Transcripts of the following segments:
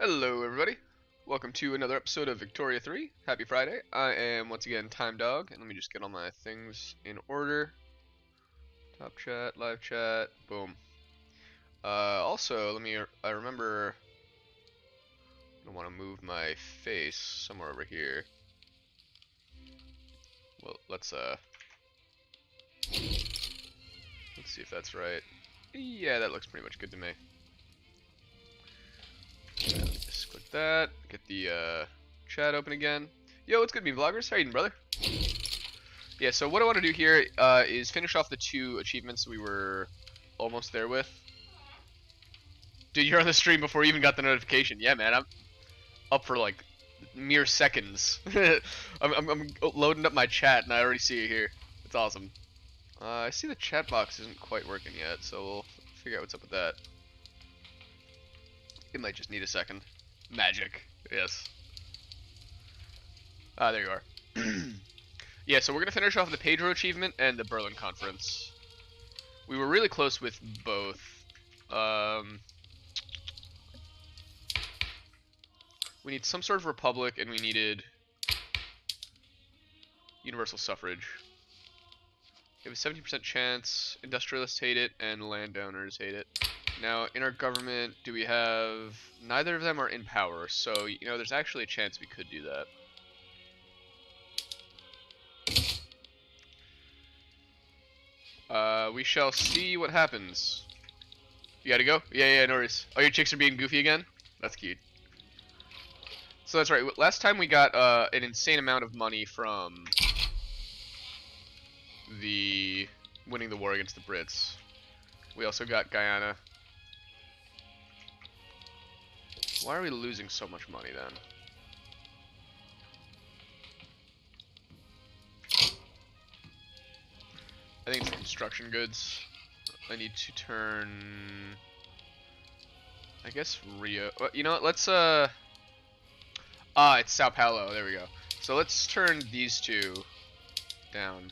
Hello, everybody. Welcome to another episode of Victoria 3. Happy Friday. I am once again Time Dog, and let me just get all my things in order. Top chat, live chat, boom. Also, I remember I want to move my face somewhere over here. Well, let's see if that's right. Yeah, that looks pretty much good to me. Just click that, get the chat open again. Yo, what's good, me vloggers? How you doing, brother? Yeah, so what I want to do here is finish off the 2 achievements we were almost there with. Dude, you're on the stream before you even got the notification. Yeah, man, I'm up for like mere seconds. I'm loading up my chat and I already see it here. It's awesome. I see the chat box isn't quite working yet, so we'll figure out what's up with that. It might just need a second. Magic, yes. Ah, there you are. Yeah, so we're gonna finish off the Pedro achievement and the Berlin Conference. We were really close with both. We need some sort of republic, and we needed universal suffrage. We have a 70% chance. Industrialists hate it, and landowners hate it. Now, in our government, do we have... Neither of them are in power, so, you know, there's actually a chance we could do that. We shall see what happens. You gotta go? Yeah, no worries. Oh, your chicks are being goofy again? That's cute. So that's right. Last time we got an insane amount of money from the winning the war against the Brits. We also got Guyana. Why are we losing so much money then? I think it's construction goods. I need to turn... I guess Rio... You know what, let's it's Sao Paulo, there we go. So let's turn these 2 down.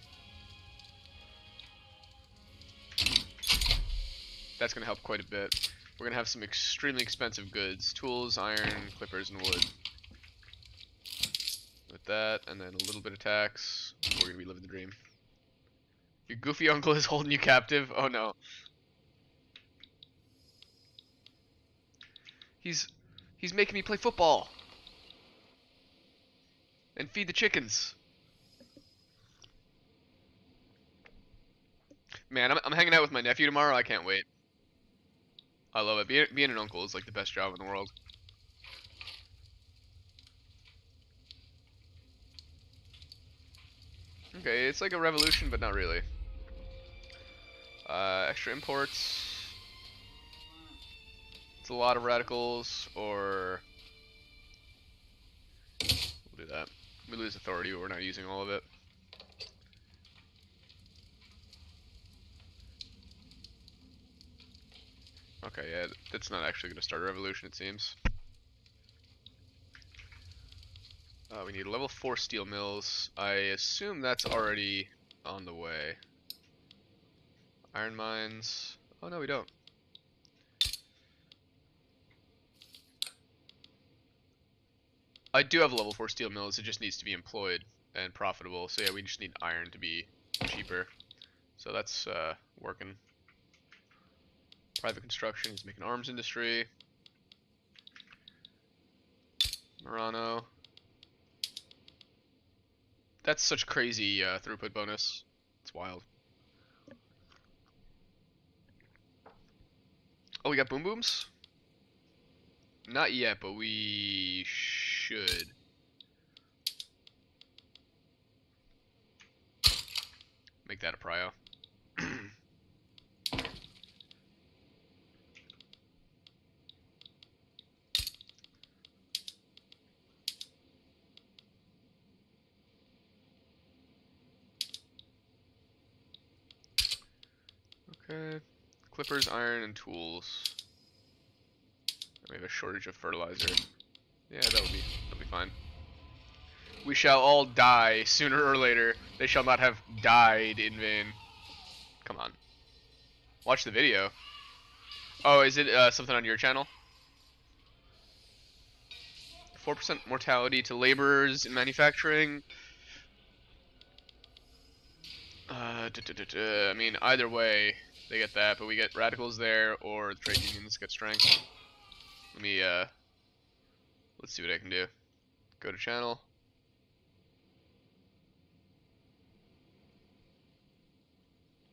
That's gonna help quite a bit. We're gonna have some extremely expensive goods. Tools, iron, clippers, and wood. With that, and then a little bit of tax. We're gonna be living the dream. Your goofy uncle is holding you captive? Oh no. He's making me play football. And feed the chickens. Man, I'm hanging out with my nephew tomorrow. I can't wait. I love it. Being an uncle is like the best job in the world. Okay, it's like a revolution, but not really. Extra imports. It's a lot of radicals, or... We'll do that. We lose authority, but we're not using all of it. Okay, yeah, that's not actually going to start a revolution, it seems. We need level 4 steel mills. I assume that's already on the way. Iron mines. Oh, no, we don't. I do have level 4 steel mills, it just needs to be employed and profitable. So yeah, we just need iron to be cheaper. So that's working. Private construction, he's making arms industry. Murano. That's such crazy throughput bonus. It's wild. Oh, we got boom booms? Not yet, but we should. Make that a prio. Okay. Clippers, iron, and tools. We have a shortage of fertilizer. Yeah, that'll be fine. We shall all die sooner or later. They shall not have died in vain. Come on. Watch the video. Oh, is it something on your channel? 4% mortality to laborers in manufacturing. I mean, either way, they get that, but we get radicals there, or the trade unions get strength. Let me, let's see what I can do. Go to channel.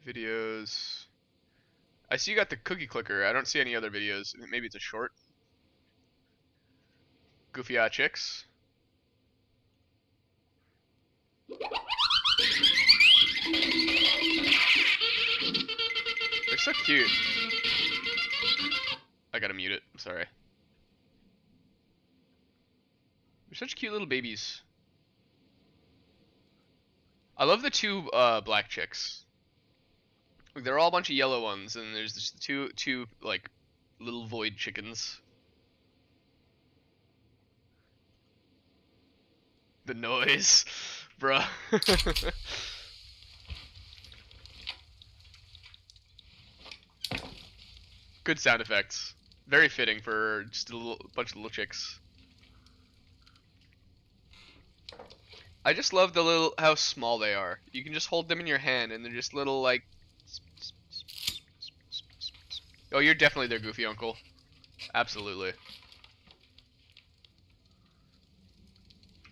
Videos. I see you got the cookie clicker. I don't see any other videos. Maybe it's a short. Goofy chicks. They're so cute. I gotta mute it. I'm sorry. They're such cute little babies. I love the two black chicks. Like, they're all a bunch of yellow ones, and there's just two like little void chickens. The noise, bruh. Good sound effects. Very fitting for just a bunch of little chicks. I just love how small they are. You can just hold them in your hand, and they're just little like. Oh, you're definitely their goofy uncle. Absolutely.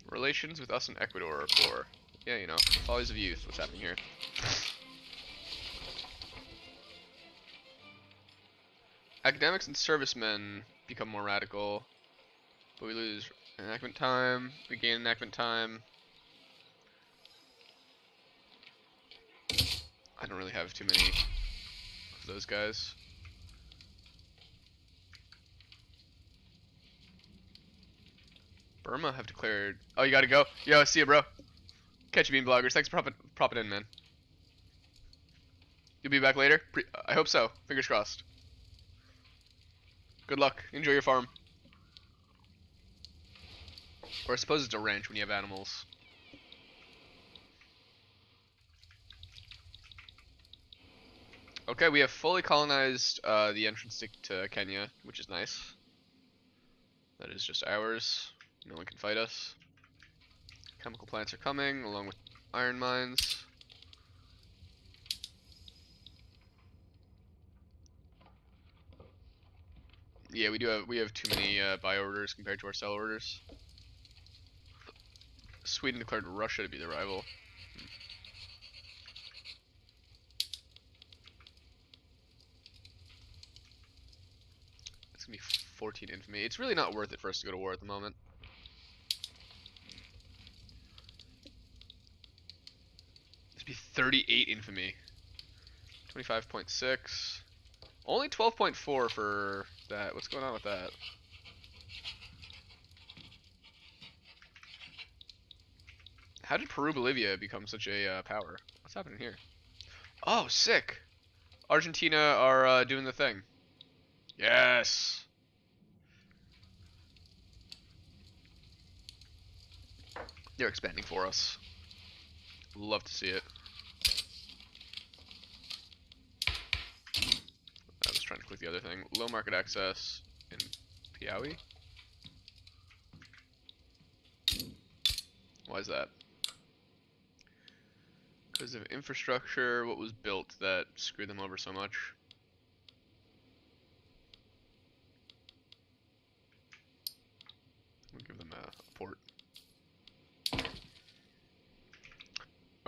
Relations with us in Ecuador are poor. Yeah, you know, follies of youth. What's happening here? Academics and servicemen become more radical, but we lose enactment time. We gain enactment time. I don't really have too many of those guys. Burma have declared. Oh, you gotta go. Yo, see ya, bro. Catch you, bean bloggers. Thanks for propping in, man. You'll be back later. I hope so. Fingers crossed. Good luck. Enjoy your farm. Or I suppose it's a ranch when you have animals. Okay, we have fully colonized the entrance to Kenya, which is nice. That is just ours. No one can fight us. Chemical plants are coming, along with iron mines. Yeah, we have too many buy orders compared to our sell orders. Sweden declared Russia to be the rival. It's gonna be 14 infamy. It's really not worth it for us to go to war at the moment. It's be 38 infamy. 25.6. Only 12.4 for that. What's going on with that? How did Peru-Bolivia become such a power? What's happening here? Oh, sick! Argentina are doing the thing. Yes! They're expanding for us. Love to see it. I was trying to click the other thing. Low market access in Piaui? Why is that? Because of infrastructure, what was built that screwed them over so much? We'll give them a port.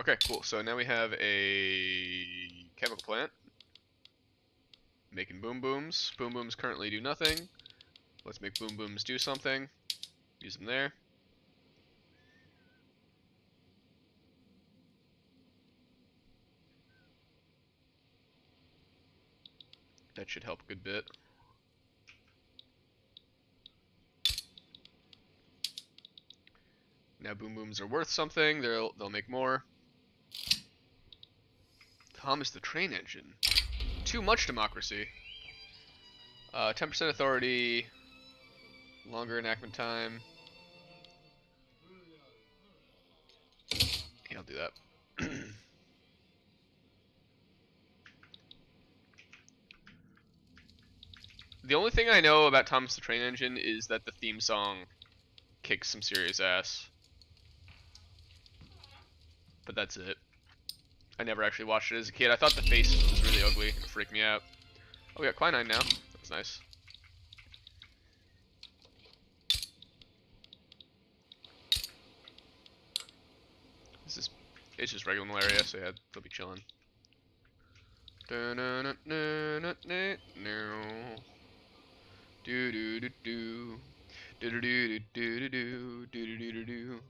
Okay, cool. So now we have a chemical plant making boom booms. Boom booms currently do nothing. Let's make boom booms do something. Use them there. That should help a good bit. Now boom booms are worth something. They'll make more. Thomas the Train Engine. Too much democracy. 10% authority. Longer enactment time. Yeah, I'll do that. The only thing I know about Thomas the Train Engine is that the theme song kicks some serious ass. But that's it. I never actually watched it as a kid. I thought the face was really ugly. It freaked me out. Oh, we got quinine now. That's nice. It's just regular malaria, so yeah, they'll be chilling. Do do do do do do do do do do do do do do.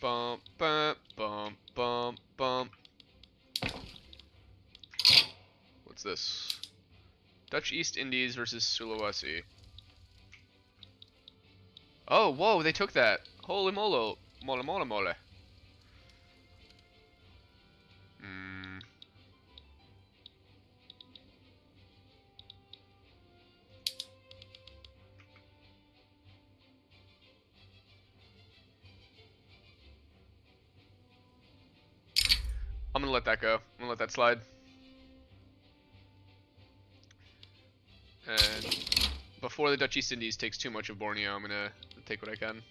Bump bump bump bump bump. What's this? Dutch East Indies versus Sulawesi. Oh, whoa, they took that. Holy molo. Mole mole mole. I'm gonna let that go. I'm gonna let that slide. And before the Dutch East Indies takes too much of Borneo, I'm gonna take what I can.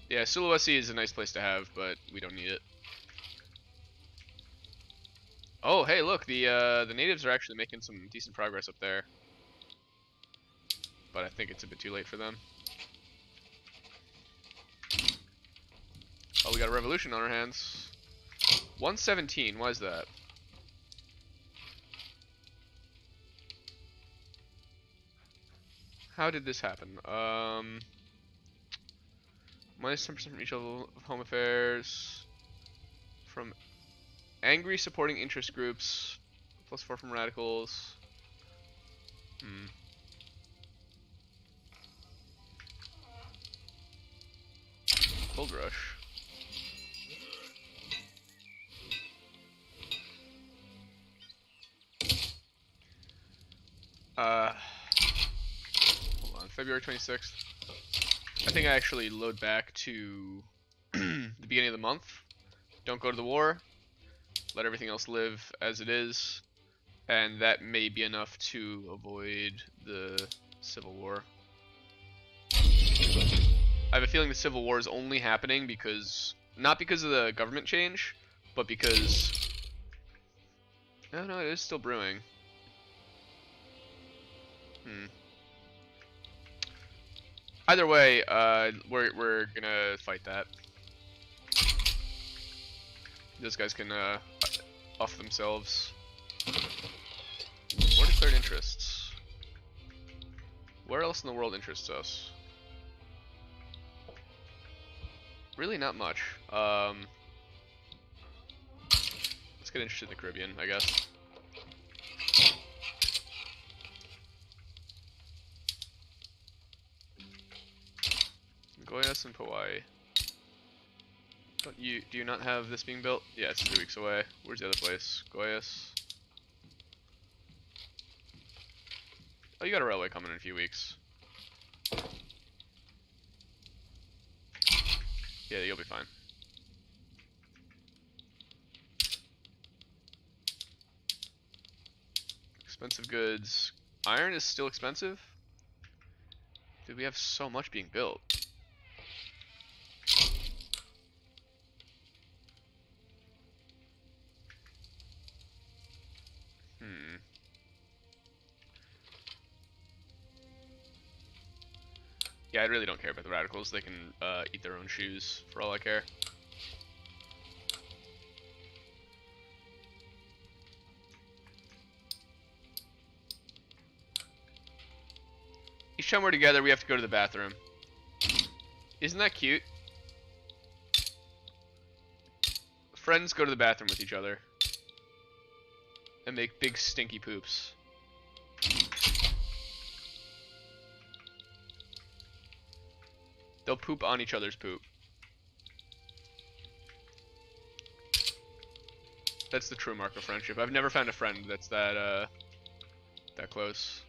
Yeah, Sulawesi is a nice place to have, but we don't need it. Oh, hey, look, the natives are actually making some decent progress up there. But I think it's a bit too late for them. Oh, we got a revolution on our hands. 117, why is that? How did this happen? Minus 10% from each level of home affairs. From angry supporting interest groups. Plus 4 from radicals. Gold rush. Hold on, February 26th. I think I actually load back to the beginning of the month. Don't go to the war. Let everything else live as it is. And that may be enough to avoid the Civil War. I have a feeling the Civil War is only happening because, not because of the government change, but because, no, it is still brewing. Either way, we're gonna fight that. Those guys can off themselves. More declared interests. Where else in the world interests us? Really not much. Let's get interested in the Caribbean, I guess. Goiás and Hawaii. Do you not have this being built? Yeah, it's 3 weeks away. Where's the other place? Goiás. Oh, you got a railway coming in a few weeks. Yeah, you'll be fine. Expensive goods. Iron is still expensive? Dude, we have so much being built. Yeah, I really don't care about the radicals. They can eat their own shoes for all I care. Each time we're together, we have to go to the bathroom. Isn't that cute? Friends go to the bathroom with each other. And make big stinky poops. They'll poop on each other's poop. That's the true mark of friendship. I've never found a friend that's that close.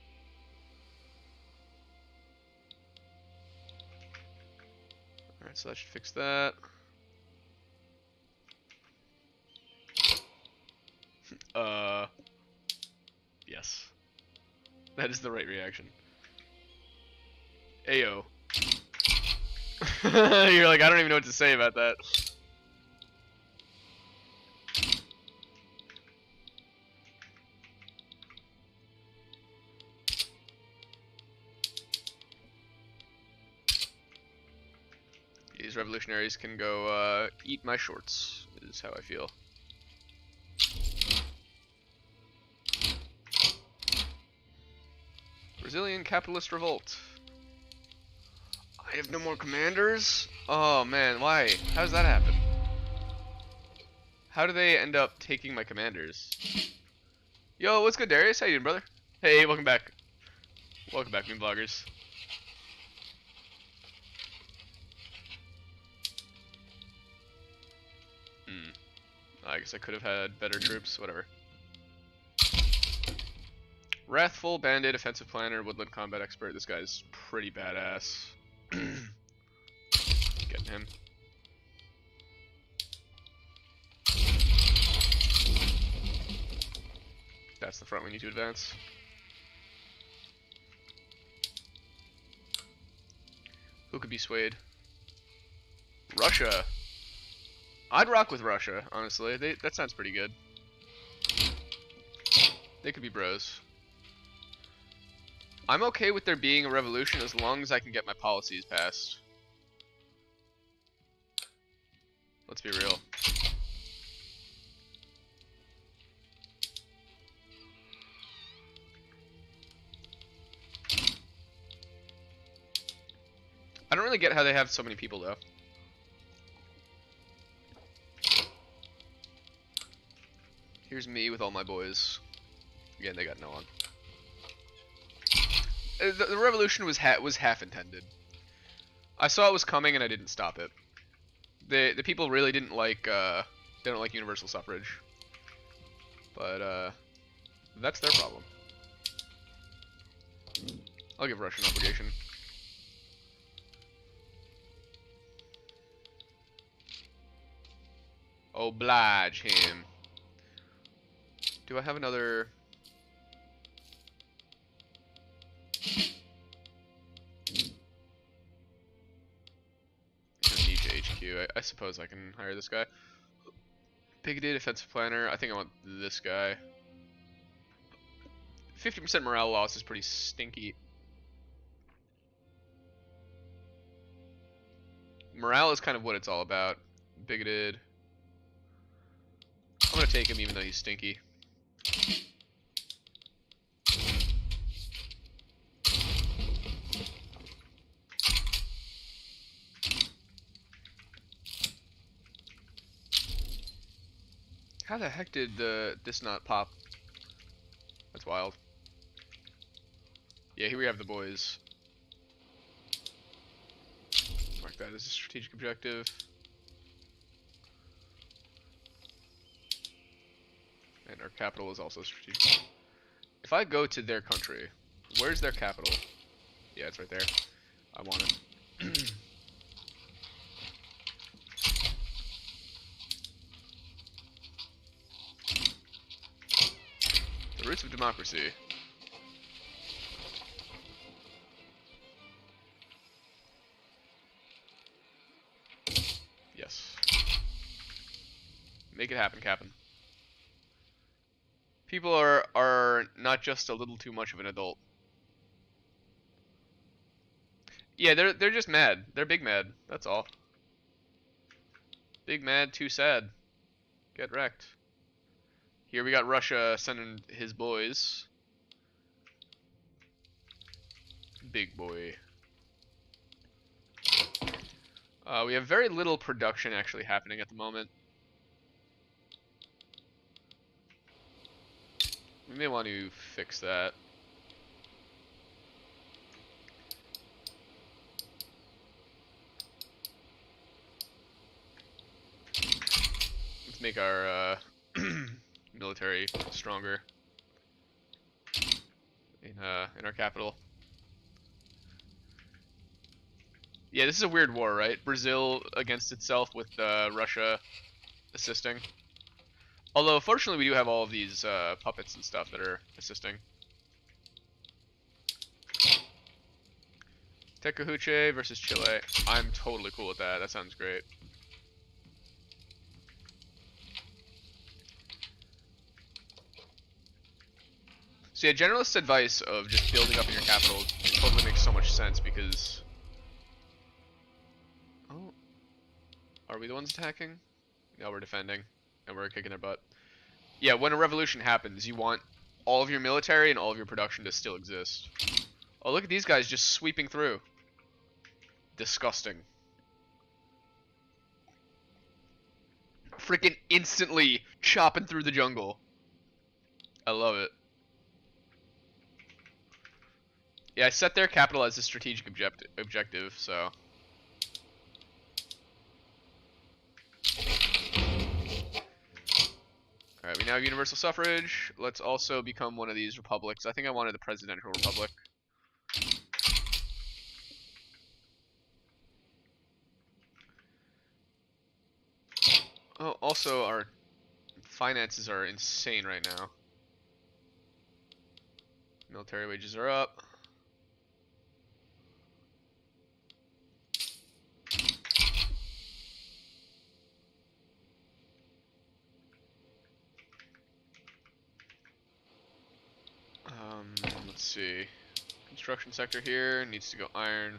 so that should fix that. Yes. That is the right reaction. Ayo. You're like, I don't even know what to say about that. These revolutionaries can go eat my shorts, is how I feel. Brazilian capitalist revolt. I have no more commanders? Oh man, why? How does that happen? How do they end up taking my commanders? Yo, what's good, Darius? How you doing, brother? Hey, welcome back. Welcome back, meme vloggers. I guess I could have had better troops, whatever. Wrathful, Bandit, Offensive Planner, Woodland Combat Expert. This guy's pretty badass. Getting him. That's the front we need to advance. Who could be swayed? Russia. I'd rock with Russia, honestly. That sounds pretty good. They could be bros. I'm okay with there being a revolution as long as I can get my policies passed. Let's be real. I don't really get how they have so many people, though. Here's me with all my boys. Again, they got no one. The revolution was half intended. I saw it was coming and I didn't stop it. The people really didn't like they don't like universal suffrage. But that's their problem. I'll give Russia an obligation. Oblige him. Do I have another? HQ. I suppose I can hire this guy. Bigoted Offensive Planner. I think I want this guy. 50% morale loss is pretty stinky. Morale is kind of what it's all about. Bigoted. I'm gonna take him even though he's stinky. How the heck did this not pop? That's wild. Yeah, here we have the boys. Mark that as a strategic objective. And our capital is also strategic. If I go to their country, where's their capital? Yeah, it's right there. I want it. The roots of democracy. Yes. Make it happen, Captain. People are not just a little too much of an adult. Yeah, they're just mad. They're big mad. That's all. Big mad, too sad. Get wrecked. Here we got Russia sending his boys. Big boy. We have very little production actually happening at the moment. We may want to fix that. Let's make our military stronger in our capital. Yeah, this is a weird war, right? Brazil against itself with Russia assisting. Although, fortunately, we do have all of these puppets and stuff that are assisting. Tekahuche versus Chile. I'm totally cool with that. That sounds great. So yeah, generalist advice of just building up in your capital totally makes so much sense because... Oh. Are we the ones attacking? No, we're defending. And we're kicking their butt. Yeah, when a revolution happens, you want all of your military and all of your production to still exist. Oh, look at these guys just sweeping through. Disgusting. Freaking instantly chopping through the jungle. I love it. Yeah, I set their capital as a strategic objective, so... Alright, we now have universal suffrage. Let's also become one of these republics. I think I wanted the presidential republic. Oh, also our finances are insane right now. Military wages are up. Let's see. Construction sector here needs to go iron.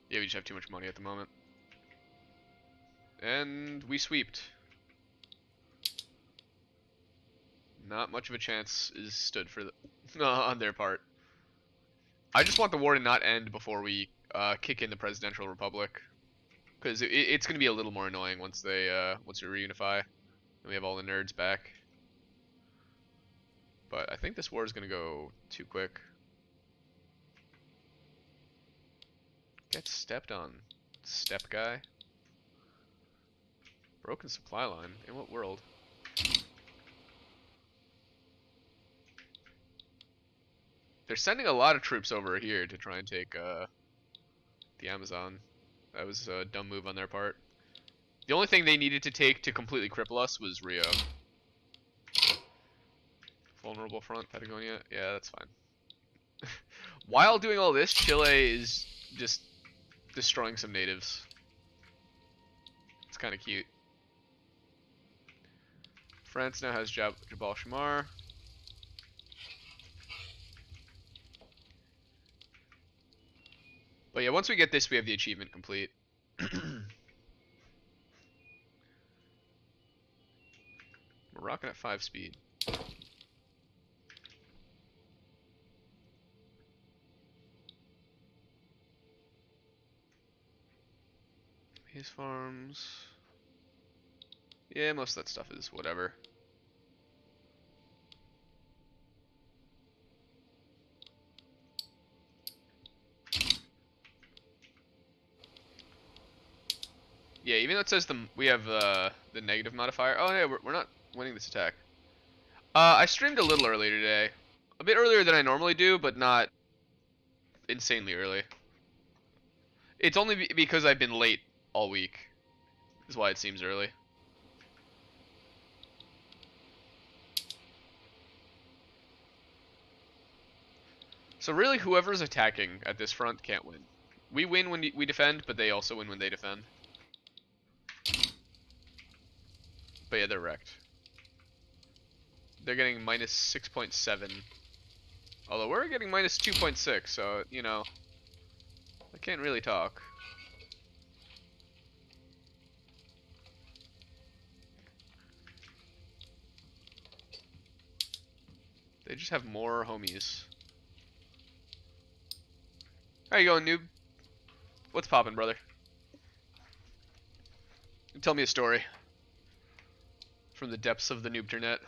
Yeah, we just have too much money at the moment. And we sweeped. Not much of a chance is stood for the on their part. I just want the war to not end before we kick in the presidential republic, because it's going to be a little more annoying once they reunify and we have all the nerds back. But I think this war is going to go too quick. Get stepped on, step guy. Broken supply line? In what world? They're sending a lot of troops over here to try and take the Amazon. That was a dumb move on their part. The only thing they needed to take to completely cripple us was Rio. Vulnerable front, Patagonia. Yeah, that's fine. While doing all this, Chile is just destroying some natives. It's kind of cute. France now has Jabal Shamar. But yeah, once we get this, we have the achievement complete. We're rocking at 5 speed. His farms. Yeah, most of that stuff is whatever. Yeah, even though it says we have the negative modifier. Oh yeah, we're not winning this attack. I streamed a little early today. A bit earlier than I normally do, but not insanely early. It's only because I've been late all week. Is why it seems early. So really, whoever's attacking at this front can't win. We win when we defend, but they also win when they defend. But yeah, they're wrecked. They're getting minus 6.7. Although we're getting minus 2.6, so, you know, I can't really talk. They just have more homies. How you going, noob? What's poppin', brother? Tell me a story. From the depths of the noobternet.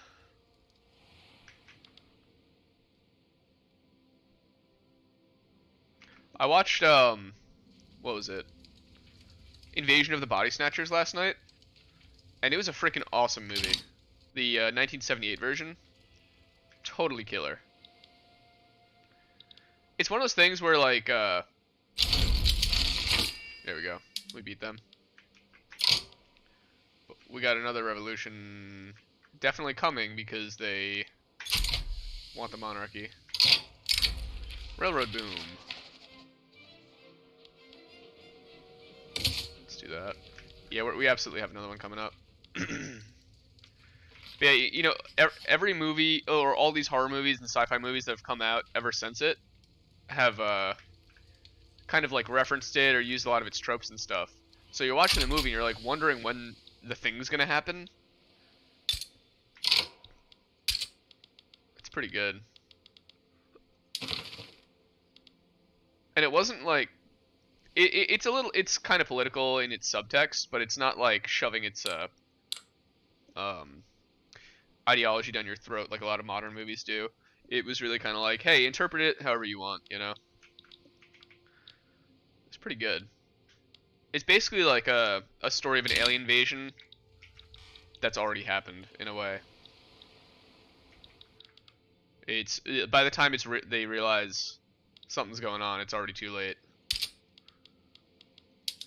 I watched, what was it? Invasion of the Body Snatchers last night. And it was a freaking awesome movie. The 1978 version. Totally killer. it's one of those things where like there we go. We beat them. We got another revolution definitely coming because they want the monarchy. Railroad boom. Let's do that. Yeah, we absolutely have another one coming up. Yeah, you know, every movie or all these horror movies and sci-fi movies that have come out ever since it have kind of like referenced it or used a lot of its tropes and stuff. So you're watching the movie and you're like wondering when the thing's gonna happen. It's pretty good. And it wasn't like it's kind of political in its subtext, but it's not like shoving its um ideology down your throat like a lot of modern movies do. It was really kind of like, hey, interpret it however you want, you know. It's pretty good. It's basically like a story of an alien invasion that's already happened in a way. It's by the time they realize something's going on, it's already too late.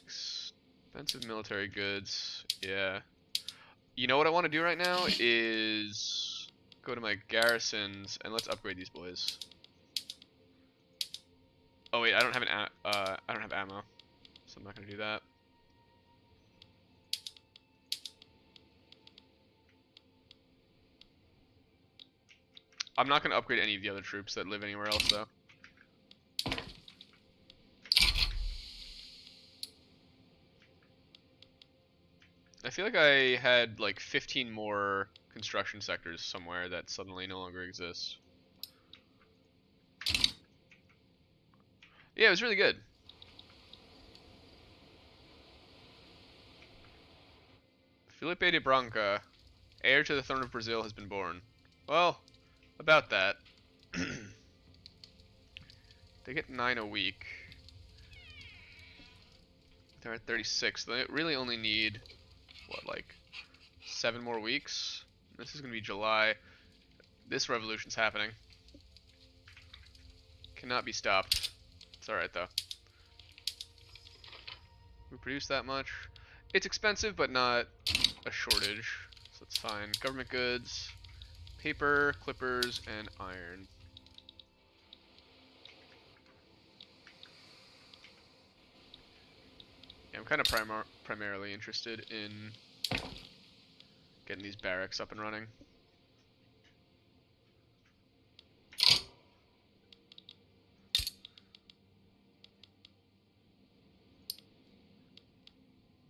Expensive military goods, yeah. You know what I want to do right now is go to my garrisons and let's upgrade these boys. Oh wait, I don't have I don't have ammo, so I'm not gonna do that. I'm not gonna upgrade any of the other troops that live anywhere else though. I feel like I had like 15 more construction sectors somewhere that suddenly no longer exist. Yeah, it was really good. Felipe de Branca, heir to the throne of Brazil, has been born. Well, about that. They get 9 a week. They're at 36. They really only need, what, like 7 more weeks? This is going to be July. This revolution's happening. Cannot be stopped. It's alright though. We produce that much. It's expensive, but not a shortage, so it's fine. Government goods, paper, clippers, and iron. Yeah, I'm kind of primarily interested in getting these barracks up and running.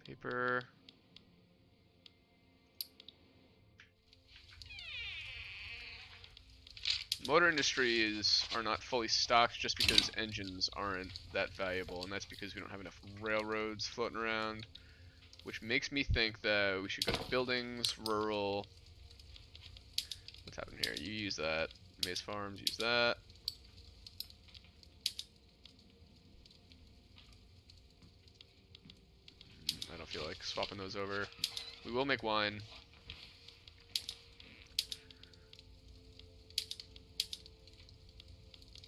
Paper. Motor industries are not fully stocked just because engines aren't that valuable, and that's because we don't have enough railroads floating around, which makes me think that we should go to buildings, rural. What's happening here? You use that. Maize farms, use that. I don't feel like swapping those over. We will make wine.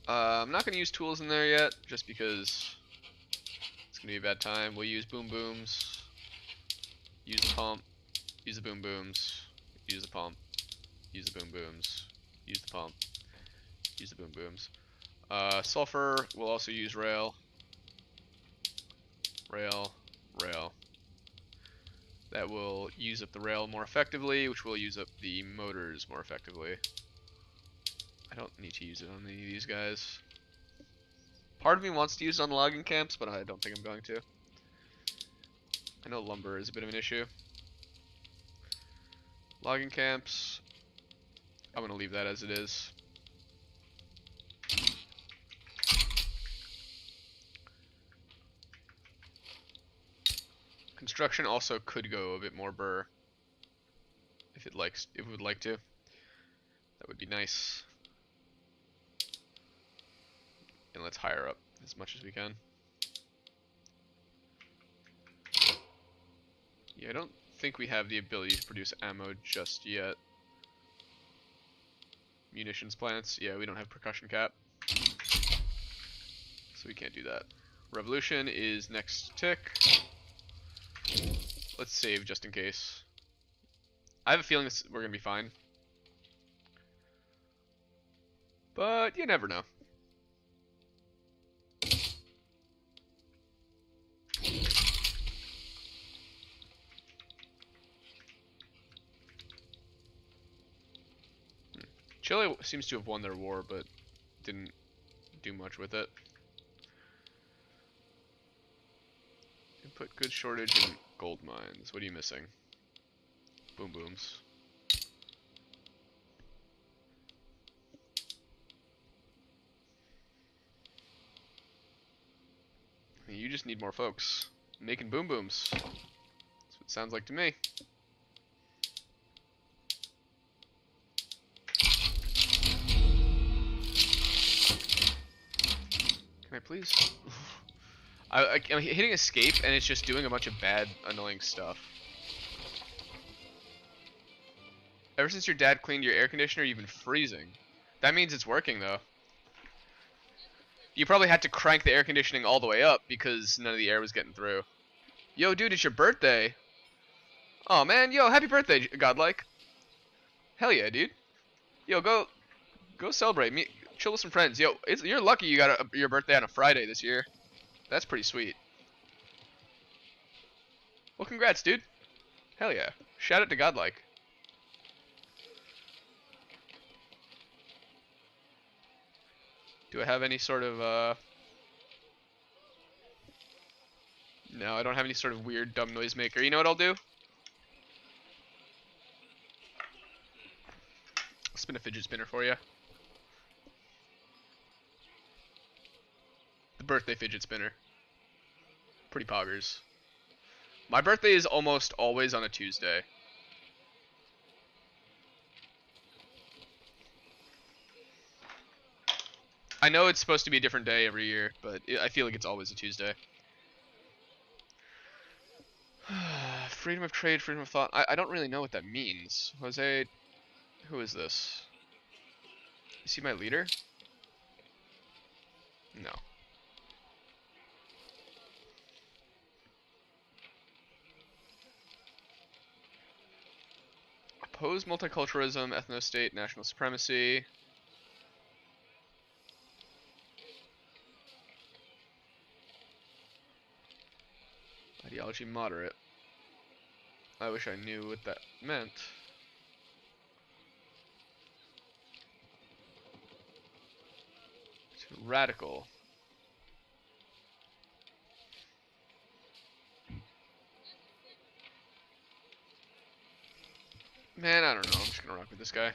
I'm not going to use tools in there yet, just because it's going to be a bad time. We'll use boom booms, use the pump, use the boom booms, use the pump, use the boom booms, use the pump, use the boom booms. Sulfur, we'll also use rail, rail, rail. That will use up the rail more effectively, which will use up the motors more effectively. I don't need to use it on any of these guys. Part of me wants to use it on logging camps, but I don't think I'm going to. I know lumber is a bit of an issue. Logging camps, I'm going to leave that as it is. Construction also could go a bit more burr if it would like to. That would be nice. And let's hire up as much as we can. Yeah, I don't think we have the ability to produce ammo just yet. Munitions plants, yeah, we don't have percussion cap. so we can't do that. Revolution is next tick. Let's save just in case. I have a feeling we're gonna be fine, but you never know. Chile seems to have won their war, but didn't do much with it. Input goods shortage in gold mines. What are you missing? Boom booms. You just need more folks making boom booms. That's what it sounds like to me. Can I please? I'm hitting escape and it's just doing a bunch of bad, annoying stuff. Ever since your dad cleaned your air conditioner, you've been freezing. That means it's working though. You probably had to crank the air conditioning all the way up because none of the air was getting through. Yo, dude, it's your birthday. Oh man, yo, happy birthday, Godlike. Hell yeah, dude. Yo, go celebrate. Chill with some friends. Yo, you're lucky you got your birthday on a Friday this year. That's pretty sweet. Well, congrats, dude. Hell yeah. Shout out to Godlike. Do I have any sort of, No, I don't have any sort of weird, dumb noisemaker. You know what I'll do? I'll spin a fidget spinner for you. The birthday fidget spinner. Pretty poggers. My birthday is almost always on a Tuesday. I know it's supposed to be a different day every year, but I feel like it's always a Tuesday. Freedom of trade, freedom of thought. I don't really know what that means. Jose, who is this? Is he my leader? No. Oppose multiculturalism, ethno-state, national supremacy. Ideology moderate. I wish I knew what that meant. Radical. Man, I don't know. I'm just gonna rock with this guy.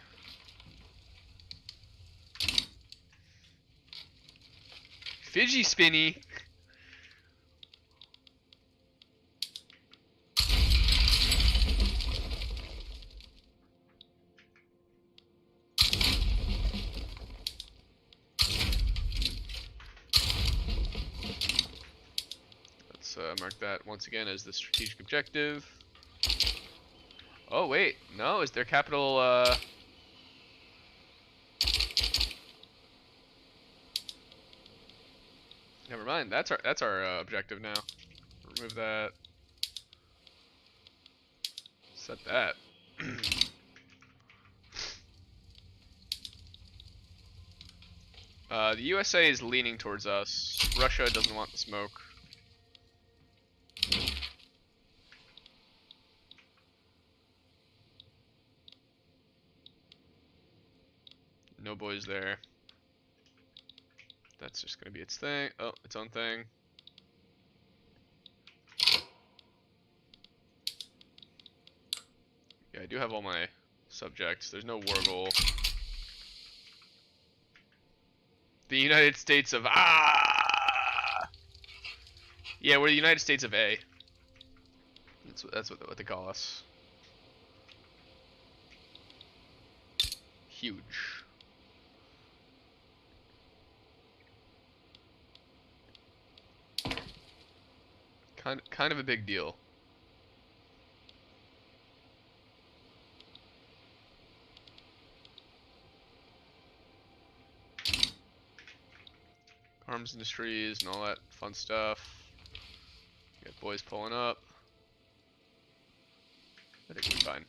Fidgy spinny. Let's mark that once again as the strategic objective. Oh wait, no, is their capital Never mind. That's our objective now. Remove that. Set that. The USA is leaning towards us. Russia doesn't want the smoke. No boys there. That's just gonna be its thing. Oh, its own thing. Yeah, I do have all my subjects. There's no war goal. The United States of Yeah, we're the United States of A. That's what they call us. Huge. Kind of a big deal. Arms industries and all that fun stuff. Got boys pulling up. I think we'll be fine.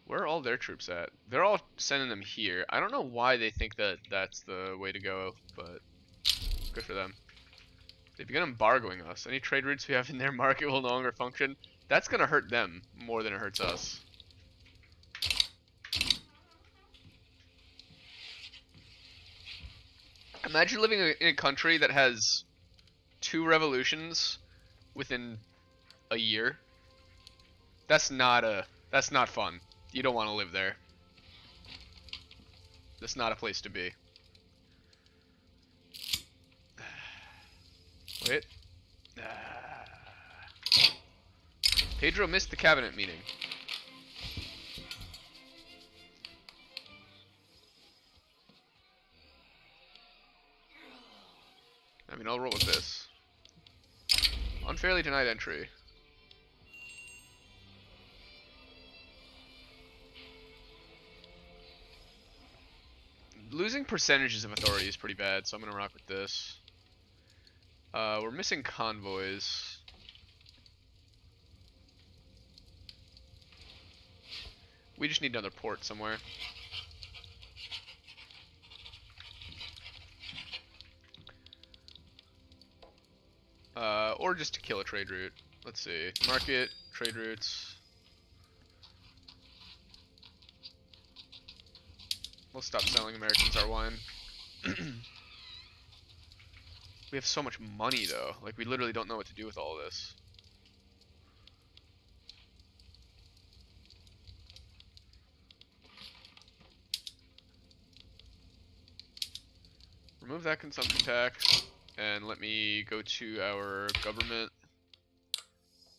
Where are all their troops at? They're all sending them here. I don't know why they think that that's the way to go, but good for them. They've begun embargoing us. Any trade routes we have in their market will no longer function. That's gonna hurt them more than it hurts us. Imagine living in a country that has 2 revolutions within a year. That's not fun. You don't want to live there. That's not a place to be. Wait. Pedro missed the cabinet meeting. I mean, I'll roll with this. Unfairly denied entry. Losing percentages of authority is pretty bad, so I'm gonna rock with this. We're missing convoys. We just need another port somewhere. Or just to kill a trade route. Let's see. Market, trade routes. We'll stop selling Americans our wine. We have so much money though. Like, we literally don't know what to do with all this. Remove that consumption tax. And let me go to our government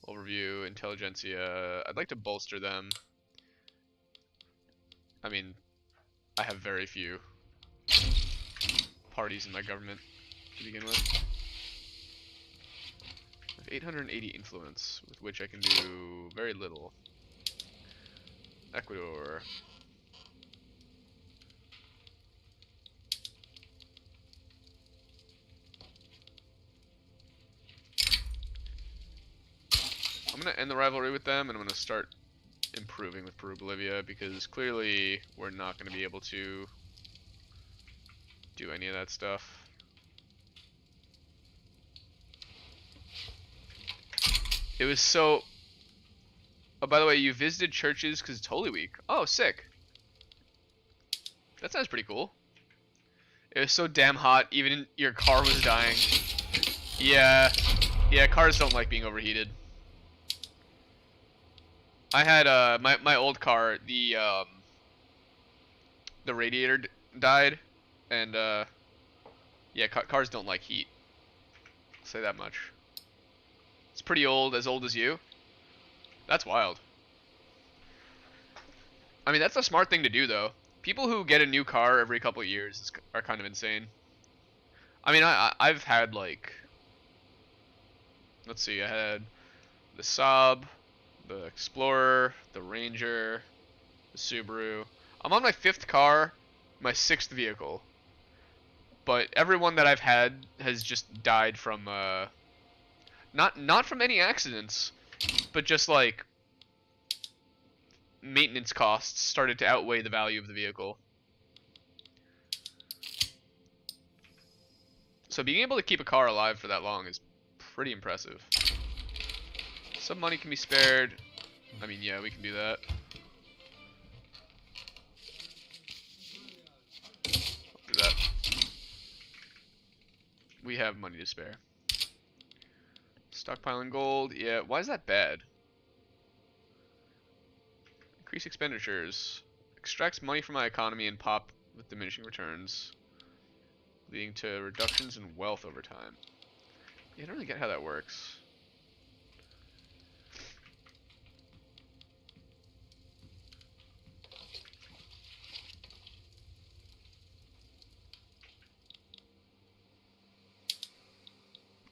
overview, intelligentsia. I'd like to bolster them. I mean, I have very few parties in my government to begin with. I have 880 influence, with which I can do very little. Ecuador. I'm gonna end the rivalry with them, and I'm gonna start improving with Peru, Bolivia, because clearly we're not gonna be able to do any of that stuff. It was so... Oh, by the way, you visited churches because it's Holy Week. Oh, sick. That sounds pretty cool. It was so damn hot, even your car was dying. Yeah, cars don't like being overheated. I had my old car, the radiator died, and yeah, cars don't like heat. I'll say that much. It's pretty old, as old as you. That's wild. I mean, that's a smart thing to do, though. People who get a new car every couple of years are kind of insane. I mean, I've had, like... Let's see, I had the Saab, the Explorer, the Ranger, the Subaru. I'm on my 5th car, my 6th vehicle. But everyone that I've had has just died from, not from any accidents, but just, like... maintenance costs started to outweigh the value of the vehicle. So being able to keep a car alive for that long is pretty impressive. Some money can be spared. I mean, yeah, we can do that. I'll do that. We have money to spare. Stockpiling gold. Yeah, why is that bad? Increase expenditures. Extracts money from my economy and pop with diminishing returns, leading to reductions in wealth over time. Yeah, I don't really get how that works.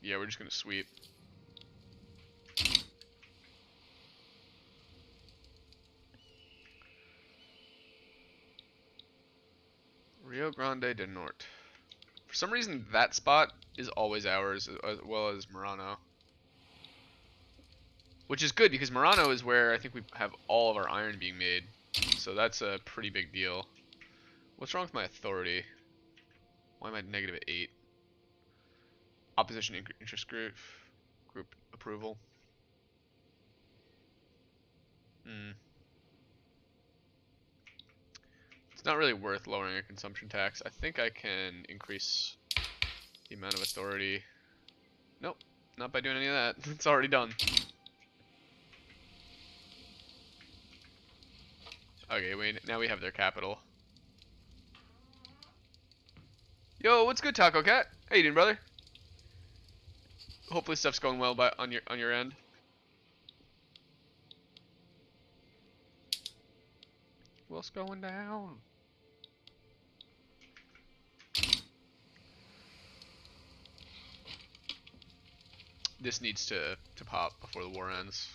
Yeah, we're just gonna sweep. Rio Grande del Norte. For some reason, that spot is always ours, as well as Murano. Which is good, because Murano is where I think we have all of our iron being made. So that's a pretty big deal. What's wrong with my authority? Why am I negative 8? Opposition interest group approval. It's not really worth lowering a consumption tax. I think I can increase the amount of authority. Nope, not by doing any of that. It's already done. Okay, wait, now we have their capital. Yo, what's good, Taco Cat? How you doing, brother? Hopefully stuff's going well on your end. What's going down? This needs to pop before the war ends.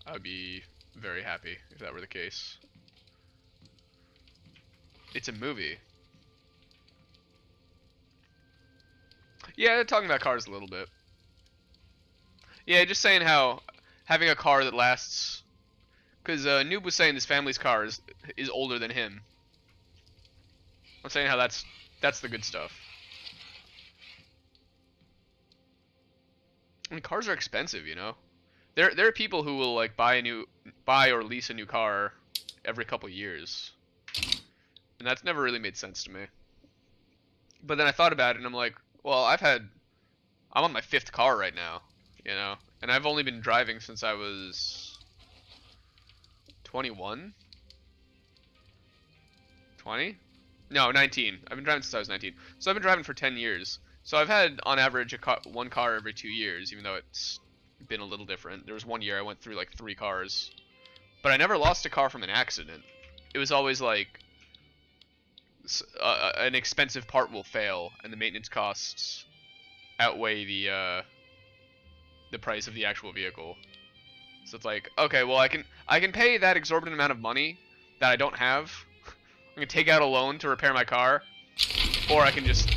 I would be very happy if that were the case. It's a movie. Yeah, talking about cars a little bit. Yeah, just saying how having a car that lasts, because Noob was saying his family's car is older than him. I'm saying how that's the good stuff. I mean, cars are expensive, you know. There are people who will like buy or lease a new car every couple years, and that's never really made sense to me. But then I thought about it, and I'm like, well, I'm on my 5th car right now, you know, and I've only been driving since I was 21, 20, no, 19. I've been driving since I was 19, so I've been driving for 10 years. So I've had on average one car every 2 years, even though it's been a little different. There was one year I went through like 3 cars, but I never lost a car from an accident. It was always like an expensive part will fail, and the maintenance costs outweigh the price of the actual vehicle. So it's like, okay, well I can pay that exorbitant amount of money that I don't have. I can take out a loan to repair my car, or I can just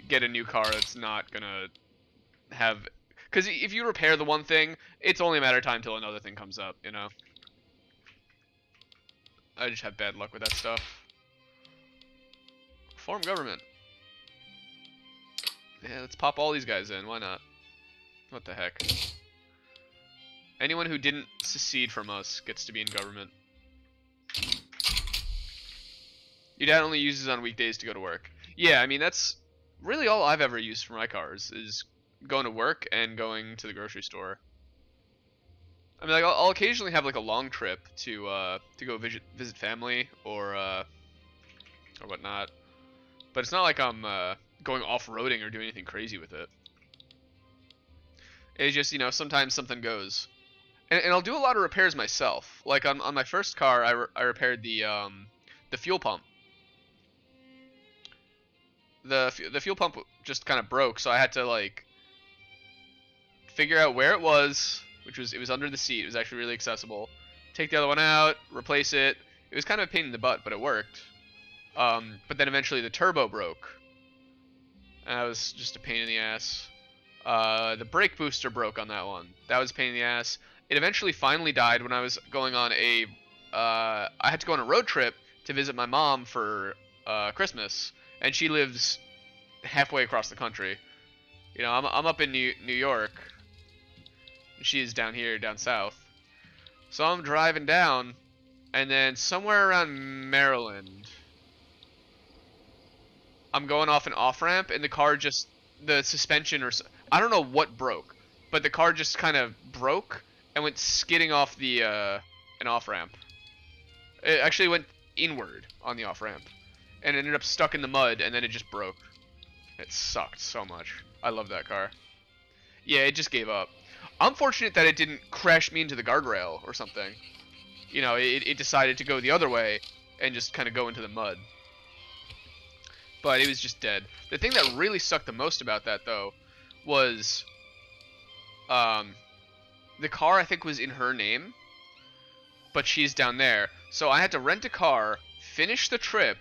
get a new car that's not gonna have. Because if you repair the one thing, it's only a matter of time till another thing comes up, you know. I just have bad luck with that stuff. Reform government. Yeah, let's pop all these guys in. Why not? What the heck? Anyone who didn't secede from us gets to be in government. Your dad only uses on weekdays to go to work. Yeah, I mean, that's really all I've ever used for my cars, is going to work and going to the grocery store. I mean, like, I'll occasionally have like a long trip to go visit family or whatnot, but it's not like I'm going off-roading or doing anything crazy with it. It's just, you know, sometimes something goes, and I'll do a lot of repairs myself. Like on my first car, I repaired the fuel pump. The fuel pump just kind of broke, so I had to like figure out where it was, it was under the seat. It was actually really accessible. Take the other one out, replace it. It was kind of a pain in the butt, but it worked. But then eventually the turbo broke. And that was just a pain in the ass. The brake booster broke on that one. That was a pain in the ass. It eventually finally died when I was going on I had to go on a road trip to visit my mom for Christmas, and she lives halfway across the country. You know, I'm up in New York. She's down here, down south. So I'm driving down, and then somewhere around Maryland, I'm going off an off-ramp, and the car just, the suspension or I don't know what broke, but the car just kind of broke and went skidding off the an off-ramp. It actually went inward on the off-ramp and ended up stuck in the mud, and then it just broke. It sucked so much. I love that car. Yeah, it just gave up. I'm fortunate that it didn't crash me into the guardrail or something. You know, it decided to go the other way and just kind of go into the mud. But it was just dead. The thing that really sucked the most about that, though, was the car, I think, was in her name, but she's down there. So I had to rent a car, finish the trip,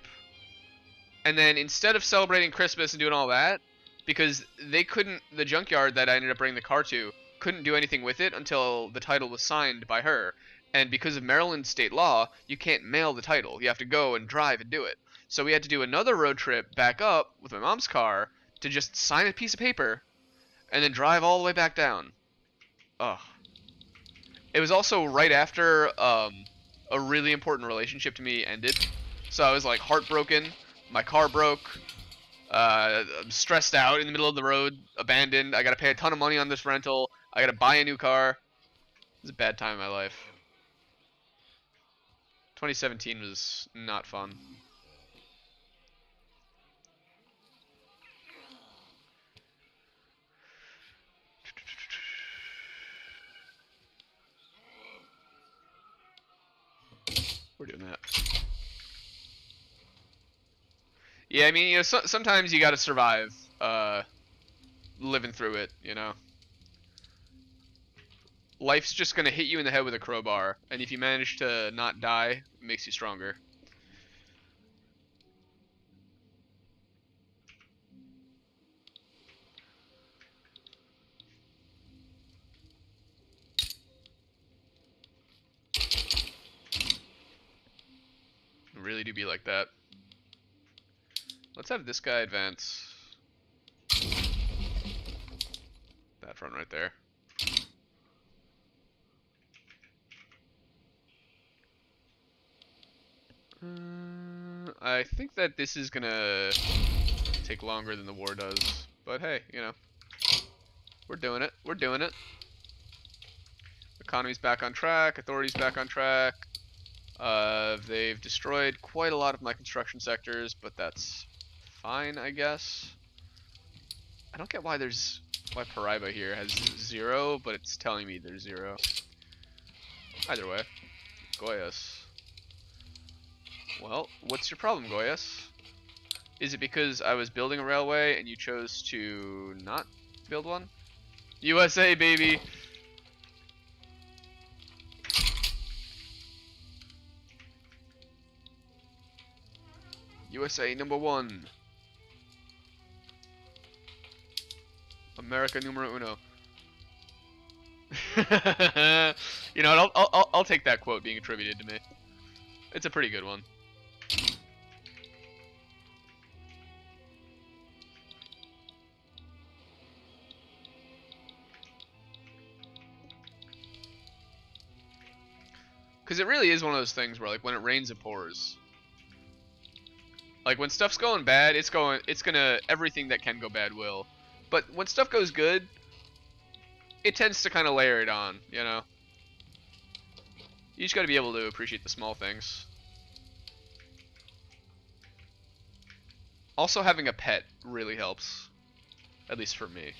and then instead of celebrating Christmas and doing all that, because they couldn't, the junkyard that I ended up bringing the car to couldn't do anything with it until the title was signed by her. And because of Maryland state law, you can't mail the title. You have to go and drive and do it. So we had to do another road trip back up with my mom's car to just sign a piece of paper and then drive all the way back down. Ugh. It was also right after a really important relationship to me ended. So I was like heartbroken. My car broke. I'm stressed out in the middle of the road, abandoned. I gotta pay a ton of money on this rental. I gotta buy a new car. It was a bad time in my life. 2017 was not fun. We're doing that. Yeah, I mean, you know, sometimes you gotta survive, living through it, you know. Life's just gonna hit you in the head with a crowbar, and if you manage to not die, it makes you stronger. It really do be like that. Let's have this guy advance. That front right there. I think that this is gonna take longer than the war does, but hey, you know, we're doing it. We're doing it. Economy's back on track. Authority's back on track. They've destroyed quite a lot of my construction sectors, but that's fine, I guess. I don't get why Paraiba here has 0, but it's telling me there's 0. Either way, Goyas. Well, what's your problem, Goyas? Is it because I was building a railway and you chose to not build one? USA, baby! USA #1. America numero uno. You know, I'll take that quote being attributed to me. It's a pretty good one. Because it really is one of those things where, like, when it rains, it pours. Like, when stuff's going bad, it's gonna, everything that can go bad will. But when stuff goes good, it tends to kind of layer it on, you know? You just gotta be able to appreciate the small things. Also, having a pet really helps. At least for me.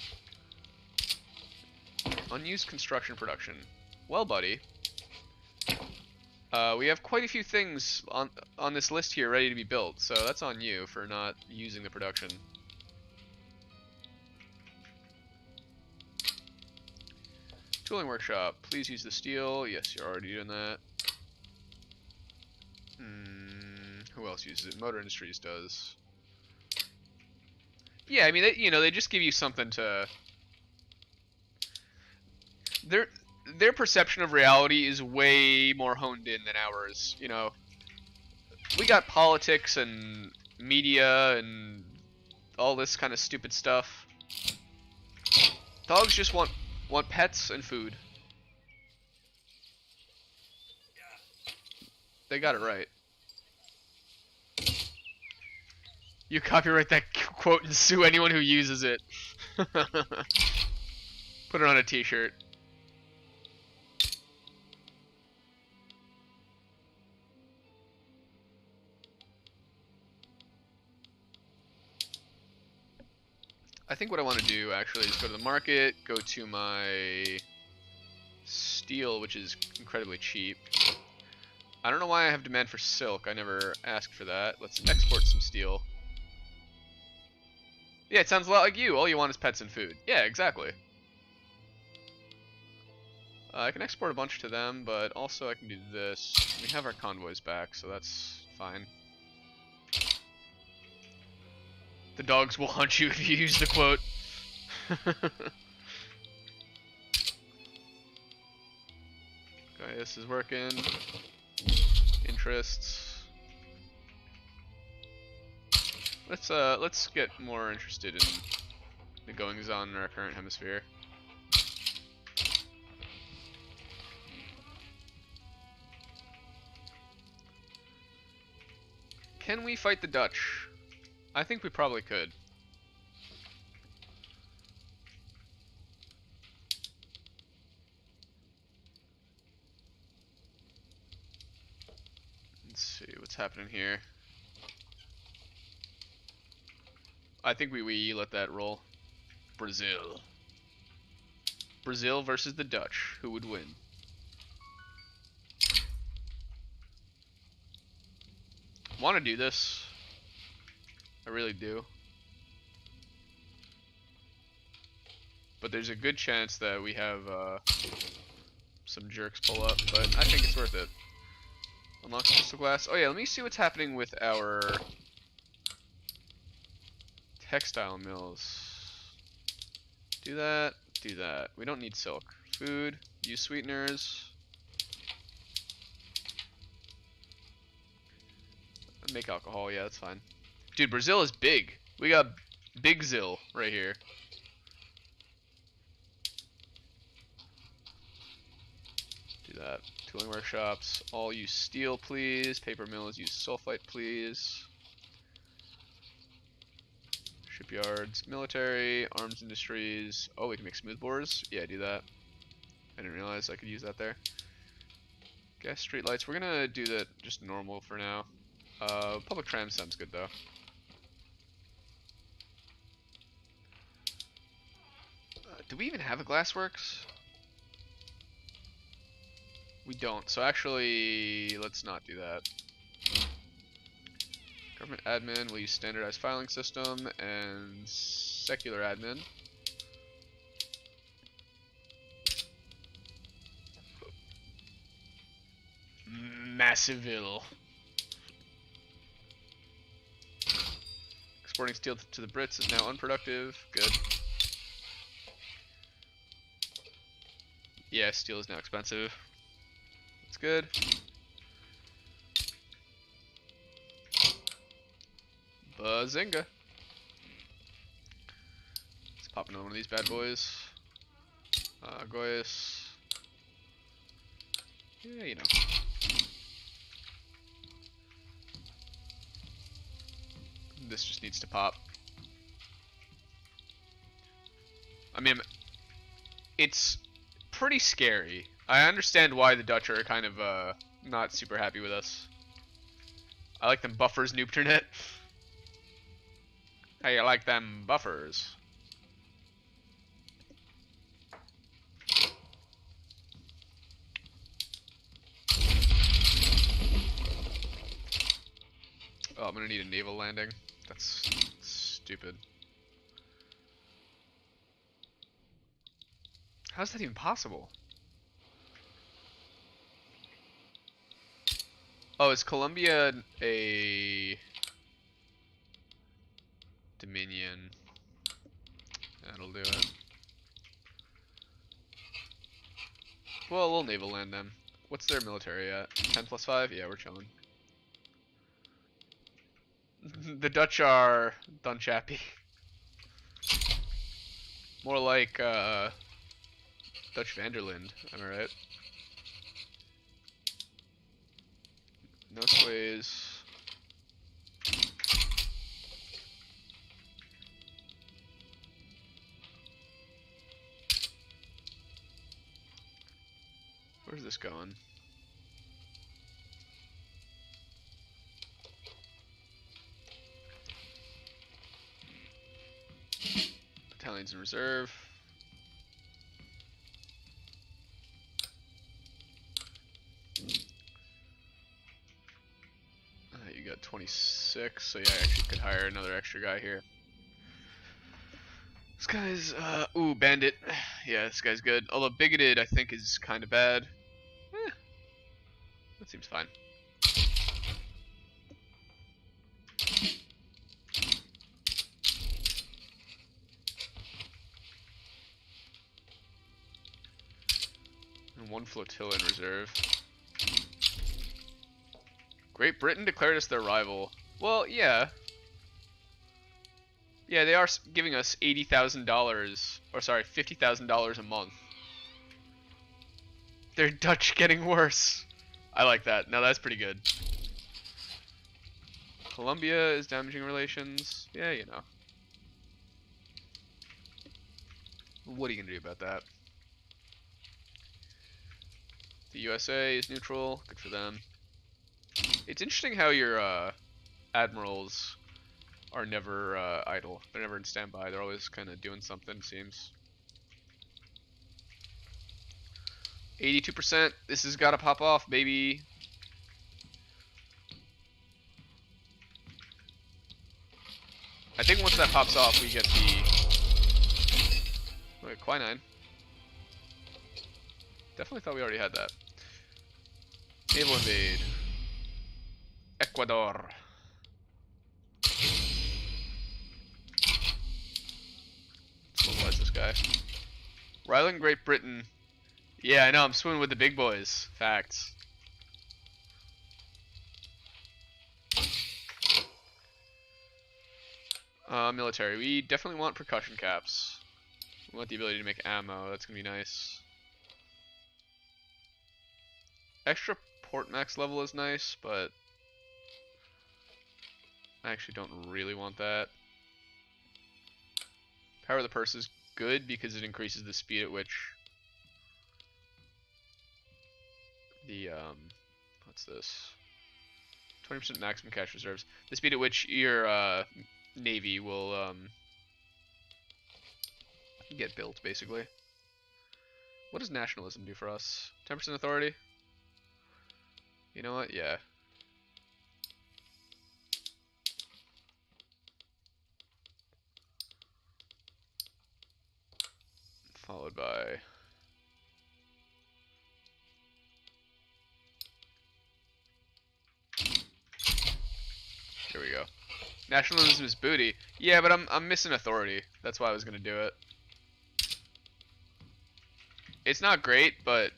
Unused construction production. Well, buddy. We have quite a few things on this list here ready to be built, so that's on you for not using the production. Tooling workshop, please use the steel. Yes, you're already doing that. Who else uses it? Motor Industries does. Yeah, I mean, they just give you something to. Their perception of reality is way more honed in than ours. You know, we got politics and media and all this kind of stupid stuff. Dogs just want pets and food. They got it right. You copyright that quote and sue anyone who uses it. Put it on a t-shirt. I think what I want to do actually is go to the market, go to my steel, which is incredibly cheap. I don't know why I have demand for silk. I never asked for that. Let's export some steel. Yeah, it sounds a lot like you. All you want is pets and food. Yeah, exactly. I can export a bunch to them, but also I can do this. We have our convoys back, so that's fine. The dogs will hunt you if you use the quote. Okay, this is working. Interests. Let's get more interested in the goings on in our current hemisphere. Can we fight the Dutch? I think we probably could. Let's see what's happening here. I think we let that roll. Brazil. Brazil versus the Dutch. Who would win? Want to do this. I really do. But there's a good chance that we have some jerks pull up, but I think it's worth it. Unlock crystal glass. Oh yeah, let me see what's happening with our textile mills. Do that, do that. We don't need silk. Food, use sweeteners. Make alcohol, yeah, that's fine. Dude, Brazil is big. We got Big Zil right here. Do that. Tooling workshops. All use steel, please. Paper mills use sulfite, please. Shipyards, military, arms industries. Oh, we can make smoothbores. Yeah, do that. I didn't realize I could use that there. Gas streetlights. We're gonna do that just normal for now. Public tram sounds good though. Do we even have a glassworks? We don't. So actually, let's not do that. Government admin, we'll use standardized filing system and secular admin. Massiville. Exporting steel to the Brits is now unproductive. Good. Yeah, steel is now expensive. That's good. Bazinga. Let's pop another one of these bad boys. Goyas. Yeah, you know. This just needs to pop. I mean, it's pretty scary. I understand why the Dutch are kind of not super happy with us. I like them buffers, Noobternet. Hey, I like them buffers. Oh, I'm gonna need a naval landing. That's stupid. How's that even possible? Oh, is Colombia a Dominion? That'll do it. Well, we'll naval land them. What's their military at? 10+5? Yeah, we're chilling. The Dutch are done chappy. More like Dutch Vanderland, am I right? No sways. Where's this going? Battalions in reserve. You got 26, so yeah, I actually could hire another extra guy here. This guy's, ooh, Bandit. Yeah, this guy's good. Although Bigoted, I think, is kind of bad. That seems fine. And 1 flotilla in reserve. Great Britain declared us their rival. Well, yeah. Yeah, they are giving us $80,000, or sorry, $50,000 a month. They're Dutch getting worse. I like that. No, that's pretty good. Colombia is damaging relations. Yeah, you know. What are you gonna do about that? The USA is neutral. Good for them. It's interesting how your admirals are never idle. They're never in standby. They're always kind of doing something, seems. 82%. This has got to pop off, baby. I think once that pops off, we get the... Wait, quinine. Definitely thought we already had that. Naval invade. Ecuador. Let's mobilize this guy. Rivaling Great Britain. Yeah, I know, I'm swimming with the big boys. Facts. Military. We definitely want percussion caps. We want the ability to make ammo. That's gonna be nice. Extra port max level is nice, but I actually don't really want that. Power of the purse is good because it increases the speed at which the what's this? 20% maximum cash reserves. The speed at which your navy will get built, basically. What does nationalism do for us? 10% authority? You know what? Yeah. Followed by... Here we go. Nationalism is booty. Yeah, but I'm missing authority. That's why I was gonna do it. It's not great, but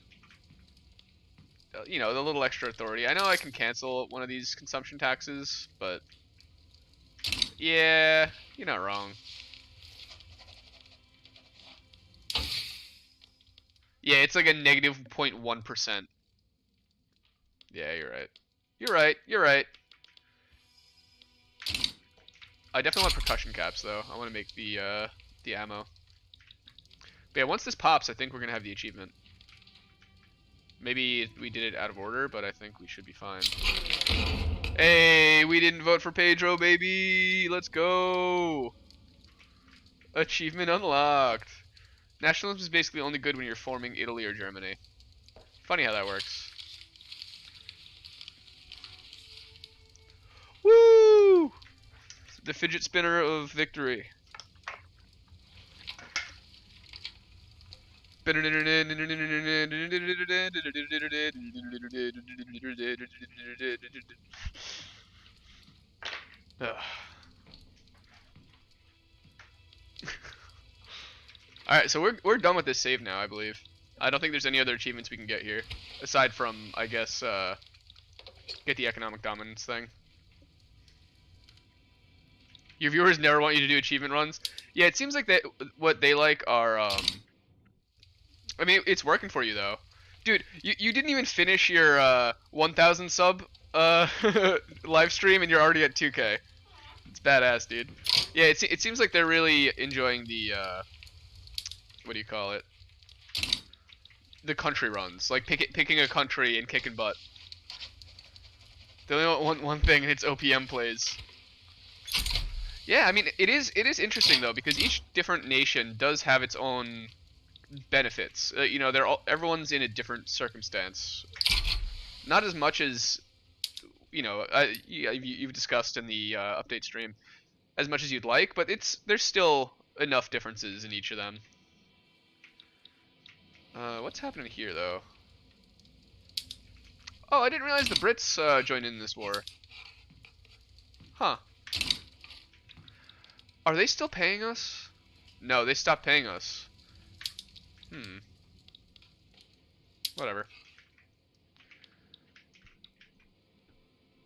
you know, the little extra authority. I know I can cancel one of these consumption taxes, but yeah, you're not wrong. Yeah, it's like a negative 0.1%. Yeah, you're right. You're right. You're right. I definitely want percussion caps though. I want to make the ammo. But yeah, once this pops, I think we're gonna have the achievement. Maybe we did it out of order, but I think we should be fine. Hey, we didn't vote for Pedro, baby. Let's go. Achievement unlocked. Nationalism is basically only good when you're forming Italy or Germany. Funny how that works. Woo! The fidget spinner of victory. Alright, so we're done with this save now, I believe. I don't think there's any other achievements we can get here. Aside from, I guess, get the economic dominance thing. Your viewers never want you to do achievement runs. Yeah, it seems like that what they like are, I mean, it's working for you, though. Dude, you didn't even finish your, 1,000 sub, live stream and you're already at 2K. It's badass, dude. Yeah, it seems like they're really enjoying the, what do you call it? The country runs, like picking a country and kicking butt. They only want one thing, and it's OPM plays. Yeah, I mean it is interesting though because each different nation does have its own benefits. You know, everyone's in a different circumstance. Not as much as you know you've discussed in the update stream, as much as you'd like, but there's still enough differences in each of them. What's happening here, though? Oh, I didn't realize the Brits joined in this war. Huh. Are they still paying us? No, they stopped paying us. Whatever.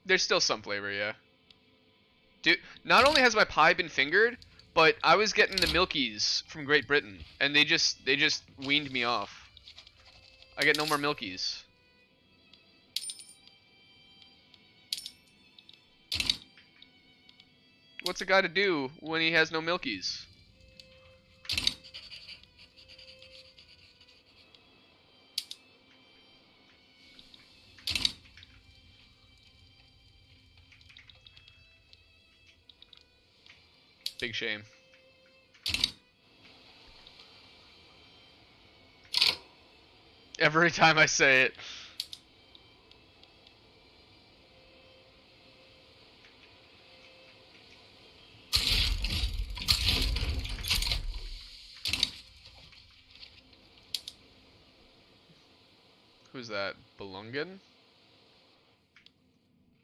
There's still some flavor, yeah. Dude, not only has my pie been fingered, but I was getting the Milkies from Great Britain, and they just weaned me off. I get no more Milkies. What's a guy to do when he has no Milkies? Big shame. Every time I say it. Who's that? Belungen?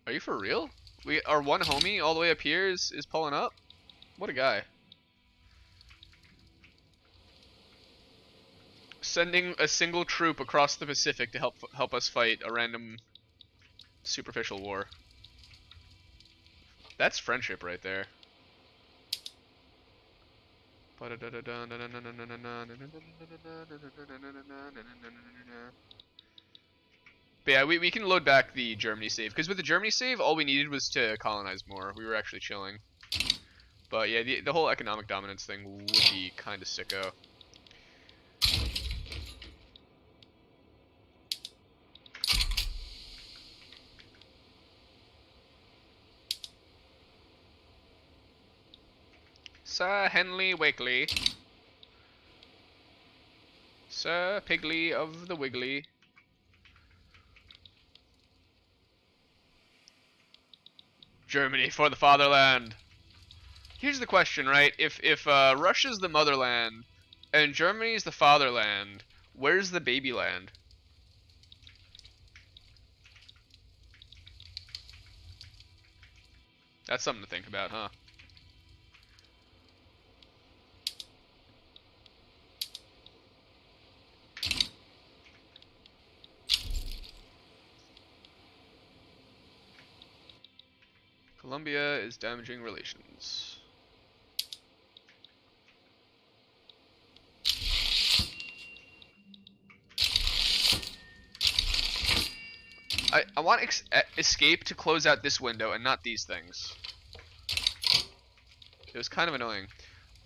Are you for real? Our one homie all the way up here is pulling up? What a guy. Sending a single troop across the Pacific to help us fight a random superficial war. That's friendship right there. But yeah, we can load back the Germany save, because with the Germany save, all we needed was to colonize more. We were actually chilling. But yeah, the whole economic dominance thing would be kind of sicko. Sir Henley Wakely. Sir Piggly of the Wiggly. Germany for the fatherland. Here's the question, right? If Russia's the motherland and Germany's the fatherland, where's the baby land? That's something to think about, huh? Colombia is damaging relations. I want escape to close out this window and not these things. It was kind of annoying.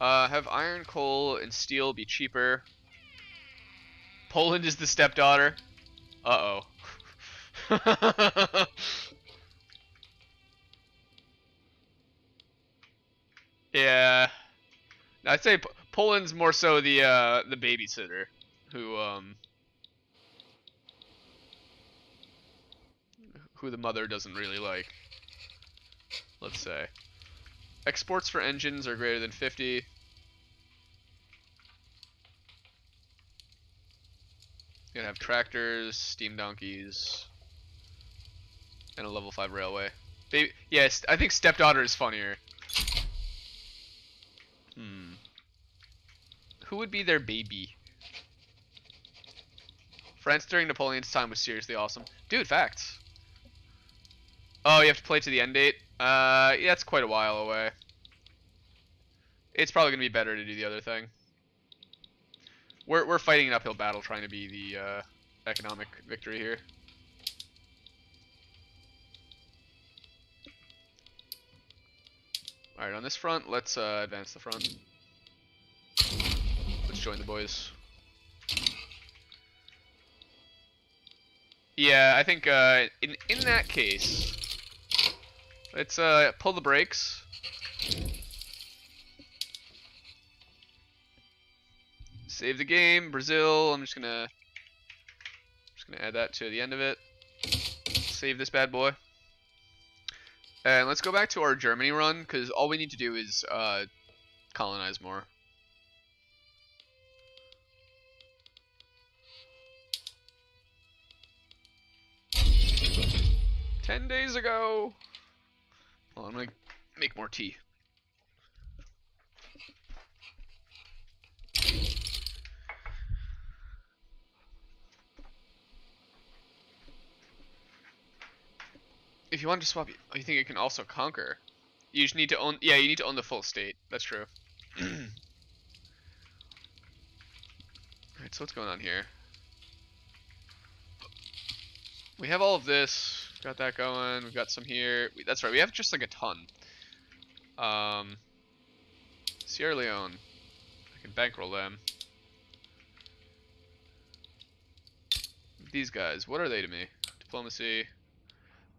Have iron, coal, and steel be cheaper. Poland is the stepdaughter. Uh-oh. Yeah. I'd say Poland's more so the babysitter who the mother doesn't really like. Let's say. Exports for engines are greater than 50. You gotta have tractors, steam donkeys, and a level 5 railway. Yes, I think stepdaughter is funnier. Who would be their baby? France during Napoleon's time was seriously awesome. Dude, facts. Oh, you have to play to the end date? Yeah, it's quite a while away. It's probably gonna be better to do the other thing. We're fighting an uphill battle trying to be the economic victory here. Alright, on this front, let's advance the front. Let's join the boys. Yeah, I think in that case, let's pull the brakes. Save the game, Brazil. I'm just gonna add that to the end of it. Save this bad boy. And let's go back to our Germany run, because all we need to do is colonize more. "10 days ago." Well, I'm gonna make more tea. if you want to swap, you think it can also conquer? You just need to own. Yeah, you need to own the full state. That's true. Alright, so what's going on here? We have all of this. Got that going. We've got some here. That's right. We have just like a ton. Sierra Leone. I can bankroll them. These guys, what are they to me? Diplomacy.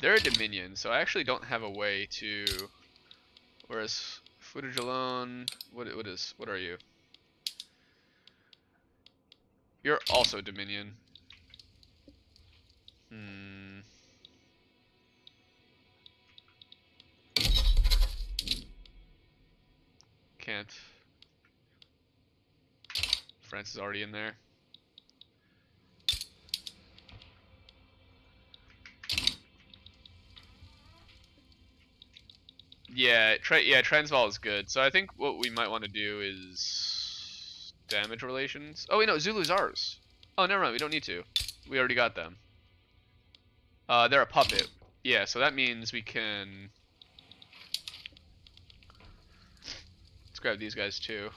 They're a Dominion, so I actually don't have a way to. Whereas footage alone, what are you? You're also Dominion. Can't. France is already in there. Yeah, Transvaal is good. So I think what we might want to do is damage relations. Oh wait, no, Zulu's ours. Oh, never mind. We don't need to. We already got them. They're a puppet. Yeah, so that means we can. Let's grab these guys too.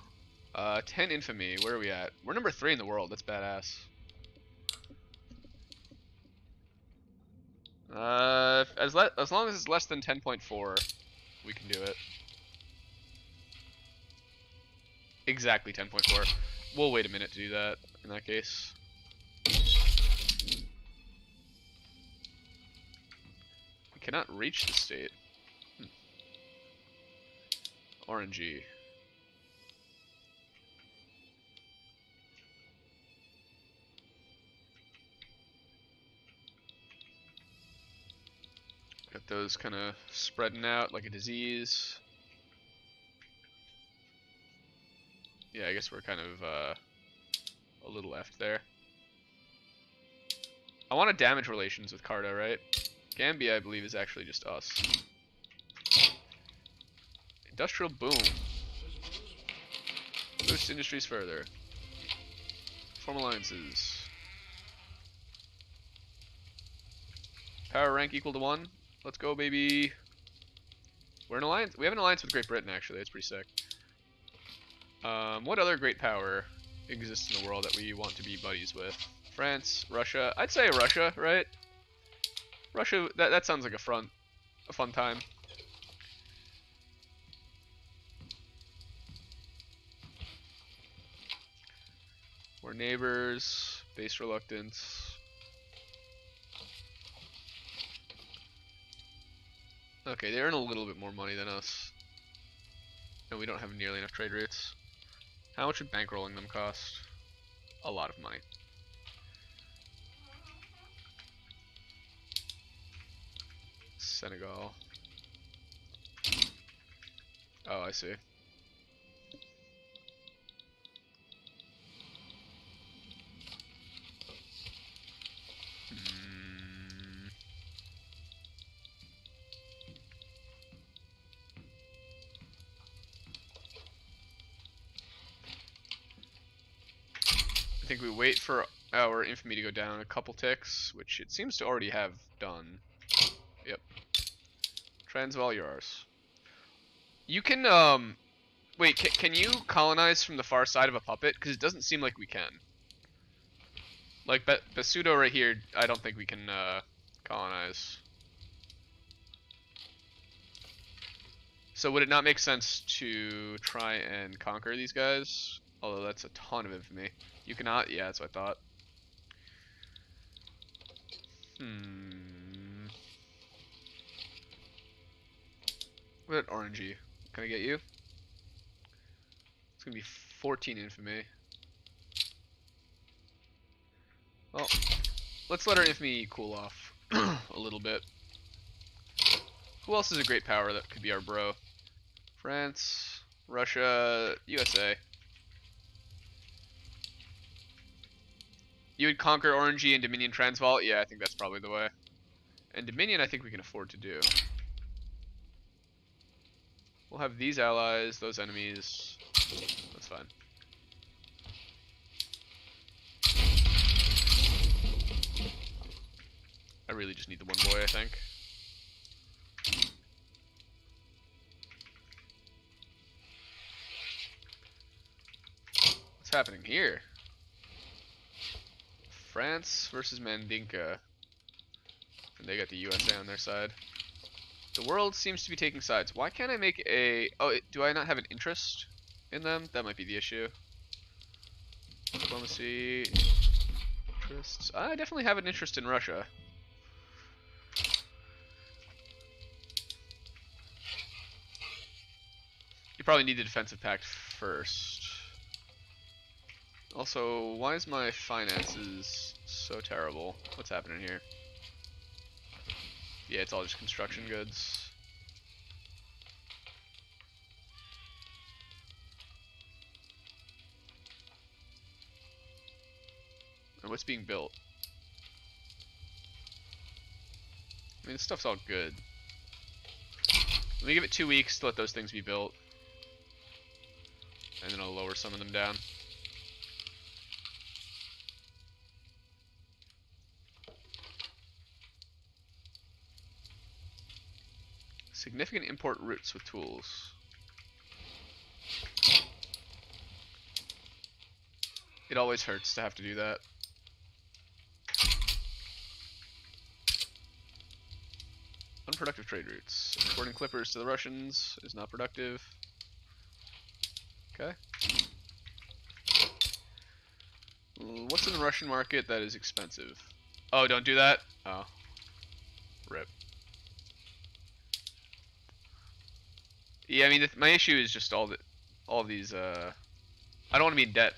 10 infamy. Where are we at? We're number 3 in the world. That's badass. As long as it's less than 10.4, we can do it. Exactly 10.4. We'll wait a minute to do that in that case. We cannot reach the state. RNG. Got those kind of spreading out like a disease. Yeah, I guess we're kind of a little left there. I want to damage relations with Carta, right? Gambia, I believe, is actually just us. Industrial boom. Boost industries further. Form alliances. Power rank equal to 1. Let's go, baby. We're in alliance. We have an alliance with Great Britain, actually. That's pretty sick. What other great power exists in the world that we want to be buddies with? France, Russia. I'd say Russia, right? Russia. That sounds like a fun time. We're neighbors. Base reluctance. Okay, they earn a little bit more money than us. And we don't have nearly enough trade routes. How much would bankrolling them cost? A lot of money. Senegal. Oh, I see. I think we wait for our infamy to go down a couple ticks, which it seems to already have done. Yep. Transvaal, you're ours. You can, wait, can you colonize from the far side of a puppet? Because it doesn't seem like we can. Like, Basuto right here, I don't think we can, colonize. So would it not make sense to try and conquer these guys? Although that's a ton of infamy. You cannot? Yeah, that's what I thought. What about RNG? Can I get you? It's gonna be 14 infamy. Well, let's let our infamy cool off a little bit. Who else is a great power that could be our bro? France, Russia, USA. You would conquer RNG and Dominion Transvaal? Yeah, I think that's probably the way. And Dominion I think we can afford to do. We'll have these allies, those enemies. That's fine. I really just need the one boy, I think. happening here? France versus Mandinka. And they got the USA on their side. The world seems to be taking sides. Why can't I make a... Oh, do I not have an interest in them? That might be the issue. Diplomacy... Interests. I definitely have an interest in Russia. You probably need the defensive pact first. Also, why is my finances so terrible? What's happening here? Yeah, it's all just construction goods. And what's being built? I mean, this stuff's all good. Let me give it 2 weeks to let those things be built. And then I'll lower some of them down. Significant import routes with tools. It always hurts to have to do that. Unproductive trade routes. Exporting clippers to the Russians is not productive. Okay. What's in the Russian market that is expensive? Oh, don't do that? Oh. Rip. Yeah, I mean, my issue is just all these, I don't want to be in debt.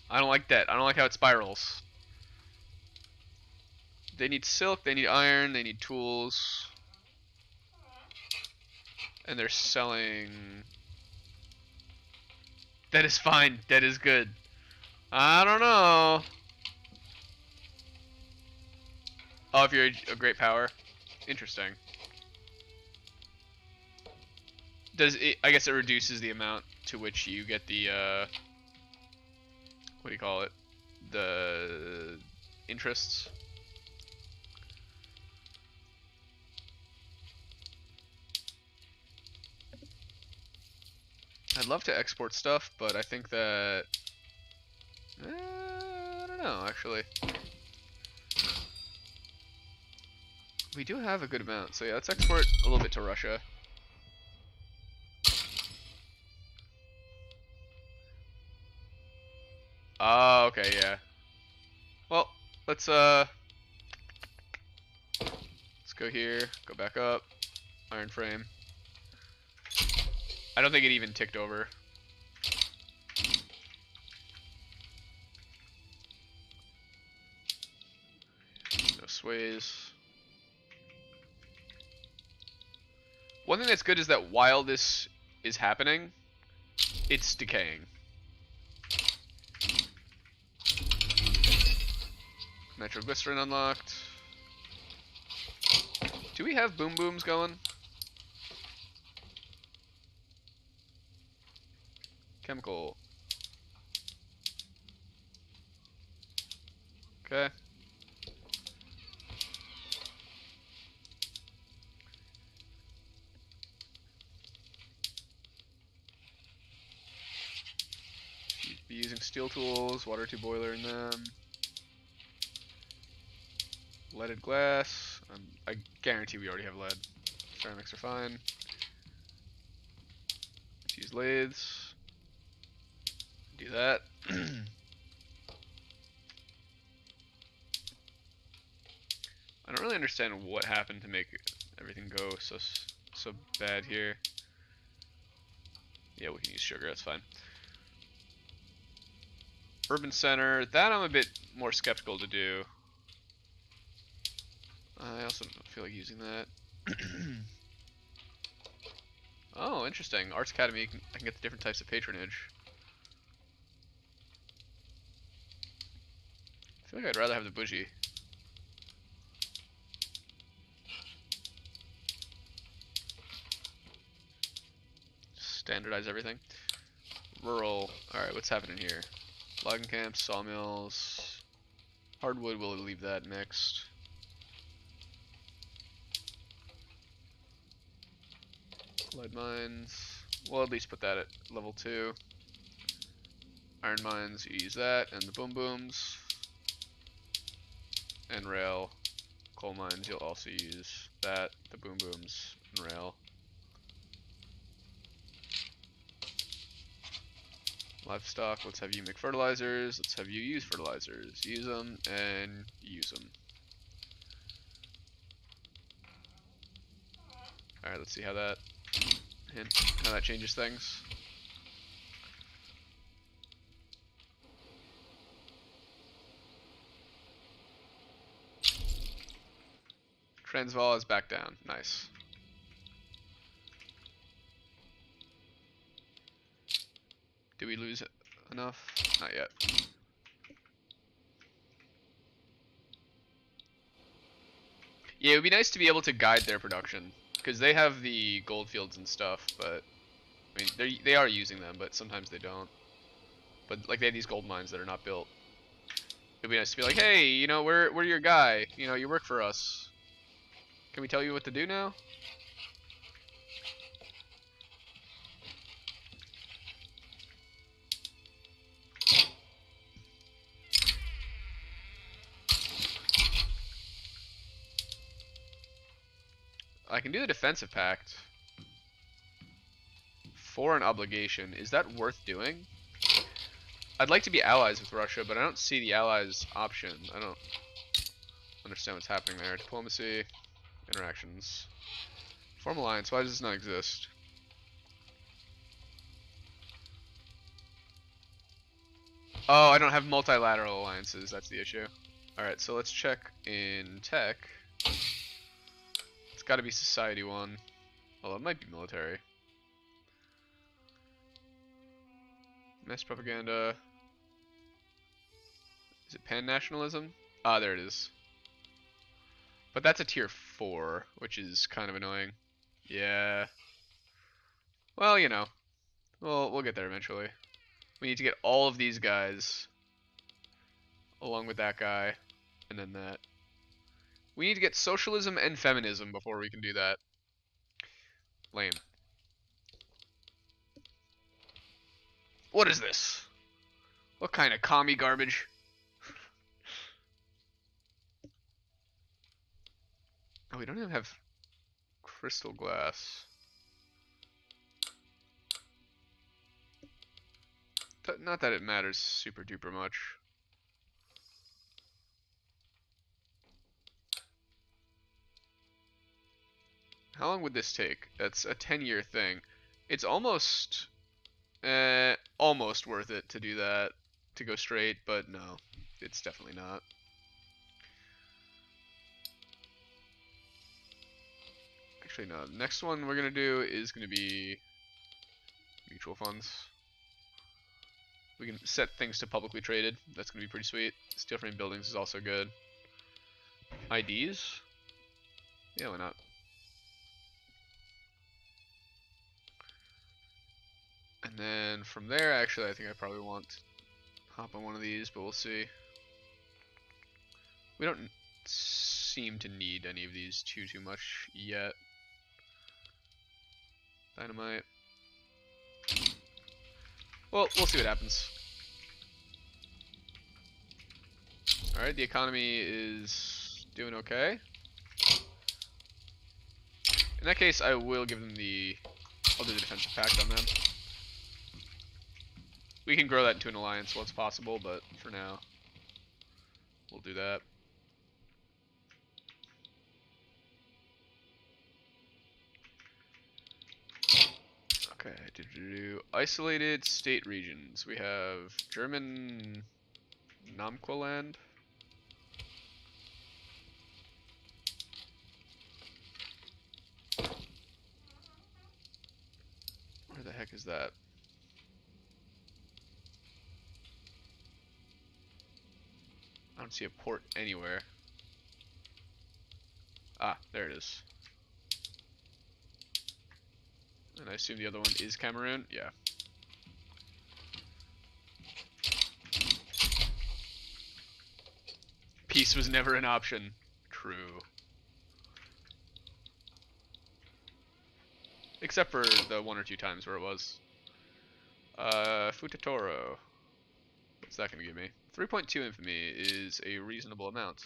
I don't like debt. I don't like how it spirals. They need silk, they need iron, they need tools. And they're selling... Debt is fine. Debt is good. I don't know. Oh, if you're a great power. Interesting. Does it, I guess it reduces the amount to which you get the, what do you call it? The interests. I'd love to export stuff, but I think that... I don't know, actually. We do have a good amount, so yeah, let's export a little bit to Russia. Oh, okay, yeah. Well, let's go here, go back up, iron frame. I don't think it even ticked over. No sways. One thing that's good is that while this is happening, it's decaying. Nitroglycerin unlocked. Do we have boom booms going? Chemical. Okay. Be using steel tools, water tube boiler in them. Leaded glass. I guarantee we already have lead. Ceramics are fine. Let's use lathes. Do that. I don't really understand what happened to make everything go so bad here. Yeah, we can use sugar, that's fine. Urban center, that I'm a bit more skeptical to do. I also don't feel like using that. Oh, interesting. Arts Academy, I can get the different types of patronage. I feel like I'd rather have the bougie. Standardize everything. Rural. Alright, what's happening here? Logging camps, sawmills. Hardwood, we'll leave that next. Lead mines. We'll at least put that at level 2. Iron mines, you use that, and the boom booms. And rail. Coal mines, you'll also use that, the boom booms, and rail. Livestock, let's have you make fertilizers, let's have you use fertilizers. Use them, and use them. Alright, let's see how that changes things. Transvaal is back down. Nice. Did we lose enough? Not yet. Yeah, it would be nice to be able to guide their production, because they have the gold fields and stuff, but I mean they are using them, but sometimes they don't. But like they have these gold mines that are not built. It'd be nice to be like, hey, you know, we're your guy. You know, you work for us. Can we tell you what to do now? I can do the defensive pact. For an obligation. Is that worth doing? I'd like to be allies with Russia, but I don't see the allies option. I don't understand what's happening there. Diplomacy, interactions. Form alliance, why does this not exist? Oh, I don't have multilateral alliances, that's the issue. Alright, so let's check in tech. It's gotta be society one. Although it might be military. Mass propaganda. Is it pan-nationalism? Ah, there it is. But that's a tier 4, which is kind of annoying. Yeah. Well, you know. We'll get there eventually. We need to get all of these guys. Along with that guy. And then that. We need to get socialism and feminism before we can do that. Lame. What is this? What kind of commie garbage? Oh, we don't even have crystal glass. Not that it matters super duper much. How long would this take? That's a 10-year thing. It's almost worth it to do that, to go straight, but no, it's definitely not. Actually, no. The next one we're gonna do is gonna be mutual funds. We can set things to publicly traded. That's gonna be pretty sweet. Steel frame buildings is also good. IDs? Yeah, why not? And then from there, actually, I think I probably want to hop on one of these, but we'll see. We don't seem to need any of these too much yet. Dynamite. Well, we'll see what happens. Alright, the economy is doing okay. In that case, I will give them I'll do the defensive pact on them. We can grow that into an alliance once possible, but for now, we'll do that. Okay, isolated state regions. We have German Namqualand. Where the heck is that? I don't see a port anywhere. Ah, there it is. And I assume the other one is Cameroon? Yeah. Peace was never an option. True. Except for the 1 or 2 times where it was. Futatoro. What's that going to give me? 3.2 infamy is a reasonable amount.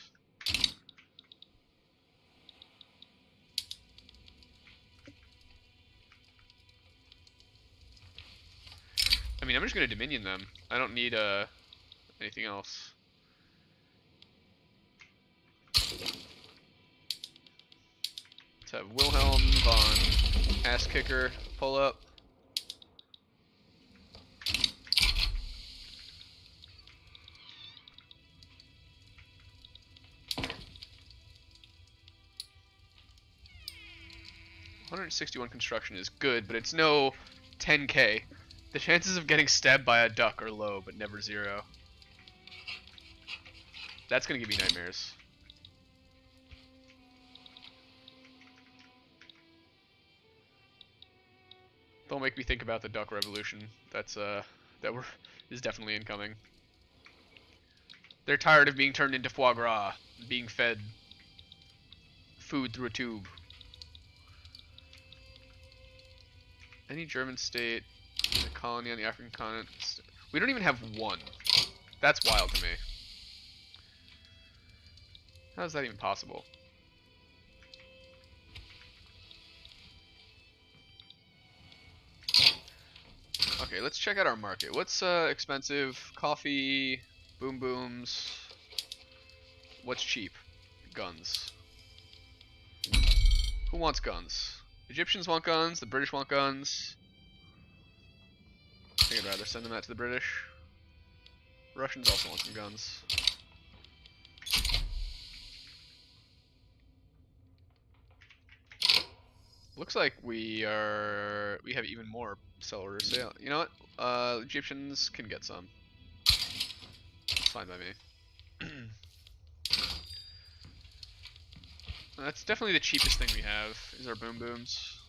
I mean, I'm just going to Dominion them. I don't need anything else. Let's have Wilhelm von Ass Kicker pull up. $161 construction is good, but it's no 10k. The chances of getting stabbed by a duck are low, but never zero. That's gonna give me nightmares. Don't make me think about the duck revolution. That's is definitely incoming. They're tired of being turned into foie gras, being fed food through a tube. Any German state, a colony on the African continent. We don't even have one. That's wild to me. How is that even possible? Okay, let's check out our market. What's expensive? Coffee, boom booms. What's cheap? Guns. Who wants guns? Egyptians want guns, the British want guns. I think I'd rather send them out to the British. Russians also want some guns. Looks like we have even more sell orders. So yeah, you know what? Egyptians can get some. It's fine by me. That's definitely the cheapest thing we have, is our boom booms.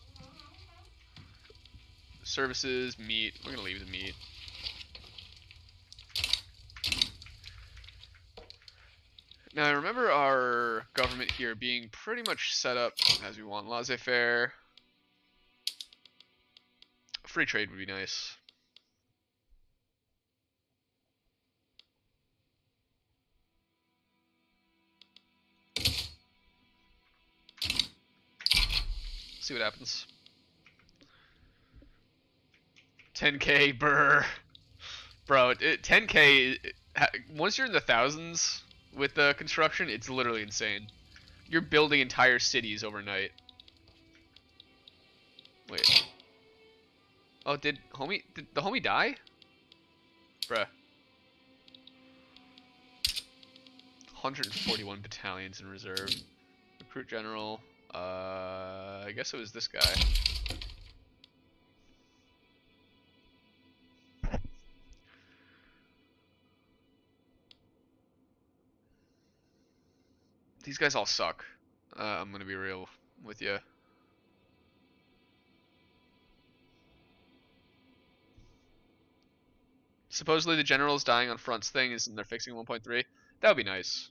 Services, meat. We're gonna leave the meat. Now I remember our government here being pretty much set up as we want. Laissez-faire. Free trade would be nice. See what happens. 10k, brr. Bro, 10k, once you're in the thousands with the construction, it's literally insane. You're building entire cities overnight. Wait. Oh, did the homie die? Bruh. 141 battalions in reserve. Recruit general. I guess it was this guy. These guys all suck. I'm gonna be real with you. Supposedly the general's dying on fronts thing is, and they're fixing 1.3. That would be nice.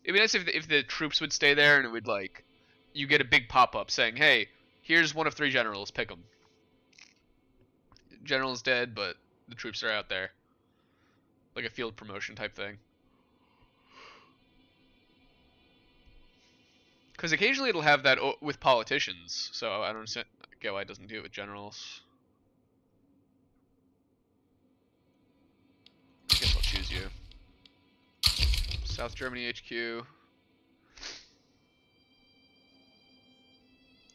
It'd be nice if the troops would stay there and it would, like, you get a big pop-up saying, hey, here's one of 3 generals, pick them. General's dead, but the troops are out there. Like a field promotion type thing. Because occasionally it'll have that with politicians, so I don't get why it doesn't do it with generals. I guess I'll choose you. South Germany HQ.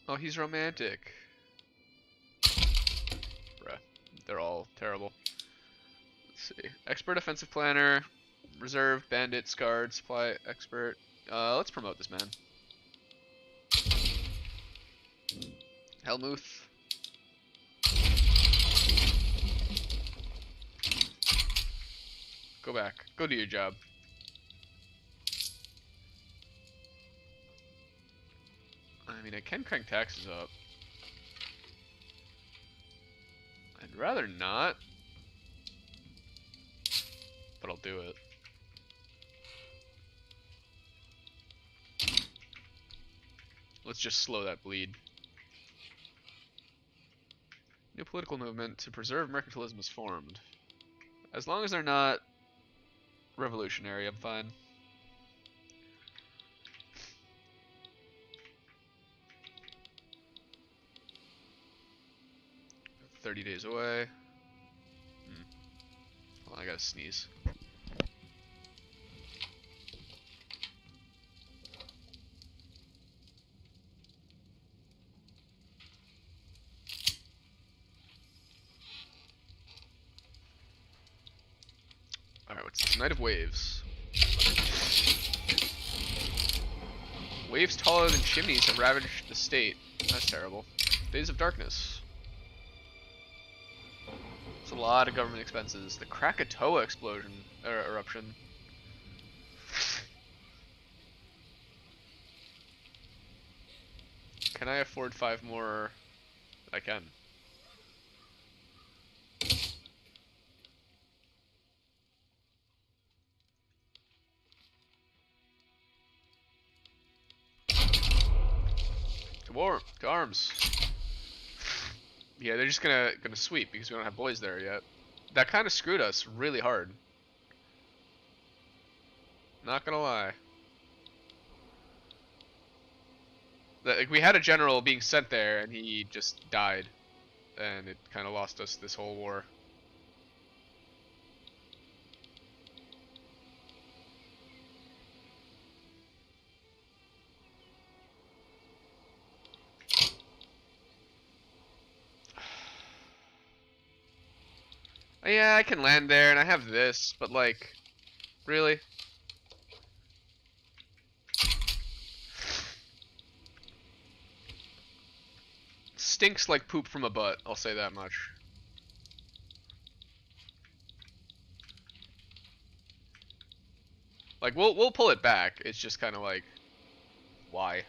Oh, he's romantic. Bruh, they're all terrible. Let's see. Expert offensive planner, reserve, bandit, scarred, supply expert. Let's promote this man. Helmuth. Go back. Go do your job. I mean, I can crank taxes up. I'd rather not. But I'll do it. Let's just slow that bleed. New political movement to preserve mercantilism is formed. As long as they're not revolutionary. I'm fine. "30 days away." Hold on, I gotta sneeze. Alright, what's this? Night of Waves. Waves taller than chimneys have ravaged the state. That's terrible. Days of Darkness. It's a lot of government expenses. The Krakatoa explosion, eruption. Can I afford 5 more? I can. To war, to arms. Yeah, they're just gonna sweep because we don't have boys there yet. That kind of screwed us really hard. Not gonna lie. Like, we had a general being sent there and he just died, and it kind of lost us this whole war. Yeah, I can land there and I have this, but like, really? Stinks like poop from a butt, I'll say that much. Like, we'll pull it back. It's just kind of like, why?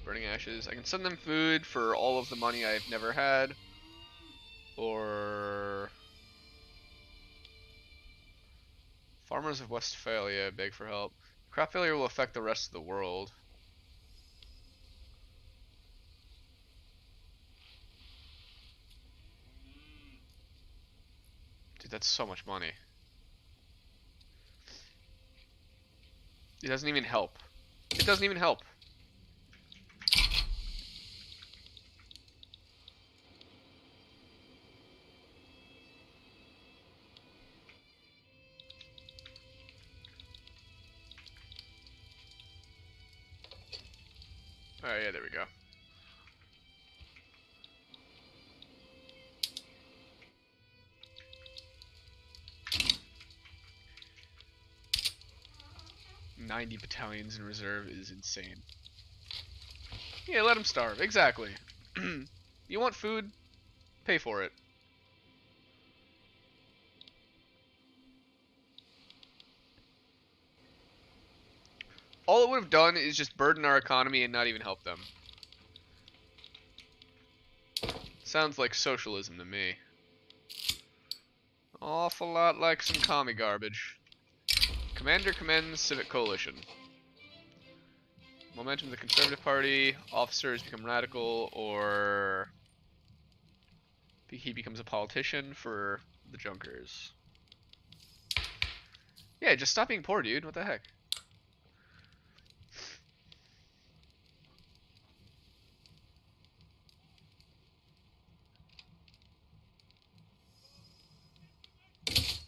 Burning Ashes. I can send them food for all of the money I've never had. Or Farmers of Westphalia beg for help. Crop failure will affect the rest of the world. Dude, that's so much money. It doesn't even help. It doesn't even help. Alright, yeah, there we go. "90 battalions in reserve" is insane. Yeah, let them starve. Exactly. You want food? Pay for it. All it would have done is just burden our economy and not even help them. Sounds like socialism to me. Awful lot like some commie garbage. Commander commends Civic Coalition. Momentum of the Conservative Party. Officers become radical, or he becomes a politician for the Junkers. Yeah, just stop being poor, dude. What the heck?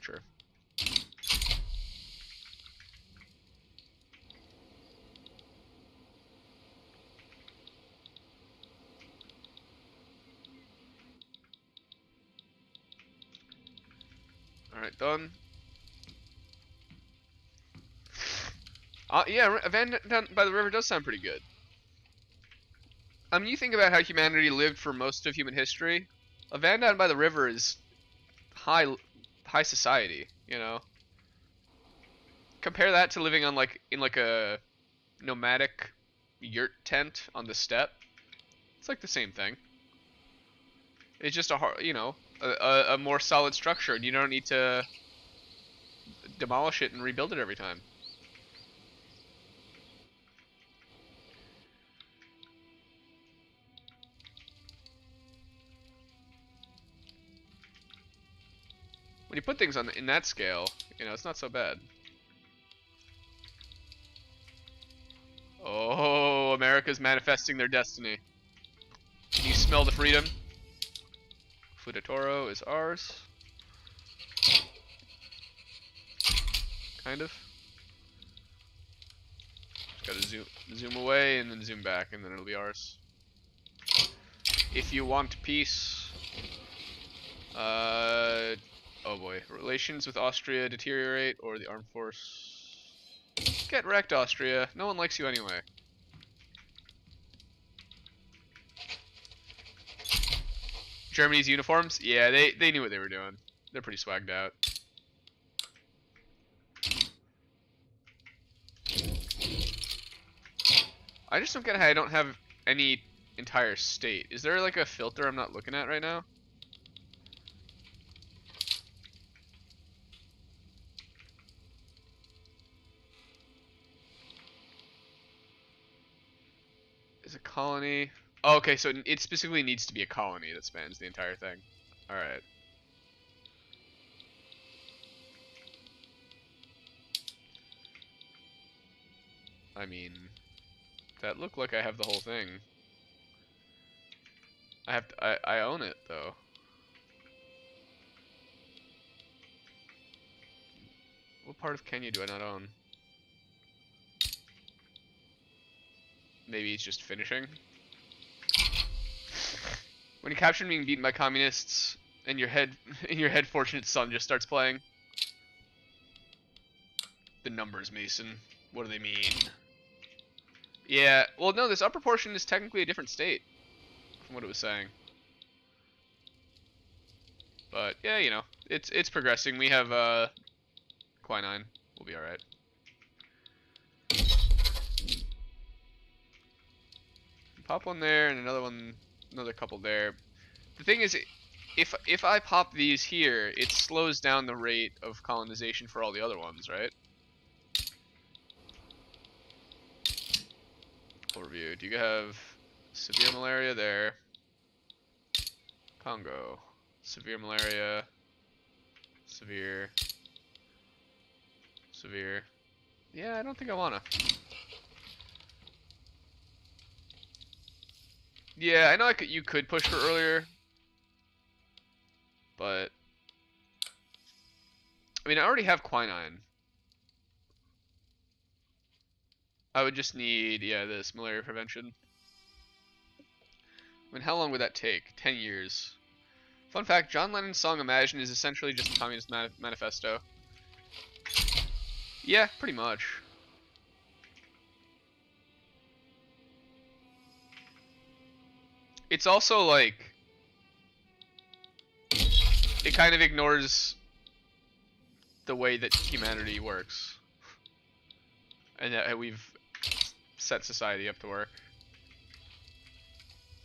Sure. Alright, done. Yeah, Van down by the river does sound pretty good. I mean, you think about how humanity lived for most of human history. A van down by the river is high society, you know. Compare that to living on in like a nomadic yurt tent on the steppe. It's like the same thing. It's just a hard, you know, a more solid structure, and you don't need to demolish it and rebuild it every time. When you put things on in that scale, you know, it's not so bad. Oh, America's manifesting their destiny. Can you smell the freedom? Futatoro is ours. Kind of. Just gotta zoom away and then zoom back, and then it'll be ours. If you want peace. Oh boy. Relations with Austria deteriorate, or the armed force. Get wrecked, Austria. No one likes you anyway. Germany's uniforms? Yeah, they knew what they were doing. They're pretty swagged out. I just don't get how I don't have any entire state. Is there like a filter I'm not looking at right now? Is a colony? Oh, okay, so it specifically needs to be a colony that spans the entire thing. Alright. I mean, that looked like I have the whole thing. I own it though. What part of Kenya do I not own? Maybe it's just finishing. When you capture being beaten by communists, and your head fortunate son just starts playing. The numbers, Mason. What do they mean? Yeah. Well, no. This upper portion is technically a different state from what it was saying. But yeah, you know, it's progressing. We have quinine. We'll be all right. Pop one there and another couple there. The thing is, if I pop these here, it slows down the rate of colonization for all the other ones, right? Overview. Do you have severe malaria there? Congo. Severe malaria. Severe. Severe. Yeah, I don't think I wanna. Yeah, I know you could push for earlier, but I mean, I already have quinine. I would just need, yeah, this malaria prevention. I mean, how long would that take? 10 years. Fun fact, John Lennon's song Imagine is essentially just a Communist Manifesto. Yeah, pretty much. It's also like, it kind of ignores the way that humanity works. And that we've set society up to work.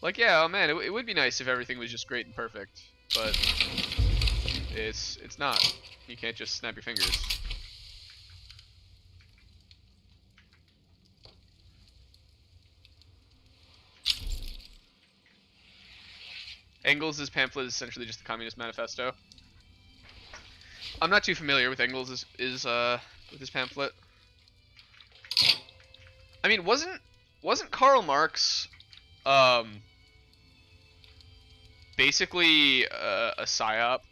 Like, yeah, oh man, it would be nice if everything was just great and perfect, but it's not. You can't just snap your fingers. Engels' pamphlet is essentially just the Communist Manifesto. I'm not too familiar with Engels' with his pamphlet. I mean, wasn't Karl Marx basically a psyop?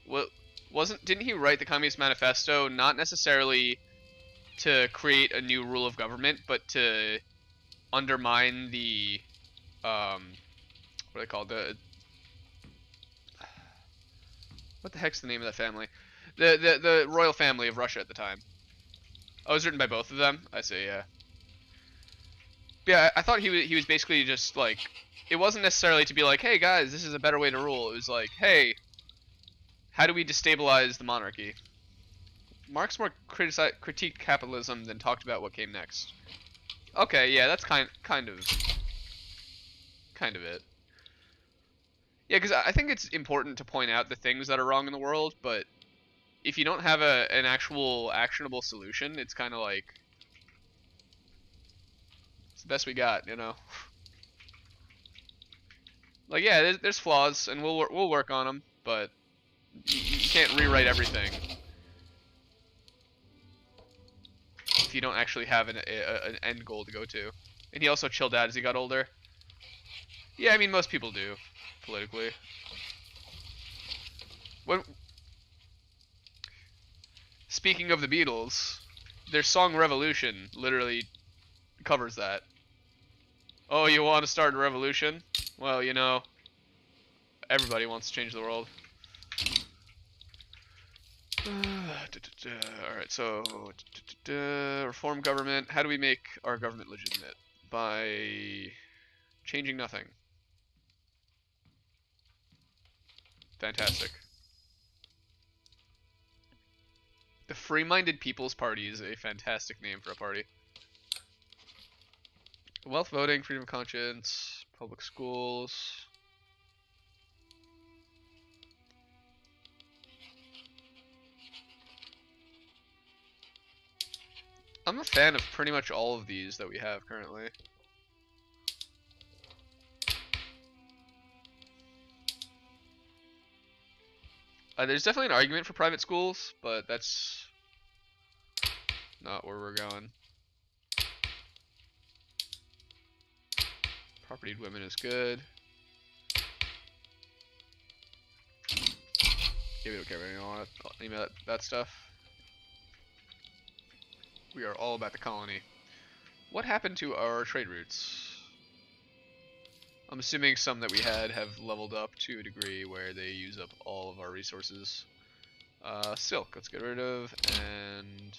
Didn't he write the Communist Manifesto not necessarily to create a new rule of government, but to undermine the what are they called? What the heck's the name of that family? The royal family of Russia at the time. Oh, it was written by both of them? I see, yeah. Yeah, I thought he was basically just like, it wasn't necessarily to be like, hey guys, this is a better way to rule. It was like, hey, how do we destabilize the monarchy? Marx more critiqued capitalism than talked about what came next. Okay, yeah, that's kind of it. Yeah, because I think it's important to point out the things that are wrong in the world, but if you don't have an actual actionable solution, it's kind of like it's the best we got, you know. Like, yeah, there's flaws, and we'll work on them, but you can't rewrite everything if you don't actually have an end goal to go to. And he also chilled out as he got older. Yeah, I mean most people do, politically. When speaking of the Beatles, their song "Revolution" literally covers that. Oh, you want to start a revolution? Well, you know, everybody wants to change the world. Alright, so reform government. How do we make our government legitimate? By changing nothing. Fantastic. The Free-Minded People's Party is a fantastic name for a party. Wealth voting, freedom of conscience, public schools. I'm a fan of pretty much all of these that we have currently. There's definitely an argument for private schools, but that's not where we're going. Propertied women is good. Yeah, we don't care about any of that stuff. We are all about the colony. What happened to our trade routes? I'm assuming some that we had have leveled up to a degree where they use up all of our resources. Silk, let's get rid of, and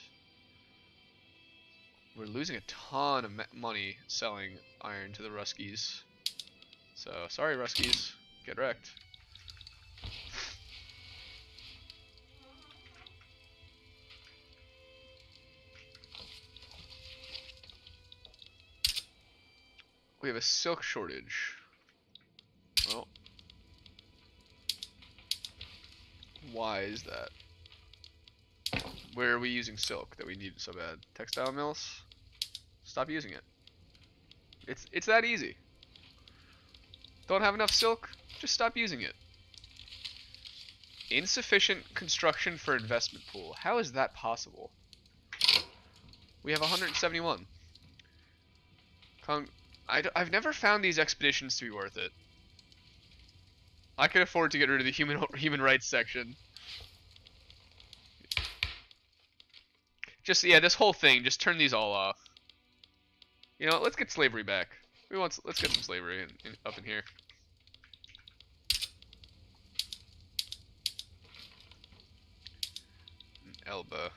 we're losing a ton of money selling iron to the Ruskies. So, sorry Ruskies, get wrecked. We have a silk shortage. Well, why is that? Where are we using silk that we need so bad? Textile mills? Stop using it. It's that easy. Don't have enough silk? Just stop using it. Insufficient construction for investment pool. How is that possible? We have 171. I've never found these expeditions to be worth it. I can afford to get rid of the human rights section. Just, yeah, this whole thing, just turn these all off. You know, let's get slavery back. Let's get some slavery up in here. Elba.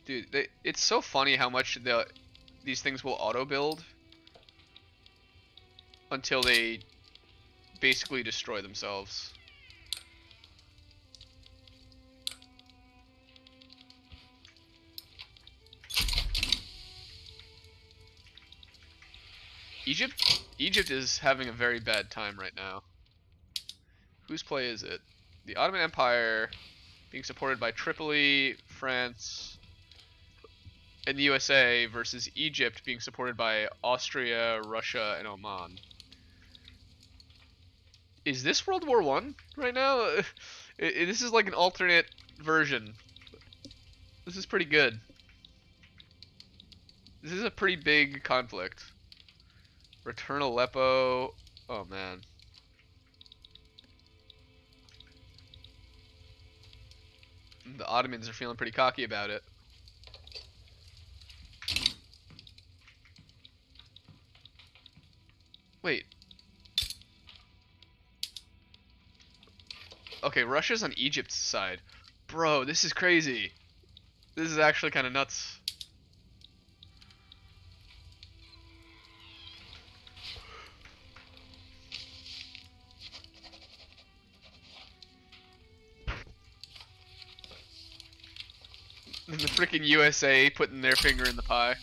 Dude, it's so funny how much these things will auto-build until they basically destroy themselves. Egypt is having a very bad time right now. Whose play is it? The Ottoman Empire being supported by Tripoli, France, and the USA versus Egypt being supported by Austria, Russia, and Oman. Is this World War I right now? This is like an alternate version. This is pretty good. This is a pretty big conflict. Return Aleppo. Oh man. The Ottomans are feeling pretty cocky about it. Wait. Okay, Russia's on Egypt's side. Bro, this is crazy. This is actually kind of nuts. The freaking USA putting their finger in the pie.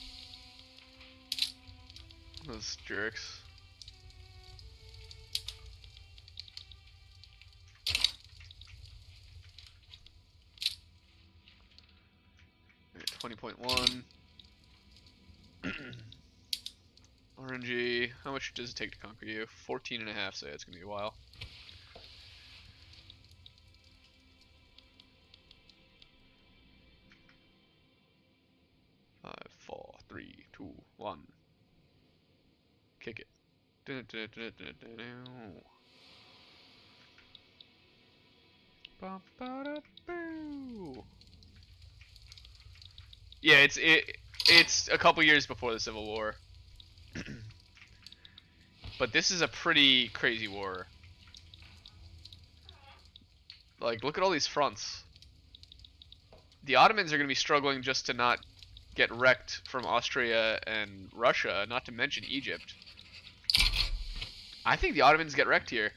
Those jerks. Alright, 20.1. RNG. How much does it take to conquer you? 14.5, so it's gonna be a while. Five, four, three, two, one. Kick it. Yeah, it's a couple years before the Civil War. But this is a pretty crazy war. Like, look at all these fronts. The Ottomans are going to be struggling just to not get wrecked from Austria and Russia, not to mention Egypt. I think the Ottomans get wrecked here.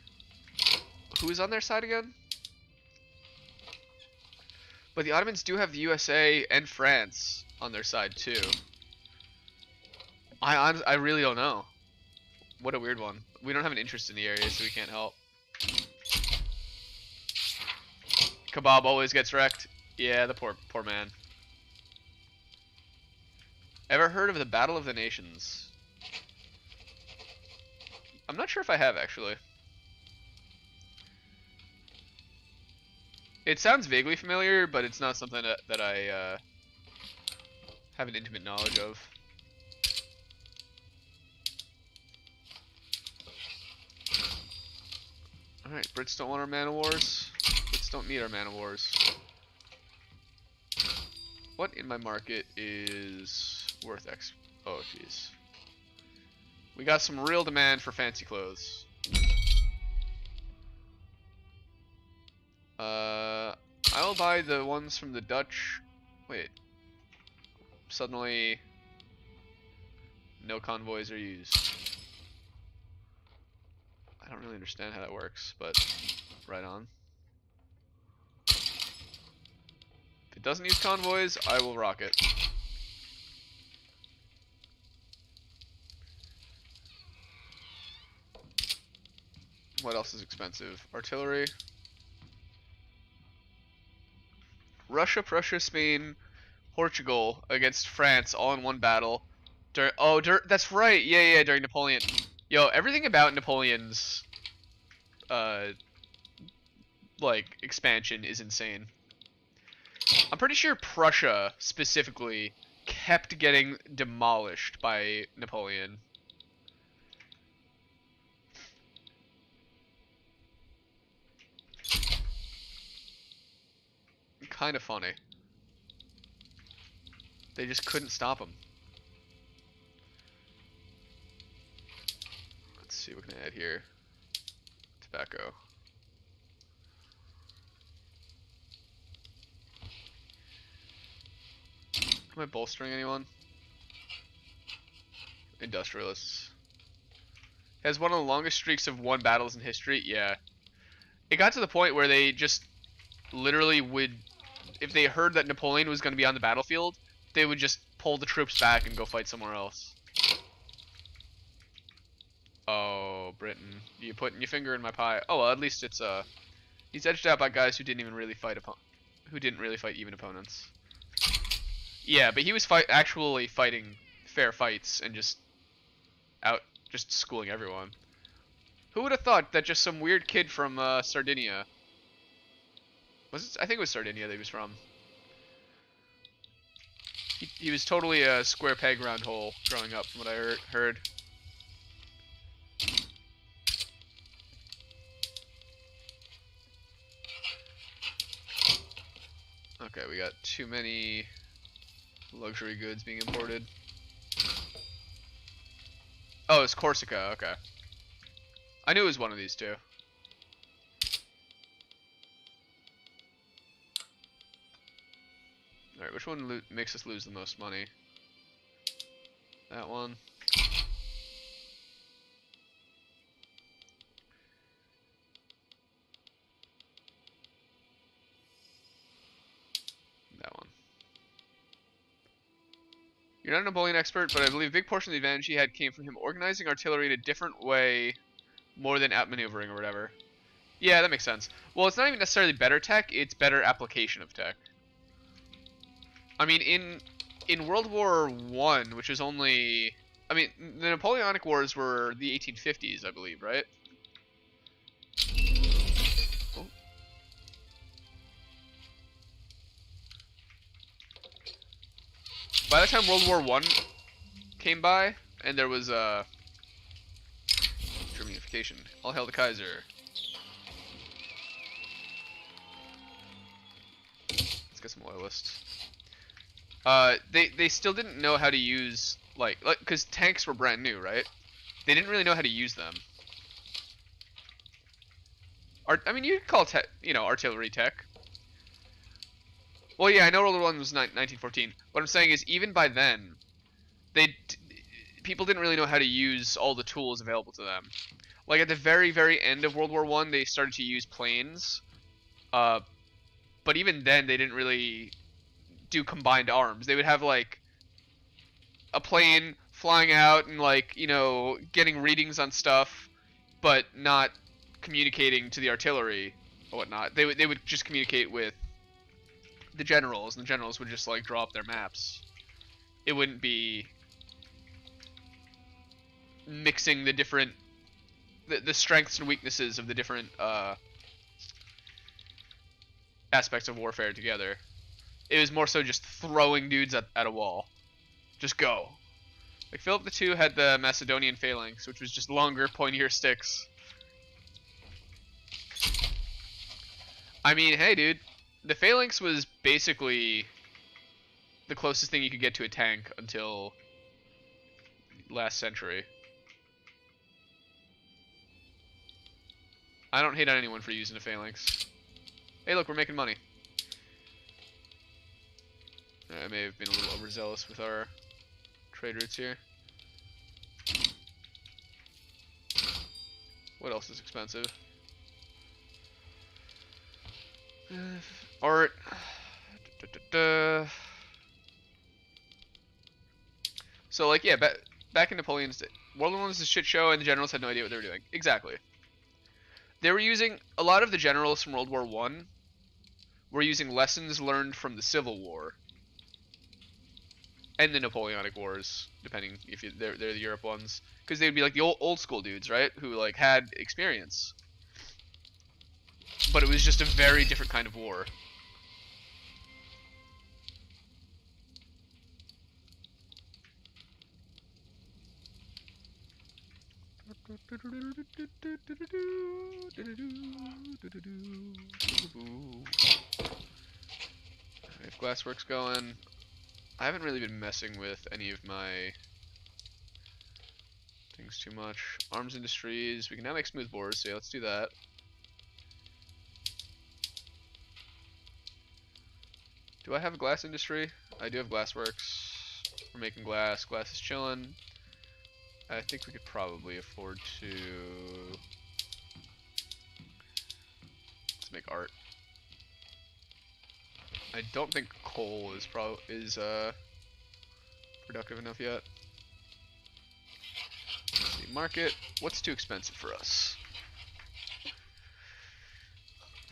Who is on their side again? But the Ottomans do have the USA and France on their side too. I really don't know. What a weird one. We don't have an interest in the area, so we can't help. Kebab always gets wrecked. Yeah, the poor man. Ever heard of the Battle of the Nations? I'm not sure if I have, actually. It sounds vaguely familiar, but it's not something that I have an intimate knowledge of. Alright, Brits don't want our man of wars. Brits don't need our man of wars. What in my market is worth X? Oh, jeez. We got some real demand for fancy clothes. I'll buy the ones from the Dutch. Wait. Suddenly, no convoys are used. I don't really understand how that works, but right on. If it doesn't use convoys, I will rock it. What else is expensive? Artillery. Russia, Prussia, Spain, Portugal against France all in one battle. That's right. Yeah, during Napoleon. Yo, everything about Napoleon's like expansion is insane. I'm pretty sure Prussia specifically kept getting demolished by Napoleon. Kind of funny. They just couldn't stop him. Let's see what can I add here. Tobacco. Am I bolstering anyone? Industrialists. Has one of the longest streaks of won battles in history. Yeah. It got to the point where they just literally would, if they heard that Napoleon was going to be on the battlefield, they would just pull the troops back and go fight somewhere else. Oh, Britain, you putting your finger in my pie. Oh well, at least it's he's edged out by guys who didn't even really fight even opponents. Yeah, but he was actually fighting fair fights and just schooling everyone. Who would have thought that just some weird kid from Sardinia, I think it was Sardinia that he was from. He was totally a square peg round hole growing up, from what I heard. Okay, we got too many luxury goods being imported. Oh, it's Corsica, okay. I knew it was one of these two. Alright, which one makes us lose the most money? That one. That one. You're not a Napoleon expert, but I believe a big portion of the advantage he had came from him organizing artillery in a different way more than outmaneuvering or whatever. Yeah, that makes sense. Well, it's not even necessarily better tech, it's better application of tech. I mean, in World War One, which is only... I mean, the Napoleonic Wars were the 1850s, I believe, right? Oh. By the time World War One came by, and there was German unification. All hail the Kaiser. Let's get some loyalists. They still didn't know how to use like because tanks were brand new, right? They didn't really know how to use them. I mean, you could call artillery tech. Well, yeah, I know World War One was 1914. What I'm saying is, even by then, people didn't really know how to use all the tools available to them. Like at the very, very end of World War One, they started to use planes. But even then, they didn't really do combined arms. They would have like a plane flying out and like getting readings on stuff, but not communicating to the artillery or whatnot. They would just communicate with the generals, and the generals would just like draw up their maps. It wouldn't be mixing the different the strengths and weaknesses of the different aspects of warfare together. It was more so just throwing dudes at a wall. Just go. Like Philip II had the Macedonian phalanx, which was just longer, pointier sticks. I mean, hey dude, the phalanx was basically the closest thing you could get to a tank until last century. I don't hate on anyone for using a phalanx. Hey look, we're making money. I may have been a little overzealous with our trade routes here. What else is expensive? Art. So like yeah, back in Napoleon's day, World War I was a shit show, and the generals had no idea what they were doing. Exactly. They were using a lot of the generals from World War I were using lessons learned from the Civil War and the Napoleonic Wars, depending if they're the Europe ones, because they would be like the old school dudes, right, who like had experience. But it was just a very different kind of war. If Glassworks going, I haven't really been messing with any of my things too much. Arms industries, we can now make smoothbores, so yeah, let's do that. Do I have a glass industry? I do have Glassworks. We're making glass. Glass is chilling. I think we could probably afford to... Let's make art. I don't think coal is productive enough yet. Let's see, market. What's too expensive for us?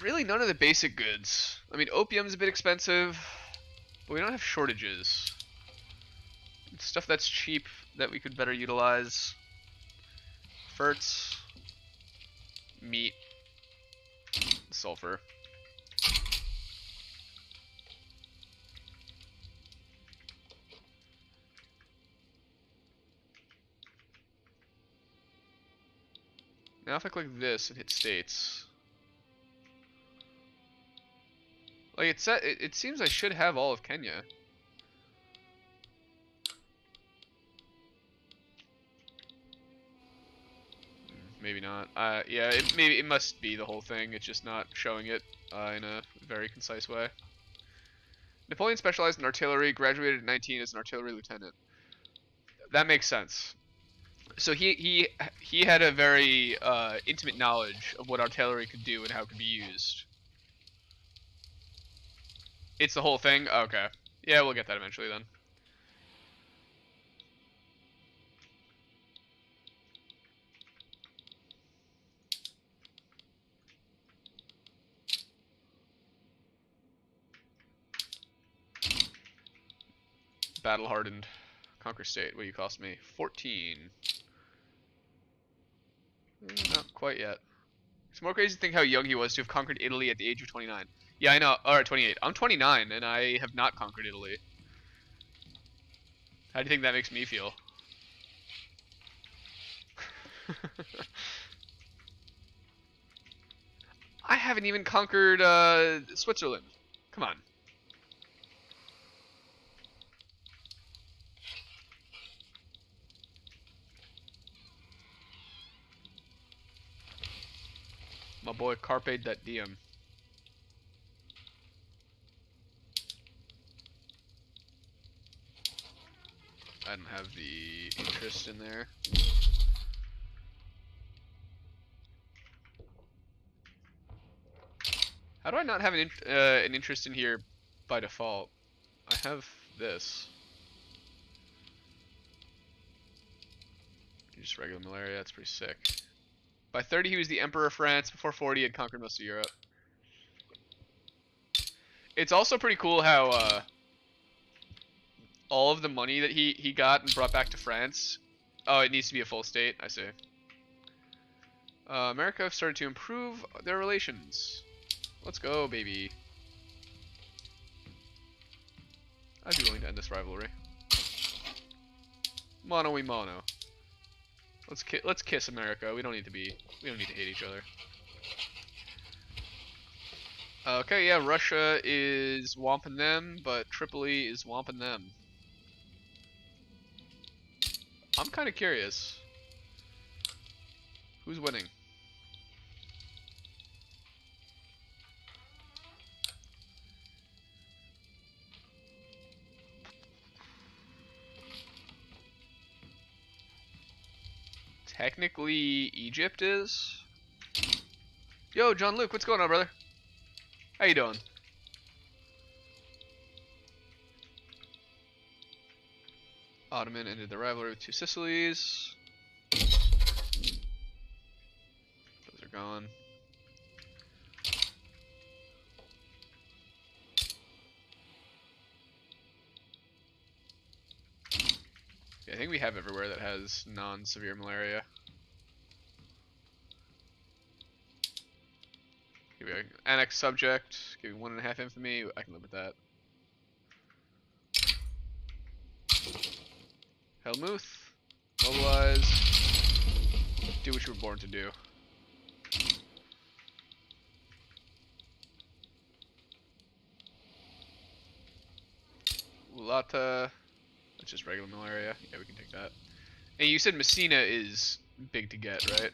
Really none of the basic goods. I mean, opium's a bit expensive, but we don't have shortages. It's stuff that's cheap that we could better utilize. Ferts, meat, sulfur. Now if I click this and hit states, like it seems I should have all of Kenya. Maybe not. Yeah, maybe it must be the whole thing. It's just not showing it in a very concise way. Napoleon specialized in artillery, graduated at 19 as an artillery lieutenant. That makes sense. So he had a very intimate knowledge of what artillery could do and how it could be used. It's the whole thing? Okay. Yeah, we'll get that eventually then. battle hardened. Conquer state. What do you cost me? 14. Not quite yet. It's more crazy to think how young he was to have conquered Italy at the age of 29. Yeah, I know. Alright, 28. I'm 29 and I have not conquered Italy. How do you think that makes me feel? I haven't even conquered Switzerland. Come on. My boy Carpe that Diem. I don't have the interest in there. How do I not have an interest in here by default? I have this. Just regular malaria, that's pretty sick. By 30 he was the Emperor of France, before 40 he had conquered most of Europe. It's also pretty cool how all of the money that he got and brought back to France. Oh, it needs to be a full state, I see. America have started to improve their relations. Let's go, baby. I'd be willing to end this rivalry. Mono y mono. Let's kiss America. We don't need to hate each other. Okay, yeah, Russia is womping them, but Tripoli is womping them. I'm kind of curious. Who's winning? Technically, Egypt is. Yo, John Luke, what's going on, brother? How you doing? Ottoman ended the rivalry with two Sicilies. Those are gone. Yeah, I think we have everywhere that has non-severe malaria. Here we go. Annex subject. Give me 1.5 infamy. I can live with that. Helmuth. Mobilize. Do what you were born to do. Ulata. That's just regular malaria. Yeah, we can take that. And you said Messina is big to get, right?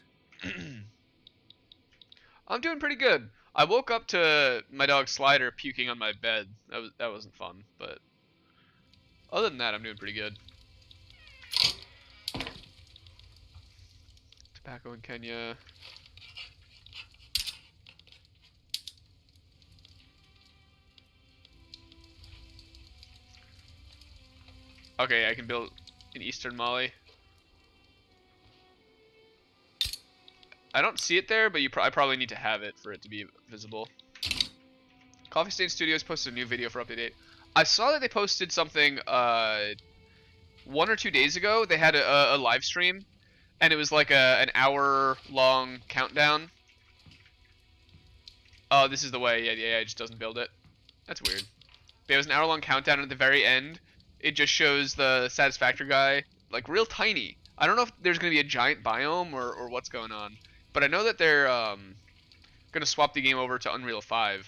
I'm doing pretty good. I woke up to my dog Slider puking on my bed. That wasn't fun, but other than that, I'm doing pretty good. Tobacco in Kenya. Okay, I can build in Eastern Mali. I don't see it there, but I probably need to have it for it to be visible. Coffee Stain Studios posted a new video for update 8. I saw that they posted something 1 or 2 days ago. They had a live stream, and it was like an hour-long countdown. Oh, this is the way. Yeah, the AI just doesn't build it. That's weird. But it was an hour-long countdown, and at the very end, it just shows the Satisfactory guy, like, real tiny. I don't know if there's going to be a giant biome or what's going on. But I know that they're going to swap the game over to Unreal 5,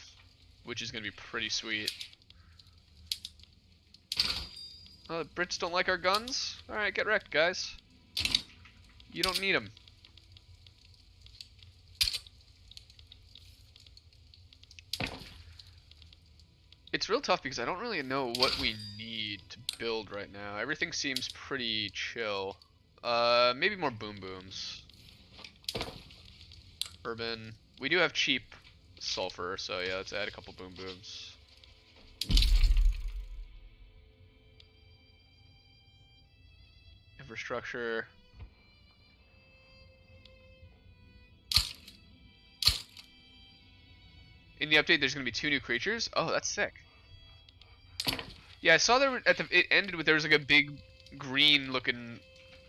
which is going to be pretty sweet. Oh, the Brits don't like our guns? Alright, get wrecked, guys. You don't need them. It's real tough because I don't really know what we need to build right now. Everything seems pretty chill. Maybe more boom booms. Urban. We do have cheap sulfur, so yeah, let's add a couple boom booms. Infrastructure. In the update, there's going to be 2 new creatures. Oh, that's sick. Yeah, I saw there it ended with there was like a big green looking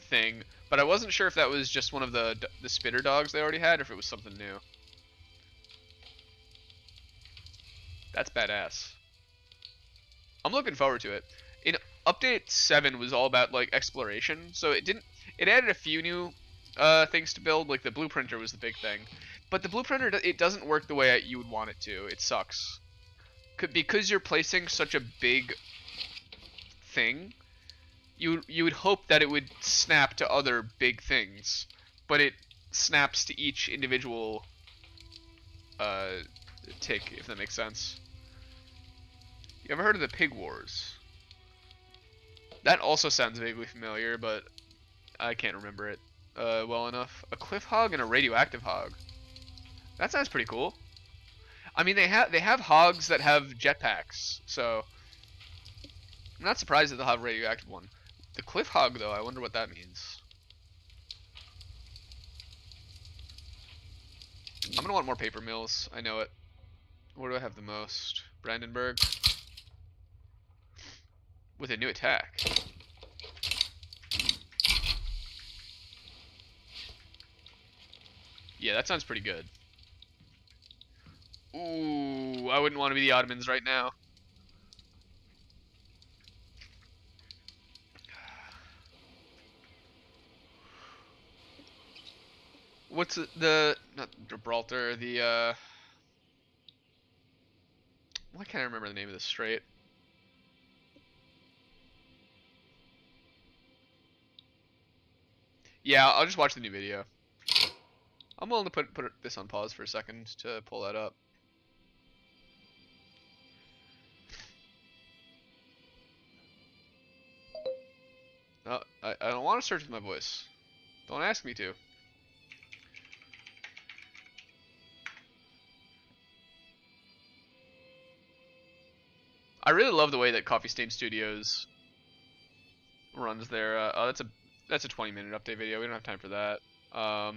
thing, but I wasn't sure if that was just one of the spitter dogs they already had, or if it was something new. That's badass. I'm looking forward to it. In update 7 was all about like exploration, so it added a few new things to build. Like the blueprinter was the big thing, but the blueprinter it doesn't work the way you would want it to. It sucks because you're placing such a big thing. You would hope that it would snap to other big things, but it snaps to each individual tick, if that makes sense. You ever heard of the Pig Wars? That also sounds vaguely familiar, but I can't remember it well enough. A cliff hog and a radioactive hog. That sounds pretty cool. I mean, they have hogs that have jetpacks, so I'm not surprised that they'll have a radioactive one. The cliff hog, though, I wonder what that means. I'm gonna want more paper mills. I know it. Where do I have the most? Brandenburg. With a new attack. Yeah, that sounds pretty good. Ooh, I wouldn't want to be the Ottomans right now. What's not Gibraltar, why can't I remember the name of this strait? Yeah, I'll just watch the new video. I'm willing to put this on pause for a second to pull that up. I don't want to search with my voice. Don't ask me to. I really love the way that Coffee Stain Studios runs their. Oh, that's a 20-minute update video. We don't have time for that. I'll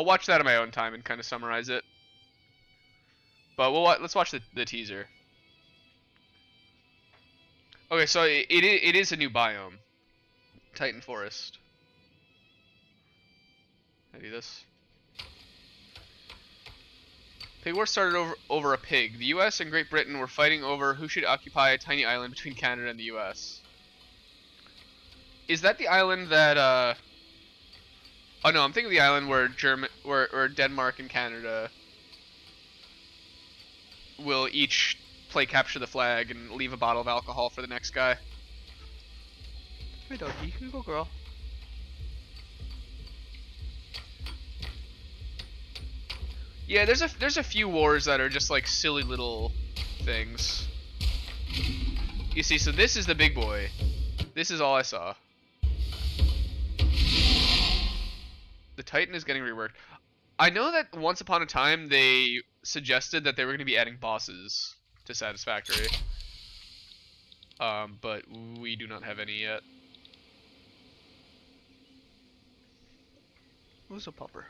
watch that on my own time and kind of summarize it. But let's watch the teaser. Okay, so it is a new biome, Titan Forest. Can I do this? Pig War started over a pig. The U.S. and Great Britain were fighting over who should occupy a tiny island between Canada and the U.S. Is that the island that Oh no, I'm thinking of the island where Denmark and Canada will each play capture the flag and leave a bottle of alcohol for the next guy. Hey doggy, you can go girl. Yeah, there's a few wars that are just like silly little things. You see, so this is the big boy. This is all I saw. The Titan is getting reworked. I know that once upon a time they suggested that they were going to be adding bosses to Satisfactory. But we do not have any yet. Who's a pupper?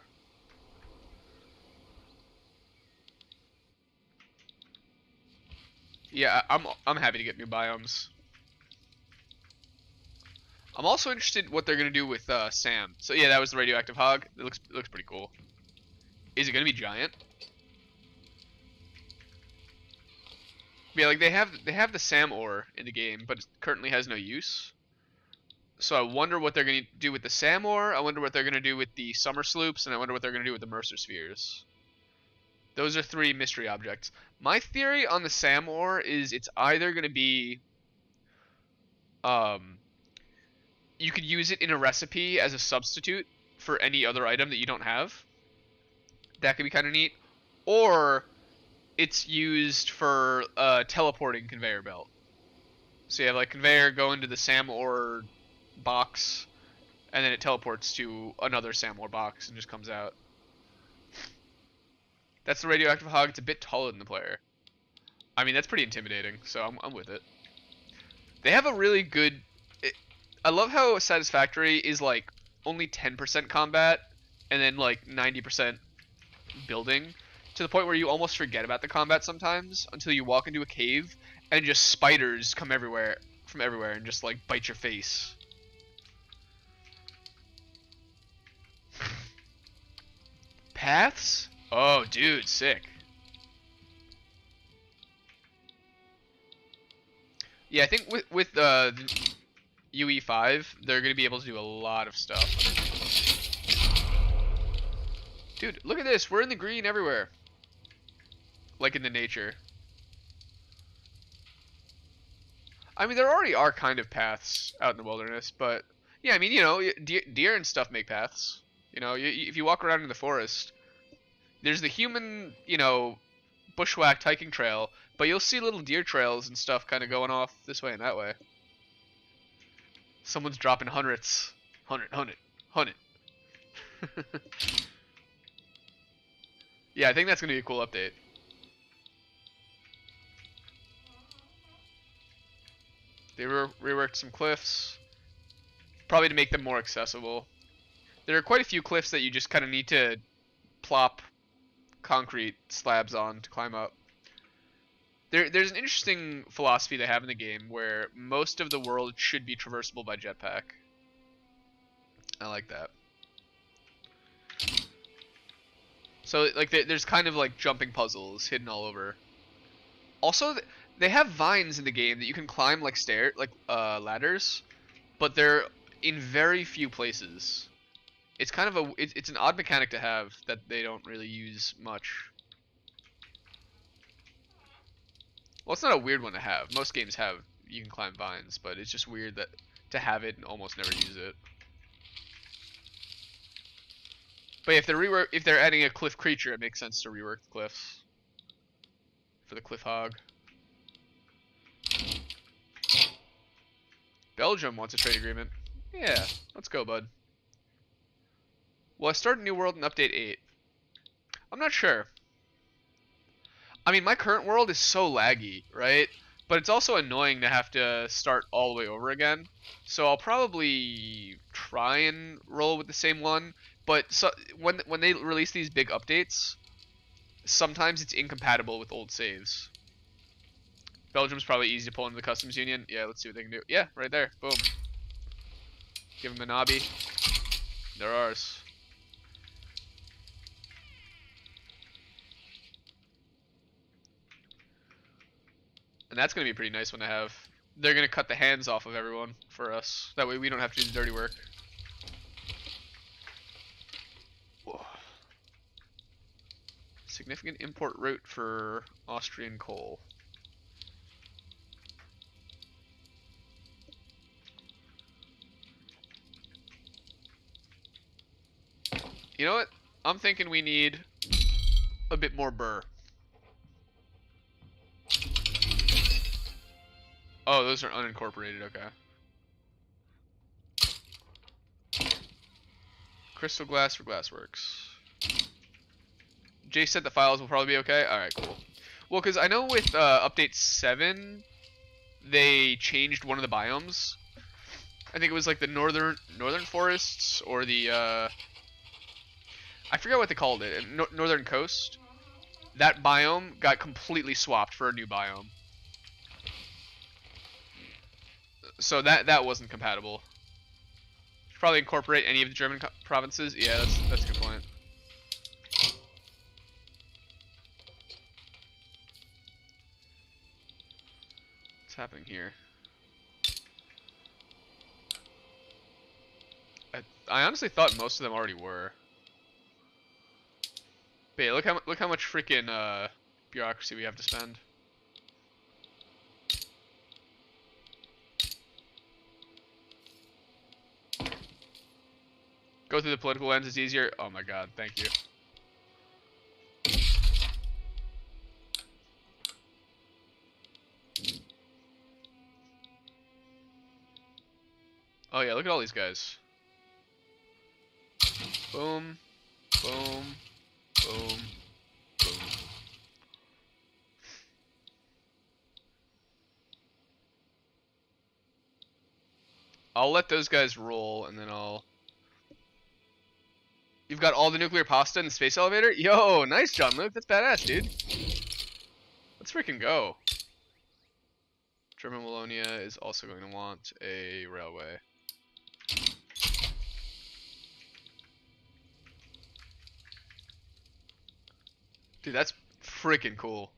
Yeah, I'm happy to get new biomes. I'm also interested in what they're gonna do with Sam. So yeah, that was the radioactive hog. It looks pretty cool. Is it gonna be giant? Yeah, like they have the Sam ore in the game, but it currently has no use. So I wonder what they're gonna do with the Sam ore. I wonder what they're gonna do with the summer sloops, and I wonder what they're gonna do with the Mercer spheres. Those are 3 mystery objects. My theory on the Sam ore is it's either gonna be you could use it in a recipe as a substitute for any other item that you don't have. That could be kind of neat. Or it's used for teleporting conveyor belt. So you have like conveyor go into the Sam ore box, and then it teleports to another Sam ore box and just comes out. That's the radioactive hog. It's a bit taller than the player. I mean, that's pretty intimidating, so I'm with it. They have a really good... I love how Satisfactory is like only 10% combat and then like 90% building. to the point where you almost forget about the combat sometimes until you walk into a cave and just spiders come everywhere from everywhere and just like bite your face. Paths? Oh, dude, sick. Yeah, I think with the UE5, they're gonna be able to do a lot of stuff. Dude, look at this. We're in the green everywhere. Like in the nature. I mean, there already are kind of paths out in the wilderness, but yeah, I mean, you know, deer and stuff make paths. You know, if you walk around in the forest, there's the human, you know, bushwhacked hiking trail, but you'll see little deer trails and stuff kind of going off this way and that way. Someone's dropping hundreds. Hundred. Yeah, I think that's going to be a cool update. They reworked some cliffs, probably to make them more accessible. There are quite a few cliffs that you just kind of need to plop concrete slabs on to climb up. There's an interesting philosophy they have in the game where most of the world should be traversable by jetpack. I like that. So like there's kind of like jumping puzzles hidden all over. Also, they have vines in the game that you can climb like ladders, but they're in very few places. It's kind of it's an odd mechanic to have that they don't really use much. Well, it's not a weird one to have. Most games have you can climb vines, but it's just weird that to have it and almost never use it. But yeah, if they're adding a cliff creature, it makes sense to rework the cliffs for the cliff hog. Belgium wants a trade agreement. Yeah, let's go, bud. Will I start a new world in update 8? I'm not sure. I mean, my current world is so laggy, right? But it's also annoying to have to start all the way over again. So I'll probably try and roll with the same one. But when they release these big updates, sometimes it's incompatible with old saves. Belgium's probably easy to pull into the customs union. Yeah, let's see what they can do. Yeah, right there. Boom. Give them a knobby. They're ours. And that's going to be a pretty nice one to have. They're going to cut the hands off of everyone for us. That way we don't have to do the dirty work. Whoa. Significant import route for Austrian coal. You know what? I'm thinking we need a bit more burr. Oh, those are unincorporated, okay. Crystal glass for glassworks. Jay said the files will probably be okay? Alright, cool. Well, because I know with update 7, they changed one of the biomes. I think it was like the northern forests, or the, I forget what they called it, northern coast. That biome got completely swapped for a new biome. So that wasn't compatible. Should probably incorporate any of the German provinces. Yeah, that's a good point. What's happening here? I honestly thought most of them already were. But yeah, look how much freaking bureaucracy we have to spend. Go through the political lens is easier. Oh my god, thank you. Oh yeah, look at all these guys. Boom, boom, boom, boom. I'll let those guys roll, and then I'll... You've got all the nuclear pasta in the space elevator? Yo, nice, John Luke. That's badass, dude. Let's freaking go. German Wallonia is also going to want a railway. Dude, that's freaking cool.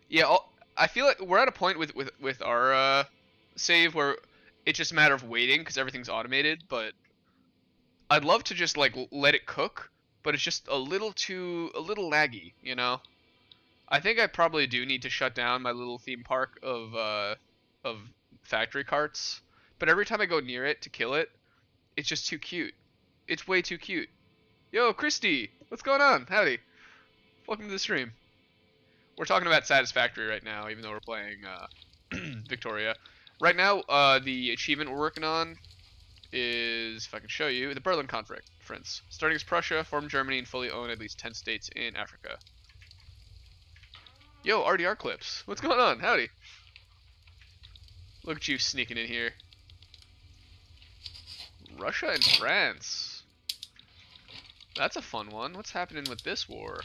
Yeah, I feel like we're at a point with our save where it's just a matter of waiting because everything's automated, but I'd love to just like let it cook, but it's just a little laggy, you know? I think I probably do need to shut down my little theme park of factory carts, but every time I go near it to kill it, it's just too cute. It's way too cute. Yo, Christy, what's going on? Howdy. Welcome to the stream. We're talking about Satisfactory right now, even though we're playing Victoria. Right now, the achievement we're working on is, if I can show you, the Berlin Conference. Starting as Prussia, formed Germany, and fully own at least 10 states in Africa. Yo, RDR clips. What's going on? Howdy. Look at you sneaking in here. Russia and France. That's a fun one. What's happening with this war?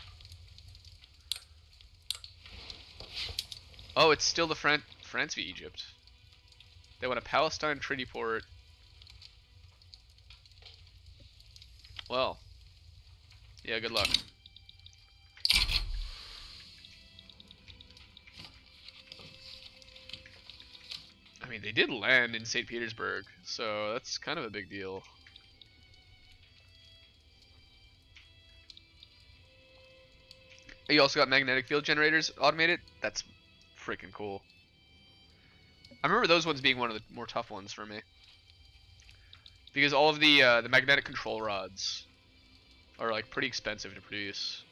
Oh, it's still the France v Egypt. They want a Palestine treaty port. Well, yeah, good luck. I mean, they did land in St. Petersburg, so that's kind of a big deal. You also got magnetic field generators automated. That's freaking cool. I remember those ones being one of the more tough ones for me, because all of the magnetic control rods are like pretty expensive to produce.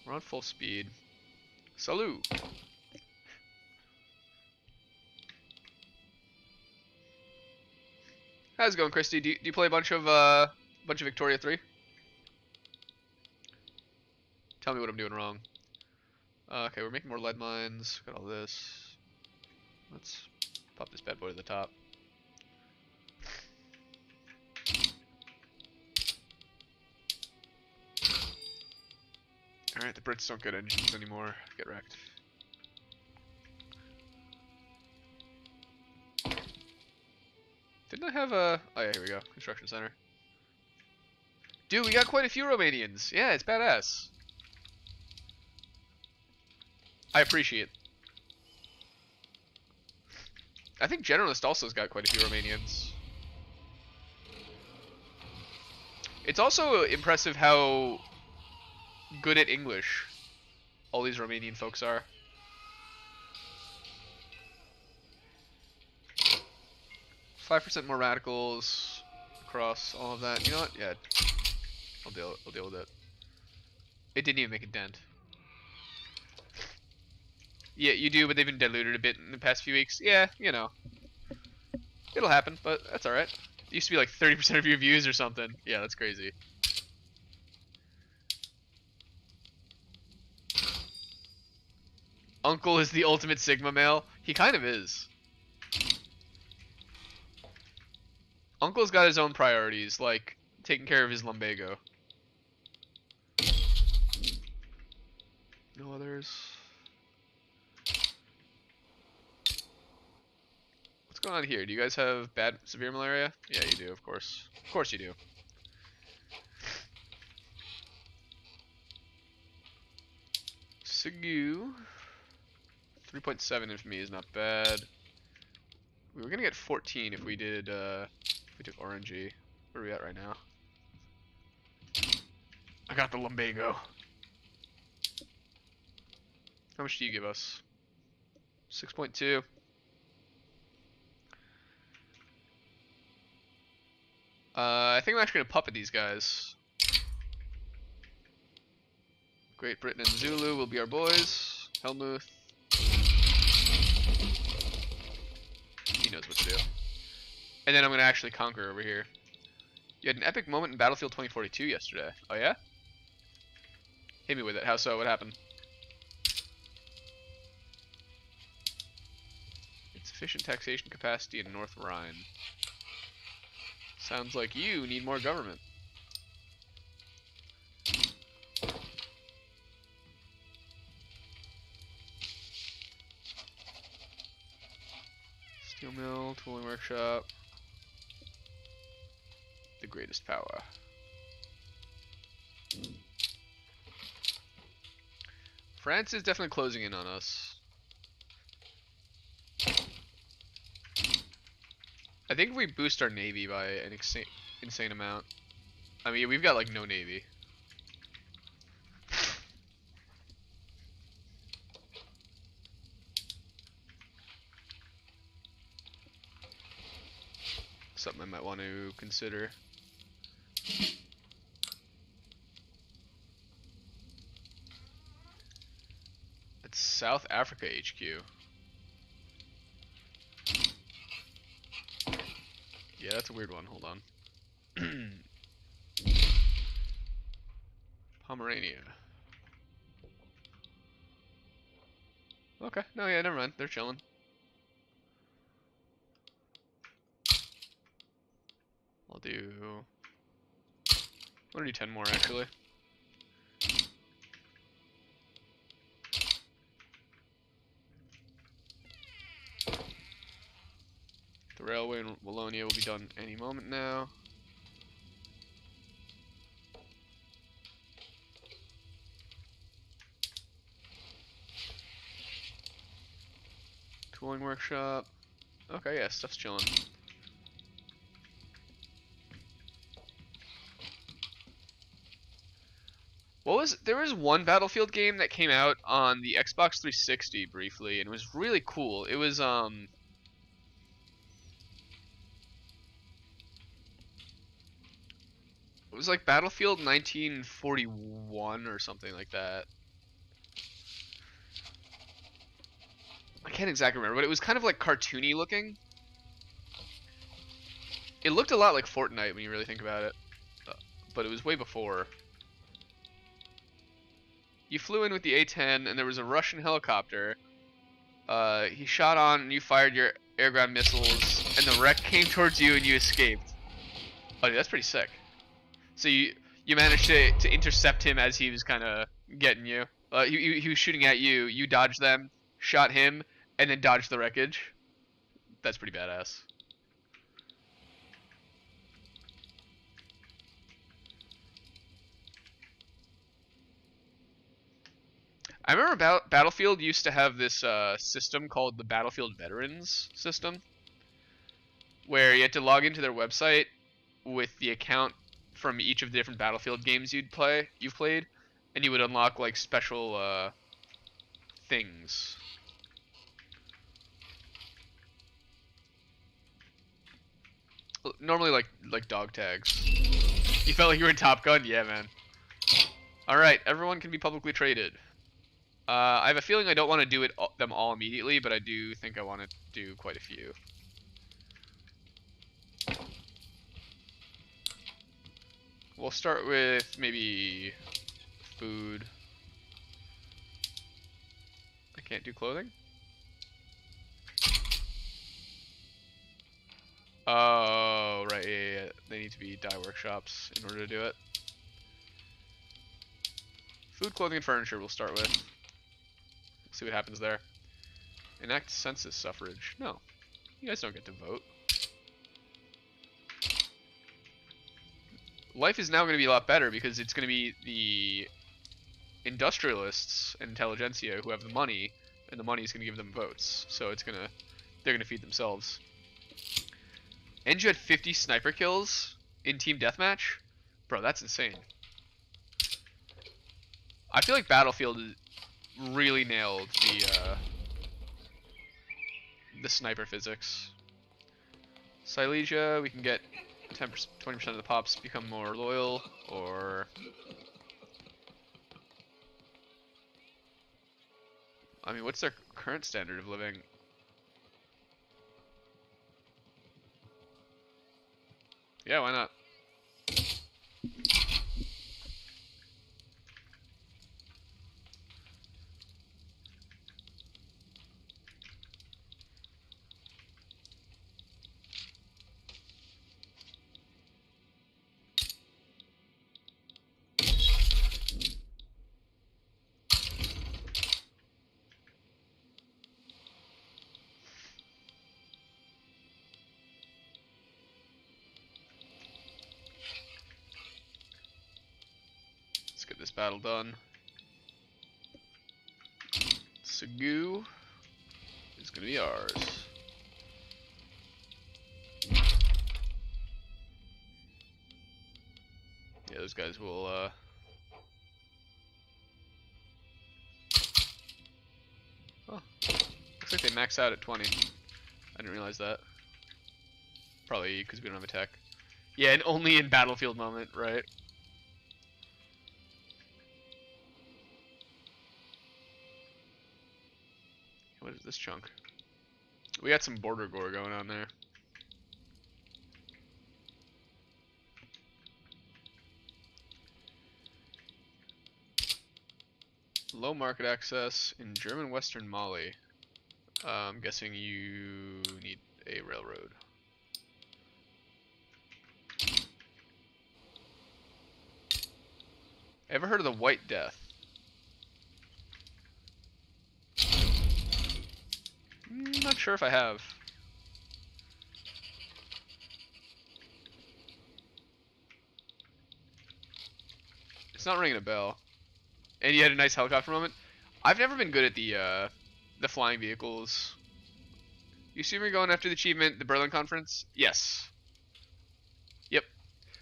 We're on full speed. Salute. How's it going, Christy? Do you play a bunch of Victoria 3? Tell me what I'm doing wrong. Okay, we're making more lead mines. Got all this. Let's pop this bad boy to the top. Alright, the Brits don't get engines anymore. Get wrecked. Didn't I have a... Oh yeah, here we go. Construction center. Dude, we got quite a few Romanians. Yeah, it's badass. I appreciate. I think Generalist also's got quite a few Romanians. It's also impressive how good at English all these Romanian folks are. %5 more radicals across all of that. You know what? Yeah, I'll deal with it. It didn't even make a dent. Yeah, you do, but they've been diluted a bit in the past few weeks. Yeah, you know. It'll happen, but that's alright. It used to be like 30% of your views or something. Yeah, that's crazy. Uncle is the ultimate Sigma male. He kind of is. Uncle's got his own priorities, like taking care of his lumbago. No others. What's going on here? Do you guys have severe malaria? Yeah, you do, of course. Of course you do. Sigu. 3.7 infamy is not bad. We were gonna get 14 if we did, if we took RNG. Where are we at right now? I got the lumbago. How much do you give us? 6.2. I think I'm actually gonna puppet these guys. Great Britain and Zulu will be our boys. Helmuth. He knows what to do. And then I'm gonna actually conquer over here. You had an epic moment in Battlefield 2042 yesterday. Oh yeah? Hit me with it. How so? What happened? Insufficient taxation capacity in North Rhine. Sounds like you need more government. Steel mill, tooling workshop. The greatest power. France is definitely closing in on us. I think if we boost our navy by an insane amount. I mean, we've got like no navy. Something I might want to consider. It's South Africa HQ. Yeah, that's a weird one. Hold on. Pomerania. Okay. No, yeah, never mind. They're chilling. I'll do... I'm gonna do 10 more, actually. The railway in Wallonia will be done any moment now. Tooling workshop. Okay, yeah, stuff's chilling. There was one Battlefield game that came out on the Xbox 360 briefly, and it was really cool. It was like Battlefield 1941 or something like that. I can't exactly remember, but it was kind of like cartoony looking. It looked a lot like Fortnite when you really think about it, but it was way before. You flew in with the A-10, and there was a Russian helicopter. He shot on, and you fired your air-ground missiles, and the wreck came towards you, and you escaped. Oh, dude, that's pretty sick. So you managed to intercept him as he was kind of getting you. He was shooting at you. You dodged them, shot him, and then dodged the wreckage. That's pretty badass. I remember Battlefield used to have this system called the Battlefield Veterans system, where you had to log into their website with the account from each of the different Battlefield games you've played, and you would unlock like special things. Normally like dog tags. You felt like you were in Top Gun? Yeah, man. Alright, everyone can be publicly traded. I have a feeling I don't want to do them all immediately, but I do think I want to do quite a few. We'll start with maybe food. I can't do clothing? Oh, right, yeah. They need to be dye workshops in order to do it. Food, clothing, and furniture we'll start with. See what happens there. Enact census suffrage. No. You guys don't get to vote. Life is now going to be a lot better because it's going to be the industrialists and intelligentsia who have the money, and the money is going to give them votes. So they're going to feed themselves. And you had 50 sniper kills in team deathmatch? Bro, that's insane. I feel like Battlefield really nailed the sniper physics. Silesia, we can get 10%, 20% of the pops become more loyal, or I mean, what's their current standard of living? Yeah, why not? this battle done. Sugu is gonna be ours. Yeah, those guys will oh, looks like they max out at 20. I didn't realize that. Probably because we don't have attack. Yeah, and only in battlefield moment, right? What is this chunk? We got some border gore going on there. Low market access in German Western Mali. I'm guessing you need a railroad. Ever heard of the White Death? Not sure if I have. It's not ringing a bell. And you had a nice helicopter moment. I've never been good at the flying vehicles. You see me going after the achievement, the Berlin Conference? Yes. Yep.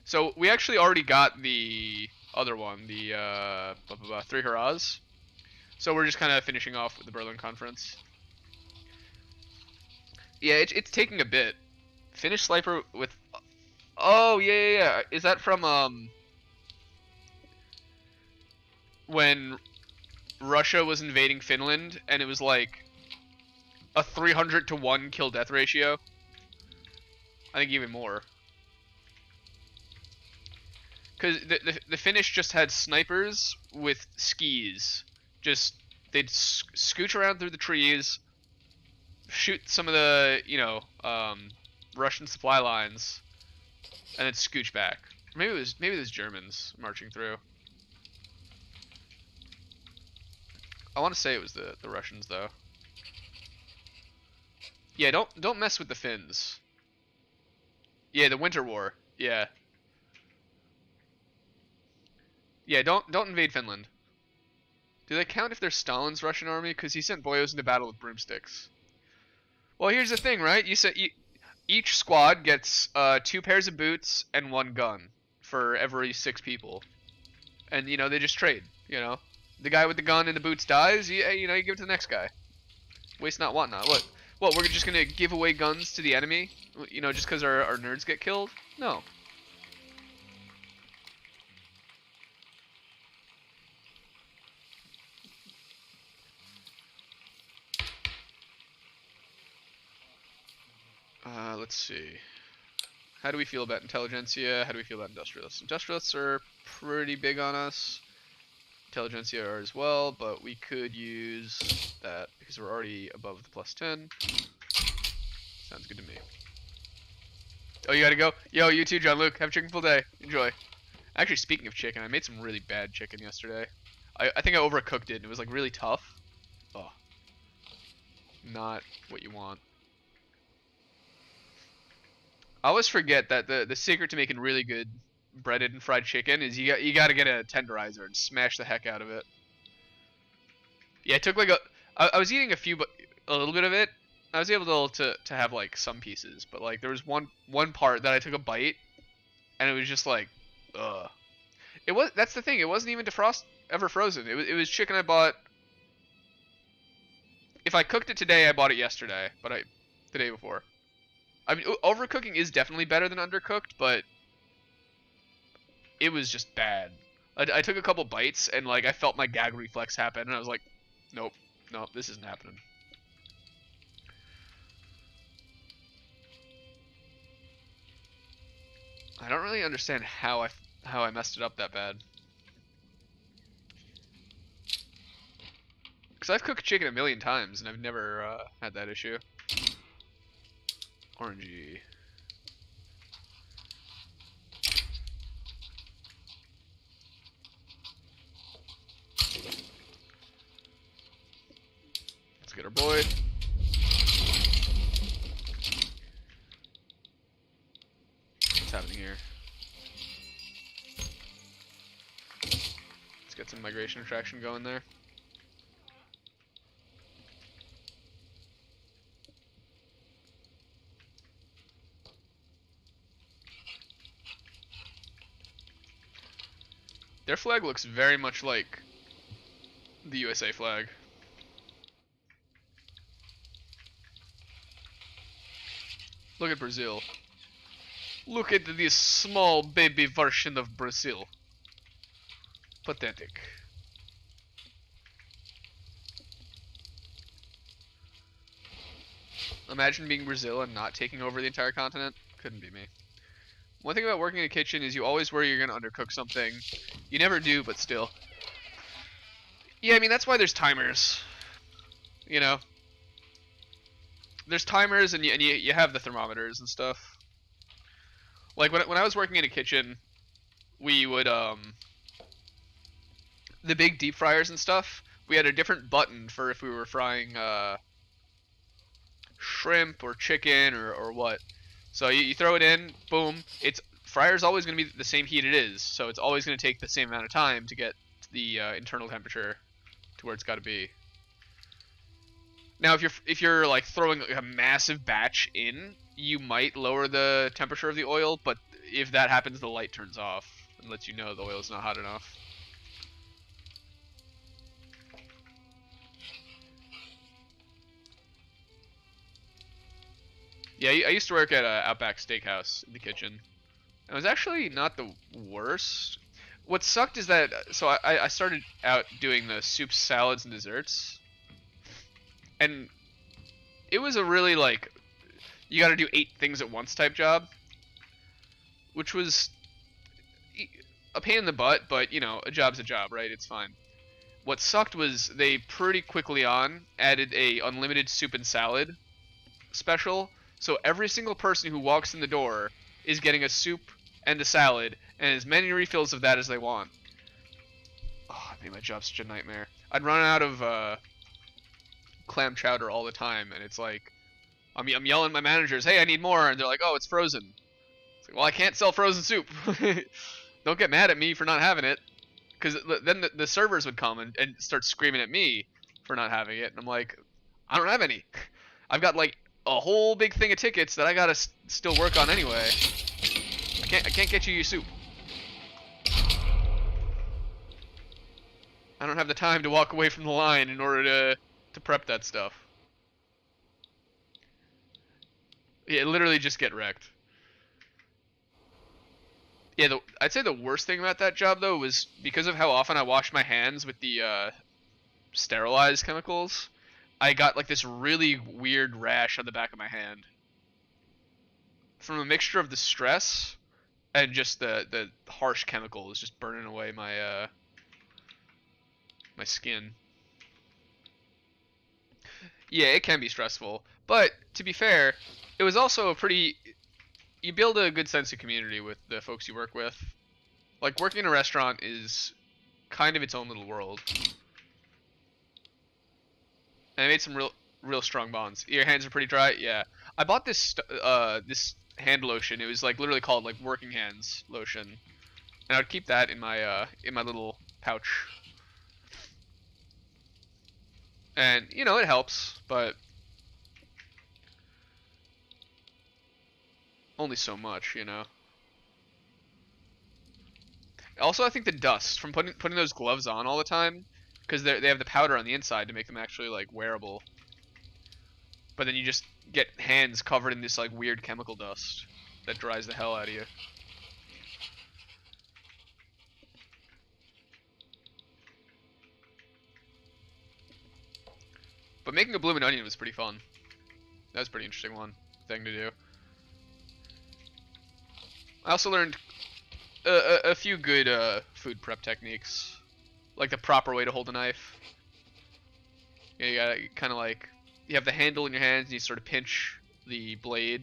So we actually already got the other one, the 3 Hurrahs. So we're just kind of finishing off with the Berlin Conference. Yeah, it's taking a bit. Finish Sniper with... Oh, yeah. Is that from, when Russia was invading Finland, and it was like a 300-to-1 kill-death ratio? I think even more. Because the Finnish just had snipers with skis. Just, they'd scooch around through the trees, shoot some of the, Russian supply lines, and then scooch back. Maybe it was Germans marching through. I want to say it was the Russians though. Yeah, don't mess with the Finns. Yeah, the Winter War. Yeah. Yeah, don't invade Finland. Do they count if they're Stalin's Russian army? Because he sent boyos into battle with broomsticks. Well, here's the thing, right? You said each squad gets 2 pairs of boots and 1 gun for every 6 people, and they just trade. The guy with the gun and the boots dies. You give it to the next guy. Waste not, want not. What? We're just gonna give away guns to the enemy? Just because our nerds get killed? No. Let's see. How do we feel about intelligentsia? How do we feel about industrialists? Industrialists are pretty big on us. Intelligentsia are as well, but we could use that because we're already above the +10. Sounds good to me. Oh, you gotta go? Yo, you too, John Luke. Have a chickenful day. Enjoy. Actually, speaking of chicken, I made some really bad chicken yesterday. I think I overcooked it, and it was like really tough. Oh. Not what you want. I always forget that the secret to making really good breaded and fried chicken is you got to get a tenderizer and smash the heck out of it. Yeah, it took like I was eating a little bit of it. I was able to have like some pieces, but like there was one part that I took a bite, and it was just like, ugh. That's the thing. It wasn't even ever frozen. It was chicken I bought. If I cooked it today, I bought it yesterday, but the day before. I mean, overcooking is definitely better than undercooked, but it was just bad. I took a couple bites, and like I felt my gag reflex happen, and I was like, nope, this isn't happening. I don't really understand how I messed it up that bad. Because I've cooked chicken a million times, and I've never had that issue. Orangey. Let's get our boy. What's happening here? Let's get some migration attraction going there. Their flag looks very much like the USA flag. Look at Brazil. Look at this small baby version of Brazil. Pathetic. Imagine being Brazil and not taking over the entire continent. Couldn't be me. One thing about working in a kitchen is you always worry you're going to undercook something. You never do, but still. Yeah, I mean, that's why there's timers. You know? There's timers and you have the thermometers and stuff. Like, when I was working in a kitchen, we would, the big deep fryers and stuff, we had a different button for if we were frying, shrimp or chicken or what. So you throw it in, boom. Fryer's always going to be the same heat it is, so it's always going to take the same amount of time to get the internal temperature to where it's got to be. Now, if you're like throwing a massive batch in, you might lower the temperature of the oil, but if that happens, the light turns off and lets you know the oil is not hot enough. Yeah, I used to work at Outback Steakhouse in the kitchen. It was actually not the worst. What sucked is that, so I started out doing the soups, salads, and desserts. And it was a really, like, you gotta do 8 things at once type job. Which was a pain in the butt, but, you know, a job's a job, right? It's fine. What sucked was they pretty quickly on added a unlimited soup and salad special. So every single person who walks in the door is getting a soup and a salad, and as many refills of that as they want. Oh, it made my job such a nightmare. I'd run out of clam chowder all the time, and it's like, I'm yelling at my managers, hey, I need more, and they're like, oh, it's frozen. It's like, well, I can't sell frozen soup. Don't get mad at me for not having it, because then the servers would come and start screaming at me for not having it, and I'm like, I don't have any. I've got like a whole big thing of tickets that I gotta still work on anyway. I can't get you your soup. I don't have the time to walk away from the line in order to prep that stuff. Yeah, literally just get wrecked. Yeah, I'd say the worst thing about that job though was because of how often I washed my hands with the sterilized chemicals. I got like this really weird rash on the back of my hand from a mixture of the stress and just the harsh chemicals just burning away my my skin. Yeah, it can be stressful, but to be fair, it was also a pretty, you build a good sense of community with the folks you work with. Like, working in a restaurant is kind of its own little world. And I made some real strong bonds. Your hands are pretty dry? Yeah. I bought this this hand lotion. It was like literally called like working hands lotion. And I would keep that in my little pouch. And you know, it helps, but only so much, you know. Also, I think the dust from putting those gloves on all the time, because they have the powder on the inside to make them actually like wearable. But then you just get hands covered in this like weird chemical dust that dries the hell out of you. But making a bloomin' onion was pretty fun. That was a pretty interesting thing to do. I also learned a few good food prep techniques, like the proper way to hold a knife. You gotta kind of like, you have the handle in your hands and you sort of pinch the blade.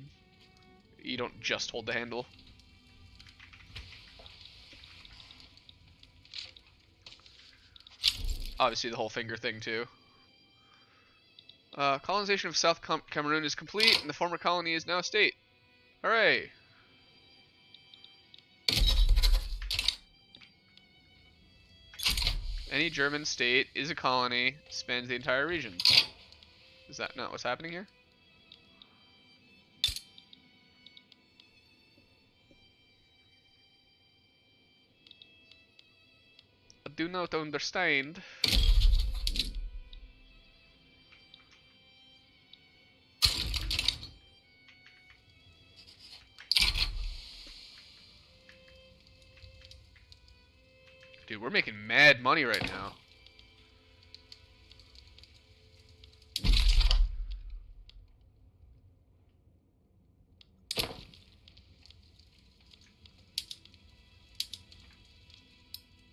You don't just hold the handle. Obviously the whole finger thing too. Colonization of South Cameroon is complete, and the former colony is now a state. Hooray! Any German state is a colony, spans the entire region. Is that not what's happening here? I do not understand. Dude, we're making mad money right now.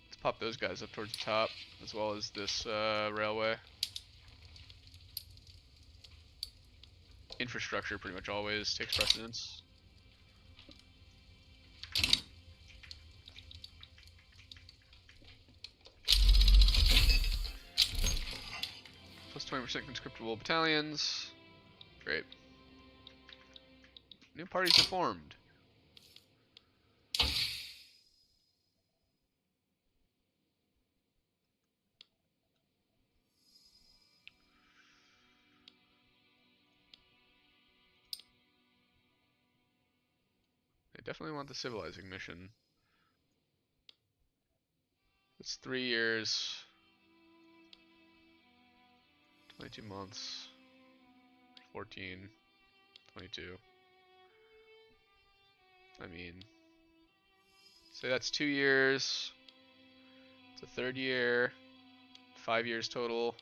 Let's pop those guys up towards the top, as well as this railway. Infrastructure pretty much always takes precedence. Plus 20% conscriptable battalions. Great. New parties are formed. I definitely want the civilizing mission. It's 3 years. 22 months. 14. 22. I mean, say that's 2 years. It's a third year. 5 years total.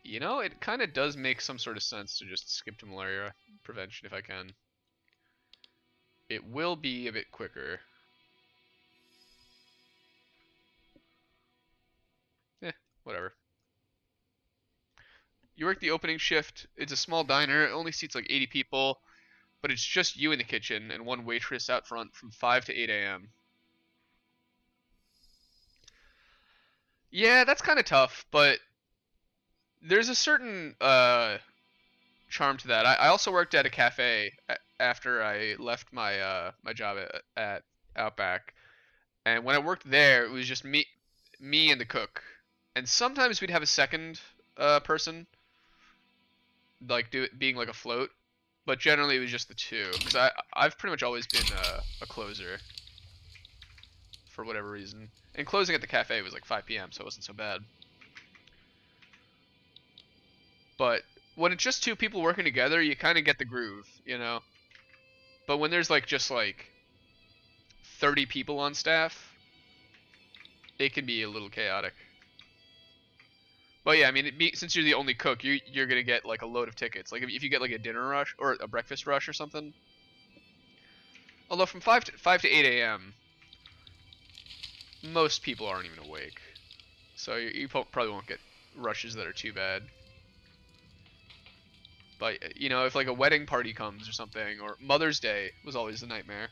You know, it kind of does make some sort of sense to just skip to malaria prevention if I can. It will be a bit quicker. Whatever. You work the opening shift. It's a small diner. It only seats like 80 people, but it's just you in the kitchen and one waitress out front from 5 to 8 a.m. Yeah, that's kind of tough, but there's a certain charm to that. I also worked at a cafe after I left my job at Outback, and when I worked there, it was just me and the cook, and sometimes we'd have a second person, like being like a float, but generally it was just the two, because I've pretty much always been a closer for whatever reason, and closing at the cafe was like 5 p.m., so it wasn't so bad. But when it's just two people working together, you kind of get the groove, you know. But when there's like just like 30 people on staff, it can be a little chaotic. But yeah, I mean, since you're the only cook, you're gonna get like a load of tickets. Like if you get like a dinner rush or a breakfast rush or something. Although from 5 to 8 a.m., most people aren't even awake, so you probably won't get rushes that are too bad. But you know, if like a wedding party comes or something, or Mother's Day was always a nightmare.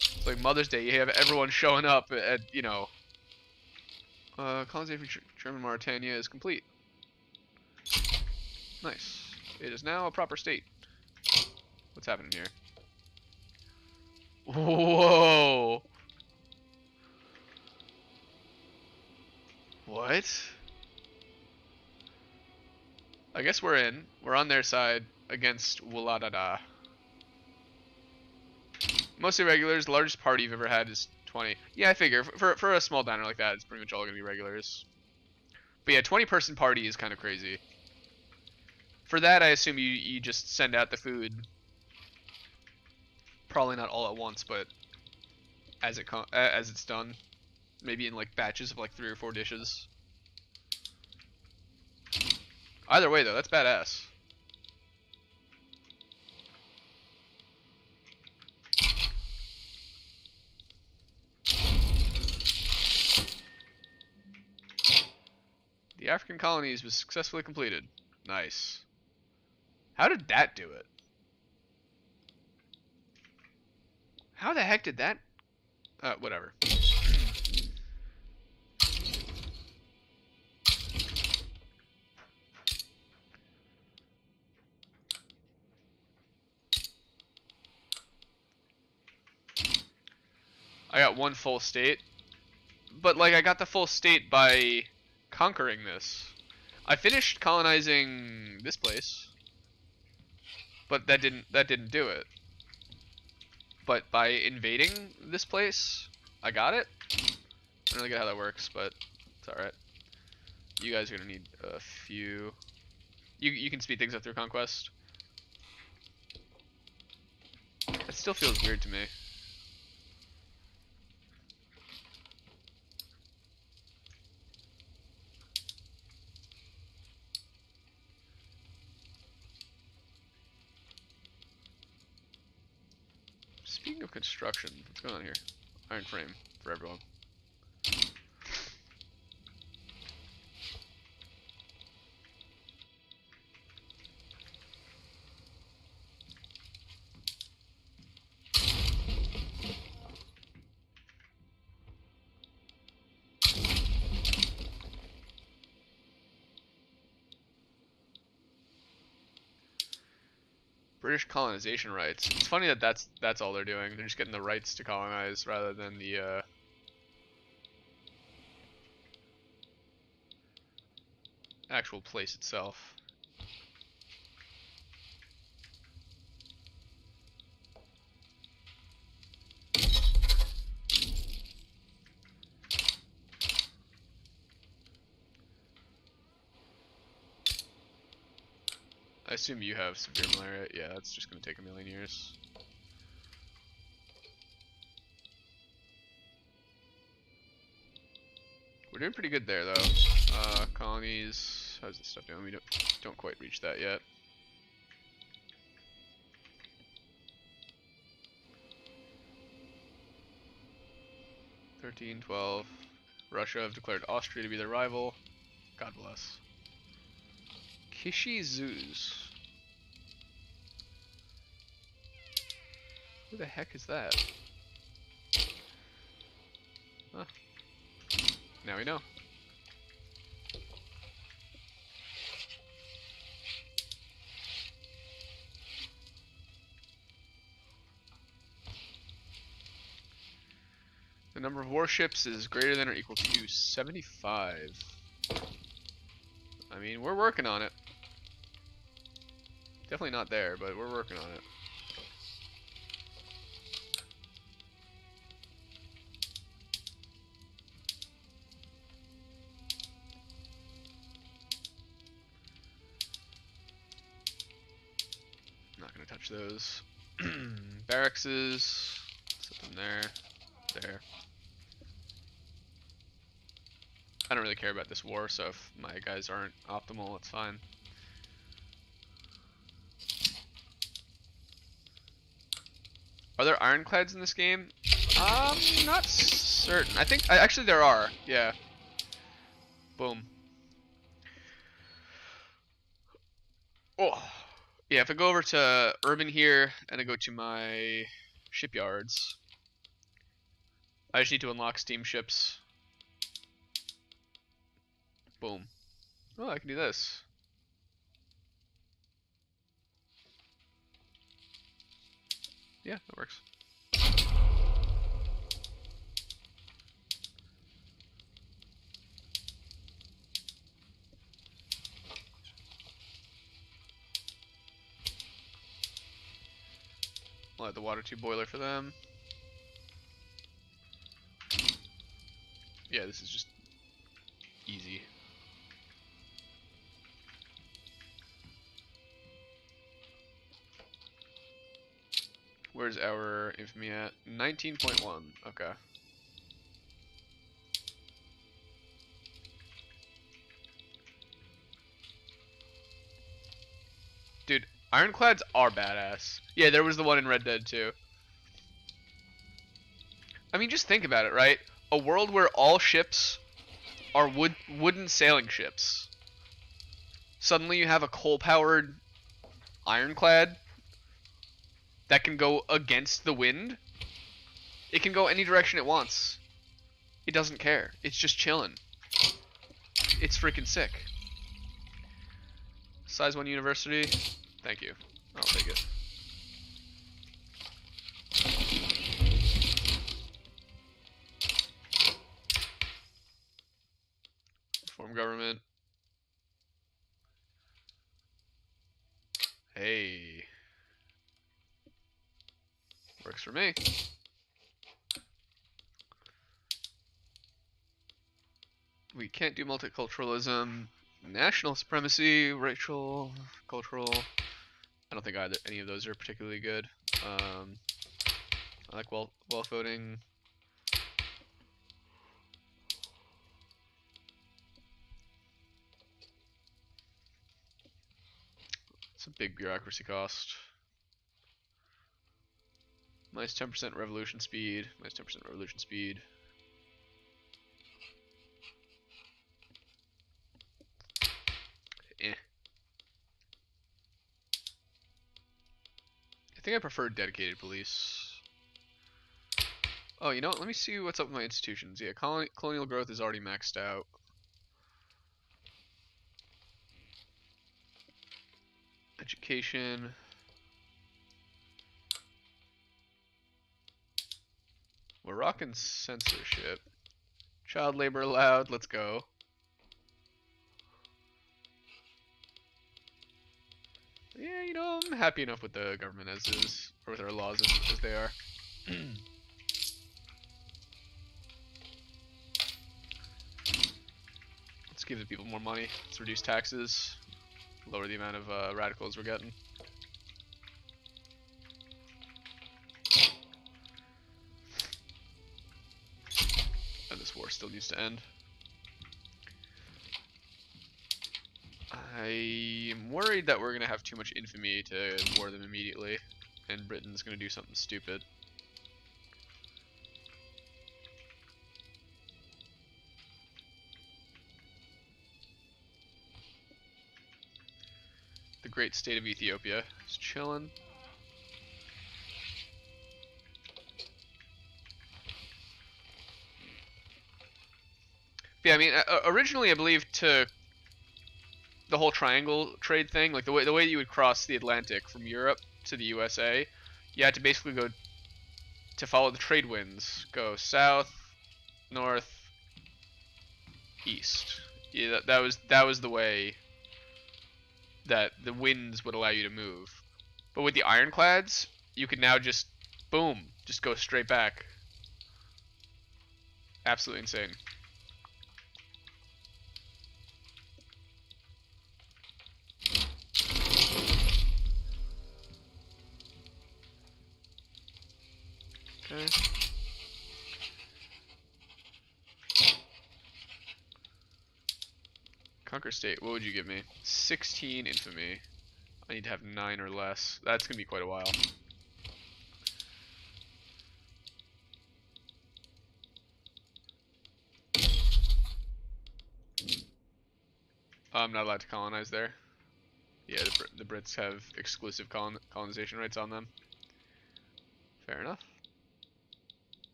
It's like Mother's Day, you have everyone showing up at, you know, colonization for German Mauritania is complete. Nice. It is now a proper state. What's happening here? Whoa! What? I guess we're in. We're on their side against Wuladada. Mostly regulars. The largest party you've ever had is 20. Yeah, I figure. For a small diner like that, it's pretty much all going to be regulars. But yeah, 20-person party is kind of crazy. For that, I assume you just send out the food. Probably not all at once, but as it's done. Maybe in like batches of like 3 or 4 dishes. Either way, though, that's badass. The African colonies was successfully completed. Nice. How did that do it? How the heck did that? Whatever. I got one full state. but like I got the full state by conquering this. I finished colonizing this place, but that didn't do it. But by invading this place, I got it. I don't really get how that works, but it's all right. You guys are gonna need a few. You can speed things up through conquest. It still feels weird to me. Speaking of construction, what's going on here? Iron frame for everyone. British colonization rights. It's funny that that's all they're doing. They're just getting the rights to colonize rather than the actual place itself. I assume you have severe malaria. Yeah, that's just gonna take a million years. We're doing pretty good there, though. Colonies. How's this stuff doing? We don't quite reach that yet. (13, 12). Russia have declared Austria to be their rival. God bless. Kishi Zuz. Who the heck is that? Huh. Now we know. The number of warships is greater than or equal to 75. I mean, we're working on it. Definitely not there, but we're working on it. Not gonna touch those. Barrackses. Set them there. There. I don't really care about this war, so if my guys aren't optimal, it's fine. Are there ironclads in this game? Not certain. I think actually there are. Yeah. Boom. Oh. Yeah, if I go over to urban here and I go to my shipyards, I just need to unlock steamships. Boom. Oh, I can do this. Yeah, that works. I'll add the water tube boiler for them. Yeah, this is just easy. Where's our infamy at? 19.1. Okay. Dude, ironclads are badass. Yeah, there was the one in Red Dead too. I mean, just think about it, right? A world where all ships are wooden sailing ships. Suddenly you have a coal-powered ironclad that can go against the wind. It can go any direction it wants. It doesn't care. It's just chilling. It's freaking sick. Size 1 university. Thank you. I'll take it. from government. Hey. Works for me. We can't do multiculturalism. National supremacy, racial, cultural. I don't think any of those are particularly good. I like wealth voting. It's a big bureaucracy cost. Minus 10% revolution speed. Minus 10% revolution speed. Eh. I think I prefer dedicated police. Oh, you know what? Let me see what's up with my institutions. Yeah, colonial growth is already maxed out. Education. We're rocking censorship. Child labor allowed. Let's go. Yeah, you know, I'm happy enough with the government as is, or with our laws as they are. Let's give the people more money. Let's reduce taxes. Lower the amount of radicals we're getting. And this war still needs to end. I am worried that we're going to have too much infamy to war them immediately, and Britain's going to do something stupid. The great state of Ethiopia is chilling. Yeah, I mean, originally I believe to the whole triangle trade thing, like the way you would cross the Atlantic from Europe to the USA, you had to basically go to follow the trade winds, go south, north, east. Yeah, that was the way that the winds would allow you to move. But with the ironclads, you could now just boom, just go straight back. Absolutely insane. Okay. Conquer state, what would you give me? 16 infamy. I need to have 9 or less. That's gonna be quite a while. I'm not allowed to colonize there. Yeah, the Brits have exclusive colonization rights on them. Fair enough.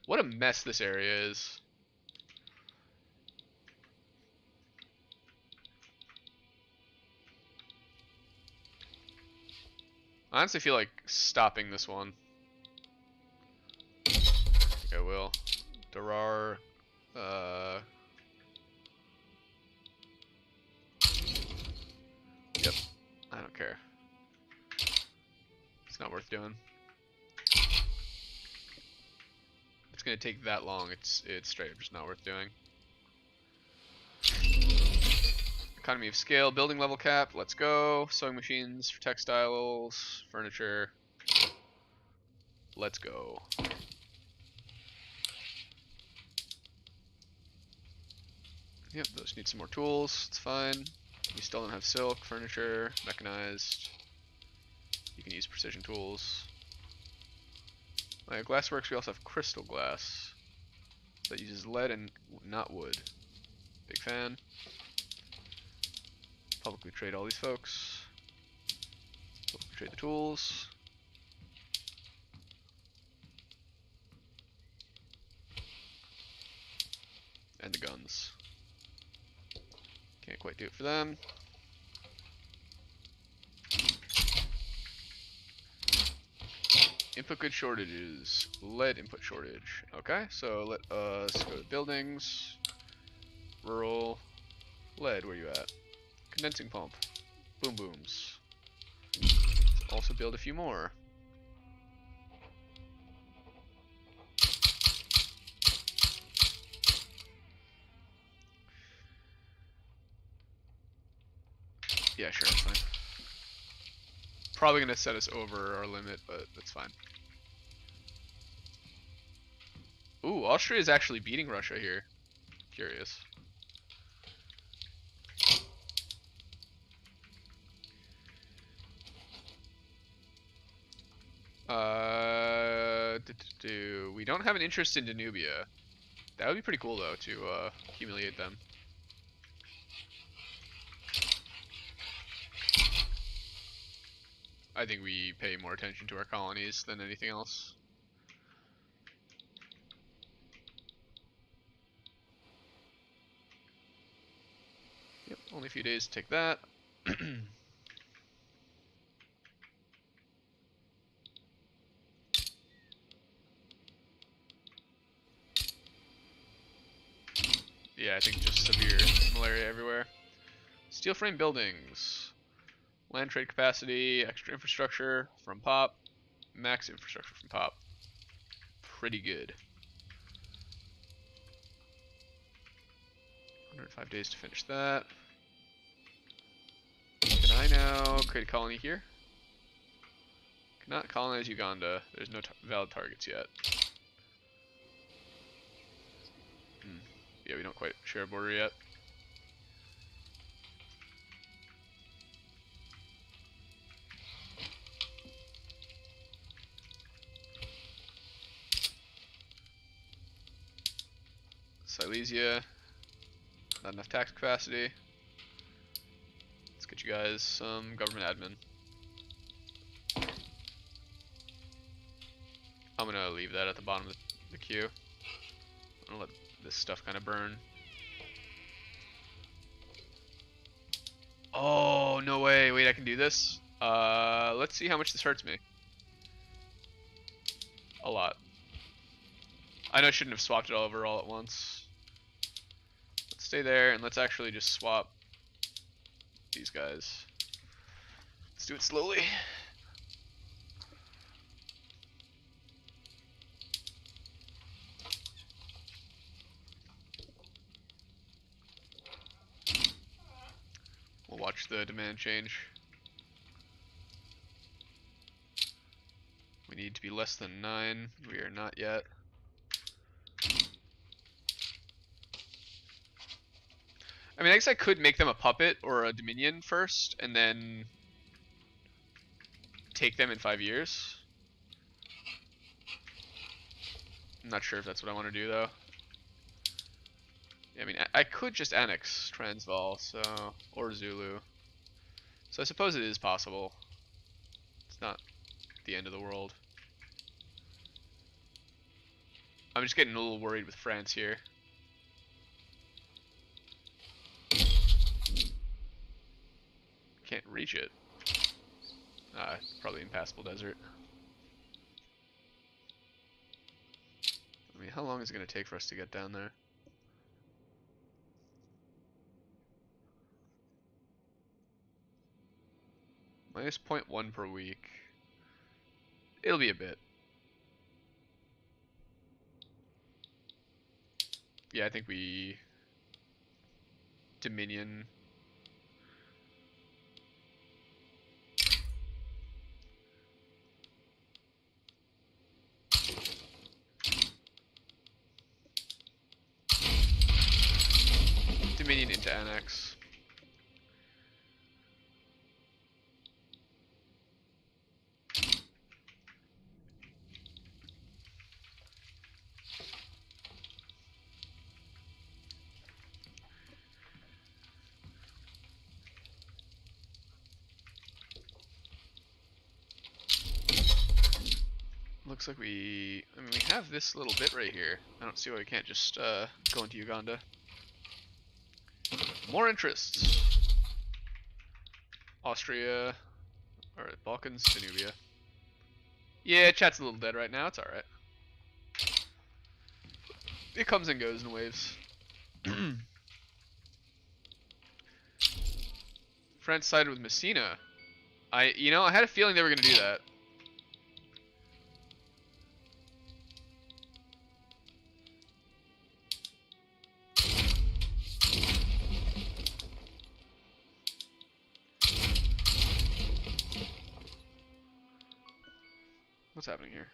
What a mess this area is. I honestly feel like stopping this one. I think I will. Darar, yep, I don't care. It's not worth doing. It's gonna take that long. It's straight up just not worth doing. Economy of scale, building level cap. Let's go. Sewing machines for textiles, furniture. Let's go. Yep, those need some more tools. It's fine. You still don't have silk, furniture, mechanized. You can use precision tools. Glassworks, we also have crystal glass that uses lead and not wood. Big fan. Publicly trade all these folks. Publicly trade the tools. And the guns. Can't quite do it for them. Input good shortages. Lead input shortage. Okay, so let us go to buildings. Rural. Lead, where you at? Condensing pump. Boom booms. Let's also build a few more. Yeah, sure, that's fine. Probably gonna set us over our limit, but that's fine. Ooh, Austria is actually beating Russia here. Curious. We don't have an interest in Danubia. That would be pretty cool though to humiliate them. I think we pay more attention to our colonies than anything else. Yep, only a few days to take that. Yeah, I think just severe malaria everywhere. Steel frame buildings. Land trade capacity, extra infrastructure from POP, max infrastructure from POP. Pretty good. 105 days to finish that. Can I now create a colony here? Cannot colonize Uganda. There's no valid targets yet. Yeah, we don't quite share a border yet. Silesia, not enough tax capacity. Let's get you guys some government admin. I'm gonna leave that at the bottom of the queue. I'm gonna let this stuff kind of burn. Oh, no way. Wait, I can do this? Let's see how much this hurts me. A lot. I know I shouldn't have swapped it all over all at once. Let's stay there and let's actually just swap these guys. Let's do it slowly. We'll watch the demand change. We need to be less than 9. We are not yet. I mean, I guess I could make them a puppet or a dominion first, and then take them in 5 years. I'm not sure if that's what I want to do, though. Yeah, I mean, I could just annex Transvaal, so, or Zulu. So I suppose it is possible. It's not the end of the world. I'm just getting a little worried with France here. Can't reach it. Probably impassable desert. I mean, how long is it going to take for us to get down there? Minus 0.1 per week. It'll be a bit. Yeah, I think we... Dominion. Dominion into annex. Looks like we have this little bit right here. I don't see why we can't just go into Uganda. More interests. Austria, alright, Balkans, Danubia. Yeah, chat's a little dead right now, it's alright. It comes and goes in waves. France sided with Messina. I had a feeling they were gonna do that. What's happening here?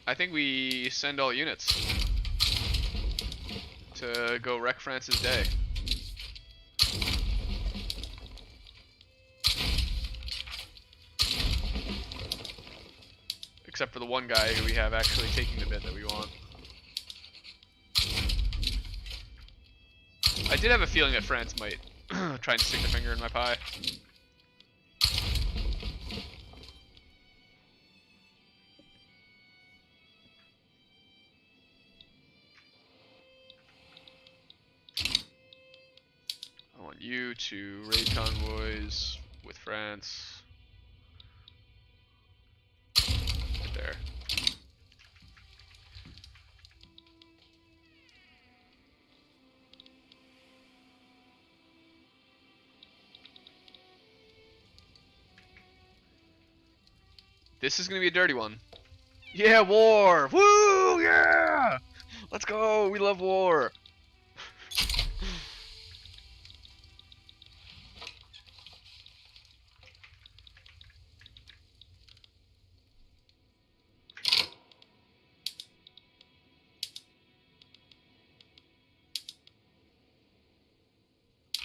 I think we send all units to go wreck France's day. Except for the one guy who we have actually taking the bit that we want. I did have a feeling that France might try and stick their finger in my pie. I want you to raid convoys with France. Right there. This is gonna be a dirty one. Yeah, war! Woo! Yeah! Let's go! We love war!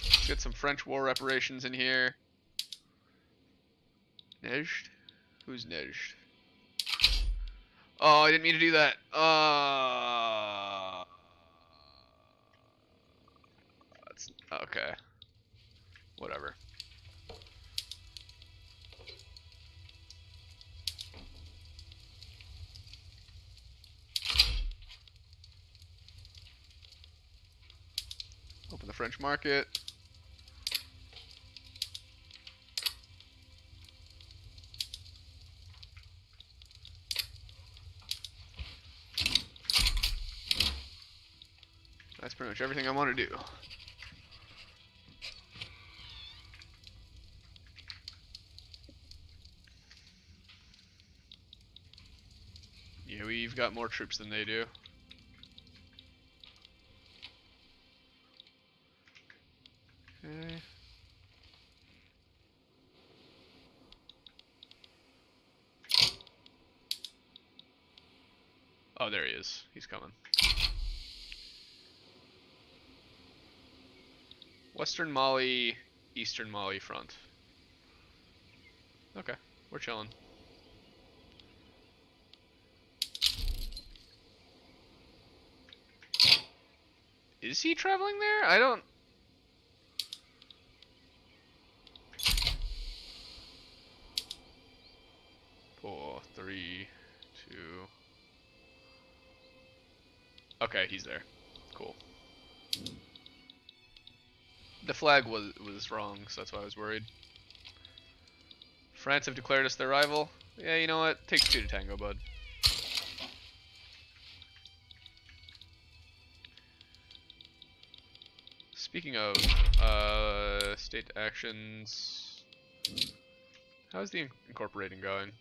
Let's get some French war reparations in here. Nejd? Who's Nejd? Oh, I didn't mean to do that. That's okay. Whatever. Open the French market. That's pretty much everything I want to do. Yeah, we've got more troops than they do. Okay. Oh, there he is. He's coming. Western Mali, Eastern Mali front. Okay, we're chilling. Is he traveling there? I don't... 4, 3, 2... Okay, he's there. Cool. The flag was wrong, so that's why I was worried. France have declared us their rival. Yeah, you know what? Takes 2 to tango, bud. Speaking of state actions, how's the incorporating going?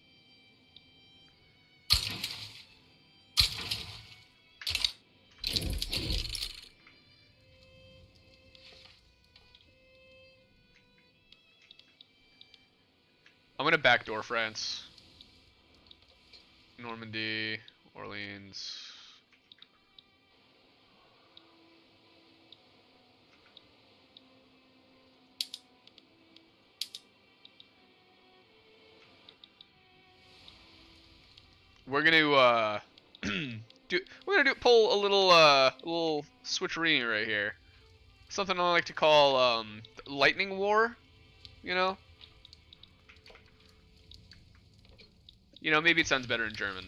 I'm gonna backdoor France. Normandy, Orleans. We're gonna pull a little switcherini right here. Something I like to call lightning war, you know? You know, maybe it sounds better in German.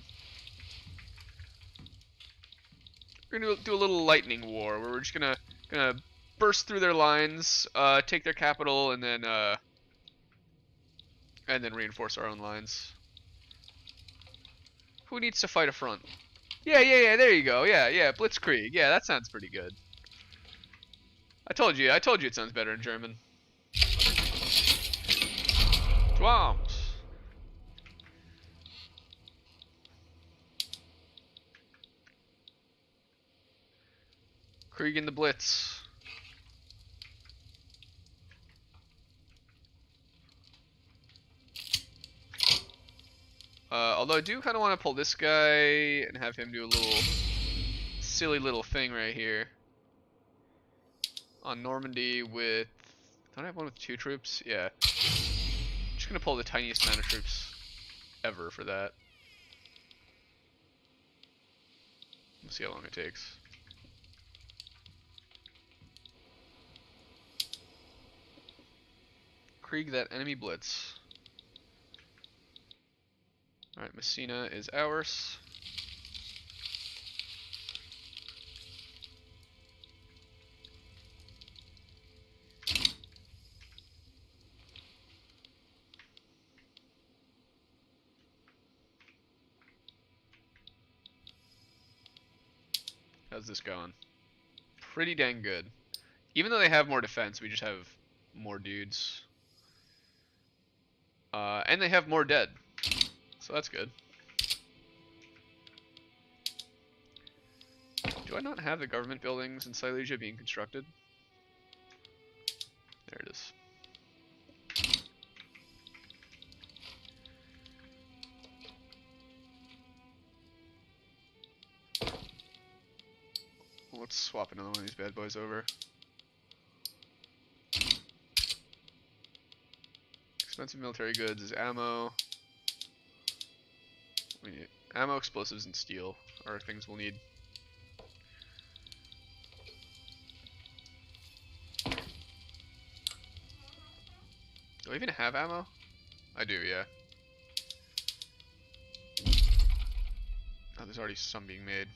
We're gonna do a little lightning war where we're just gonna burst through their lines, take their capital, and then And then reinforce our own lines. Who needs to fight a front? Yeah, there you go. Yeah, Blitzkrieg. Yeah, that sounds pretty good. I told you it sounds better in German. Swamps. Krieg in the Blitz. Although I do kind of want to pull this guy and have him do a little silly little thing right here. On Normandy with... Don't I have one with 2 troops? Yeah. I'm just going to pull the tiniest amount of troops ever for that. We'll see how long it takes. Krieg that enemy blitz. Alright, Messina is ours. How's this going? Pretty dang good. Even though they have more defense, we just have more dudes. And they have more dead. So that's good. Do I not have the government buildings in Silesia being constructed? There it is. Let's swap another one of these bad boys over. Expensive military goods is ammo. We need ammo, explosives, and steel are things we'll need. Do I even have ammo? I do, yeah. Oh, there's already some being made.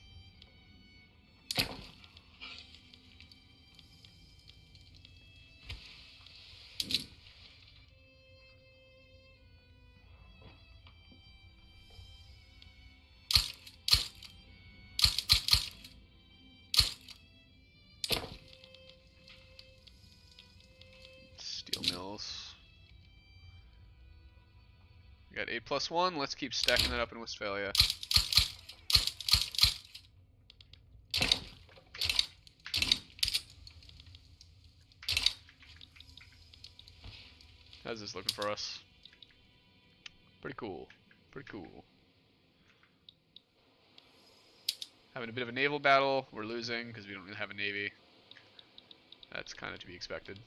Steel mills. We got 8+1. Let's keep stacking that up in Westphalia. How's this looking for us? Pretty cool. Pretty cool. Having a bit of a naval battle. We're losing because we don't really have a navy. That's kind of to be expected.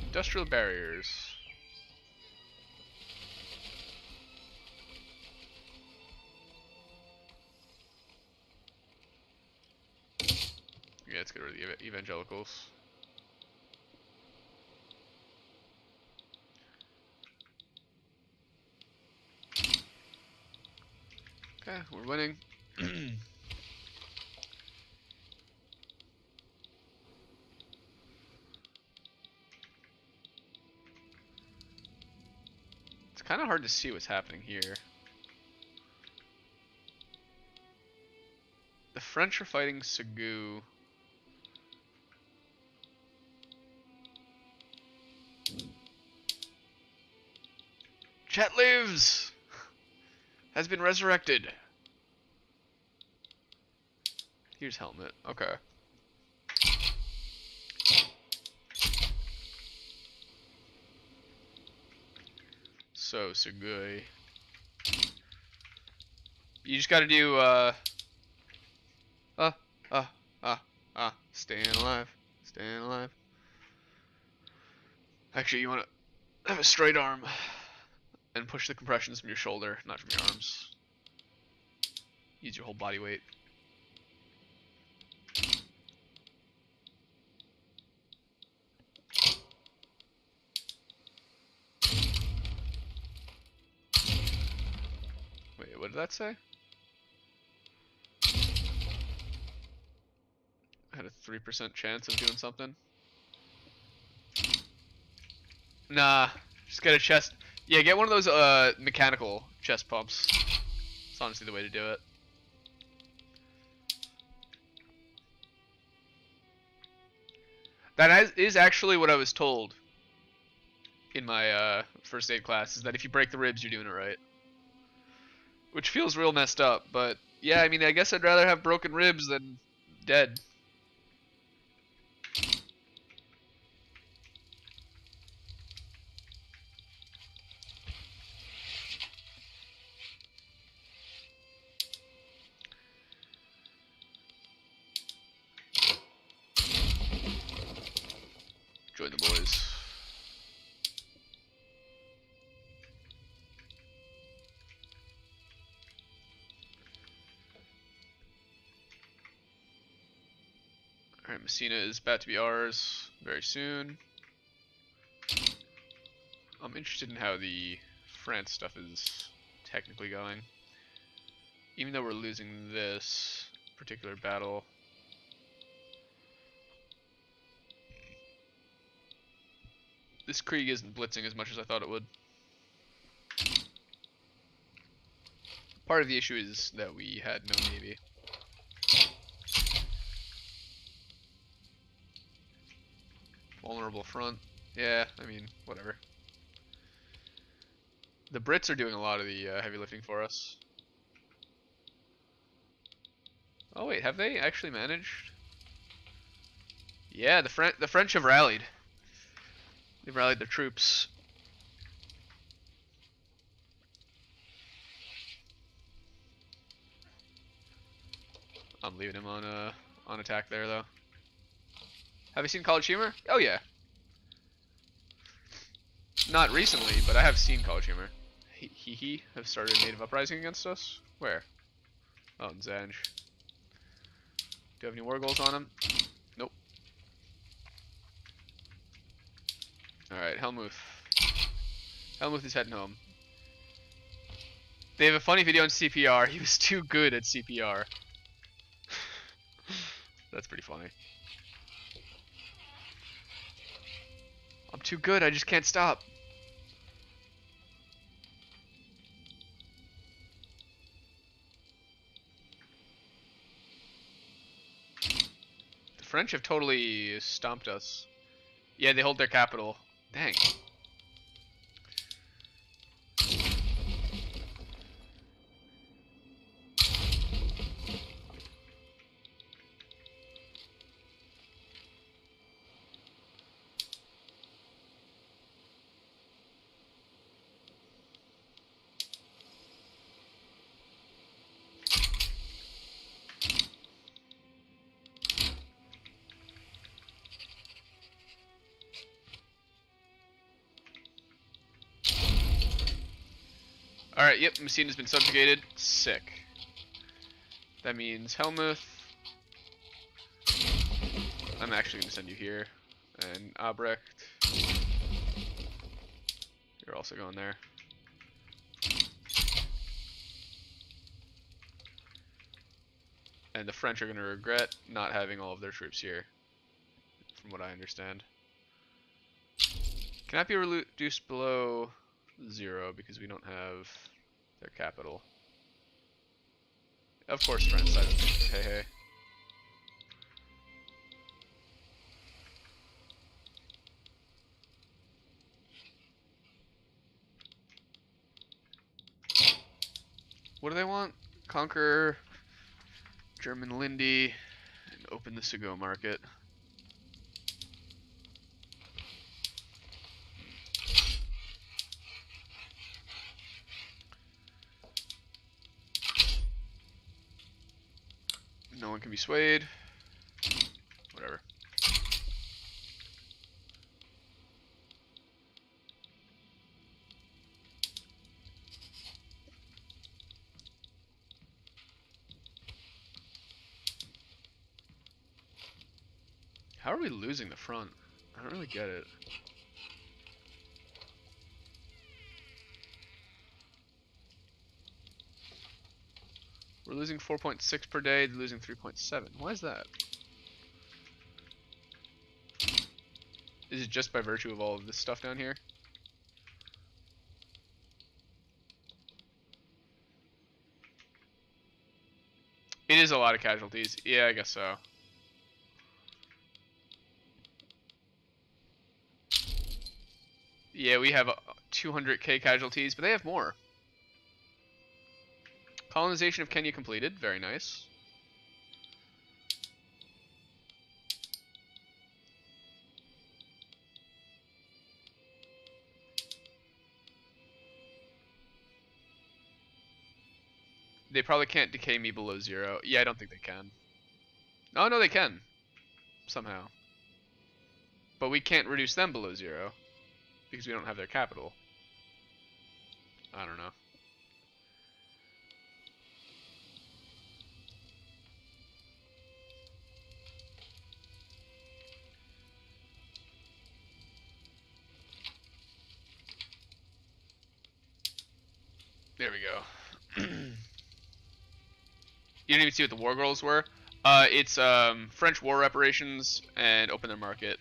Industrial barriers. Yeah, let's get rid of the evangelicals. Okay, we're winning. It's kind of hard to see what's happening here. The French are fighting Segu. Chat lives! Has been resurrected. Here's helmet. Okay. So, Sugui. You just gotta do, staying alive. Staying alive. Actually, you wanna have a straight arm. And push the compressions from your shoulder, not from your arms. Use your whole body weight. Wait, what did that say? I had a 3% chance of doing something. Nah, Just get a chest. Yeah, get one of those mechanical chest pumps. It's honestly the way to do it. That is actually what I was told in my first aid class, is that if you break the ribs, you're doing it right. Which feels real messed up, but yeah, I mean, I guess I'd rather have broken ribs than dead. Join the boys. Alright, Messina is about to be ours very soon. I'm interested in how the France stuff is technically going. Even though we're losing this particular battle. This Krieg isn't blitzing as much as I thought it would. Part of the issue is that we had no navy. Vulnerable front. Yeah, I mean, whatever. The Brits are doing a lot of the heavy lifting for us. Oh wait, have they actually managed? Yeah, the French have rallied. They've rallied their troops. I'm leaving him on attack there though. Have you seen College Humor? Oh yeah. Not recently, but I have seen College Humor. He have started a native uprising against us? Where? Oh, in Zanj. Do you have any war goals on him? Nope. Alright, Helmuth. Helmuth is heading home. They have a funny video on CPR. He was too good at CPR. That's pretty funny. I'm too good, I just can't stop. The French have totally stomped us. Yeah, they hold their capital. Dang. Alright, yep, Messina's been subjugated. Sick. That means Helmuth. I'm actually going to send you here. And Albrecht. You're also going there. And the French are going to regret not having all of their troops here, from what I understand. Cannot be reduced below 0 because we don't have their capital. Of course, France. Hey, hey. What do they want? Conquer German Lindy and open the Segoe market. No one can be swayed. Whatever. How are we losing the front? I don't really get it. We're losing 4.6 per day, they're losing 3.7. Why is that? Is it just by virtue of all of this stuff down here? is a lot of casualties. Yeah, I guess so. Yeah, we have 200k casualties, but they have more. Colonization of Kenya completed. Very nice. They probably can't decay me below 0. Yeah, I don't think they can. Oh, no, they can. Somehow. But we can't reduce them below 0. Because we don't have their capital. I don't know. There we go. You didn't even see what the war goals were? It's French war reparations and open their market.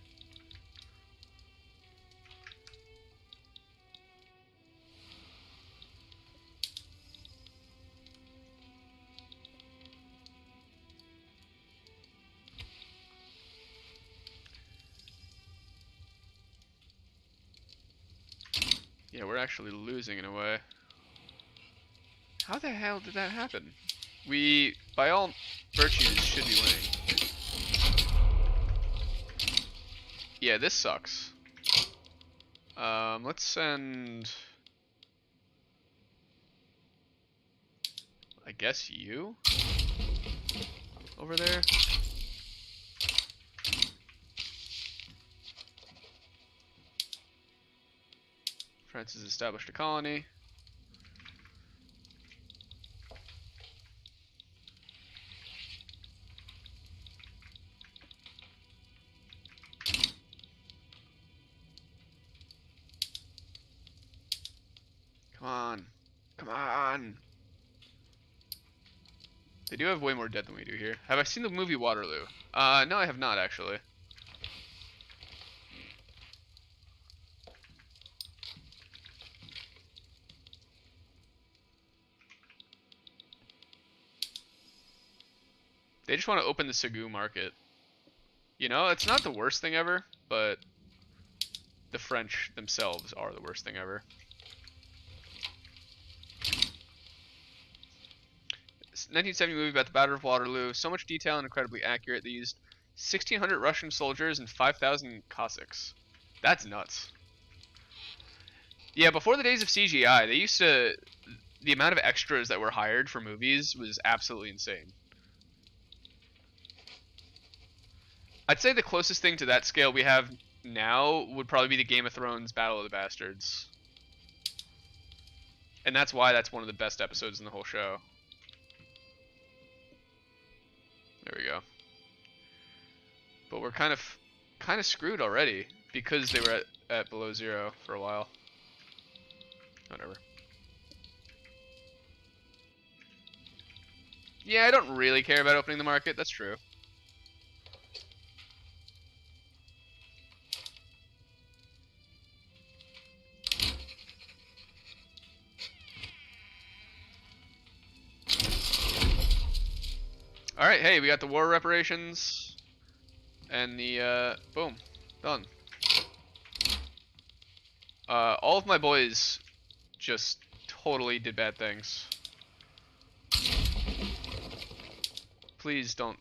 Yeah, we're actually losing in a way. How the hell did that happen? We, by all virtues, should be winning. Yeah, this sucks. Let's send... I guess you? Over there? France has established a colony. Come on. Come on. They do have way more dead than we do here. Have I seen the movie Waterloo? No, I have not, actually. They just want to open the Segu market. You know, it's not the worst thing ever, but the French themselves are the worst thing ever. 1970 movie about the Battle of Waterloo. So much detail and incredibly accurate. They used 1,600 Russian soldiers and 5,000 Cossacks. That's nuts. Yeah, before the days of CGI, they used to... The amount of extras that were hired for movies was absolutely insane. I'd say the closest thing to that scale we have now would probably be the Game of Thrones Battle of the Bastards. And that's why that's one of the best episodes in the whole show. There we go. But we're kind of screwed already because they were at below 0 for a while. Whatever. Yeah, I don't really care about opening the market. That's true. Alright, hey, we got the war reparations. And the, boom. Done. All of my boys just totally did bad things. Please don't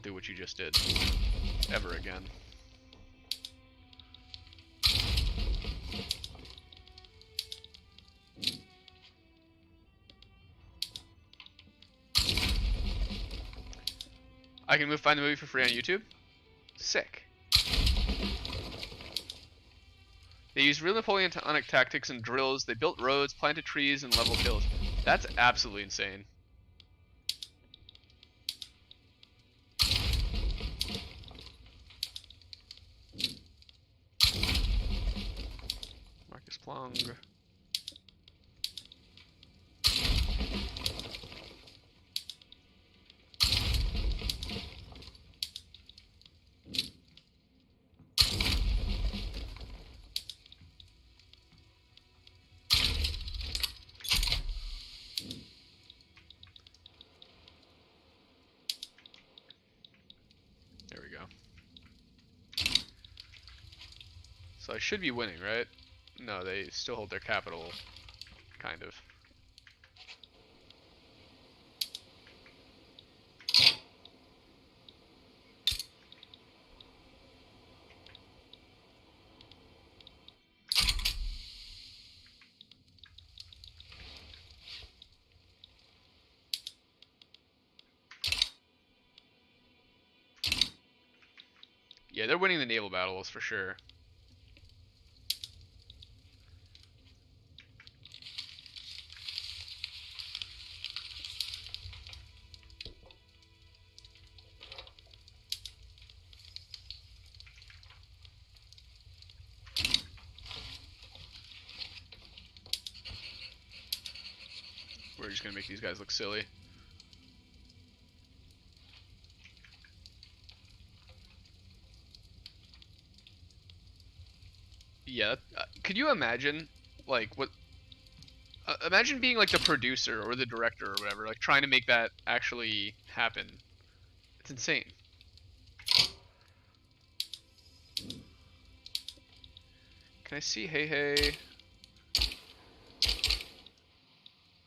do what you just did. Ever again. I can find the movie for free on YouTube. Sick. They used real Napoleonic tactics and drills. They built roads, planted trees, and leveled hills. That's absolutely insane. Marcus Plong. So I should be winning, right? No, they still hold their capital, kind of. Yeah, they're winning the naval battles for sure. We're just gonna make these guys look silly. Yeah, could you imagine, like, what? Imagine being like the producer or the director or whatever, like trying to make that actually happen. It's insane. Can I see Hey Hey?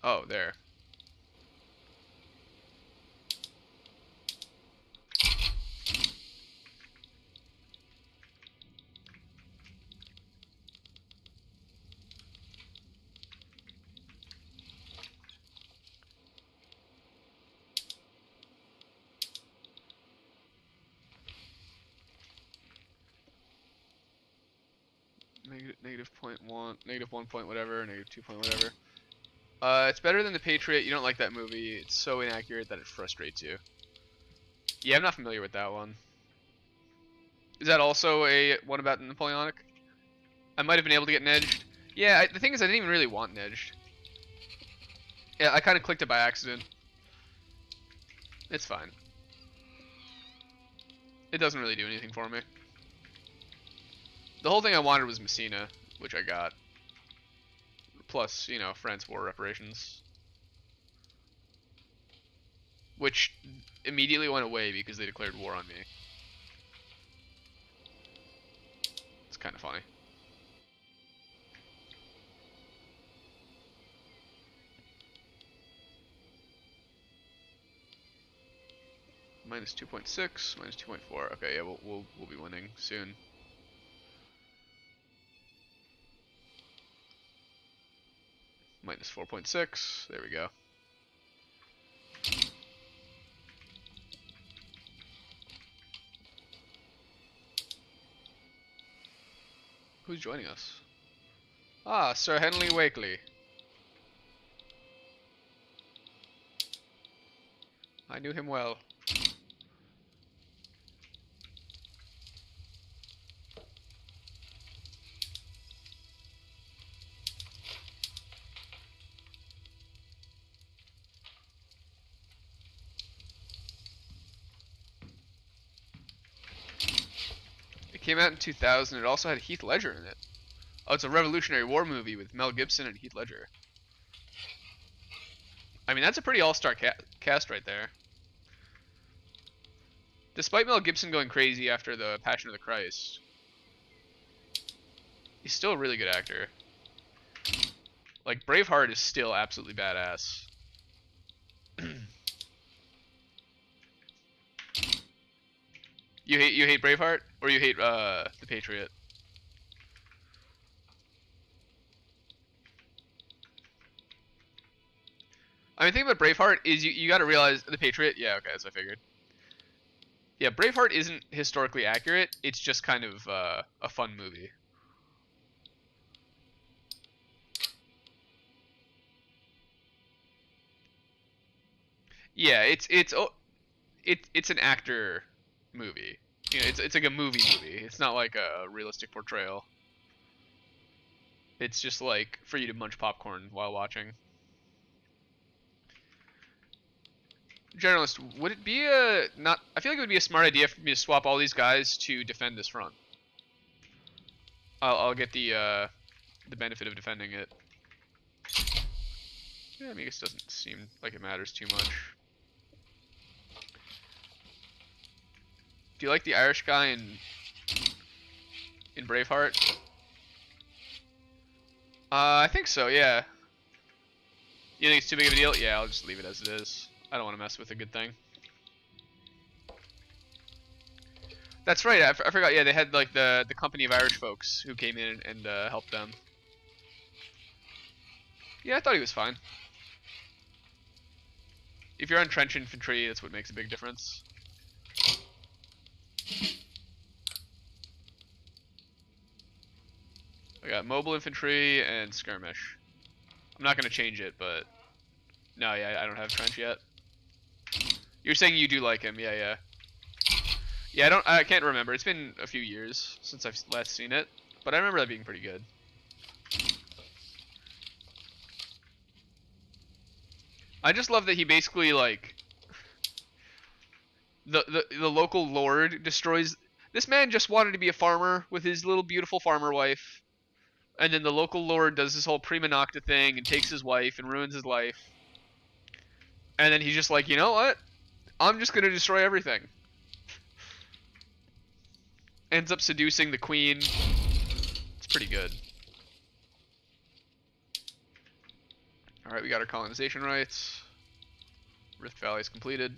Oh, there. Negative point one, negative 1 point whatever, negative 2 point whatever. It's better than The Patriot. You don't like that movie. It's so inaccurate that it frustrates you. Yeah, I'm not familiar with that one. Is that also a one about Napoleonic? I might have been able to get nedged. Yeah, the thing is I didn't even really want nedged. Yeah, I kind of clicked it by accident. It's fine. It doesn't really do anything for me. The whole thing I wanted was Messina, which I got. Plus, you know, France war reparations. Which immediately went away because they declared war on me. It's kind of funny. Minus 2.6, minus 2.4. Okay, yeah, we'll be winning soon. Minus 4.6. There we go. Who's joining us? Ah, Sir Henry Wakely. I knew him well. It came out in 2000. It also had Heath Ledger in it. Oh, it's a Revolutionary War movie with Mel Gibson and Heath Ledger. I mean, that's a pretty all-star cast right there. Despite Mel Gibson going crazy after the Passion of the Christ, he's still a really good actor. Like, Braveheart is still absolutely badass. You hate Braveheart, or you hate The Patriot? I mean, the thing about Braveheart is you got to realize The Patriot. Yeah, okay, as I figured. Yeah, Braveheart isn't historically accurate. It's just kind of a fun movie. Yeah, it's an actor movie. You know, it's like a movie. It's not like a realistic portrayal. It's just like for you to munch popcorn while watching. Generalist, would it be a not? I feel like it would be a smart idea for me to swap all these guys to defend this front. I'll get the benefit of defending it. Yeah, I mean, it doesn't seem like it matters too much. Do you like the Irish guy in Braveheart? I think so, yeah. You think it's too big of a deal? Yeah, I'll just leave it as it is. I don't want to mess with a good thing. That's right, I forgot, yeah, they had like the company of Irish folks who came in and helped them. Yeah, I thought he was fine. If you're on trench infantry, that's what makes a big difference. I got mobile infantry and skirmish. I'm not going to change it, but... No, yeah, I don't have trench yet. You're saying you do like him, yeah, yeah. Yeah, I can't remember. It's been a few years since I've last seen it, but I remember that being pretty good. I just love that he basically, like... The local lord destroys... This man just wanted to be a farmer with his little beautiful farmer wife. And then the local lord does this whole prima nocta thing and takes his wife and ruins his life. And then he's just like, you know what? I'm just gonna destroy everything. Ends up seducing the queen. It's pretty good. Alright, we got our colonization rights. Rift Valley is completed.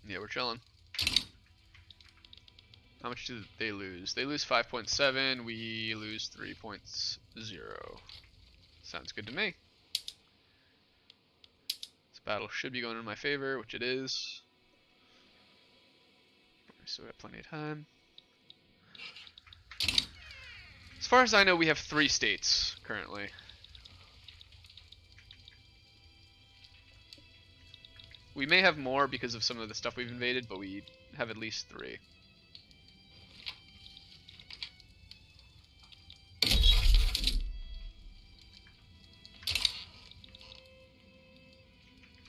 Yeah, we're chilling. How much do they lose? They lose 5.7, we lose 3.0. Sounds good to me. This battle should be going in my favor, which it is. We still got plenty of time. As far as I know, we have 3 states currently. We may have more because of some of the stuff we've invaded, but we have at least 3.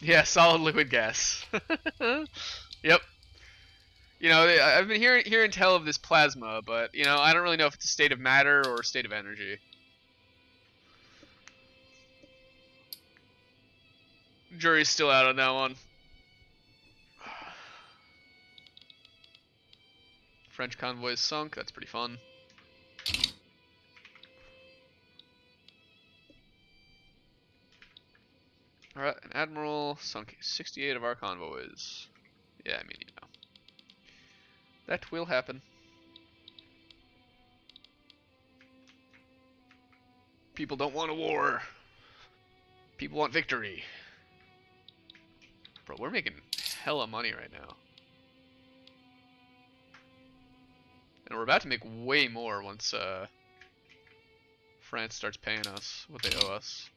Yeah, solid liquid gas. Yep. You know, I've been hearing tell of this plasma, but you know, I don't really know if it's a state of matter or a state of energy. Jury's still out on that one. French convoy is sunk. That's pretty fun. Alright, an admiral sunk 68 of our convoys. Yeah, I mean, you know. That will happen. People don't want a war. People want victory. Bro, we're making hella money right now. And we're about to make way more once France starts paying us what they owe us.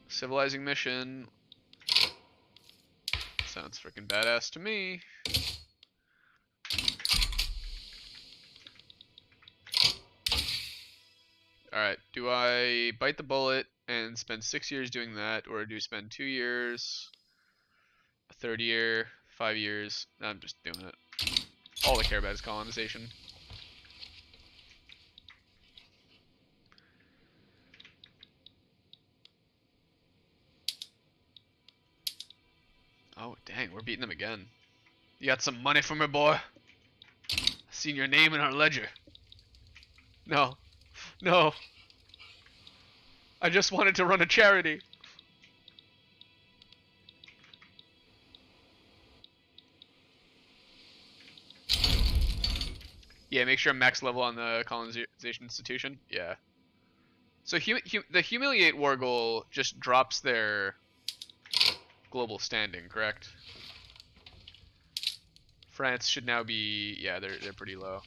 Civilizing mission. Sounds freaking badass to me. Alright, do I bite the bullet and spend 6 years doing that, or do I spend 2 years, a third year, 5 years? No, I'm just doing it. All I care about is colonization. Oh, dang, we're beating them again. You got some money for me, boy? I seen your name in our ledger. No. No. I just wanted to run a charity. Yeah, make sure I'm max level on the colonization institution. Yeah. So the humiliate war goal just drops their global standing, correct? France should now be, yeah, they're pretty low.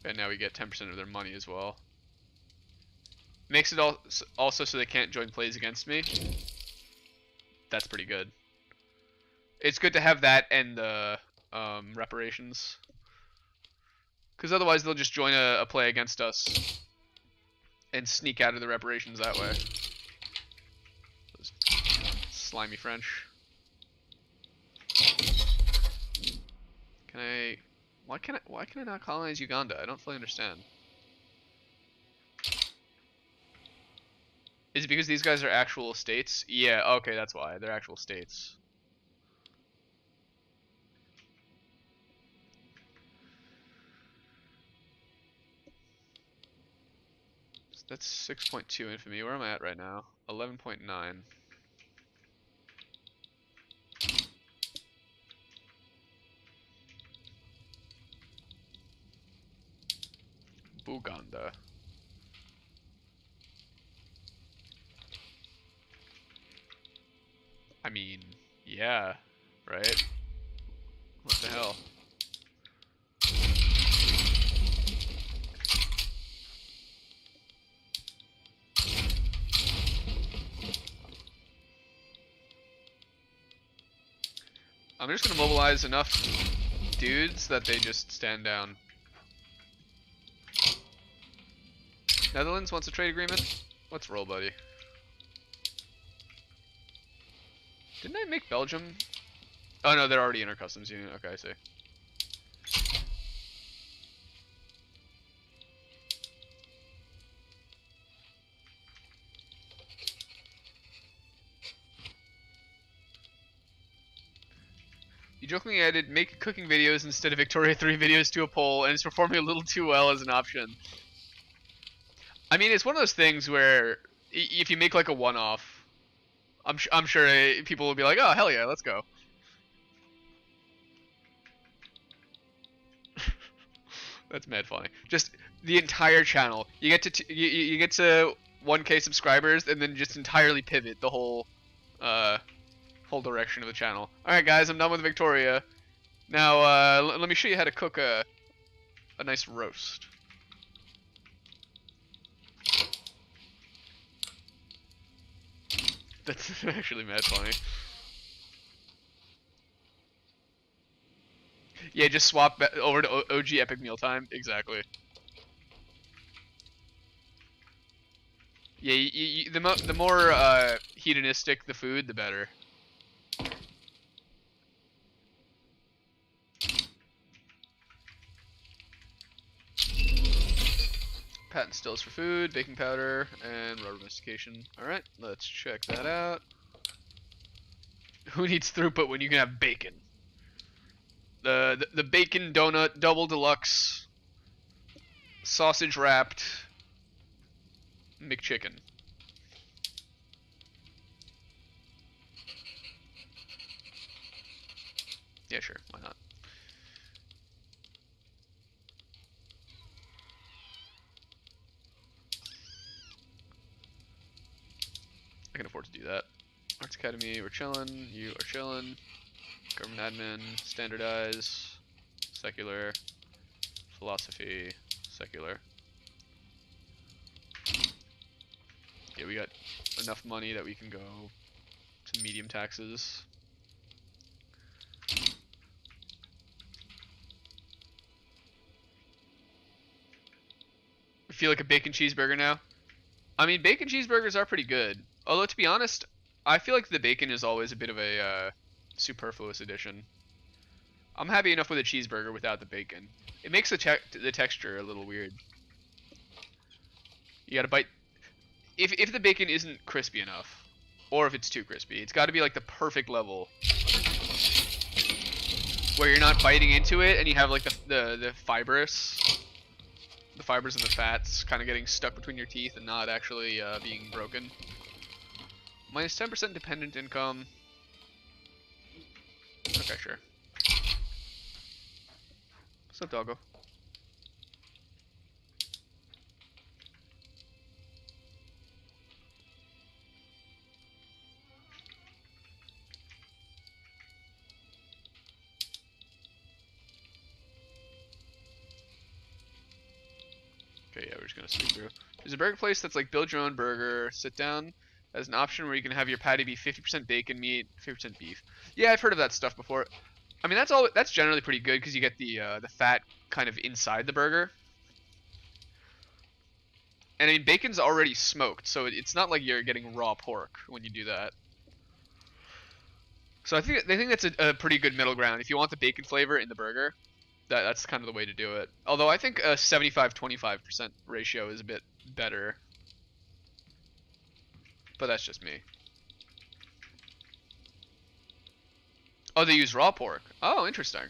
And now we get 10% of their money as well. Makes it also so they can't join plays against me. That's pretty good. It's good to have that and the reparations. Because otherwise they'll just join a play against us. and sneak out of the reparations that way. Those slimy French. Can I? Why can I not colonize Uganda? I don't fully understand. Is it because these guys are actual states? Yeah, okay, that's why. They're actual states. So that's 6.2 infamy. Where am I at right now? 11.9. Buganda. I mean, yeah, right? What the hell? I'm just gonna mobilize enough dudes that they just stand down. Netherlands wants a trade agreement? Let's roll, buddy. Didn't I make Belgium? Oh no, they're already in our customs union. Okay, I see. You jokingly added make cooking videos instead of Victoria 3 videos to a poll, and it's performing a little too well as an option. I mean, it's one of those things where if you make like a one-off, I'm sure people will be like, oh hell yeah, let's go. That's mad funny. Just the entire channel. You get to you get to 1K subscribers and then just entirely pivot the whole whole direction of the channel. All right, guys, I'm done with Victoria. Now let me show you how to cook a nice roast. That's actually mad funny. Yeah, just swap over to OG Epic Mealtime. Exactly. Yeah, the more hedonistic the food, the better. Patent stills for food, baking powder, and raw domestication. Alright, let's check that out. Who needs throughput when you can have bacon? The bacon donut double deluxe sausage wrapped McChicken. Yeah, sure, why not? I can afford to do that. Arts Academy, we're chillin'. You are chillin'. Government admin, standardize, secular, philosophy, secular. Yeah, we got enough money that we can go to medium taxes. I feel like a bacon cheeseburger now. I mean, bacon cheeseburgers are pretty good. Although, to be honest, I feel like the bacon is always a bit of a superfluous addition. I'm happy enough with a cheeseburger without the bacon. It makes the texture a little weird. You gotta bite. If the bacon isn't crispy enough, or if it's too crispy, it's got to be like the perfect level where you're not biting into it and you have like the fibers and the fats kind of getting stuck between your teeth and not actually being broken. Minus 10% dependent income. Okay, sure. What's up, doggo? Okay, yeah, we're just gonna sneak through. There's a burger place that's like build your own burger, sit down. As an option where you can have your patty be 50% bacon meat, 50% beef. Yeah, I've heard of that stuff before. I mean, that's generally pretty good because you get the fat kind of inside the burger. And I mean, bacon's already smoked, so it's not like you're getting raw pork when you do that. So I think that's a pretty good middle ground. If you want the bacon flavor in the burger, that's kind of the way to do it. Although I think a 75-25% ratio is a bit better. But that's just me. Oh, they use raw pork. Oh, interesting.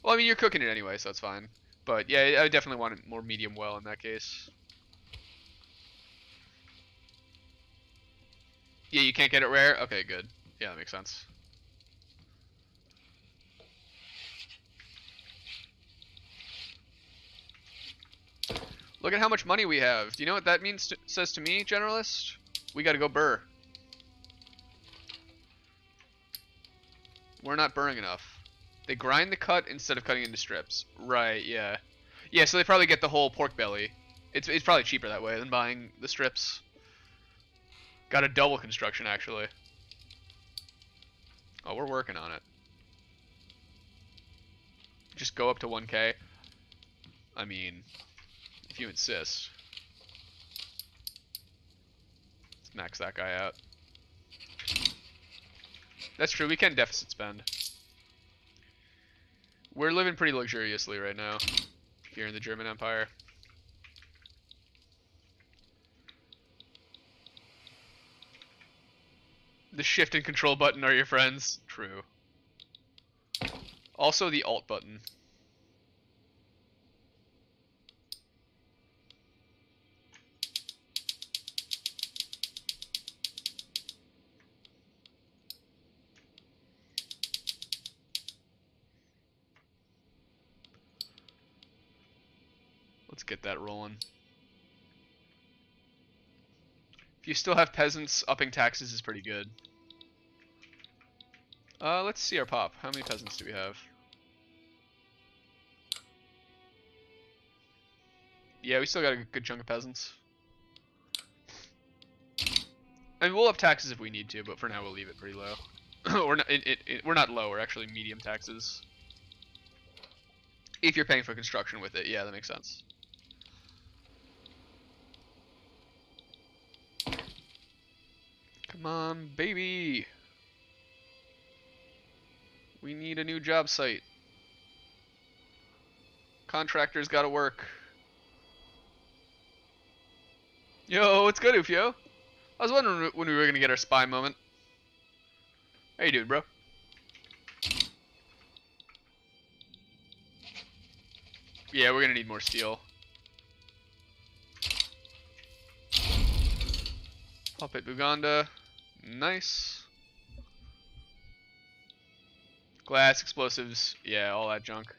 Well, I mean, you're cooking it anyway, so that's fine. But yeah, I definitely want it more medium well in that case. Yeah, you can't get it rare? Okay, good. Yeah, that makes sense. Look at how much money we have. Do you know what that means? Says to me, generalist? We gotta go burr. We're not burring enough. They grind the cut instead of cutting into strips. Right, yeah. Yeah, so they probably get the whole pork belly. It's probably cheaper that way than buying the strips. Got a double construction, actually. Oh, we're working on it. Just go up to 1K. I mean, if you insist. Let's max that guy out. That's true, we can deficit spend. We're living pretty luxuriously right now here in the German Empire. The shift and control button are your friends. True. Also the alt button. Let's get that rolling. If you still have peasants, upping taxes is pretty good. Let's see our pop. How many peasants do we have? Yeah, we still got a good chunk of peasants. I mean, we'll up taxes if we need to, but for now we'll leave it pretty low. We're not low, we're actually medium taxes. If you're paying for construction with it, yeah, that makes sense. Come on, baby! We need a new job site. Contractors gotta work. Yo, what's good, Ufio? I was wondering when we were gonna get our spy moment. How you doing, bro? Yeah, we're gonna need more steel. Puppet Buganda. Nice. Glass, explosives, yeah, all that junk.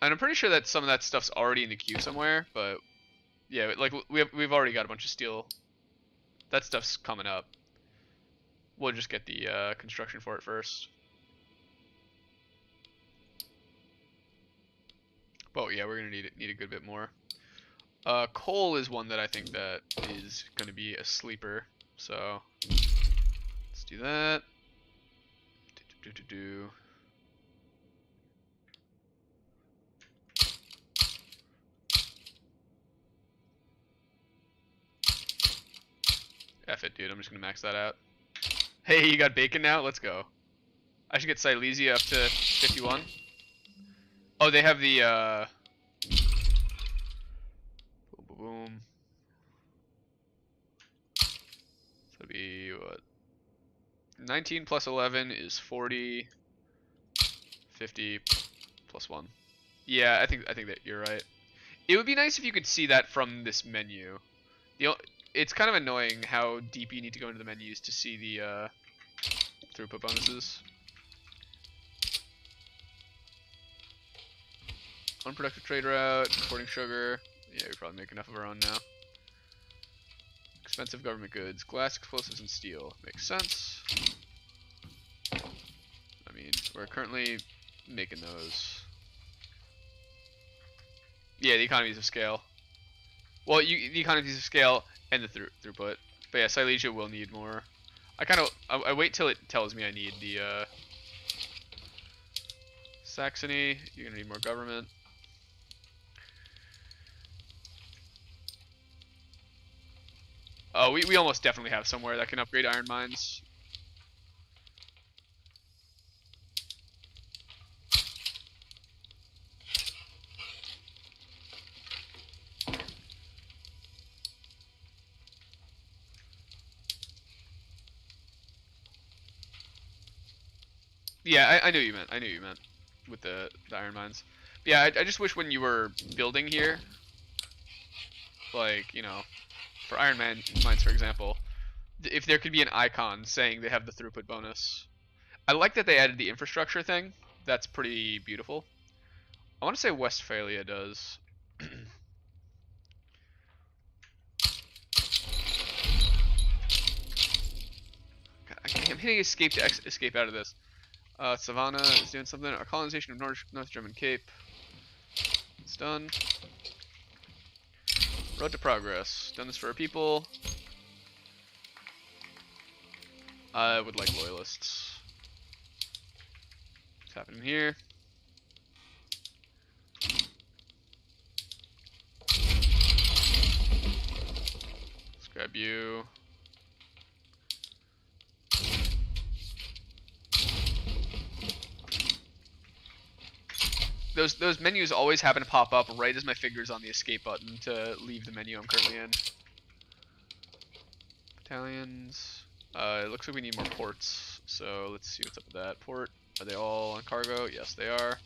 And I'm pretty sure that some of that stuff's already in the queue somewhere, but yeah, like we've already got a bunch of steel. That stuff's coming up. We'll just get the construction for it first. But yeah, we're gonna need a good bit more. Coal is one that I think that is gonna be a sleeper. So let's do that. F it, dude. I'm just gonna max that out. Hey, you got bacon now? Let's go. I should get Silesia up to 51. Oh, they have the boom, boom, boom. So it'd be what? 19 plus 11 is 40. 50 plus 1. Yeah, I think that you're right. It would be nice if you could see that from this menu. It's kind of annoying how deep you need to go into the menus to see the throughput bonuses. Unproductive trade route, importing sugar. Yeah, we probably make enough of our own now. Expensive government goods, glass, explosives, and steel. Makes sense. I mean, we're currently making those. Yeah, the economies of scale. Well, the economies of scale and the throughput. But yeah, Silesia will need more. I wait till it tells me I need the Saxony. You're gonna need more government. Oh, we almost definitely have somewhere that can upgrade iron mines. Yeah, I knew you meant. I knew you meant with the iron mines. But yeah, I just wish when you were building here, like, you know, for iron mines, for example, if there could be an icon saying they have the throughput bonus. I like that they added the infrastructure thing. That's pretty beautiful. I want to say Westphalia does. I'm hitting escape to escape out of this. Savannah is doing something. Our colonization of North German Cape. It's done. Road to progress. Done this for our people. I would like loyalists. What's happening here? Let's grab you. Those menus always happen to pop up right as my finger's on the escape button to leave the menu I'm currently in. Battalions. It looks like we need more ports, so let's see what's up with that. Port. Are they all on cargo? Yes, they are.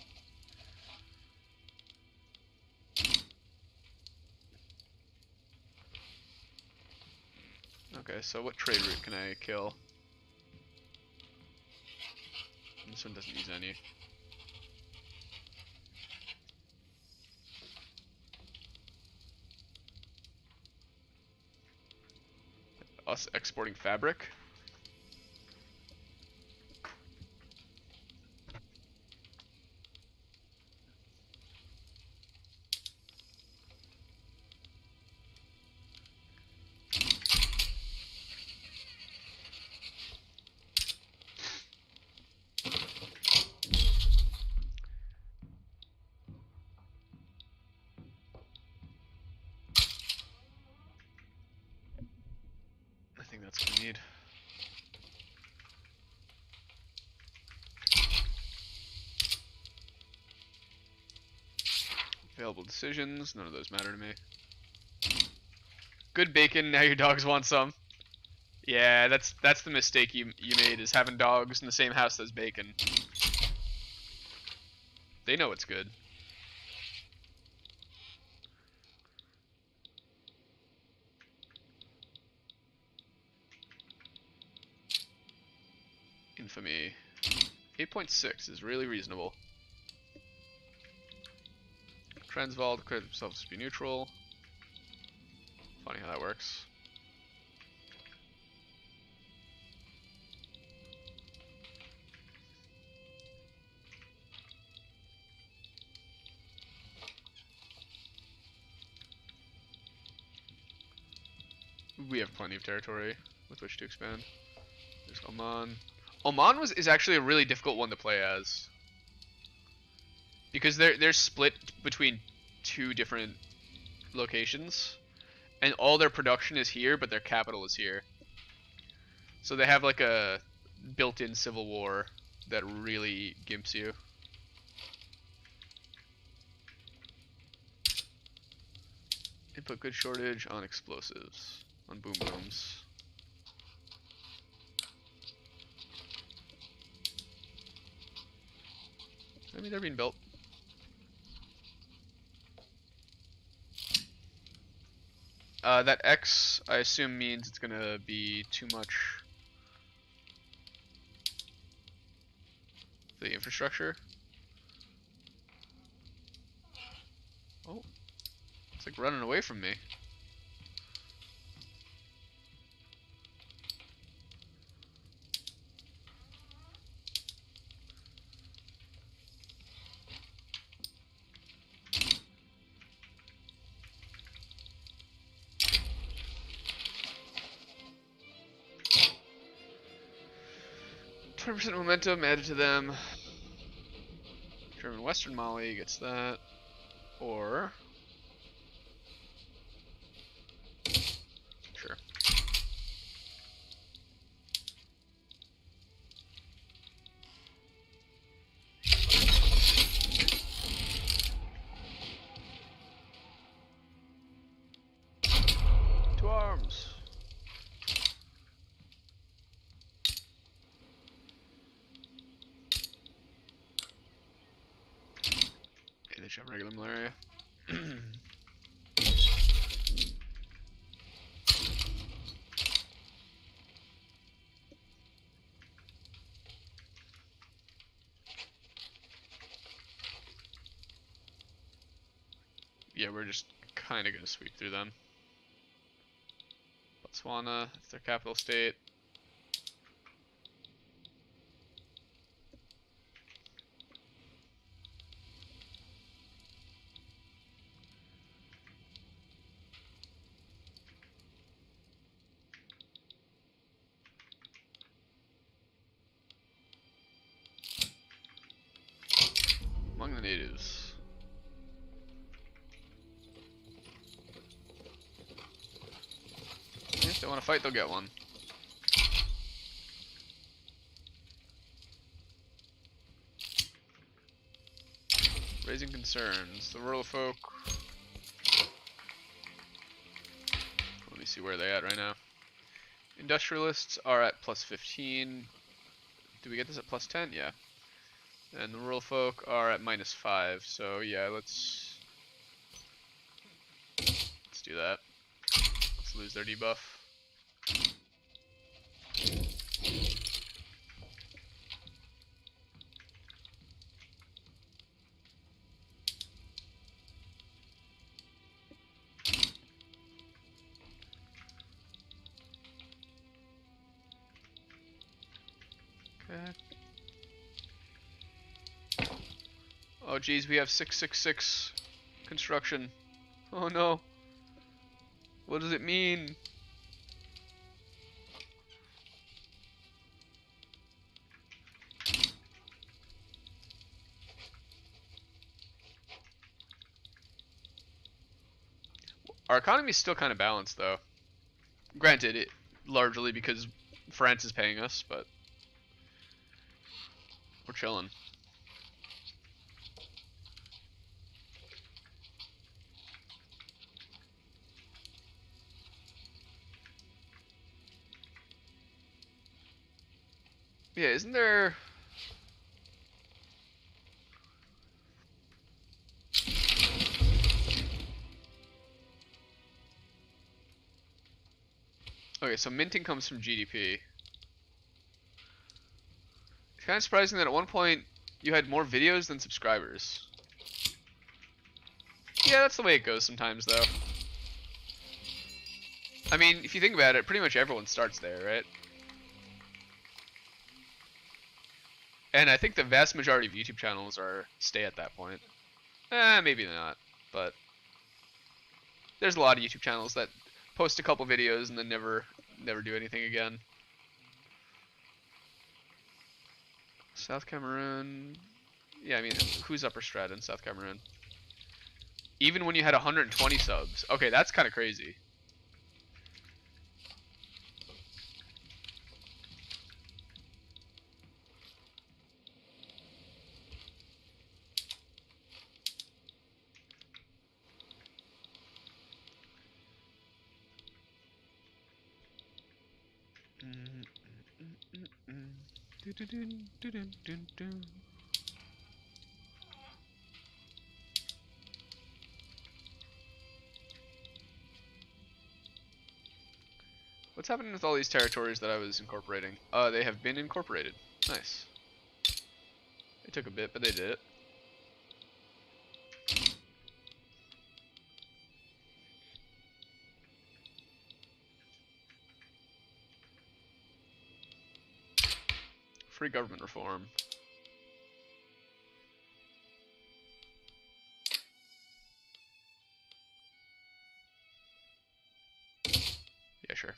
Okay, so what trade route can I kill? This one doesn't use any. Us exporting fabric? I think that's what we need. Available decisions, none of those matter to me. Good bacon, now your dogs want some. Yeah, that's the mistake you made, is having dogs in the same house as bacon. They know it's good. Infamy. 8.6 is really reasonable. Transvaal declared themselves to be neutral. Funny how that works. We have plenty of territory with which to expand. There's Oman. Oman is actually a really difficult one to play as, because they're split between two different locations, and all their production is here, but their capital is here. So they have like a built-in civil war that really gimps you. Input goods shortage on explosives, on boom booms. I mean, they're being built. That X, I assume, means it's gonna be too much the infrastructure. Oh, it's like running away from me. %, momentum added to them. German Western Mali gets that. Or sure. they should have regular malaria. Yeah, we're just kind of gonna sweep through them. Botswana, it's their capital state. Among the natives. If they want to fight, they'll get one. Raising concerns. The rural folk. Let me see where they're at right now. Industrialists are at plus 15. Do we get this at plus 10? Yeah. And the rural folk are at minus 5. So yeah, let's do that. Let's lose their debuff. Okay. Oh geez, we have 666 construction. Oh no. What does it mean? Our economy is still kind of balanced though. Granted, it largely because France is paying us, but we're chilling. Yeah, isn't there... Okay, so minting comes from GDP. It's kind of surprising that at one point you had more videos than subscribers. Yeah, that's the way it goes sometimes, though. I mean, if you think about it, pretty much everyone starts there, right? And I think the vast majority of YouTube channels stay at that point. Maybe not, but there's a lot of YouTube channels that post a couple videos and then never do anything again. South Cameroon. Yeah, I mean, who's Upper Strat in South Cameroon? Even when you had 120 subs. Okay, that's kind of crazy. What's happening with all these territories that I was incorporating? They have been incorporated. Nice. It took a bit, but they did it. Free government reform. Yeah, sure.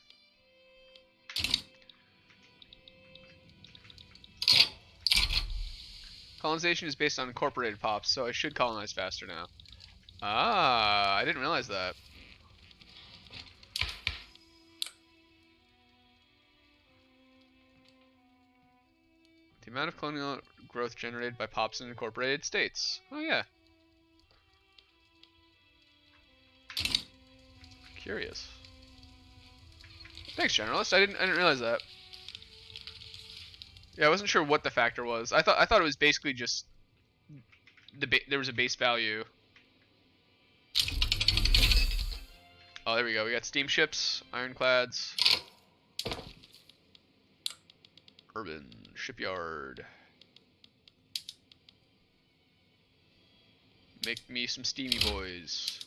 Colonization is based on incorporated pops, so I should colonize faster now. Ah, I didn't realize that. The amount of colonial growth generated by pops in incorporated states. Oh yeah. Curious. Thanks, Generalist. I didn't realize that. Yeah, I wasn't sure what the factor was. I thought it was basically just there was a base value. Oh, there we go. We got steamships, ironclads, urban shipyard. Make me some steamy boys.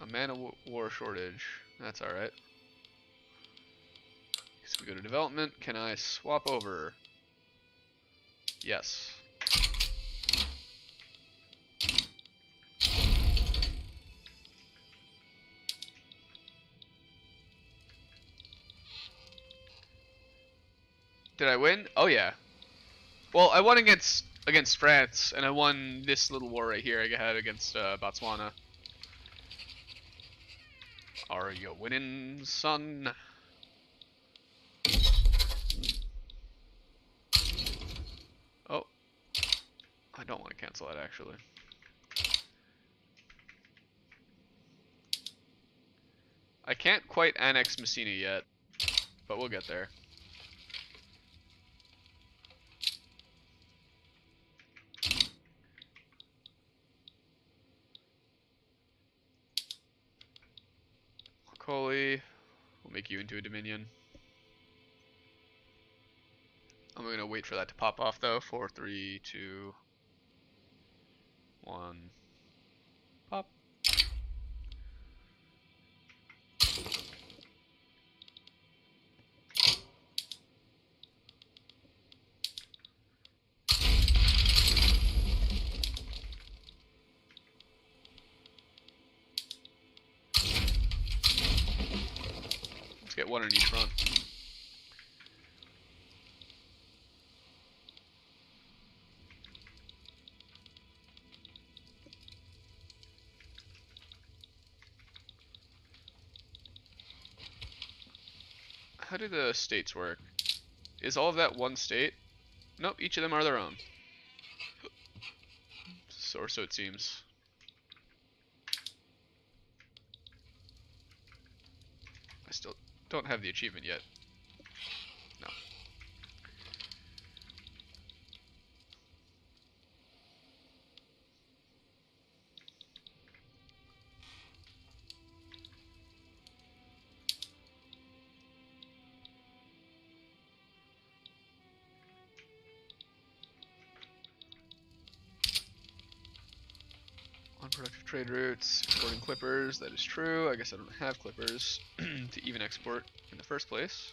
A man of war shortage. That's alright. So we go to development. Can I swap over? Yes. Did I win? Oh yeah. Well, I won against France, and I won this little war right here I had against Botswana. Are you winning, son? Oh. I don't want to cancel that, actually. I can't quite annex Messina yet, but we'll get there. Coley, we'll make you into a Dominion. I'm gonna wait for that to pop off though. 4, 3, 2, 1. Pop. Let's get one on each front. How do the states work? Is all of that one state? Nope, each of them are their own. Or so it seems. I still don't have the achievement yet. No. Unproductive trade routes, exporting clippers, that is true. I guess I don't have clippers to even export in the first place.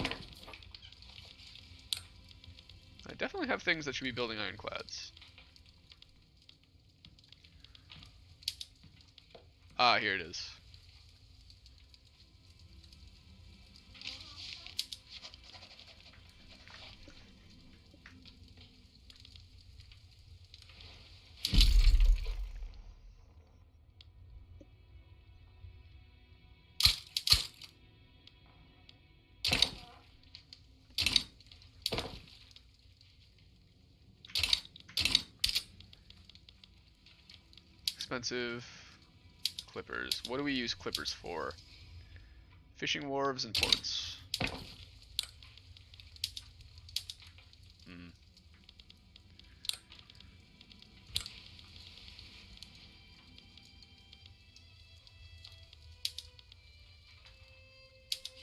I definitely have things that should be building ironclads. Ah, here it is. Expensive clippers. What do we use clippers for? Fishing wharves and ports.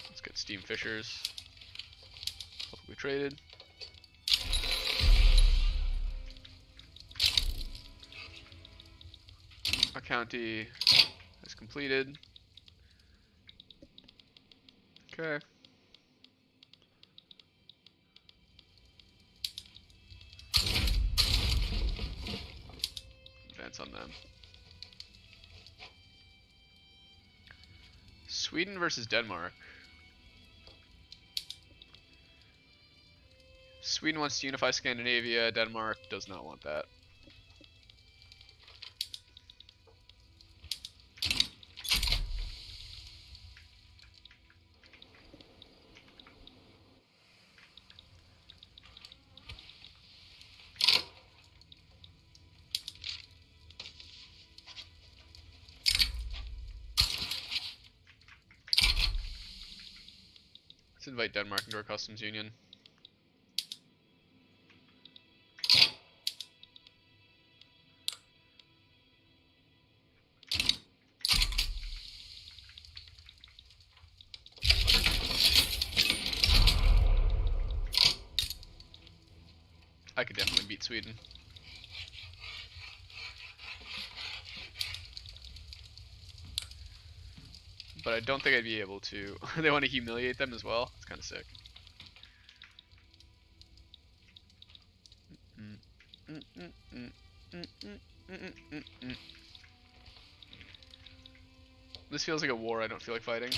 Let's get steam fishers. Publicly traded. Our county is completed. Okay. Advance on them. Sweden versus Denmark. Sweden wants to unify Scandinavia. Denmark does not want that. Let's invite Denmark into our customs union. I could definitely beat Sweden. But I don't think I'd be able to. They want to humiliate them as well. It's kind of sick. This feels like a war I don't feel like fighting.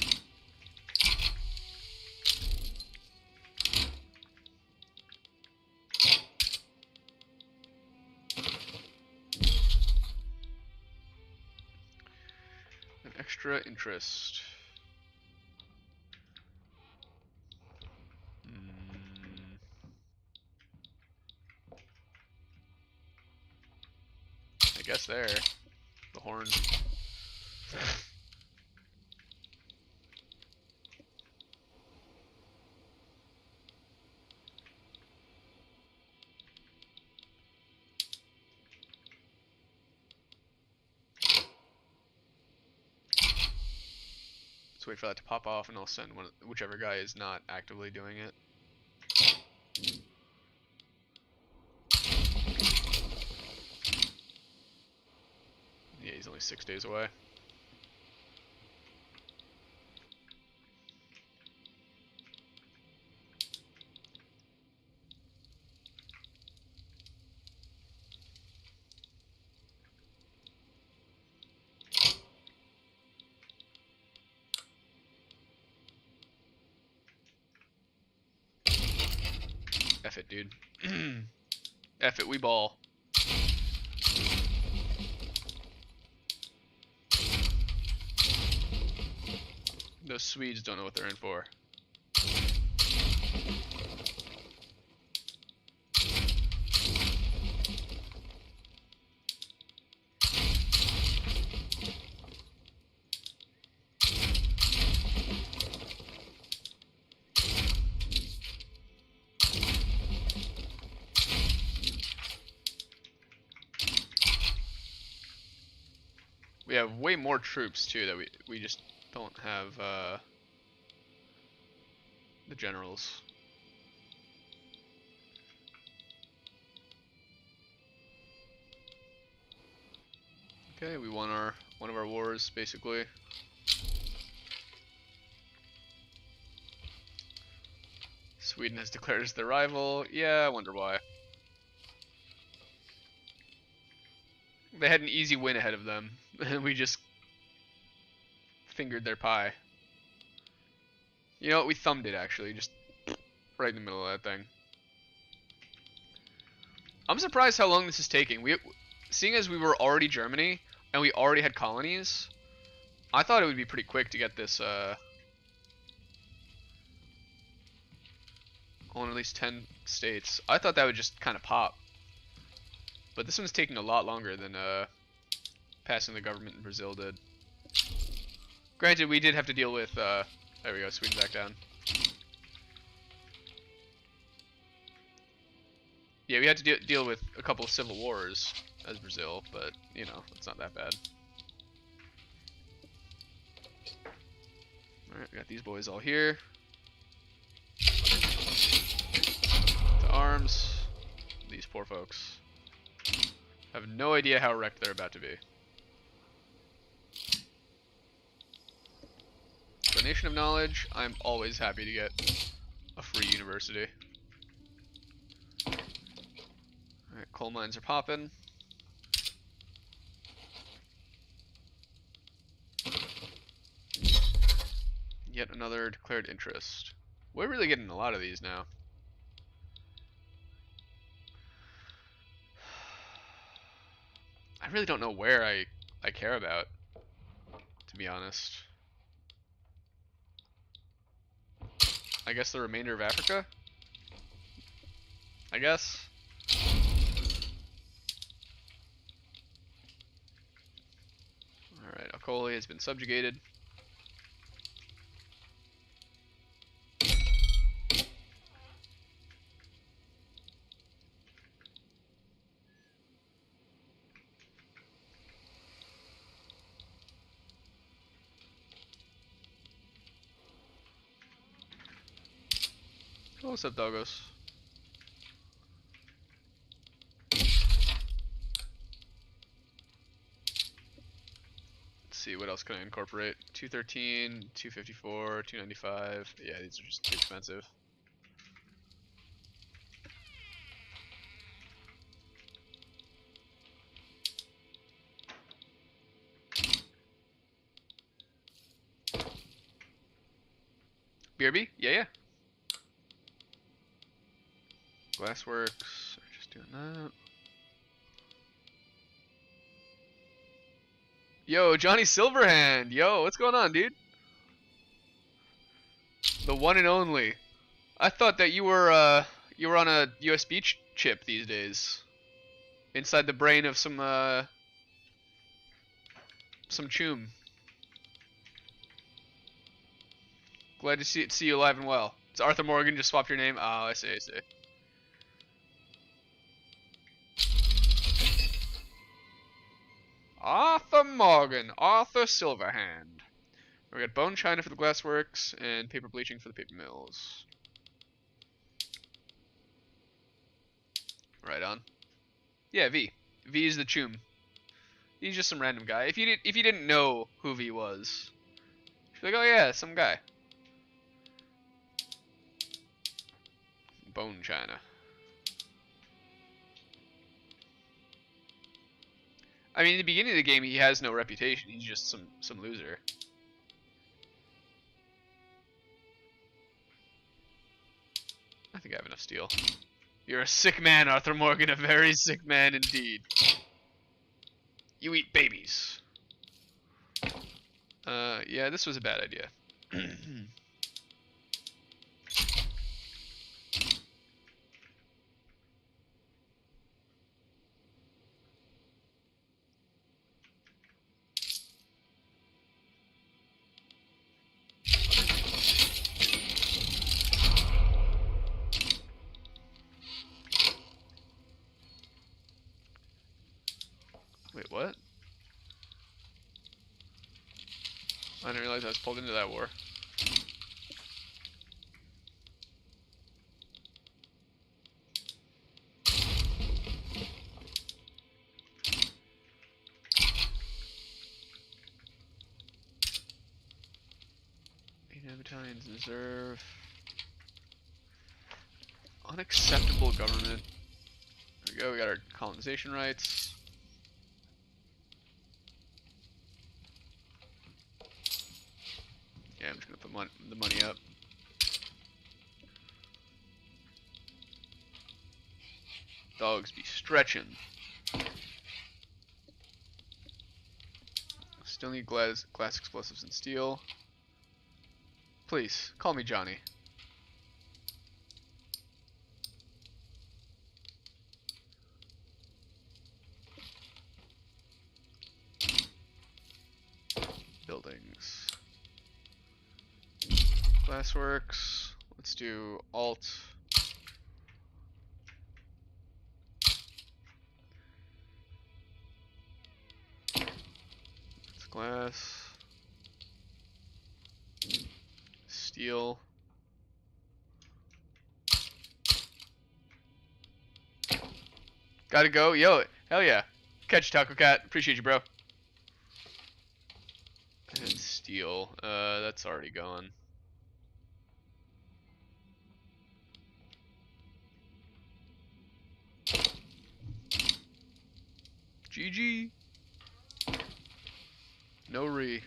An extra interest. I guess there. The horn. Let's wait for that to pop off and I'll send whichever guy is not actively doing it. Yeah, he's only 6 days away. F it, dude. F it, we ball. Those Swedes don't know what they're in for. We have way more troops too that we just don't have the generals. Okay, we won one of our wars basically. Sweden has declared us their rival. Yeah, I wonder why. They had an easy win ahead of them, and we just fingered their pie. You know what? We thumbed it actually, just right in the middle of that thing. I'm surprised how long this is taking. Seeing as we were already Germany and we already had colonies, I thought it would be pretty quick to get this on at least 10 states. I thought that would just kind of pop. But this one's taking a lot longer than passing the government in Brazil did. Granted, we did have to deal with, there we go, Sweden back down. Yeah, we had to deal with a couple of civil wars as Brazil, but, you know, it's not that bad. Alright, we got these boys all here. To arms. These poor folks. I have no idea how wrecked they're about to be. Donation of knowledge. I'm always happy to get a free university. Alright, coal mines are popping. Yet another declared interest. We're really getting a lot of these now. I really don't know where I care about, to be honest. I guess the remainder of Africa? I guess. Alright, Akoli has been subjugated. Oh, what's up, doggos? Let's see, what else can I incorporate? 213, 254, 295. Yeah, these are just too expensive. BRB? Yeah, yeah. Glassworks. Just doing that. Yo, Johnny Silverhand. Yo, what's going on, dude? The one and only. I thought that you were on a USB chip these days, inside the brain of some choom. Glad to see you alive and well. It's Arthur Morgan. Just swapped your name. Oh, I see. I see. Arthur Morgan. Arthur Silverhand. We got bone china for the glassworks and paper bleaching for the paper mills. Right on. Yeah, V. V is the choom. He's just some random guy. If you didn't know who V was, you'd be like, oh yeah, some guy. Bone china. I mean, in the beginning of the game, he has no reputation. He's just some loser. I think I have enough steel. You're a sick man, Arthur Morgan. A very sick man indeed. You eat babies. Yeah, this was a bad idea. Wait, what? I didn't realize I was pulled into that war. Battalions in reserve. Unacceptable government. There we go, we got our colonization rights. Yeah, I'm just gonna put the money up. Dogs be stretching. Still need glass explosives and steel. Please, call me Johnny. Buildings. Glassworks. Let's do alt. It's glass. Steel. Gotta go. Yo, hell yeah. Catch Taco Cat. Appreciate you, bro. And steel. That's already gone. GG. No re.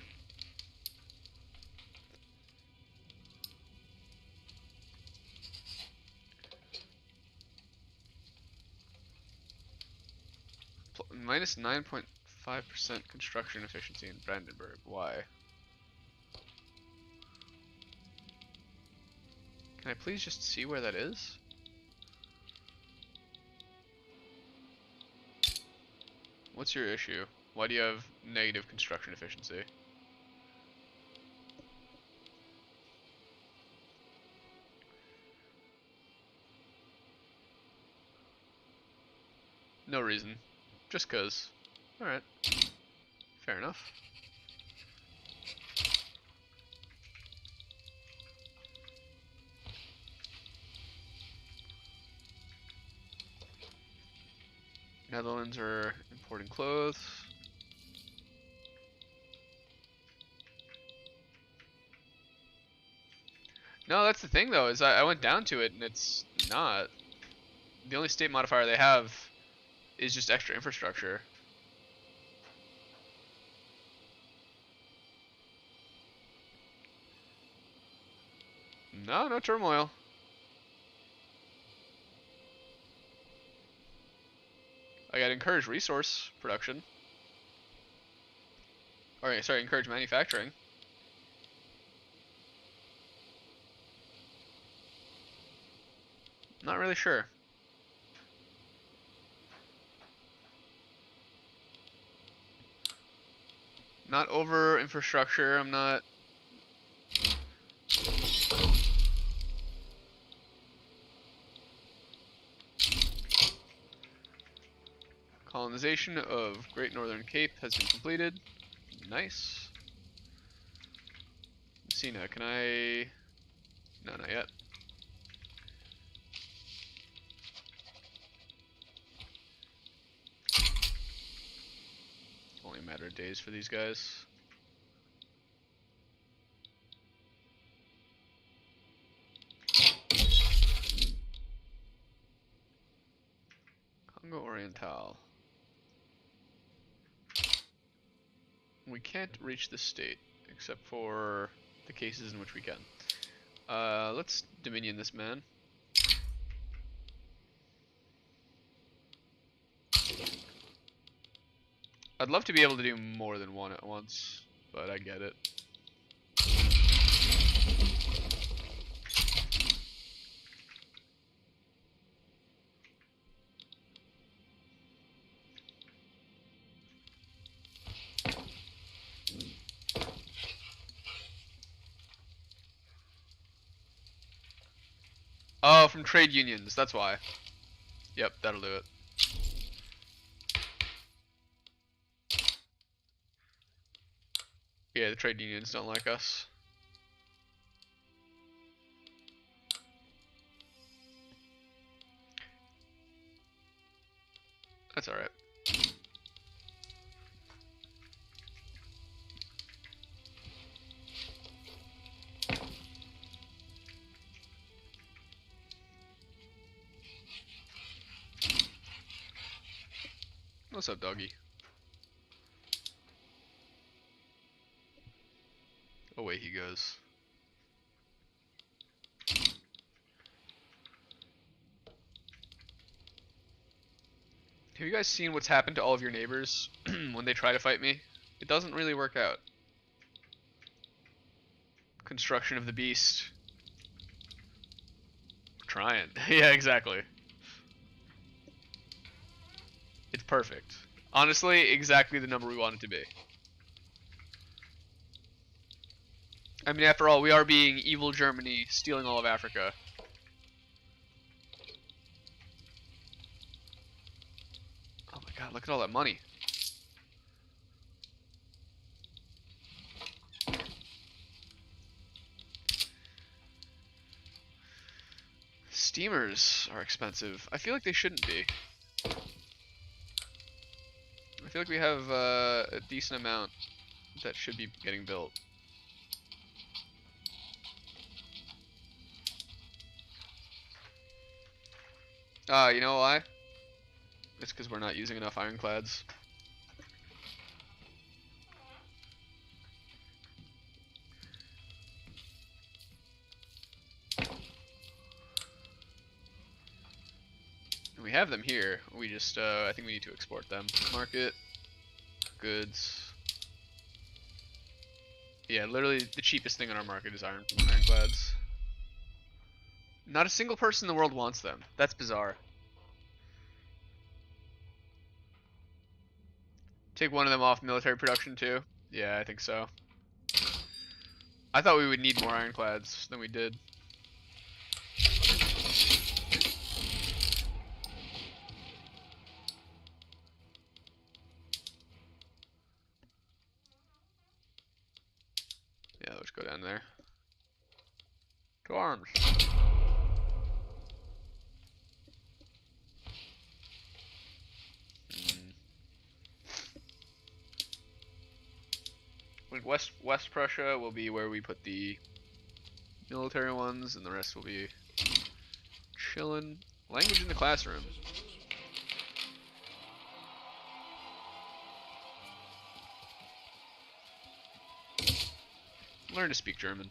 Minus 9.5% construction efficiency in Brandenburg. Why? Can I please just see where that is? What's your issue? Why do you have negative construction efficiency? No reason. Just cause. Alright. Fair enough. Netherlands are importing clothes. No, that's the thing though, is I went down to it and it's not. The only state modifier they have is just extra infrastructure. No, no turmoil. I gotta encourage resource production. Or, sorry, encourage manufacturing. Not really sure. Not over infrastructure, I'm not. Colonization of Great Northern Cape has been completed. Nice. Messina, can I... No, not yet. Only a matter of days for these guys. Congo Oriental. We can't reach this state, except for the cases in which we can. Let's Dominion this man. I'd love to be able to do more than one at once, but I get it. Oh, from trade unions, that's why. Yep, that'll do it. Yeah, the trade unions don't like us. That's alright. What's up, doggy? Away he goes. Have you guys seen what's happened to all of your neighbors when they try to fight me? It doesn't really work out. Construction of the beast. We're trying. Yeah, exactly. It's perfect. Honestly, exactly the number we want it to be. I mean, after all, we are being evil Germany, stealing all of Africa. Oh my god, look at all that money. Steamers are expensive. I feel like they shouldn't be. I feel like we have a decent amount that should be getting built. You know why? It's because we're not using enough ironclads. And we have them here. We just, I think we need to export them. Market. Goods. Yeah, literally the cheapest thing on our market is ironclads. Not a single person in the world wants them. That's bizarre. Take one of them off military production too? Yeah, I think so. I thought we would need more ironclads than we did. Yeah, let's go down there. To arms. Like West Prussia will be where we put the military ones, and the rest will be chillin'. Language in the classroom. Learn to speak German.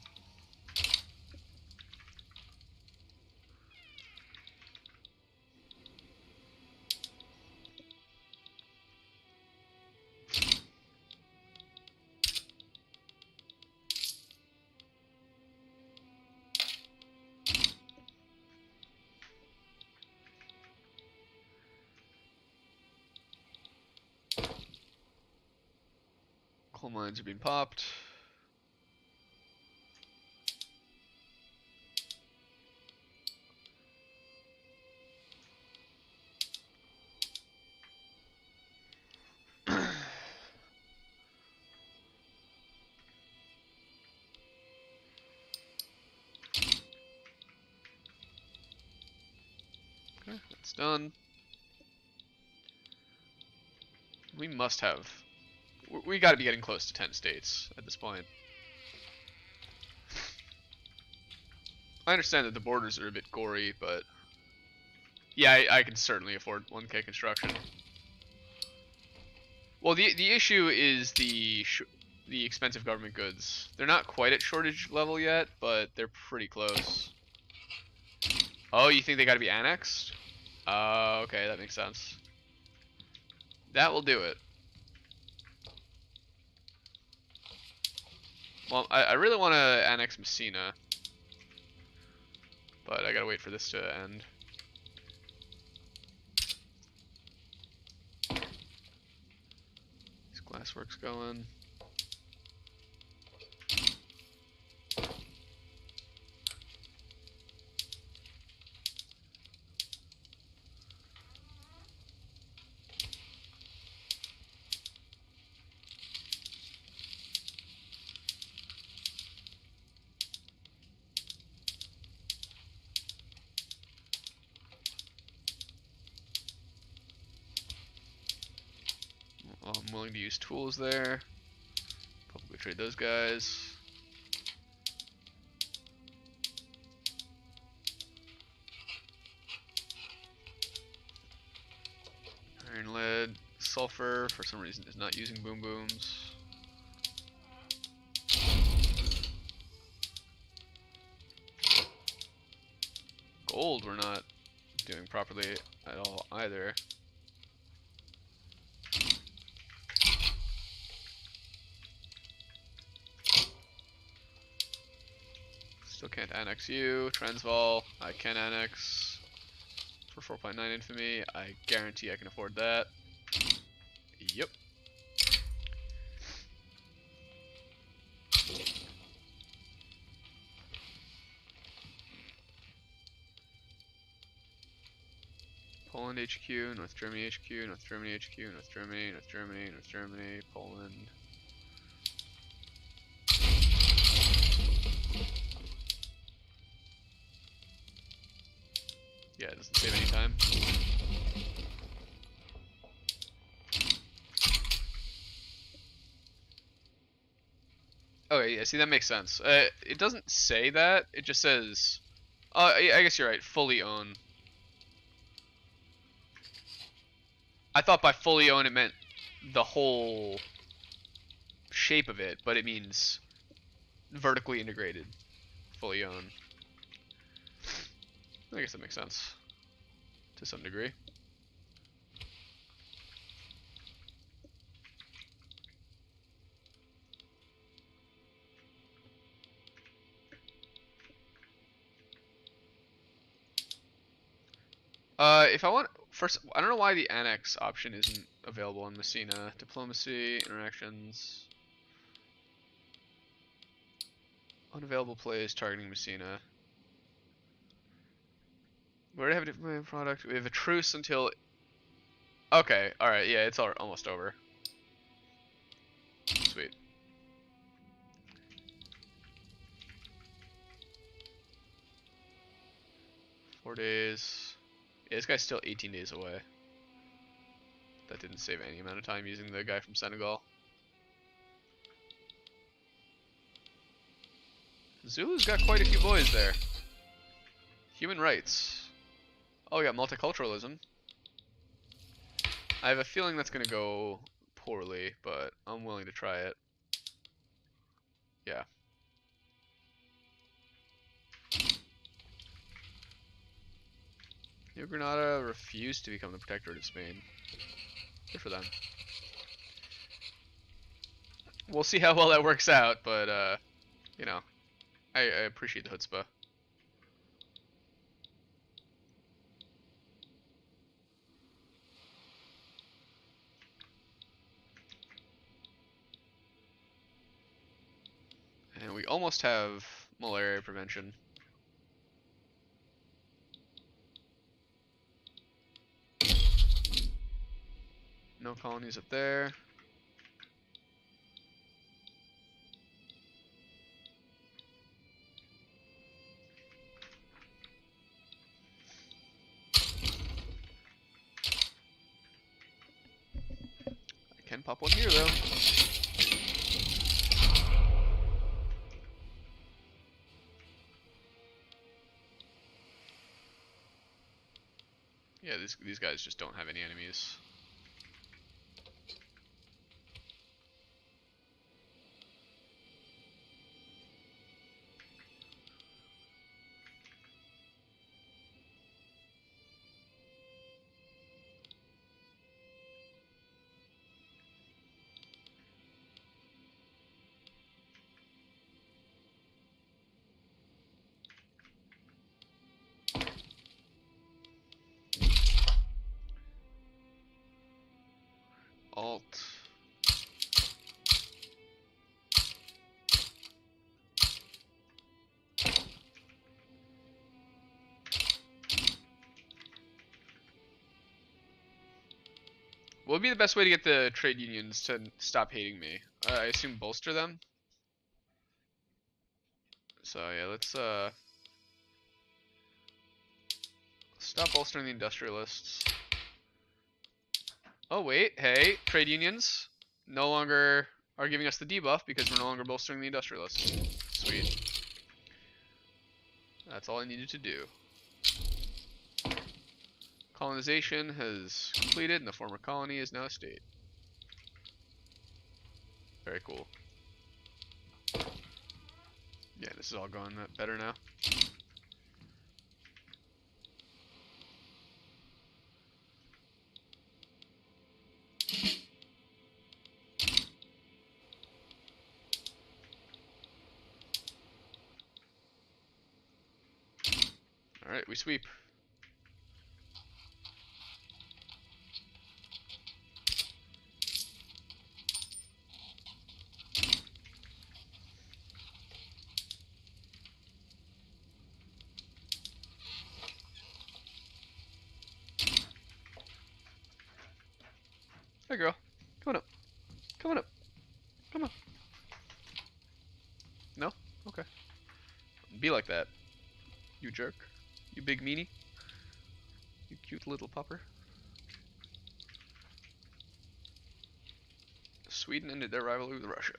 Coal mines are being popped. Okay, that's done. We must have. We got to be getting close to 10 states at this point. I understand that the borders are a bit gory, but yeah, I can certainly afford 1K construction. Well, the issue is the expensive government goods. They're not quite at shortage level yet, but they're pretty close. Oh, you think they got to be annexed? Okay, that makes sense. That will do it. Well, I really want to annex Messina, but I gotta wait for this to end. These glassworks going. Well, I'm willing to use tools there. Probably trade those guys. Iron, lead, sulfur, for some reason is not using boom booms. Gold we're not doing properly at all either. Still can't annex you. Transvaal, I can annex for 4.9 infamy. I guarantee I can afford that. Yep. Poland HQ, North Germany HQ, North Germany HQ, North Germany, North Germany, North Germany, Poland. Yeah, it doesn't save any time. Okay, yeah, see, that makes sense. It doesn't say that, it just says... I guess you're right, fully own. I thought by fully own it meant the whole shape of it, but it means vertically integrated, fully own. I guess that makes sense to some degree. If I want first, I don't know why the annex option isn't available in Messina. Diplomacy, interactions, unavailable plays targeting Messina. We already have a different product. We have a truce until. Okay, all right, yeah, it's almost over. Sweet. Four days. Yeah, this guy's still 18 days away. That didn't save any amount of time using the guy from Senegal. Zulu's got quite a few boys there. Human rights. Oh, we got multiculturalism. I have a feeling that's gonna go poorly, but I'm willing to try it. Yeah. New Granada refused to become the protectorate of Spain. Good for them. We'll see how well that works out, but you know, I appreciate the chutzpah. And we almost have malaria prevention. No colonies up there. I can pop one here though. Yeah, these guys just don't have any enemies. Alt. What would be the best way to get the trade unions to stop hating me? I assume bolster them? So yeah, let's stop bolstering the industrialists. Oh wait, hey, trade unions no longer are giving us the debuff because we're no longer bolstering the industrialists. Sweet. That's all I needed to do. Colonization has completed and the former colony is now a state. Very cool. Yeah, this is all going better now. Alright, we sweep. Hey girl, come on up. Come on up. Come on. No? Okay. Be like that. You jerk. You big meanie. You cute little pupper. Sweden ended their rivalry with Russia.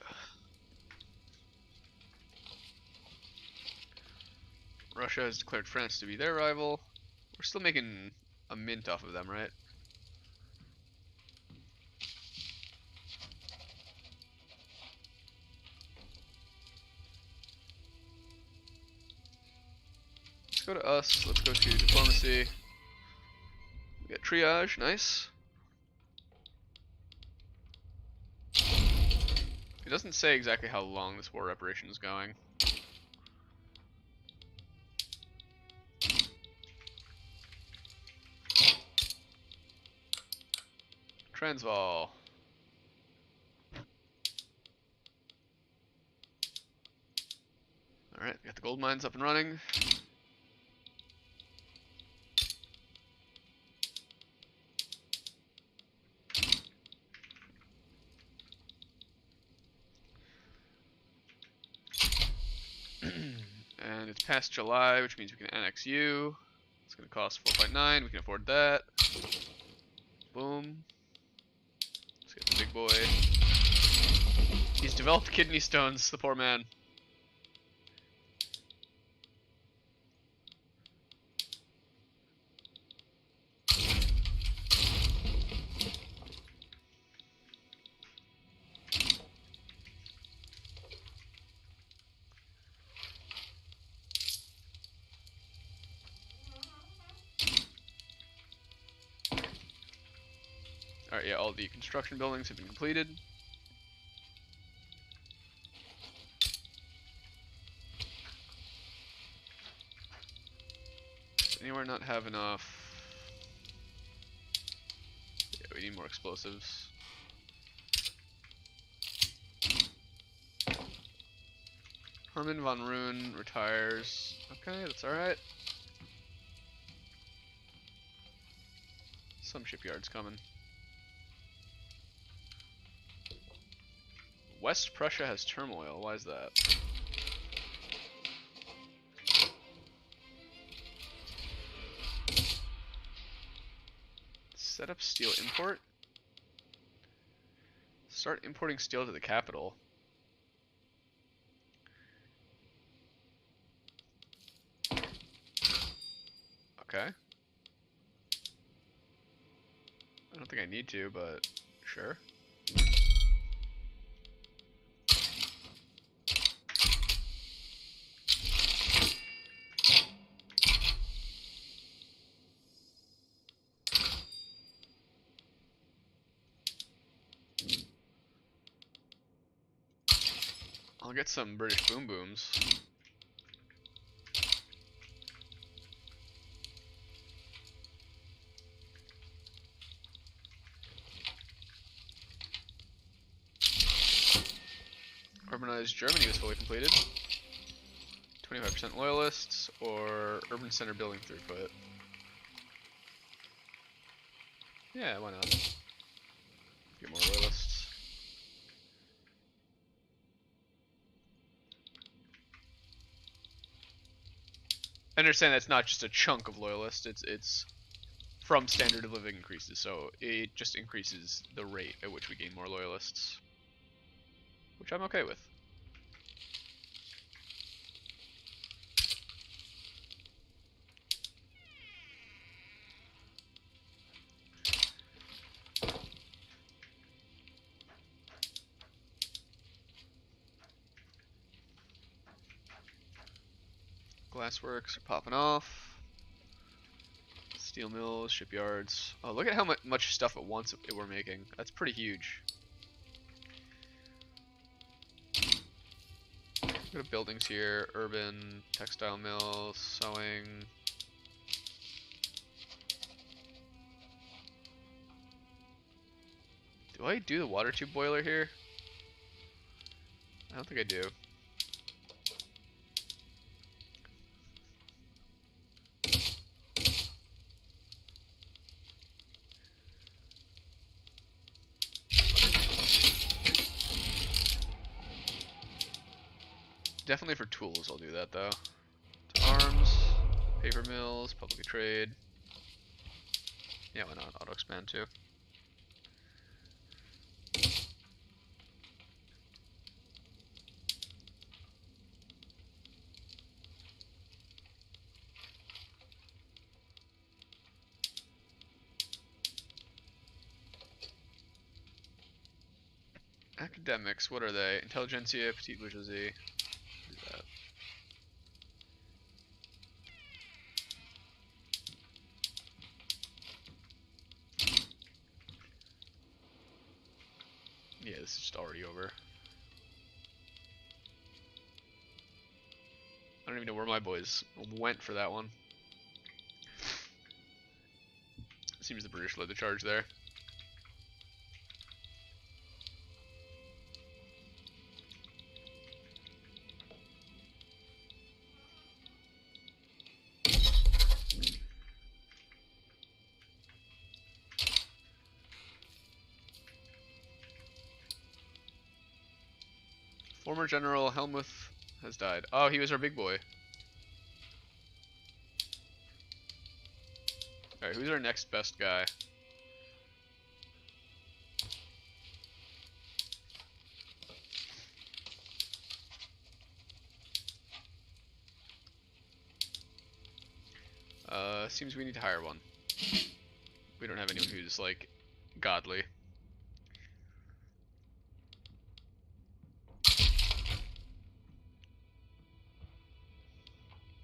Russia has declared France to be their rival. We're still making a mint off of them, right? Let's go to us. Let's go to diplomacy. We got triage. Nice. It doesn't say exactly how long this war reparation is going. Transvaal. Alright, got the gold mines up and running. And it's past July, which means we can annex you. It's going to cost 4.9. We can afford that. Boom. Let's get the big boy. He's developed kidney stones, the poor man. Alright, yeah, all the construction buildings have been completed. Does anywhere not have enough? Yeah, we need more explosives. Herman von Roon retires. Okay, that's alright. Some shipyards coming. West Prussia has turmoil. Why is that? Set up steel import. Start importing steel to the capital. Okay. I don't think I need to, but sure. I'll get some British boom booms. Urbanized Germany was fully completed. 25% loyalists or urban center building throughput. Yeah, why not? Get more loyalists. I understand that's not just a chunk of loyalists, it's from standard of living increases, so it just increases the rate at which we gain more loyalists. Which I'm okay with. Glassworks are popping off. Steel mills, shipyards. Oh, look at how much stuff at once we're making. That's pretty huge. Look at buildings here. Urban, textile mill, sewing. Do I do the water tube boiler here? I don't think I do. Definitely for tools I'll do that though. To arms, paper mills, public trade. Yeah, why not? Auto expand too. Academics, what are they? Intelligentsia, petite bourgeoisie. What is that? Yeah, this is just already over. I don't even know where my boys went for that one. Seems the British led the charge there. Former General Helmuth has died. Oh, he was our big boy. Alright, who's our next best guy? Seems we need to hire one. We don't have anyone who's, like, godly.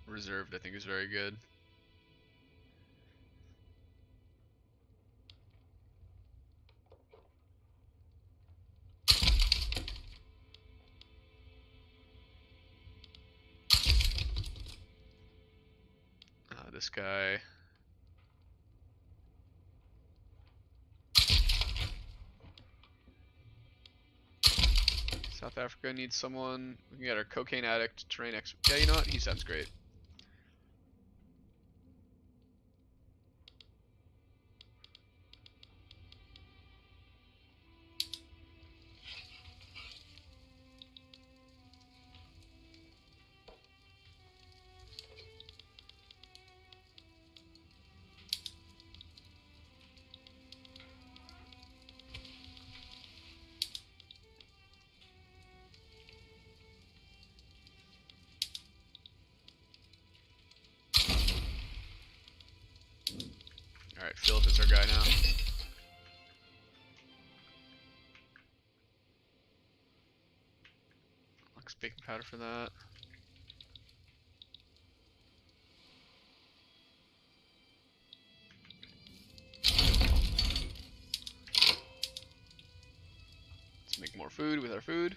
Reserved, I think, is very good. this guy. South Africa needs someone. We can get our cocaine addict, terrain expert. Yeah, you know what? He sounds great. Alright, Philip is our guy now. Lux baking powder for that. Let's make more food with our food.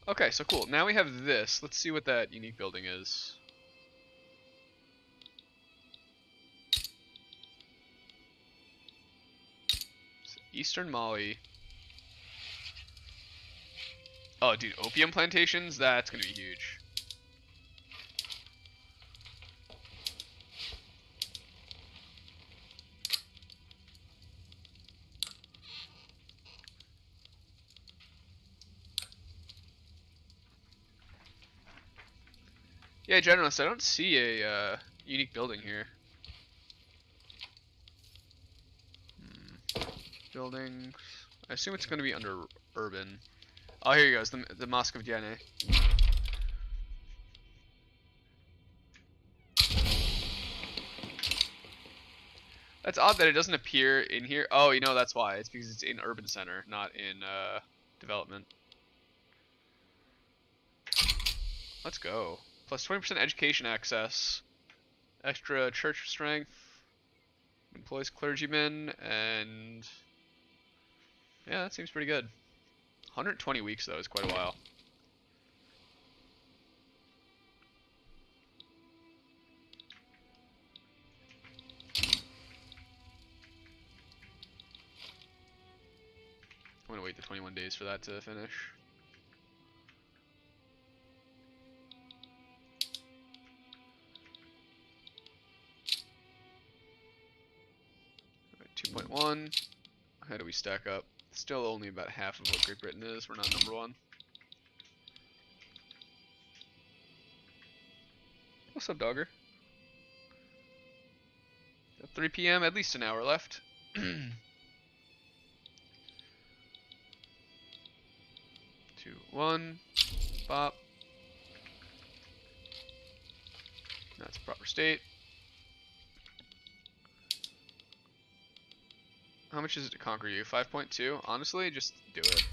Okay, so cool. Now we have this. Let's see what that unique building is. Eastern Mali. Oh, dude, opium plantations? That's gonna be huge. Yeah, generalist, I don't see a unique building here. Buildings. I assume it's gonna be under urban. Oh, here he goes, the Mosque of Diane. That's odd that it doesn't appear in here. Oh, you know that's why. It's because it's in urban center, not in development. Let's go. Plus 20% education access. Extra church strength. Employs clergymen, and yeah, that seems pretty good. 120 weeks though is quite a while. I'm gonna wait the 21 days for that to finish. Right, 2.1. How do we stack up? Still only about half of what Great Britain is. We're not number one. What's up, Dogger? At 3 p.m., at least an hour left. 2, 1, bop. That's proper state. How much is it to conquer you? 5.2? Honestly, just do it.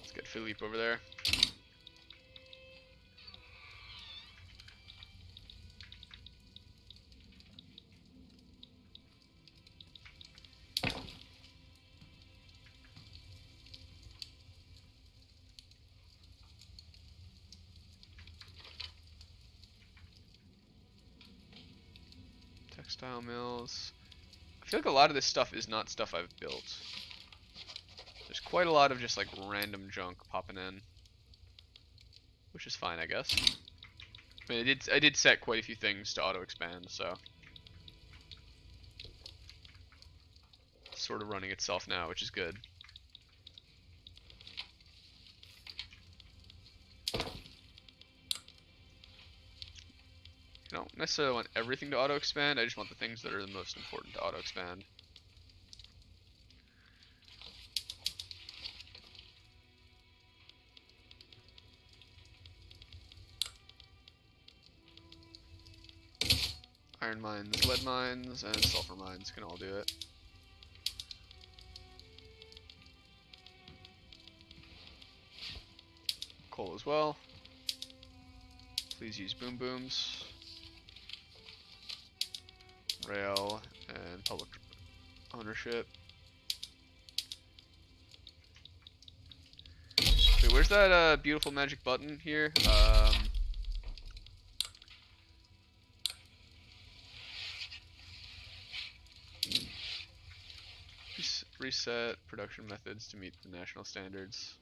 Let's get Philippe over there. Textile mills. I feel like a lot of this stuff is not stuff I've built. There's quite a lot of just like random junk popping in, which is fine, I guess. I mean, I did set quite a few things to auto expand, so it's sort of running itself now, which is good. I don't necessarily want everything to auto expand. I just want the things that are the most important to auto expand. Iron mines, lead mines, and sulfur mines can all do it. Coal as well. Please use boom booms. rail, and public ownership. Wait, where's that beautiful magic button here? Reset production methods to meet the national standards.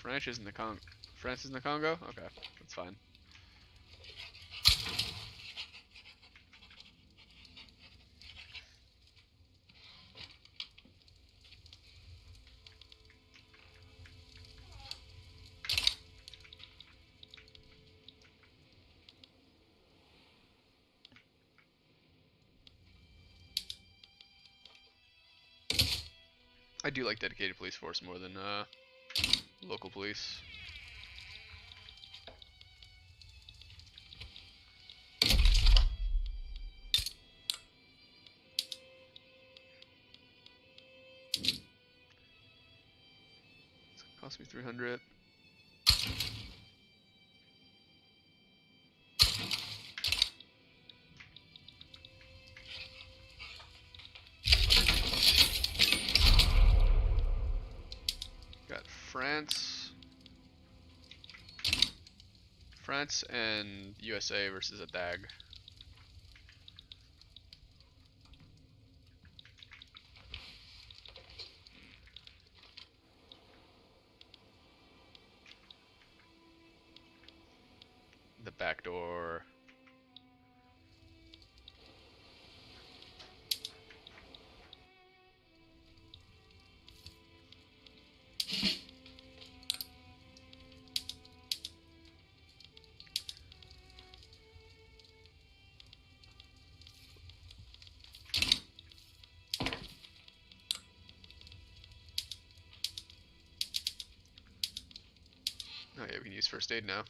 France is in the Congo? Okay, that's fine. I do like dedicated police force more than local police. It's gonna cost me 300. Got France and USA versus a DAG. The back door. Oh yeah, we can use first aid now.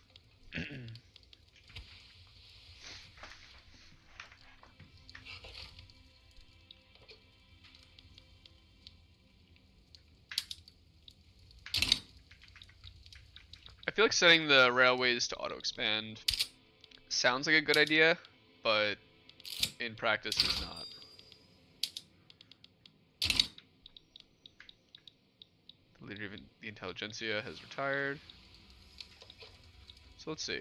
I feel like setting the railways to auto-expand sounds like a good idea, but in practice is not. The leader of the intelligentsia has retired. So let's see.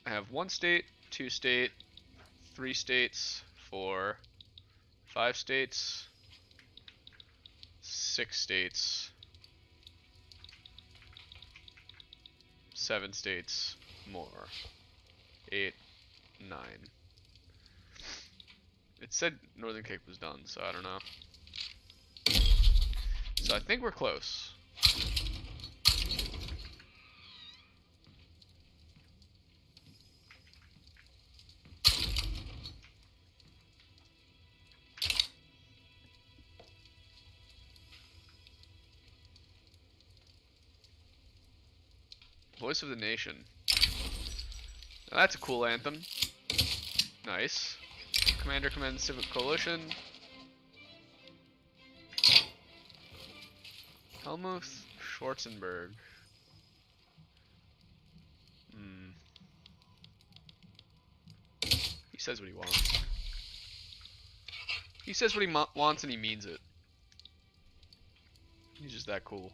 I have 1 state, 2 state, 3 states, 4, 5 states, 6 states, 7 states, more. 8, 9. It said Northern Cape was done, so I don't know. So I think we're close. Voice of the Nation. Now that's a cool anthem. Nice. Commander commands Civic Coalition. Helmuth Schwarzenberg. He says what he wants. He says what he wants and he means it. He's just that cool.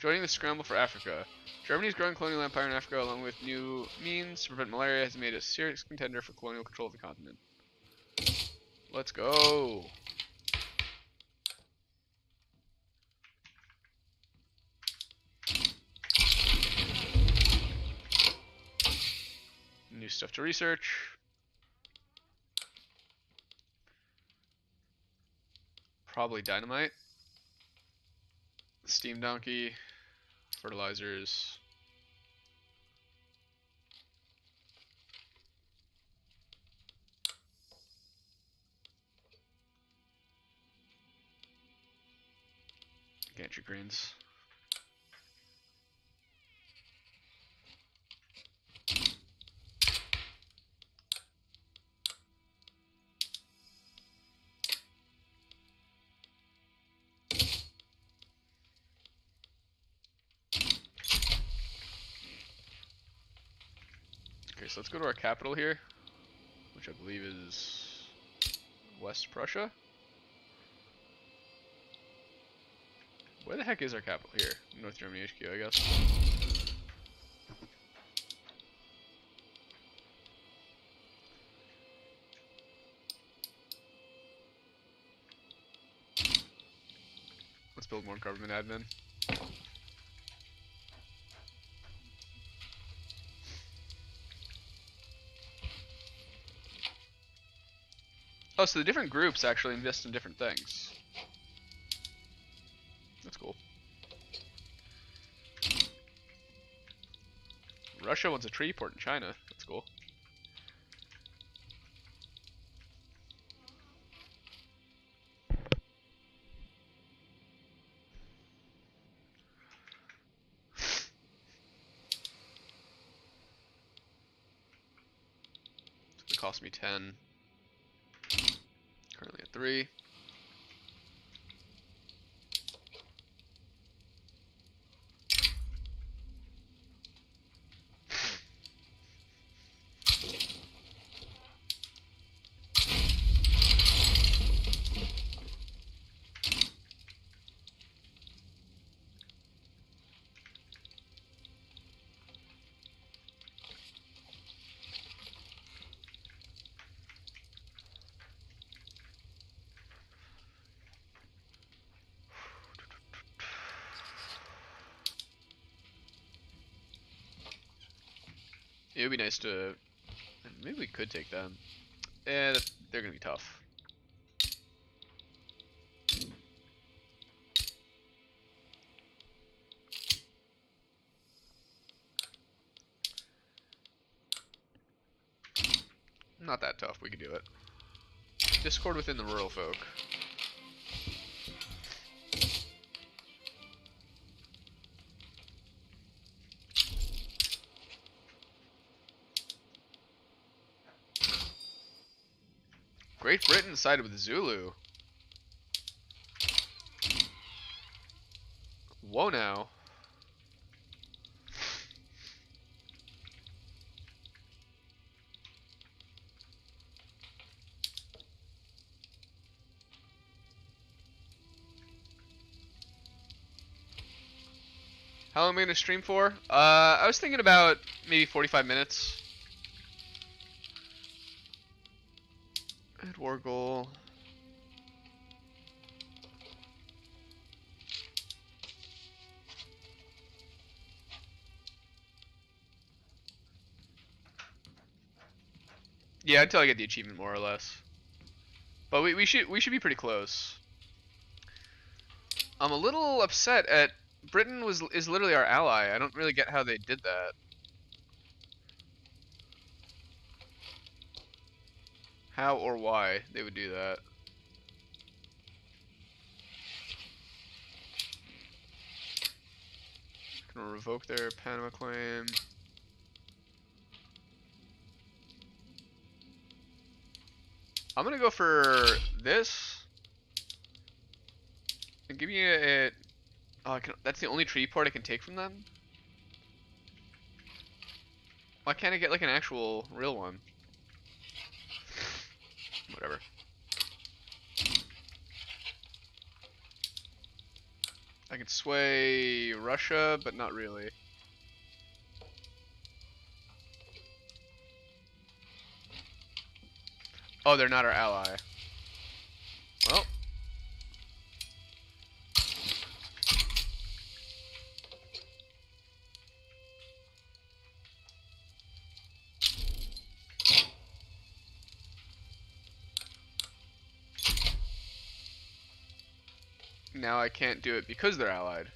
Joining the scramble for Africa. Germany's growing colonial empire in Africa, along with new means to prevent malaria, has made a serious contender for colonial control of the continent. Let's go! New stuff to research. Probably dynamite. Steam donkey. Fertilizers. Gantry greens. Okay, so let's go to our capital here, which I believe is West Prussia. Where the heck is our capital here? North Germany HQ, I guess. Let's build more government admin. Oh, so the different groups actually invest in different things. That's cool. Russia wants a treaty port in China. That's cool. It cost me 10. Currently at 3. It would be nice to... Maybe we could take them. Eh, they're gonna be tough. Not that tough, we could do it. Discord within the rural folk. Great Britain sided with Zulu. Whoa now. How long am I gonna stream for? I was thinking about maybe 45 minutes. At war goal. Yeah, until I get the achievement more or less. But we should be pretty close. I'm a little upset at Britain is literally our ally. I don't really get how they did that. How or why they would do that. Gonna revoke their Panama claim. I'm gonna go for this. And give me a oh, that's the only treaty port I can take from them? Why can't I get like an actual real one? Whatever. I can sway Russia, but not really. Oh, they're not our ally. Well. Now I can't do it because they're allied.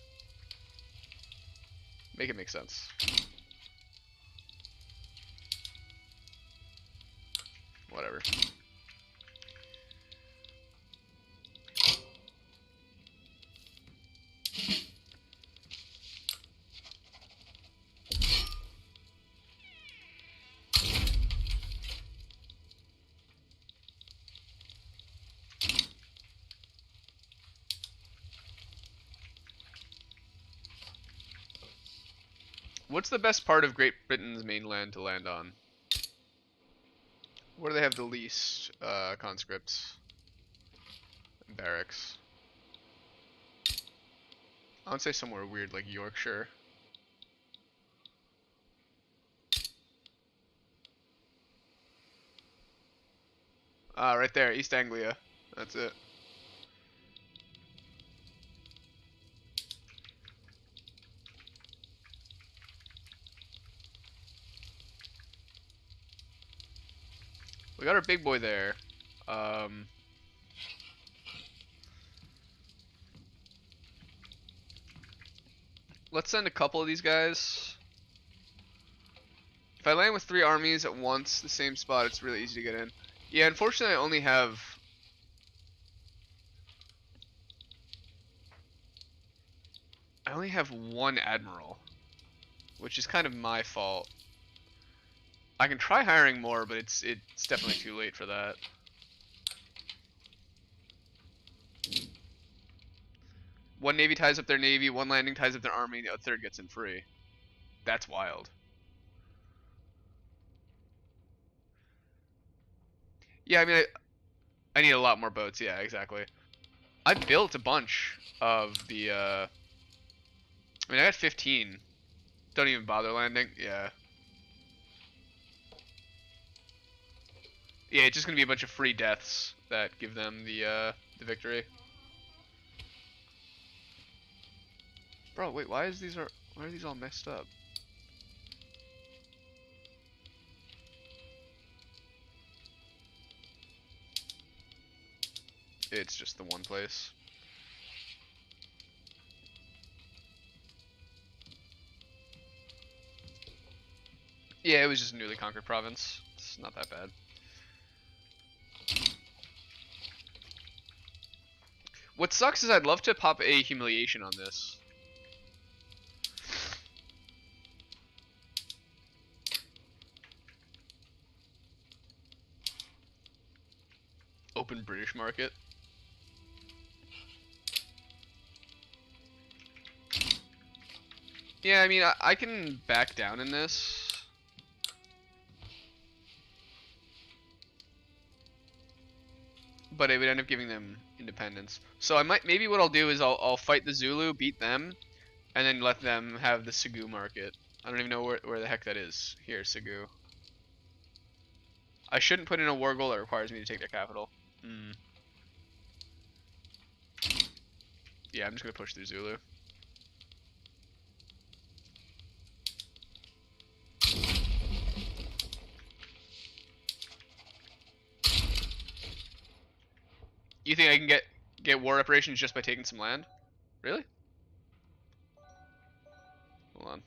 Make it make sense. Whatever. What's the best part of Great Britain's mainland to land on? Where do they have the least conscripts? Barracks. I would say somewhere weird like Yorkshire. Ah, right there, East Anglia. That's it. We got our big boy there. Let's send a couple of these guys. If I land with 3 armies at once, the same spot, it's really easy to get in. Yeah, unfortunately I only have... one admiral. Which is kind of my fault. I can try hiring more, but it's definitely too late for that. One navy ties up their navy, one landing ties up their army, the third gets in free. That's wild. Yeah, I mean, I need a lot more boats. Yeah, exactly. I built a bunch of the, I mean, I got 15. Don't even bother landing. Yeah. Yeah, it's just gonna be a bunch of free deaths that give them the victory. Bro, wait, why are these all messed up? It's just the one place. Yeah, it was just a newly conquered province. It's not that bad. What sucks is I'd love to pop a humiliation on this. Open British market. Yeah, I mean, I can back down in this. But it would end up giving them independence. So maybe what I'll do is I'll fight the Zulu, beat them, and then let them have the Segu market. I don't even know where the heck that is. Here, Segu. I shouldn't put in a war goal that requires me to take their capital. Yeah, I'm just gonna push through Zulu. You think I can get war reparations just by taking some land? Really? Hold on.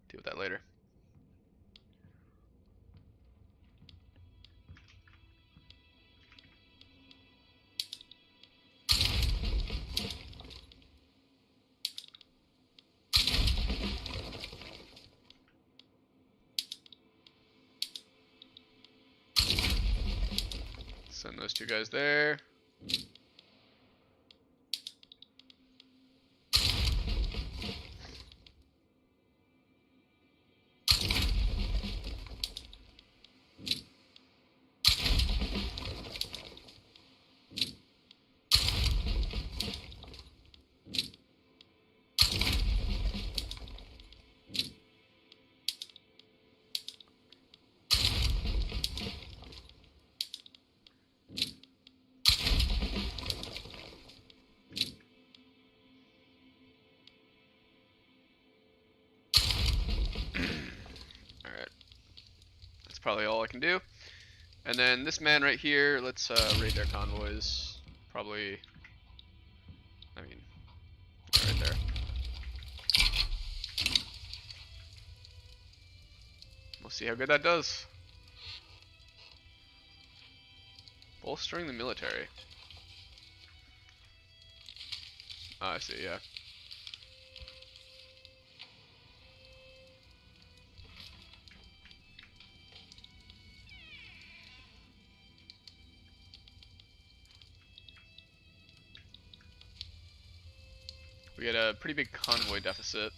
Deal with that later. Send those 2 guys there. Probably all I can do. And then this man right here, let's raid their convoys. Probably, I mean, right there. We'll see how good that does. Bolstering the military. Oh, I see, yeah. We had a pretty big convoy deficit.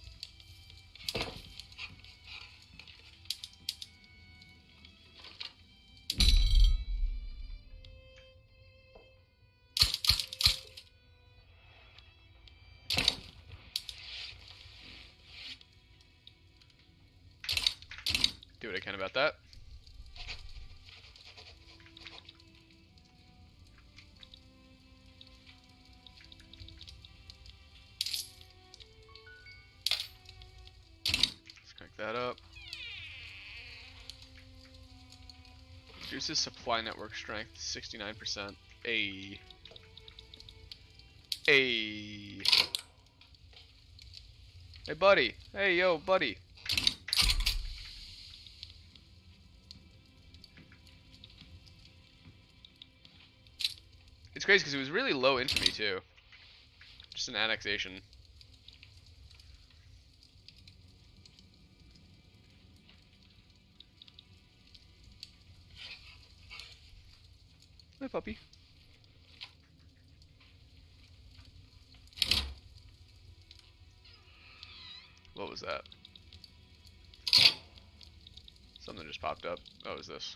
Do what I can about that. Let's crank that up. Reduces supply network strength 69%. Hey. Hey. Hey, buddy. Hey, yo, buddy. It's crazy because it was really low into me too. Just an annexation. Hi, puppy. What was that? Something just popped up. Oh, what is this?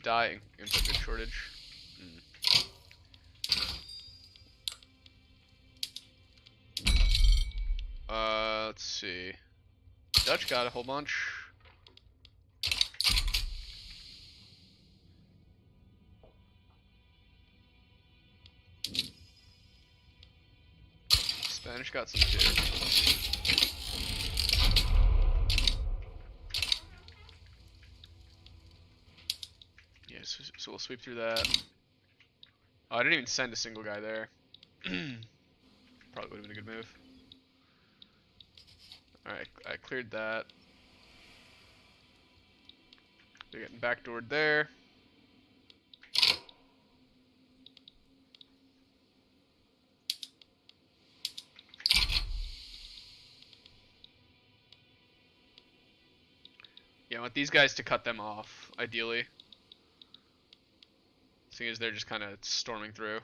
Dying. Infected shortage. Let's see. Dutch got a whole bunch. Spanish got some too. Yeah, so we'll sweep through that. Oh, I didn't even send a single guy there. Probably would have been a good move. Alright, I cleared that. They're getting backdoored there. Yeah, I want these guys to cut them off, ideally. Seeing as they're just kind of storming through.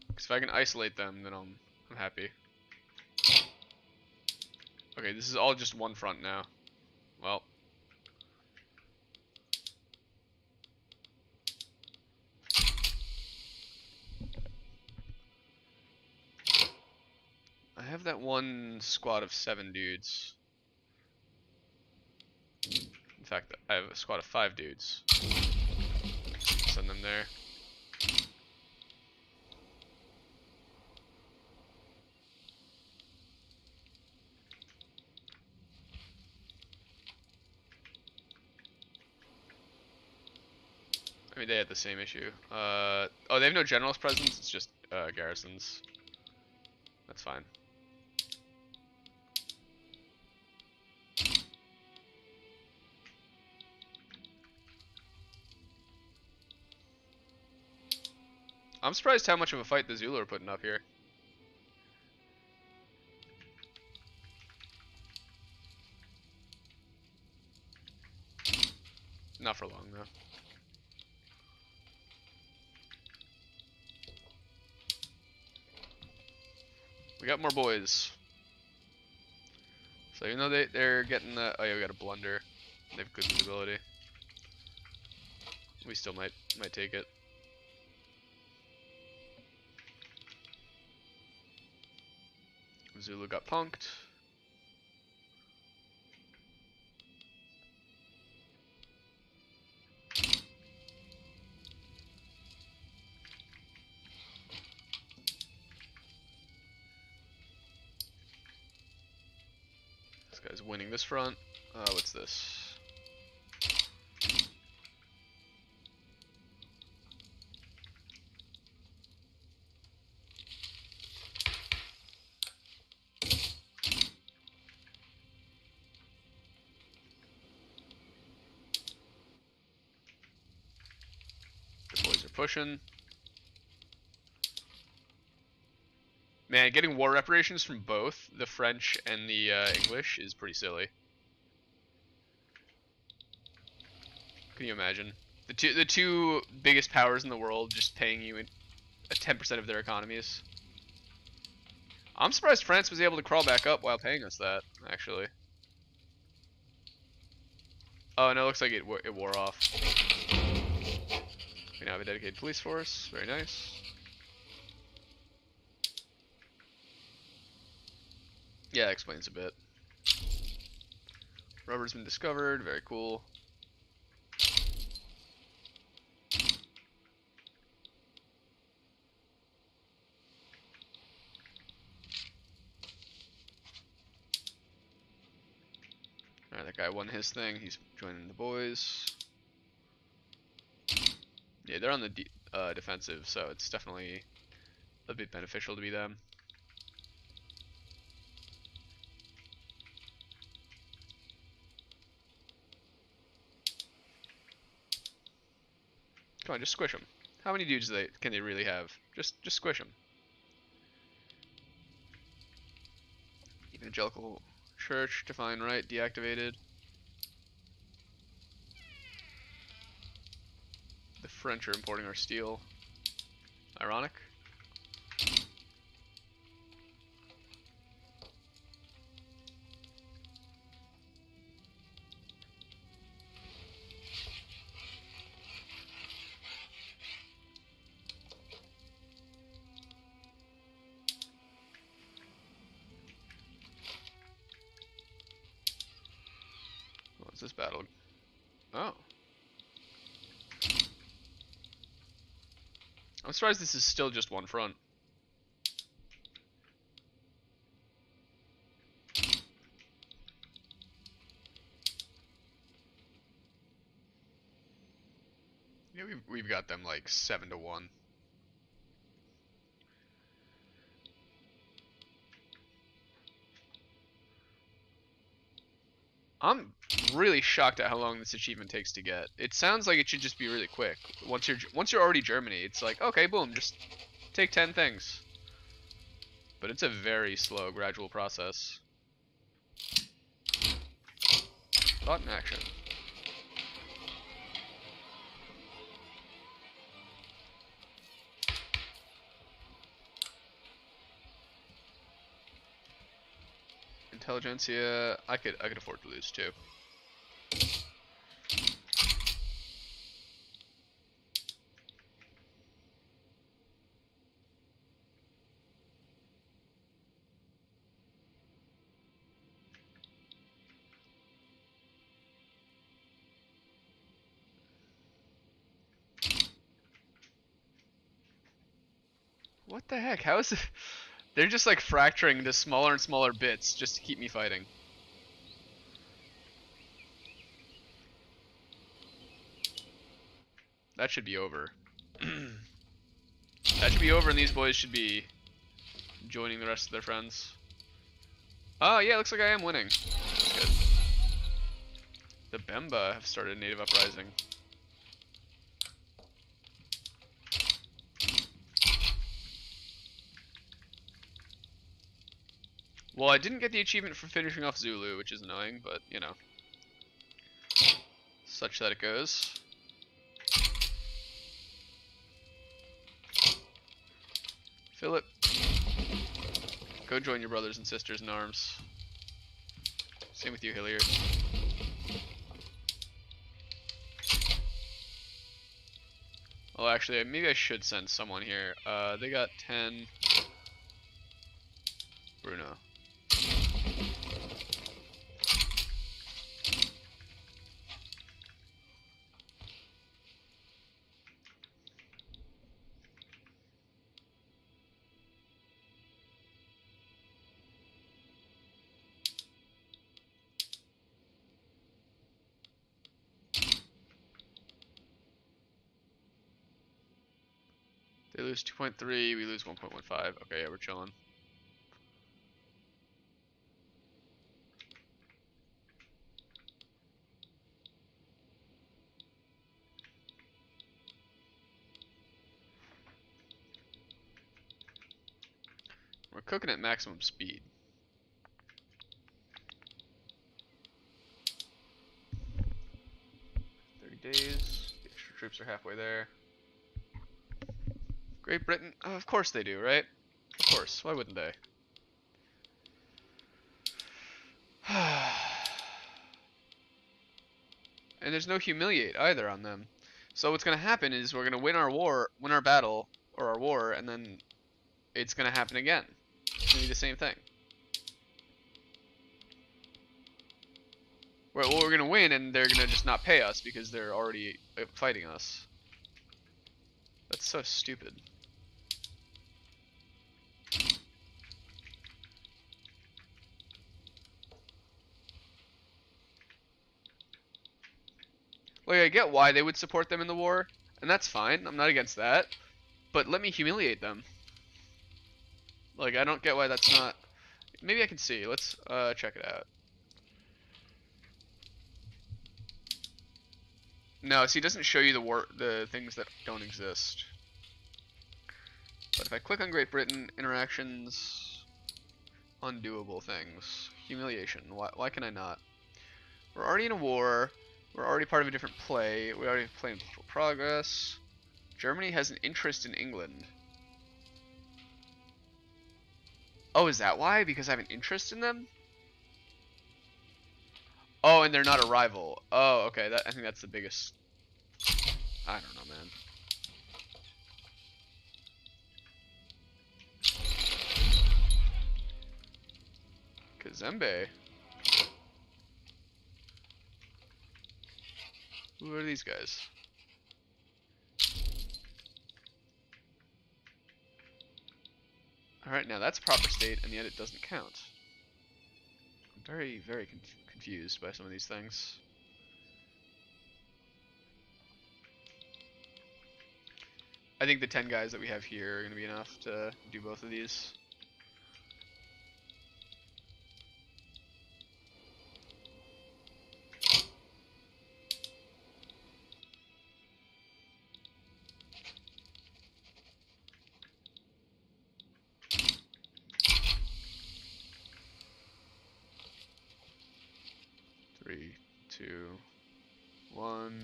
Because if I can isolate them, then I'm happy. Okay, this is all just one front now. Well. I have that one squad of 7 dudes. In fact, I have a squad of 5 dudes. Send them there. I mean, they had the same issue. Oh, they have no general's presence, it's just garrisons. That's fine. I'm surprised how much of a fight the Zulu are putting up here. Not for long, though. We got more boys. So even though they're getting the... Oh yeah, we got a blunder. They have good visibility. We still might take it. Zulu got punked. This guy's winning this front. What's this? The boys are pushing. Man, getting war reparations from both the French and the English is pretty silly. Can you imagine? The two biggest powers in the world just paying you 10% of their economies. I'm surprised France was able to crawl back up while paying us that, actually. Oh, no, it looks like it wore off. We now have a dedicated police force. Very nice. Yeah, that explains a bit. Rubber's been discovered. Very cool. Alright, that guy won his thing. He's joining the boys. Yeah, they're on the defensive, so it's definitely a bit beneficial to be them. Come on, just squish them. How many dudes can they really have? Just squish them. Evangelical Church, Divine Right, deactivated. The French are importing our steel. Ironic. What's this battle? Oh. I'm surprised this is still just one front. Yeah, we've got them like 7-1. I'm really shocked at how long this achievement takes to get. It sounds like it should just be really quick. Once you're already Germany, it's like, okay, boom, just take 10 things. But it's a very slow, gradual process. Thought in action. Intelligentsia, I could afford to lose too. What the heck? How is it? They're just like fracturing into smaller and smaller bits just to keep me fighting. That should be over. That should be over, and these boys should be joining the rest of their friends. Oh, yeah, looks like I am winning. That's good. The Bemba have started a native uprising. Well, I didn't get the achievement for finishing off Zulu, which is annoying, but, you know. Such that it goes. Philip, go join your brothers and sisters in arms. Same with you, Hilliard. Well, actually, maybe I should send someone here. They got 10. Bruno. They lose 2.3, we lose 1.15. Okay, yeah, we're chilling. We're cooking at maximum speed. 30 days. The extra troops are halfway there. Great Britain? Oh, of course they do, right? Of course. Why wouldn't they? And there's no humiliate either on them. So what's gonna happen is we're gonna win our battle or our war, and then it's gonna happen again. It's gonna be the same thing. Well, we're gonna win, and they're gonna just not pay us because they're already fighting us. That's so stupid. Like, I get why they would support them in the war, and that's fine. I'm not against that. But let me humiliate them. Like, I don't get why that's not... Maybe I can see. Let's check it out. No, see, it doesn't show you the things that don't exist. But if I click on Great Britain, interactions, undoable things, humiliation. Why can I not? We're already in a war. We're already part of a different play. We already played political progress. Germany has an interest in England. Oh, is that why? Because I have an interest in them? Oh, and they're not a rival. Oh, okay. I think that's the biggest. I don't know, man. Kazembe. Who are these guys? Alright, now that's proper state, and yet it doesn't count. I'm very, very confused by some of these things. I think the 10 guys that we have here are going to be enough to do both of these. Three, two, one.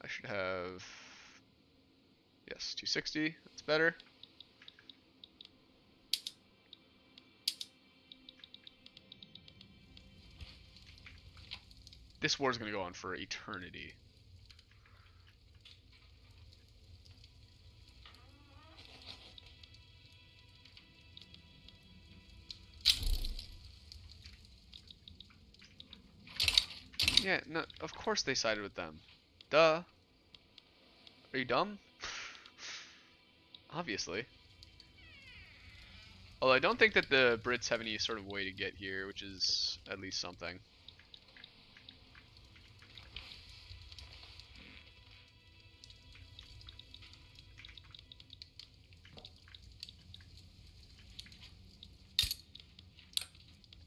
I should have, yes, 260. That's better. This war is going to go on for eternity. Yeah, no, of course they sided with them. Duh. Are you dumb? Obviously. Although I don't think that the Brits have any sort of way to get here, which is at least something.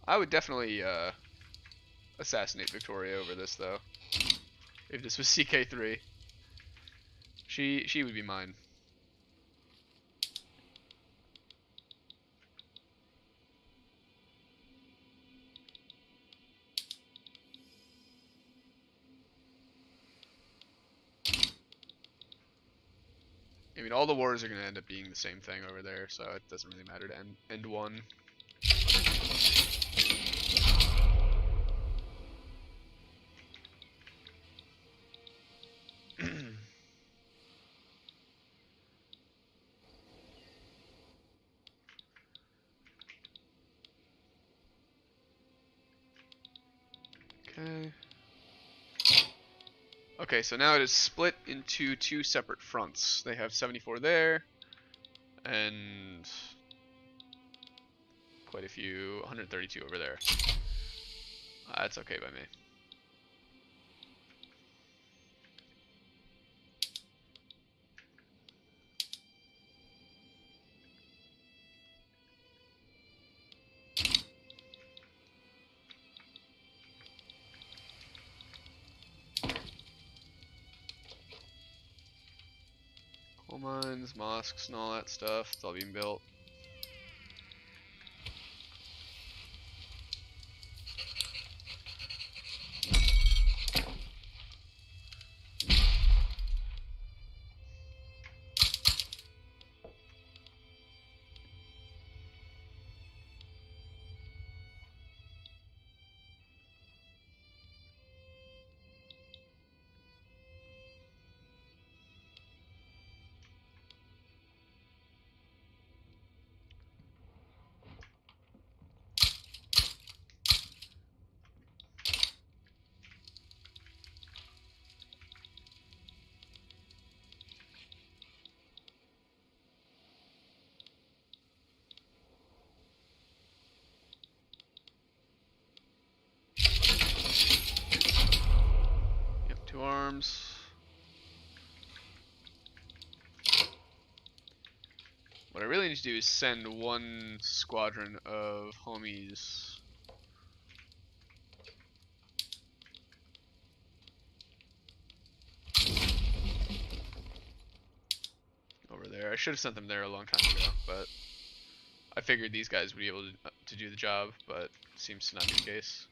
I would definitely assassinate Victoria over this, though. If this was CK3. She would be mine. I mean, all the wars are going to end up being the same thing over there, so it doesn't really matter to end one. Okay. Okay, so now it is split into two separate fronts. They have 74 there, and quite a few, 132 over there. That's okay by me. Coal mines, mosques, and all that stuff. It's all being built. I really need to do is send one squadron of homies. Over there. I should have sent them there a long time ago, but I figured these guys would be able to do the job, but seems to not be the case.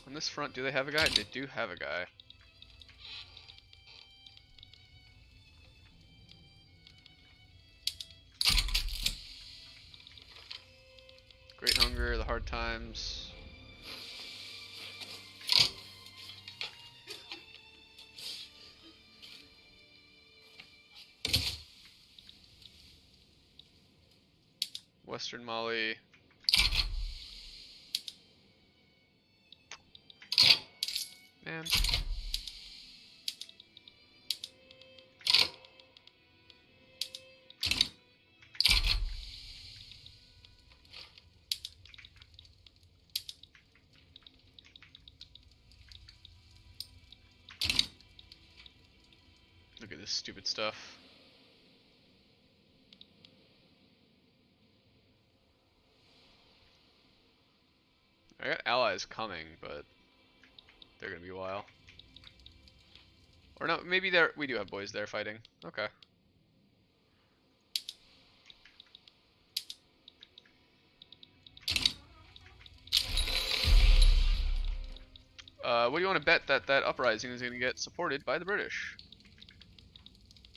On this front, do they have a guy? They do have a guy. Great Hunger, the Hard Times. Western Mali. Man. Look at this stupid stuff. I got allies coming, but they're gonna be a while. Or no, maybe we do have boys there fighting. Okay. What do you want to bet that that uprising is gonna get supported by the British?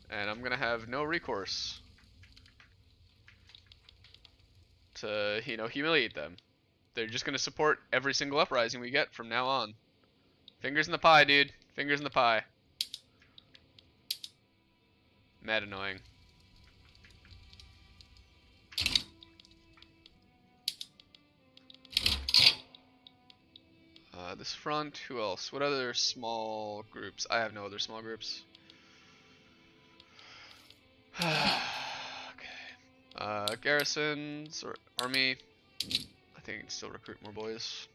And I'm gonna have no recourse to, you know, humiliate them. They're just gonna support every single uprising we get from now on. Fingers in the pie, dude. Fingers in the pie. Mad annoying. This front, who else? What other small groups? I have no other small groups. Okay. Garrisons or army. I think I can still recruit more boys.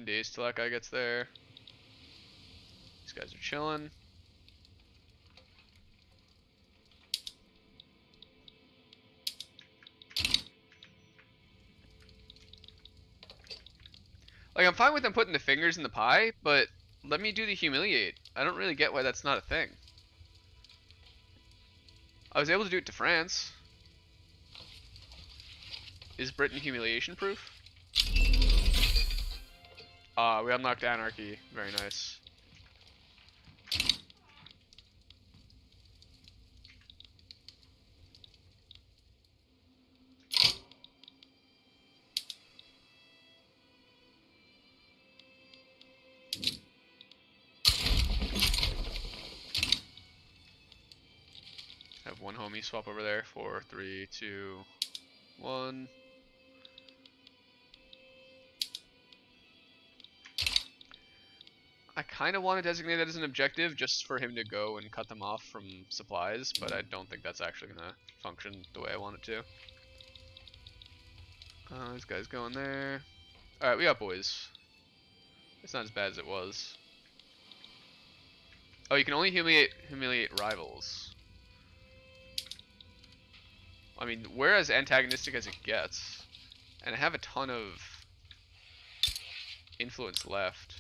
Days till that guy gets there. These guys are chilling. Like, I'm fine with them putting the fingers in the pie, but let me do the humiliate. I don't really get why that's not a thing. I was able to do it to France. Is Britain humiliation proof? We unlocked anarchy. Very nice. Have one homie swap over there. 4, 3, 2, 1. I kind of want to designate that as an objective just for him to go and cut them off from supplies, but I don't think that's actually going to function the way I want it to. This guy's going there. Alright, we got boys. It's not as bad as it was. Oh, you can only humiliate rivals. I mean, we're as antagonistic as it gets. And I have a ton of influence left.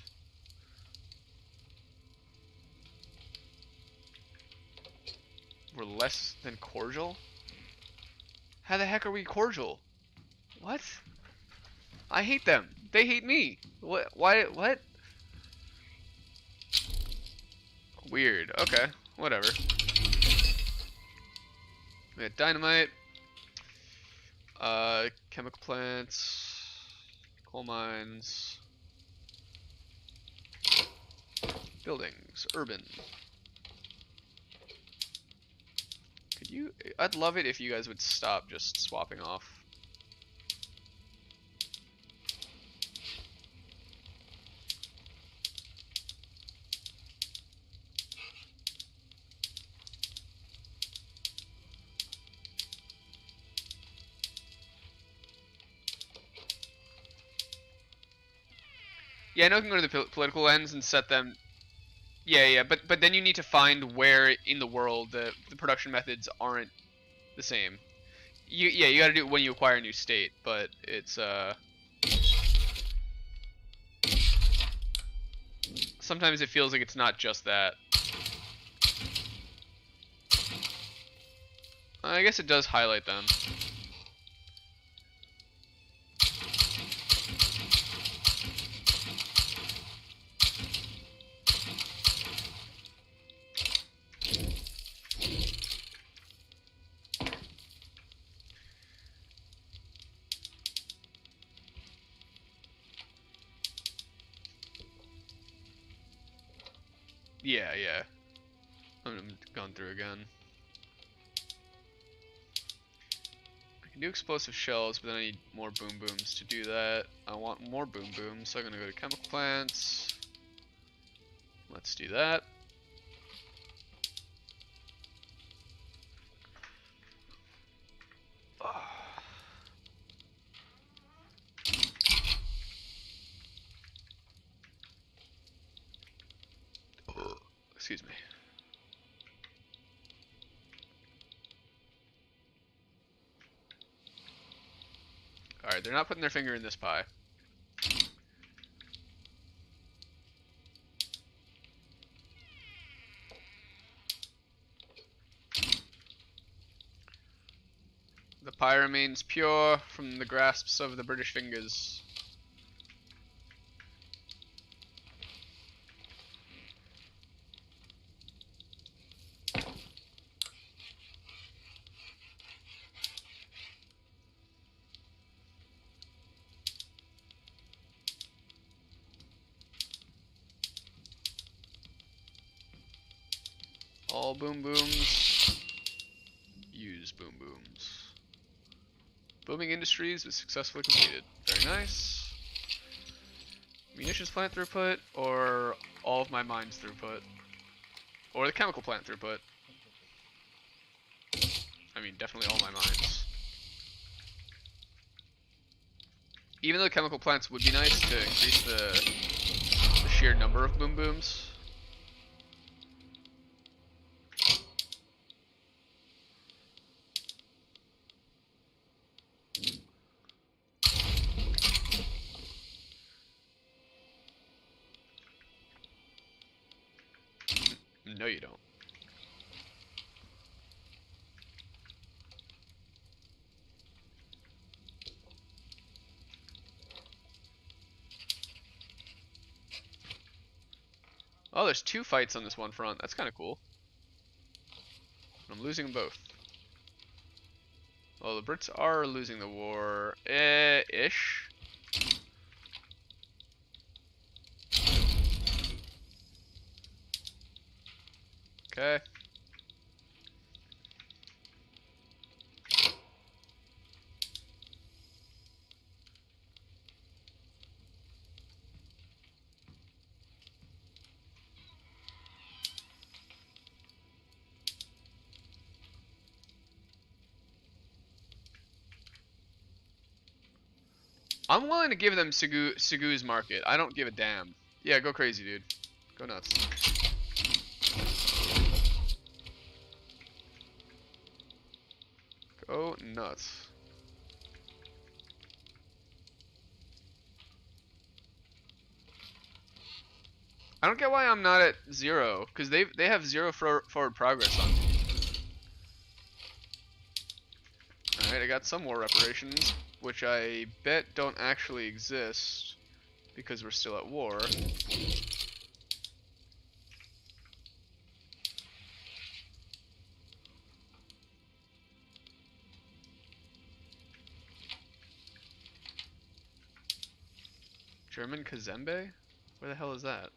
We're less than cordial? How the heck are we cordial? What? I hate them. They hate me. What? Why? What? Weird. Okay. Whatever. We had dynamite. Chemical plants. Coal mines. Buildings. Urban. I'd love it if you guys would stop just swapping off. Yeah, I know you can go to the political lens and set them. Yeah, yeah, but then you need to find where in the world the production methods aren't the same. You got to do it when you acquire a new state, but it's sometimes it feels like it's not just that. I guess it does highlight them. Yeah, yeah. I'm going through again. I can do explosive shells, but then I need more boom booms to do that. I want more boom booms, so I'm gonna go to chemical plants. Let's do that. Excuse me. Alright, they're not putting their finger in this pie. The pie remains pure from the grasps of the British fingers. All boom booms. Use boom booms. Booming industries was successfully completed. Very nice. Munitions plant throughput, or all of my mines throughput. Or the chemical plant throughput. I mean, definitely all my mines. Even though chemical plants would be nice to increase the sheer number of boom booms. No, you don't. Oh, there's two fights on this one front. That's kind of cool. I'm losing them both. Well, the Brits are losing the war. Ish. Okay. I'm willing to give them Segu's market. I don't give a damn. Yeah, go crazy, dude. Go nuts. Go nuts. I don't get why I'm not at 0, because they have 0 forward progress on me. Alright, I got some war reparations, which I bet don't actually exist, because we're still at war. German Kazembe? Where the hell is that?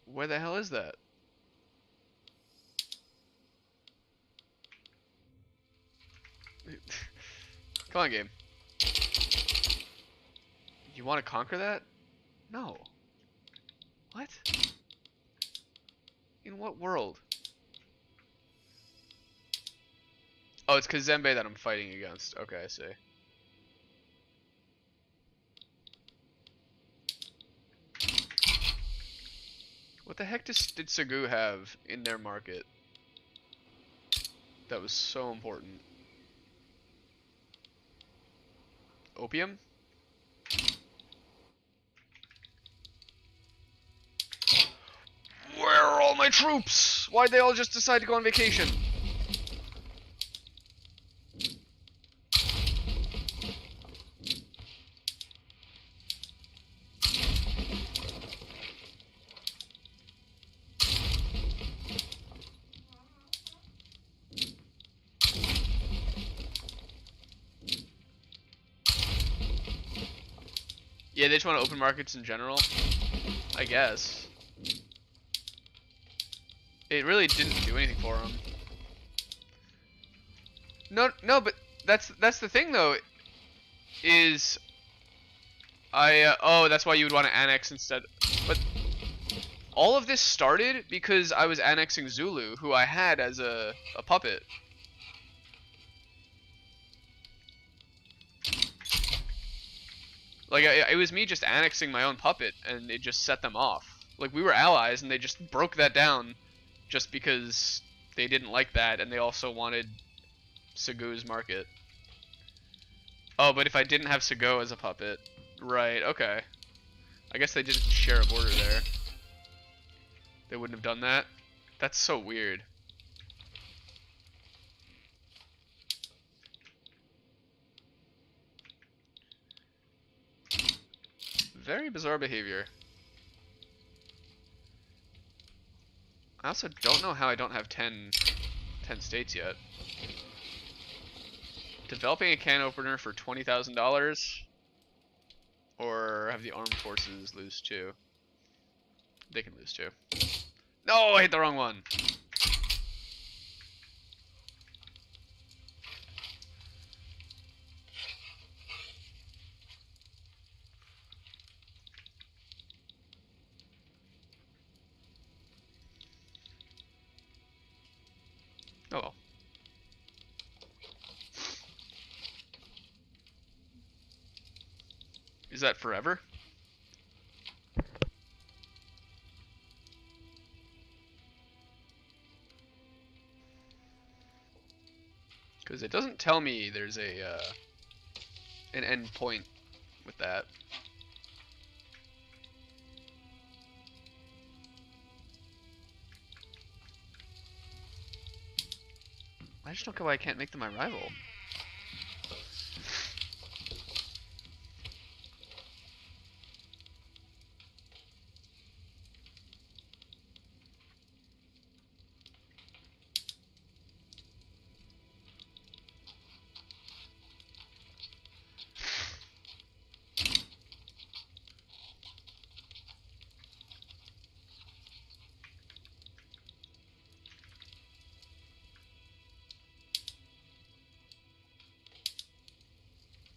Where the hell is that? Come on, game. You want to conquer that? No. What? In what world? Oh, it's Kazembe that I'm fighting against. Okay, I see. What the heck did Segu have in their market that was so important? Opium? Where are all my troops? Why'd they all just decide to go on vacation? Yeah, they just want to open markets in general, I guess. It really didn't do anything for them. No, but that's the thing though. Is oh, that's why you would want to annex instead. But all of this started because I was annexing Zulu, who I had as a puppet. Like, it was me just annexing my own puppet, and it just set them off. Like, we were allies, and they just broke that down just because they didn't like that, and they also wanted Segu's market. Oh, but if I didn't have Segu as a puppet... Right, okay. I guess they didn't share a border there. They wouldn't have done that? That's so weird. Very bizarre behavior. I also don't know how I don't have 10 states yet. Developing a can opener for $20,000, or have the armed forces lose too? They can lose too. No, I hit the wrong one. Oh well. Is that forever? Because it doesn't tell me there's a an end point with that. I just don't get why I can't make them my rival.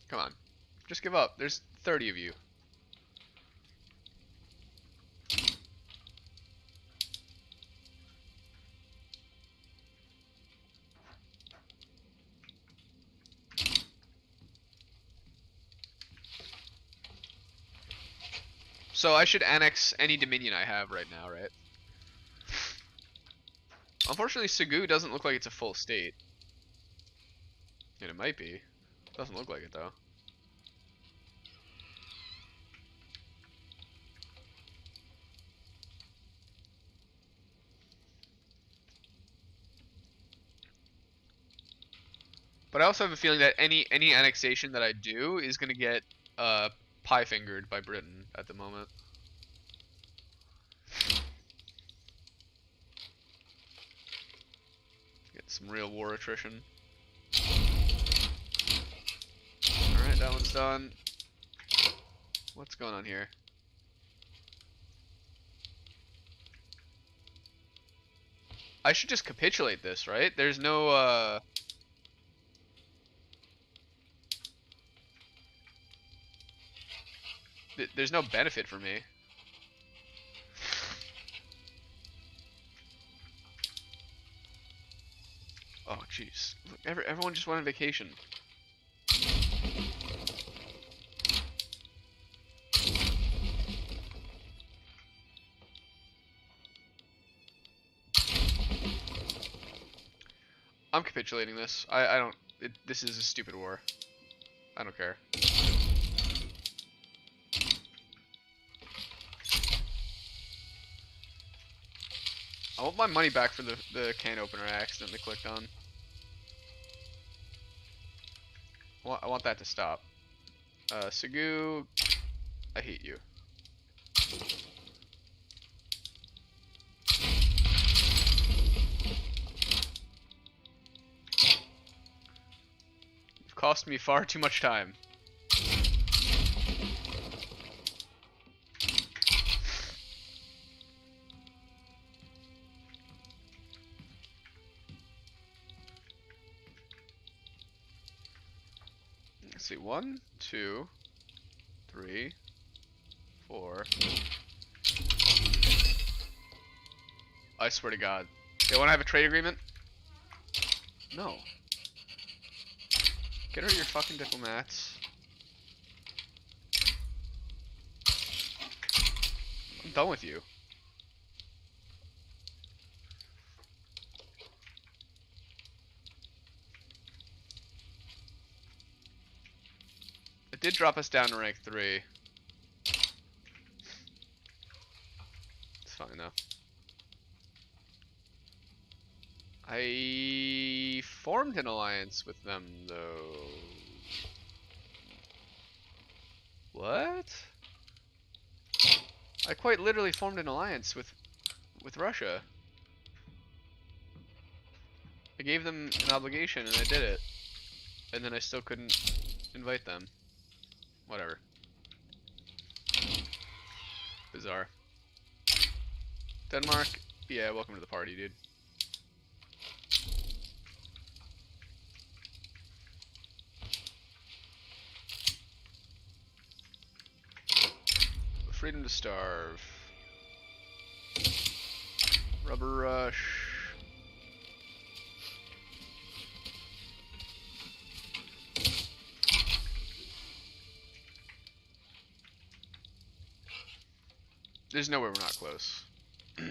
Come on. Just give up. There's 30 of you. So I should annex any dominion I have right now, right? Unfortunately, Segu doesn't look like it's a full state. And it might be. Doesn't look like it, though. But I also have a feeling that any annexation that I do is going to get pie-fingered by Britain at the moment. Get some real war attrition. Alright, that one's done. What's going on here? I should just capitulate this, right? There's no, there's no benefit for me. Oh, jeez. Everyone just went on vacation. I'm capitulating this. I don't... this is a stupid war. I don't care. I want my money back for the can opener I accidentally clicked on. I want that to stop. Segu, I hate you. You've cost me far too much time. Let's see, 1, 2, 3, 4. I swear to God. They want to have a trade agreement? No. Get rid of your fucking diplomats. I'm done with you. It did drop us down to rank 3. It's fine though. I formed an alliance with them though. What? I quite literally formed an alliance with Russia. I gave them an obligation and I did it. And then I still couldn't invite them. Whatever. Bizarre. Denmark, yeah, welcome to the party, dude. Freedom to starve. Rubber rush. There's nowhere we're not close. How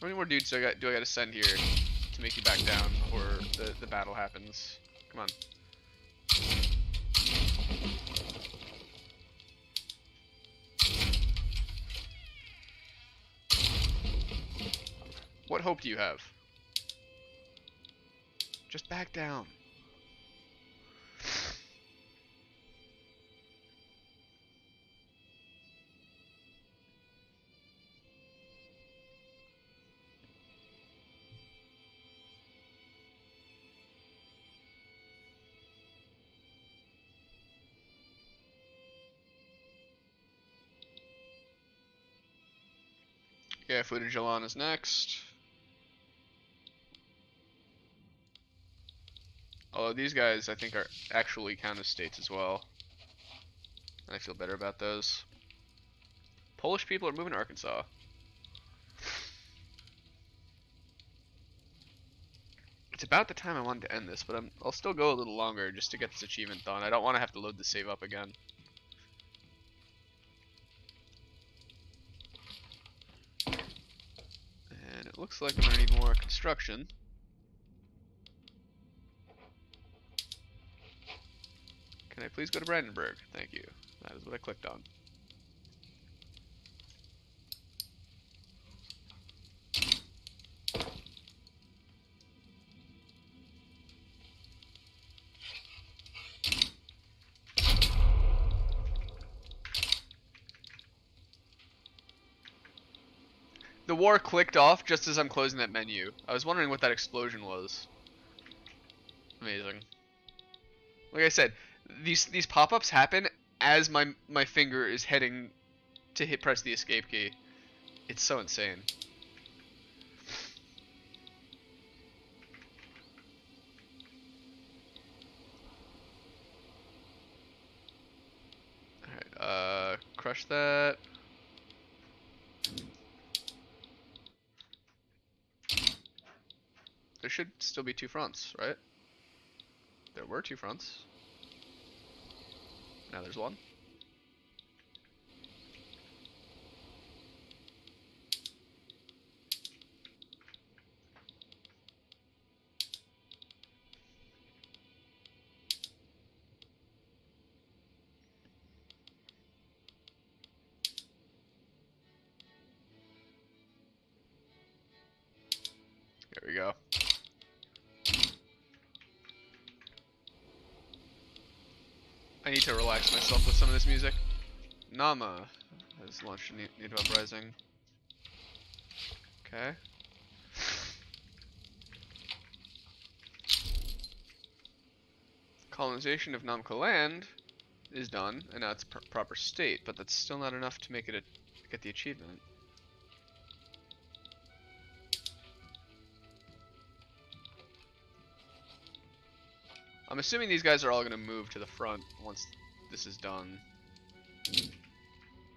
many more dudes do I got to send here to make you back down before the battle happens? Come on. What hope do you have? Just back down. Yeah, footage Jalan is next. Although these guys, I think, are actually counter states as well. And I feel better about those. Polish people are moving to Arkansas. It's about the time I wanted to end this, but I'll still go a little longer just to get this achievement done. I don't want to have to load the save up again. And it looks like I'm gonna need more construction. Can I please go to Brandenburg? Thank you. That is what I clicked on. The war clicked off just as I'm closing that menu. I was wondering what that explosion was. Amazing. Like I said, these pop-ups happen as my finger is heading to press the escape key. It's so insane. crush that. There should still be 2 fronts, right? There were 2 fronts. Now there's 1. There we go. I need to relax myself with some of this music. Nama has launched a Native Uprising. Okay. Colonization of Namco land is done, and now it's proper state, but that's still not enough to make it get the achievement. I'm assuming these guys are all going to move to the front once this is done.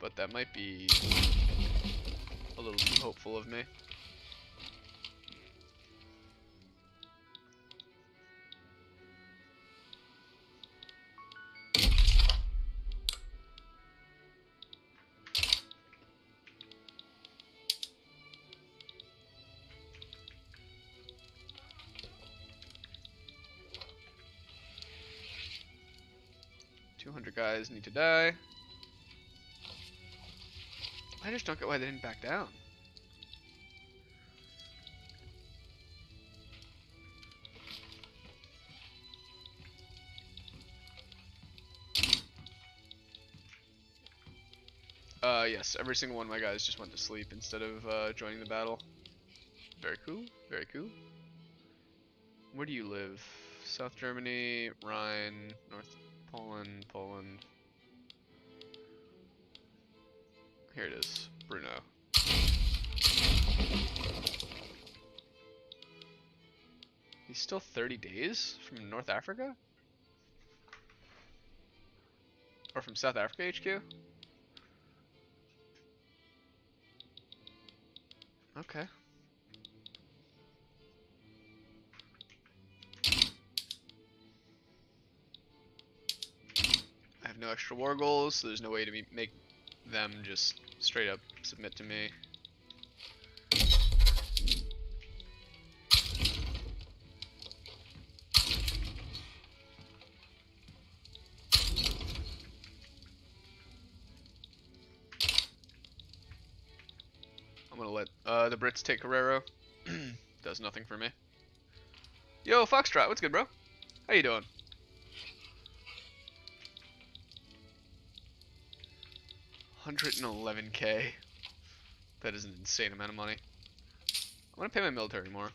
But that might be a little too hopeful of me. Guys need to die. I just don't get why they didn't back down. Yes, every single one of my guys just went to sleep instead of joining the battle. Very cool, very cool. Where do you live? South Germany, Rhine, North Poland, Poland. Here it is, Bruno. He's still 30 days from North Africa? Or from South Africa HQ? Okay. I have no extra war goals, so there's no way to make them just straight up submit to me. I'm gonna let the Brits take Carrero. Does nothing for me. Yo, Foxtrot, what's good, bro? How you doing? $111K. That is an insane amount of money. I'm gonna pay my military more.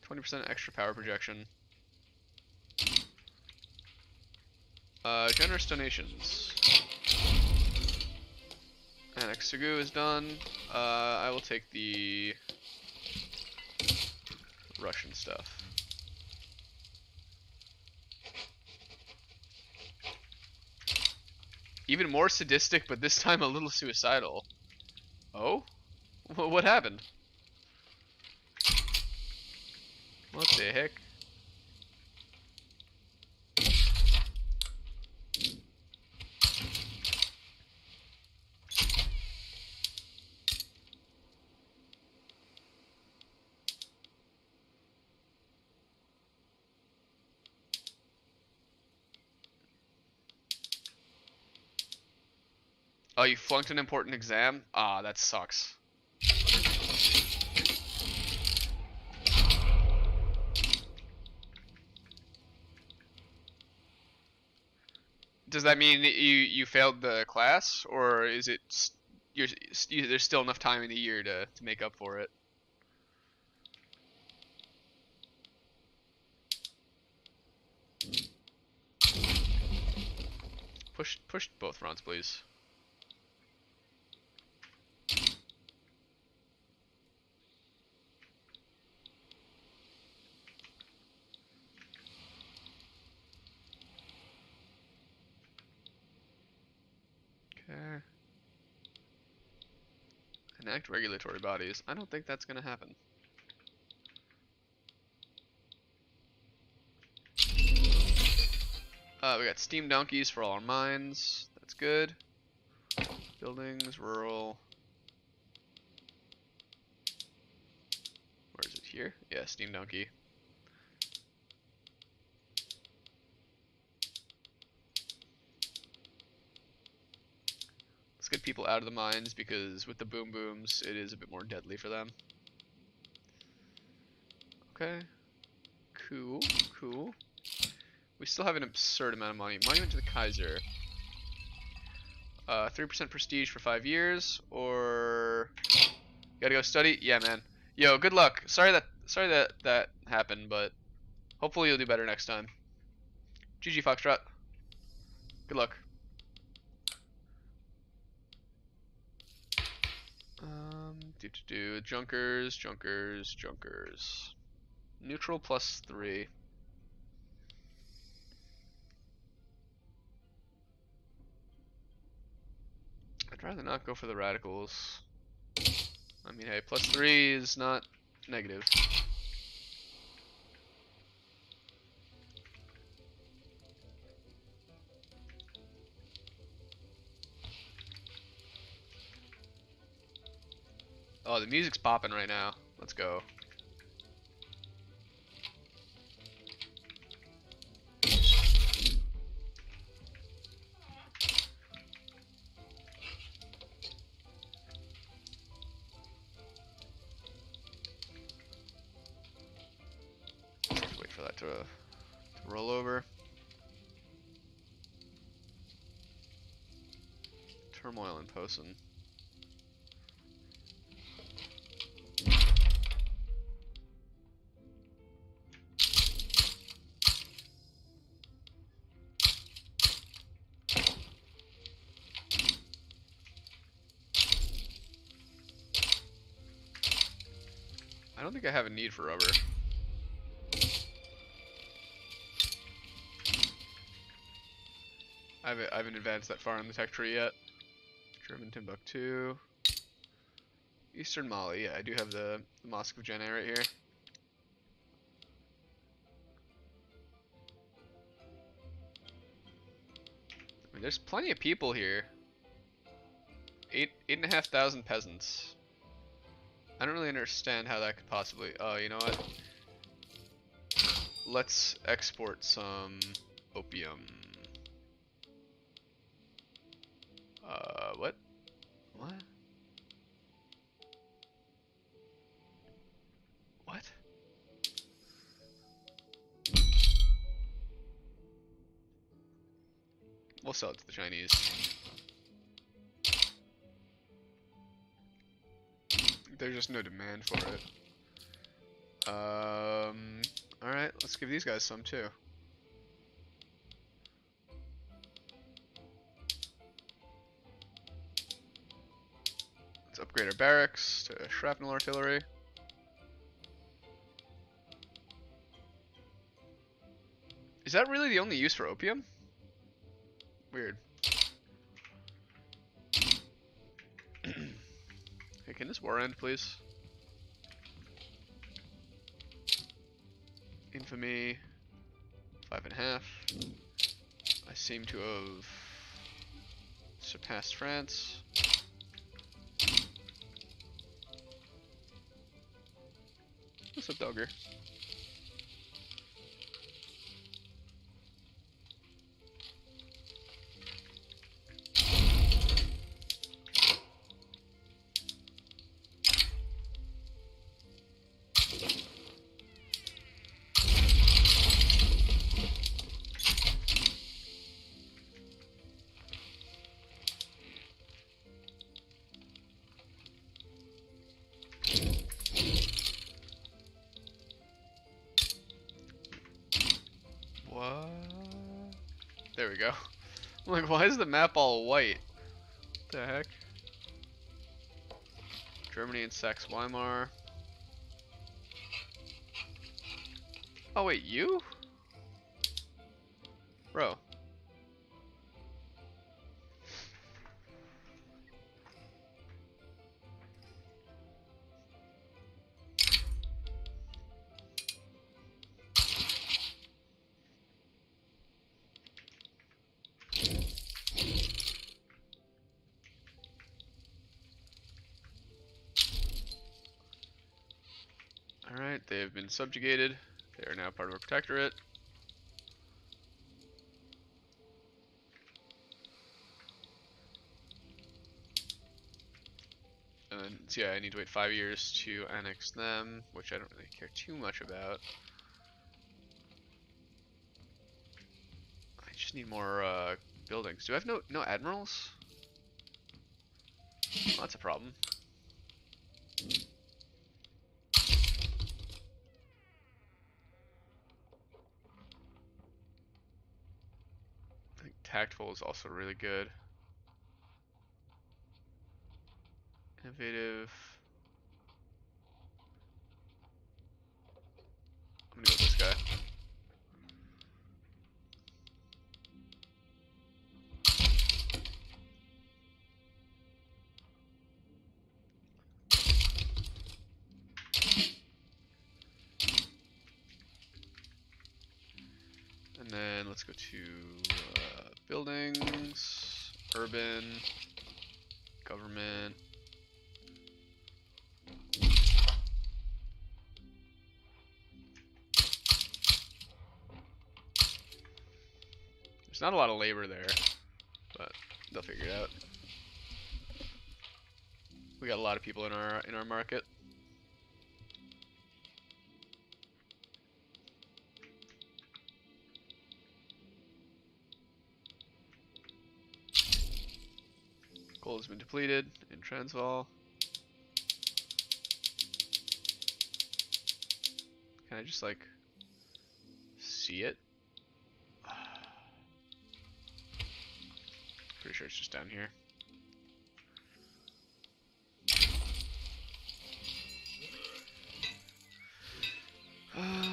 20% extra power projection. Generous donations. Annex Sugu is done. I will take the Russian stuff. Even more sadistic, but this time a little suicidal. Oh? What happened? What the heck? Oh, you flunked an important exam? Ah, that sucks. Does that mean that you failed the class, or is it there's still enough time in the year to make up for it? Push both fronts, please. Okay. Enact regulatory bodies. I don't think that's gonna happen. We got steam donkeys for all our mines. That's good. Buildings, rural. Where is it here? Yeah, steam donkey. Let's get people out of the mines because with the boom booms, it is a bit more deadly for them. Okay. Cool, cool. We still have an absurd amount of money. Monument to the Kaiser. 3% prestige for 5 years, or gotta go study. Yeah, man. Yo, good luck. Sorry that happened, but hopefully you'll do better next time. GG Foxtrot. Good luck. Junkers. Neutral +3. I'd rather not go for the radicals. I mean, hey, +3 is not negative. Oh, the music's popping right now. Let's go. Let's wait for that to roll over. Turmoil in Posen. I don't think I have a need for rubber. I haven't advanced that far in the tech tree yet. German Timbuktu. Eastern Mali, yeah, I do have the Mosque of Janneh right here. I mean, there's plenty of people here. 8,500 peasants. I don't really understand how that could possibly. Oh, you know what? Let's export some opium. What? What? What? We'll sell it to the Chinese. There's just no demand for it. Alright, let's give these guys some too. Let's upgrade our barracks to shrapnel artillery. Is that really the only use for opium? Weird. Hey, can this war end, please? Infamy, 5.5. I seem to have surpassed France. What's up, Dogger? What? There we go. I'm like, why is the map all white? What the heck? Germany and Saxe Weimar. Oh wait, you? Bro. they've been subjugated. They are now part of a protectorate. And then, so yeah, I need to wait 5 years to annex them, which I don't really care too much about. I just need more buildings. Do I have no admirals? Well, that's a problem. I think tactful is also really good. Innovative. I'm gonna go with this guy. And then let's go to buildings, urban, government. There's not a lot of labor there, but they'll figure it out. We got a lot of people in our market. Gold has been depleted in Transvaal. Can I just like see it? Pretty sure it's just down here.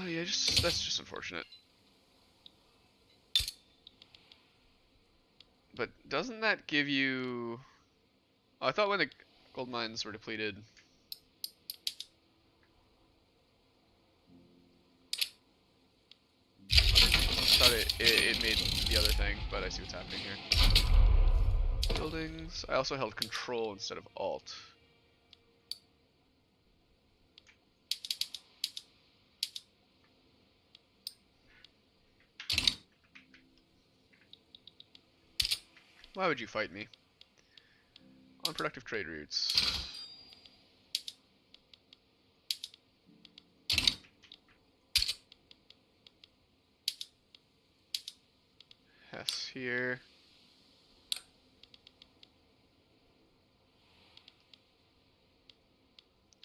Yeah, that's just unfortunate. But doesn't that give you... Oh, I thought when the gold mines were depleted... I thought it made the other thing, but I see what's happening here. Buildings. I also held control instead of alt. Why would you fight me? Unproductive trade routes. Hess here.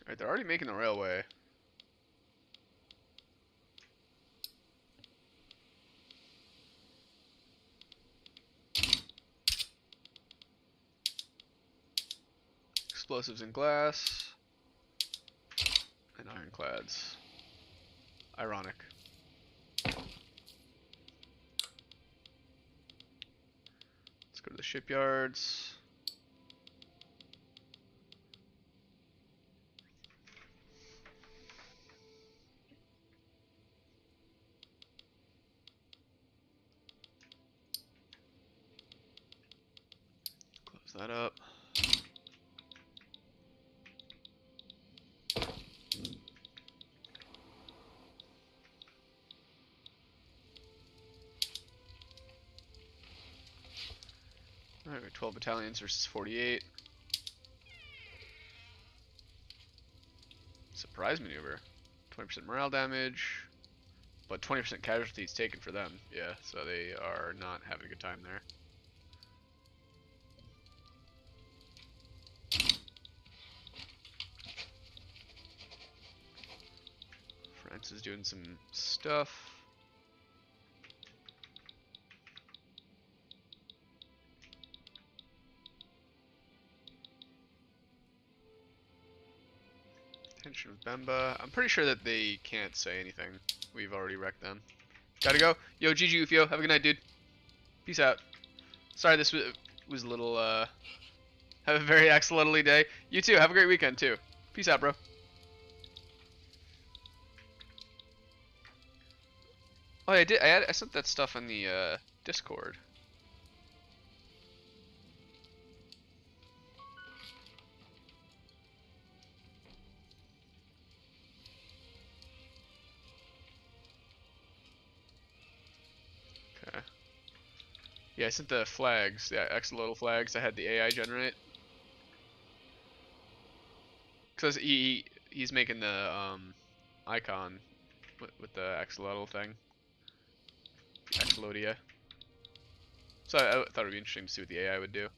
Alright, they're already making the railway. Explosives and glass. And ironclads. Ironic. Let's go to the shipyards. Close that up. Alright, we have 12 battalions versus 48. Surprise maneuver. 20% morale damage, but 20% casualties taken for them. Yeah, so they are not having a good time there. France is doing some stuff. Tension with Bemba. I'm pretty sure that they can't say anything. We've already wrecked them. Gotta go. Yo, GG Ufio. Have a good night, dude. Peace out. Sorry this was a little, have a very axolotly day. You too. Have a great weekend, too. Peace out, bro. Oh, yeah, I sent that stuff on the, Discord. Yeah, I sent the flags, the axolotl flags. I had the AI generate. Cause he's making the icon with the axolotl thing, axolotia. So I thought it'd be interesting to see what the AI would do.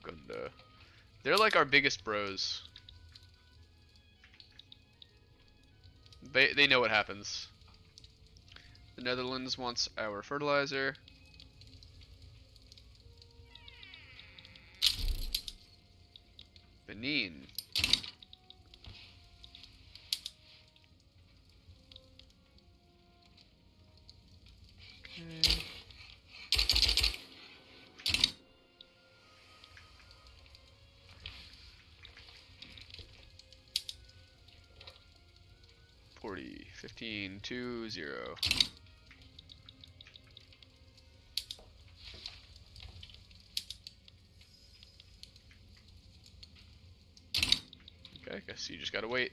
Burgunda. They're like our biggest bros. They know what happens. The Netherlands wants our fertilizer. Benin. Okay. $40, 15, 2, 0. Okay, I guess you just gotta wait.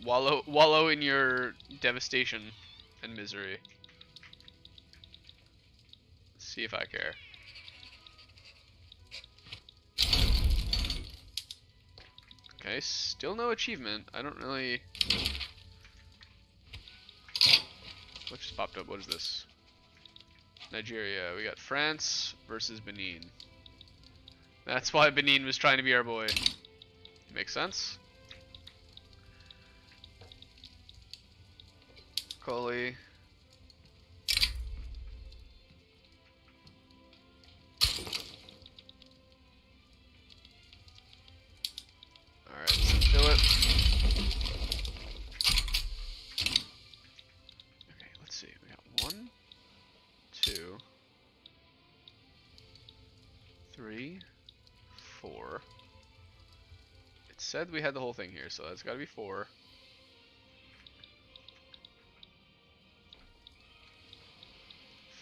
Wallow in your devastation and misery. See if I care. Okay, still no achievement. I don't really... What just popped up? What is this? Nigeria. We got France versus Benin. That's why Benin was trying to be our boy. Makes sense. Coley. Alright, let's fill it. Okay, let's see. We got 1, 2, 3, 4. It said we had the whole thing here, so that's gotta be 4.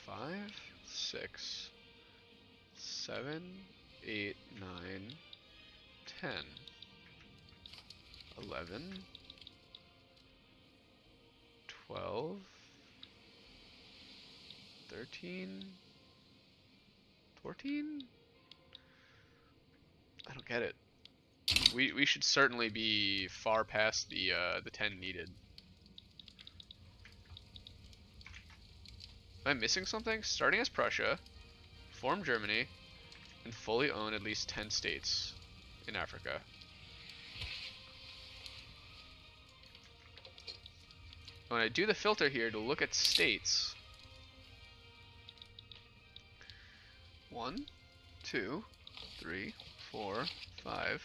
5, 6, 7, 8, 9, 10, 11, 12, 13, 14? I don't get it. We should certainly be far past the 10 needed. Am I missing something? Starting as Prussia, form Germany, and fully own at least 10 states in Africa. When I do the filter here to look at states, 1, 2, 3, 4, 5,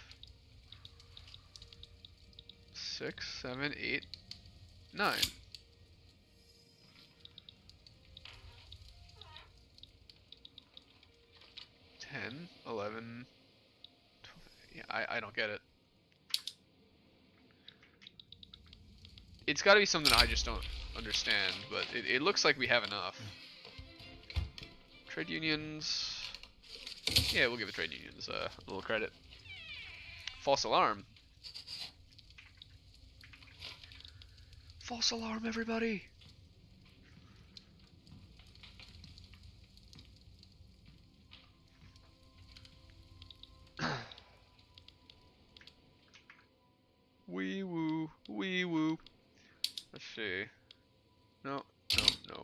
6, 7, 8, 9. $10, 11, 12. Yeah, I don't get it. It's got to be something I just don't understand, but it looks like we have enough. Trade unions. Yeah, we'll give the trade unions a little credit. False alarm. False alarm, everybody! Wee woo, wee woo. Let's see. No, no, no.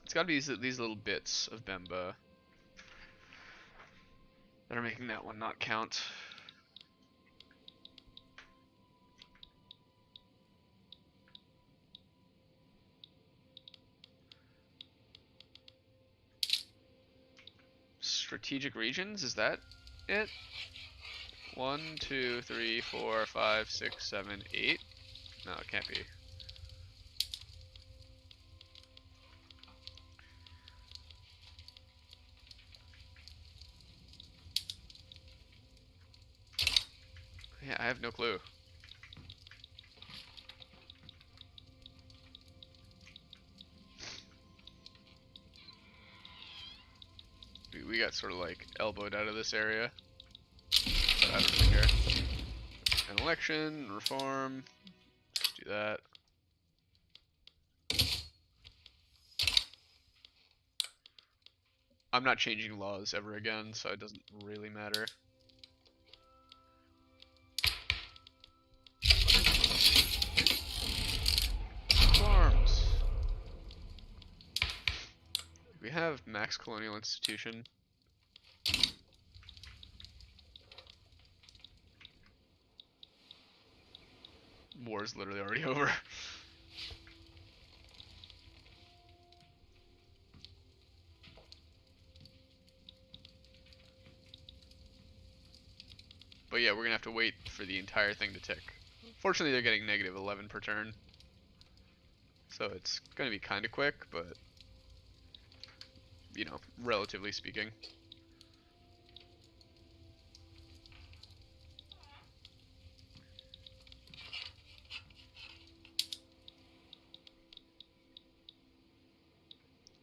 It's gotta be these little bits of Bemba that are making that one not count. Strategic regions, is that it? 1, 2, 3, 4, 5, 6, 7, 8. No, it can't be. Yeah, I have no clue. We got sort of like elbowed out of this area, but I don't really care. And election, reform. Let's do that. I'm not changing laws ever again, so it doesn't really matter. Farms. We have max colonial institution. War is literally already over. But yeah, we're gonna have to wait for the entire thing to tick. Fortunately, they're getting negative 11 per turn. So it's gonna be kinda quick, but, you know, relatively speaking.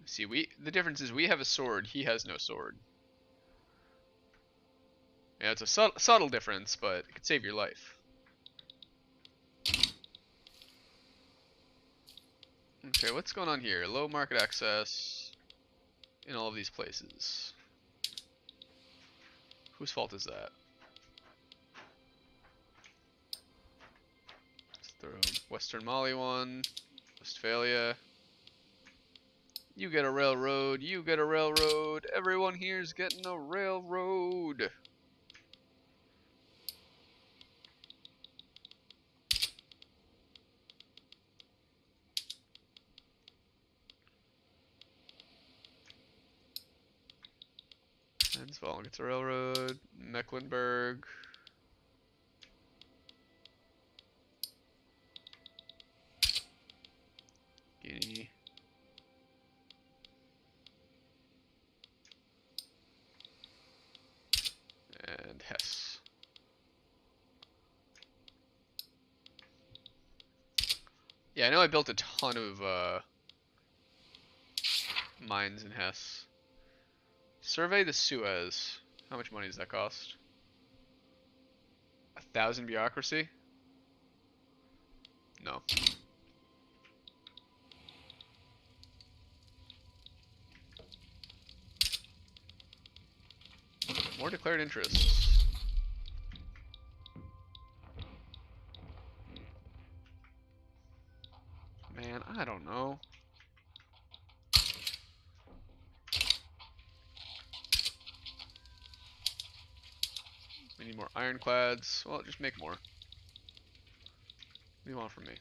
See, the difference is we have a sword, he has no sword. Yeah, it's a subtle difference, but it could save your life. Okay, what's going on here? Low market access in all of these places. Whose fault is that? Let's throw Western Mali one. Westphalia. You get a railroad, you get a railroad. Everyone here's getting a railroad. Transvaal gets a railroad. Mecklenburg. Guinea. And Hesse. Yeah, I know I built a ton of mines in Hesse. Survey the Suez. How much money does that cost? 1,000 bureaucracy? No. More declared interests. Man, I don't know. We need more ironclads. Well, just make more. What do you want from me?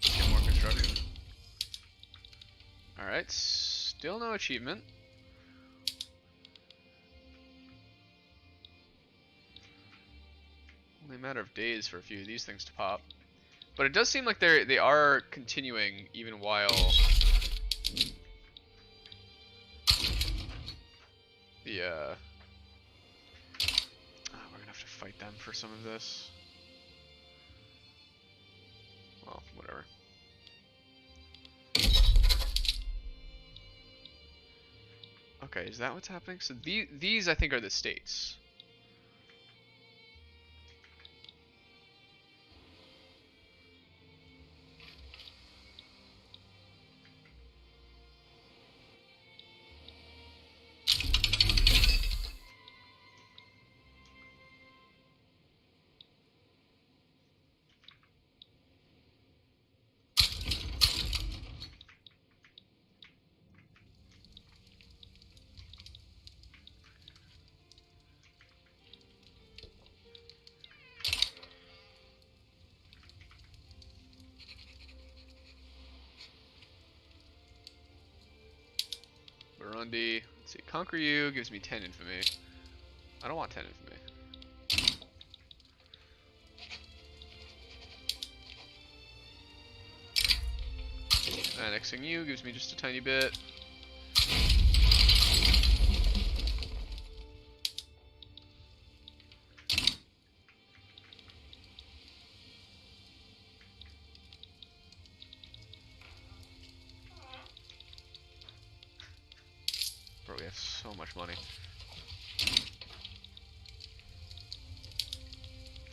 Get more construction. Alright, still no achievement. Only a matter of days for a few of these things to pop. But it does seem like they are continuing even while the we're gonna have to fight them for some of this. Well, whatever. Okay, is that what's happening? So these I think are the states. Burundi. Let's see. Conquer you gives me 10 infamy. I don't want 10 infamy. Annexing you gives me just a tiny bit. Bro, we have so much money.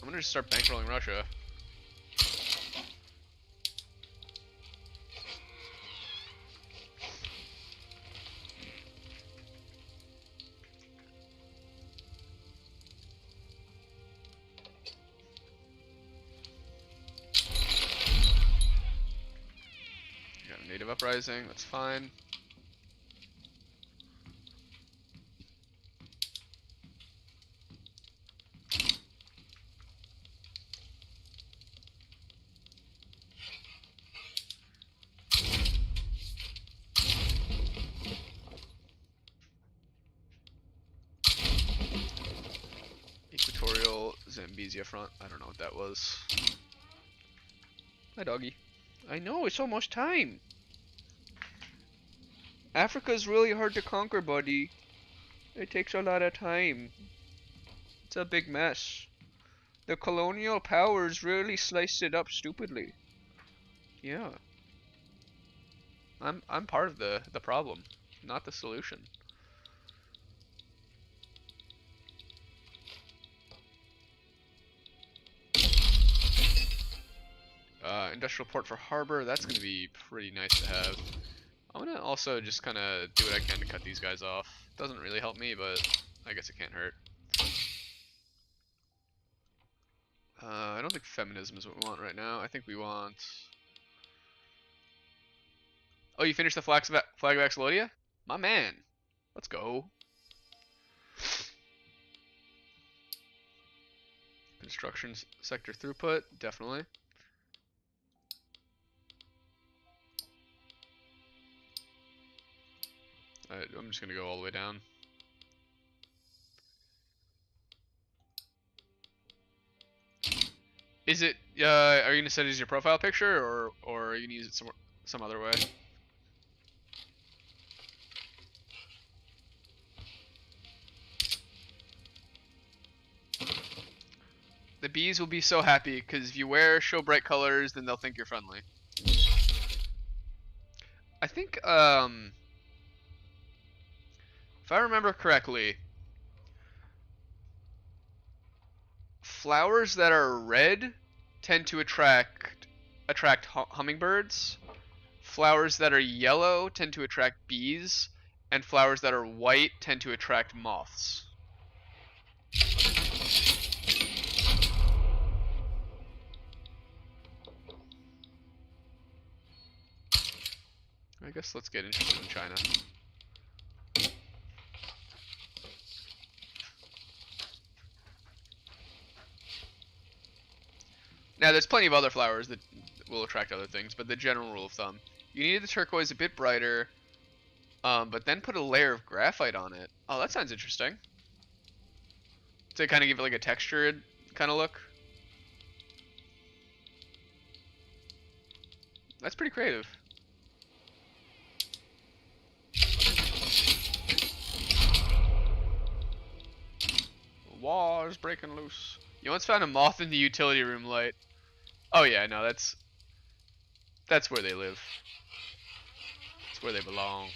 I'm gonna just start bankrolling Russia. Got a native uprising, that's fine. Equatorial Zambezia front. I don't know what that was. Hi, doggy. I know, it's almost time. Africa's really hard to conquer, buddy. It takes a lot of time. It's a big mess. The colonial powers really sliced it up stupidly. Yeah. I'm part of the problem, not the solution. Industrial port for harbor, that's gonna be pretty nice to have. I'm gonna also just kind of do what I can to cut these guys off. Doesn't really help me, but I guess it can't hurt. I don't think feminism is what we want right now. I think we want... Oh, you finished the flag of Axolodia? My man. Let's go. Construction sector throughput, definitely. I'm just gonna go all the way down. Is it? Are you gonna set it as your profile picture, or are you gonna use it some other way? The bees will be so happy because if you show bright colors, then they'll think you're friendly. I think if I remember correctly, flowers that are red tend to attract hummingbirds. Flowers that are yellow tend to attract bees, and flowers that are white tend to attract moths. I guess let's get interested in China. Now, there's plenty of other flowers that will attract other things, but the general rule of thumb, you need the turquoise a bit brighter, but then put a layer of graphite on it. Oh, that sounds interesting. To kind of give it like a textured kind of look. That's pretty creative. War's breaking loose. You once found a moth in the utility room light. Oh yeah, no, that's where they live. That's where they belong.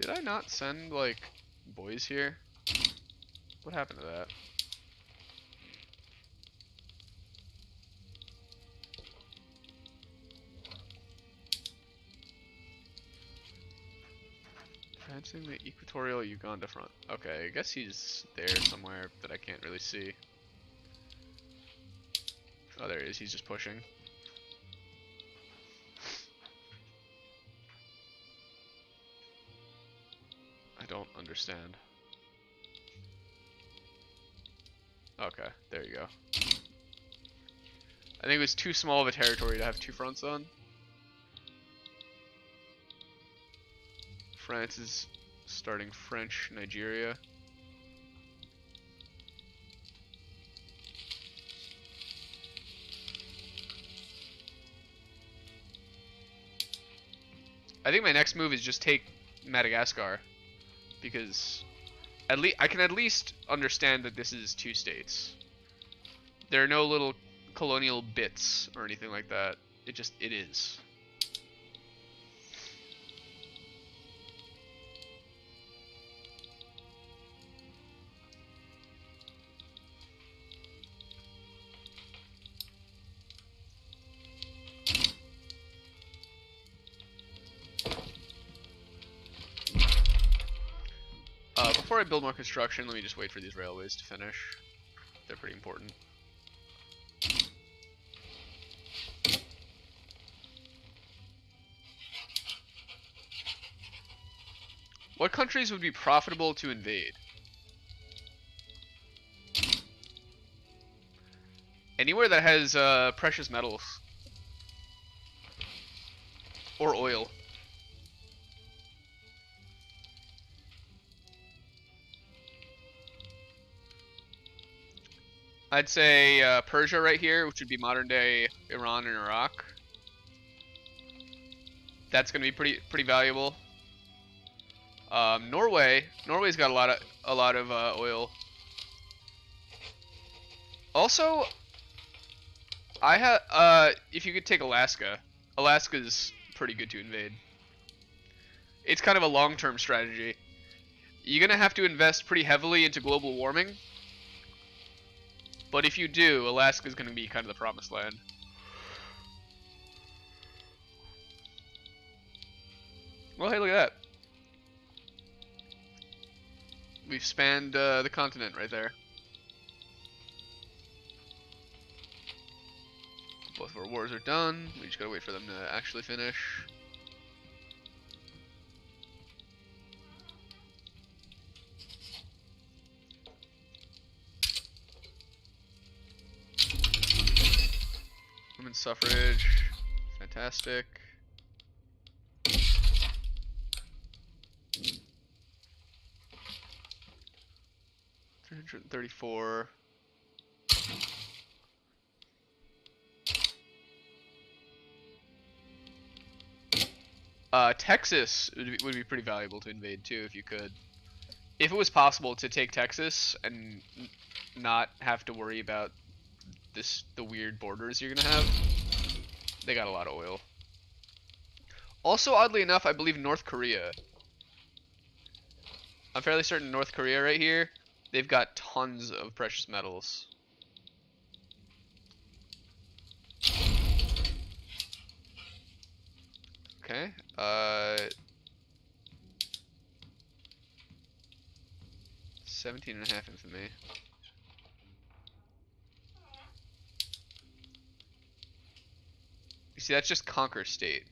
Did I not send like boys here? What happened to that? Advancing the Equatorial Uganda front. Okay, I guess he's there somewhere that I can't really see. Oh, there he is. He's just pushing. I don't understand. Okay, there you go. I think it was too small of a territory to have two fronts on. France is starting French Nigeria. I think my next move is just take Madagascar, because I can at least understand that this is 2 states. There are no little colonial bits or anything like that. It is. Before I build more construction, let me just wait for these railways to finish. They're pretty important. What countries would be profitable to invade? Anywhere that has precious metals. Or oil. I'd say Persia right here, which would be modern day Iran and Iraq. That's gonna be pretty valuable. Norway's got a lot of oil. Also, if you could take Alaska, Alaska's pretty good to invade. It's kind of a long-term strategy. You're gonna have to invest pretty heavily into global warming. But if you do, Alaska's going to be kind of the promised land. Well, hey, look at that. We've spanned the continent right there. Both of our wars are done. We just gotta wait for them to actually finish. Women's suffrage, fantastic. $334. Texas would be pretty valuable to invade too, if you could. If it was possible to take Texas and not have to worry about the weird borders you're gonna have. They got a lot of oil. Also, oddly enough, I believe North Korea. I'm fairly certain North Korea right here, they've got tons of precious metals. Okay, 17.5 infamy. You see, that's just conquer state.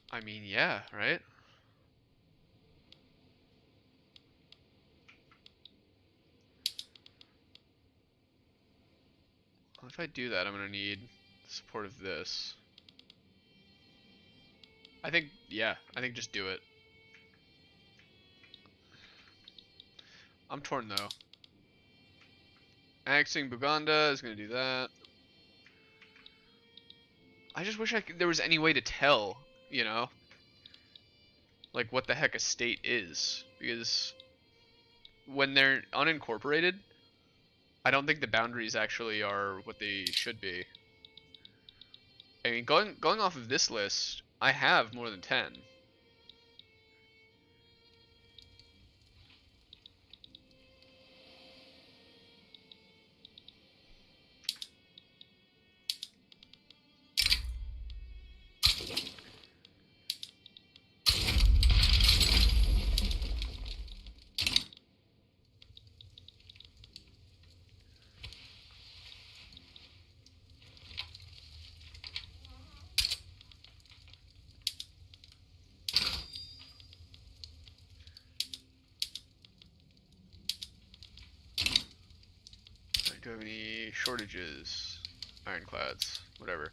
I mean, yeah, right? Well, if I do that, I'm gonna need the support of this. I think just do it. I'm torn though. Annexing Buganda is gonna do that. I just wish there was any way to tell, you know, like what the heck a state is, because when they're unincorporated, I don't think the boundaries actually are what they should be. I mean, going off of this list, I have more than 10. have any shortages? Ironclads, whatever.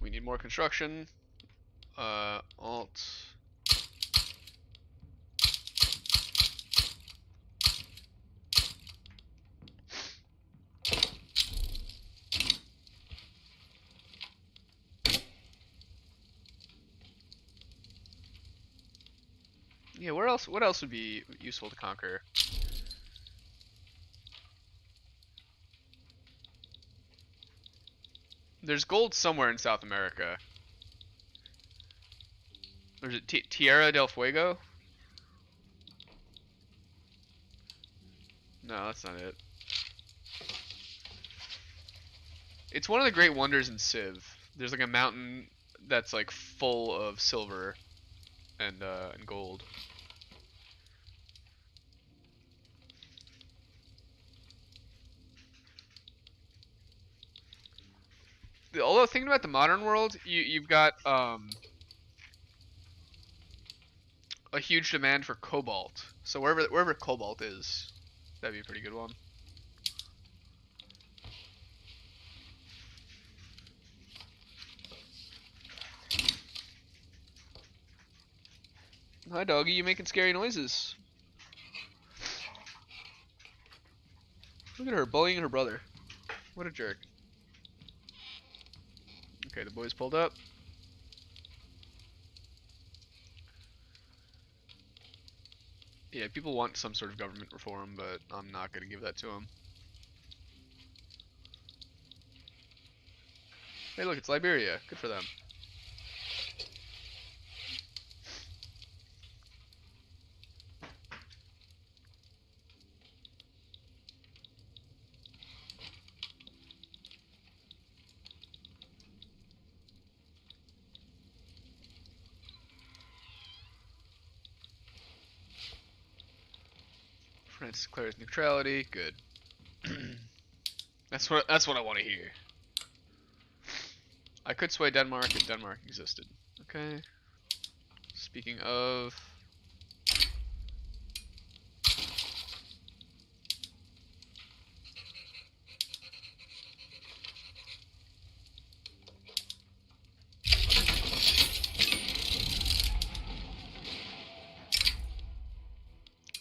We need more construction. Alt. Yeah, where else? What else would be useful to conquer? There's gold somewhere in South America. There's a Tierra del Fuego? No, that's not it. It's one of the great wonders in Civ. There's like a mountain that's like full of silver and gold. Although thinking about the modern world, you've got a huge demand for cobalt. So wherever cobalt is, that'd be a pretty good one. Hi doggy, you making scary noises. Look at her bullying her brother. What a jerk. Okay, the boys pulled up. Yeah, people want some sort of government reform, but I'm not going to give that to them. Hey look, it's Liberia. Good for them. France declares neutrality. Good. That's what I want to hear. I could sway Denmark if Denmark existed. Okay. Speaking of,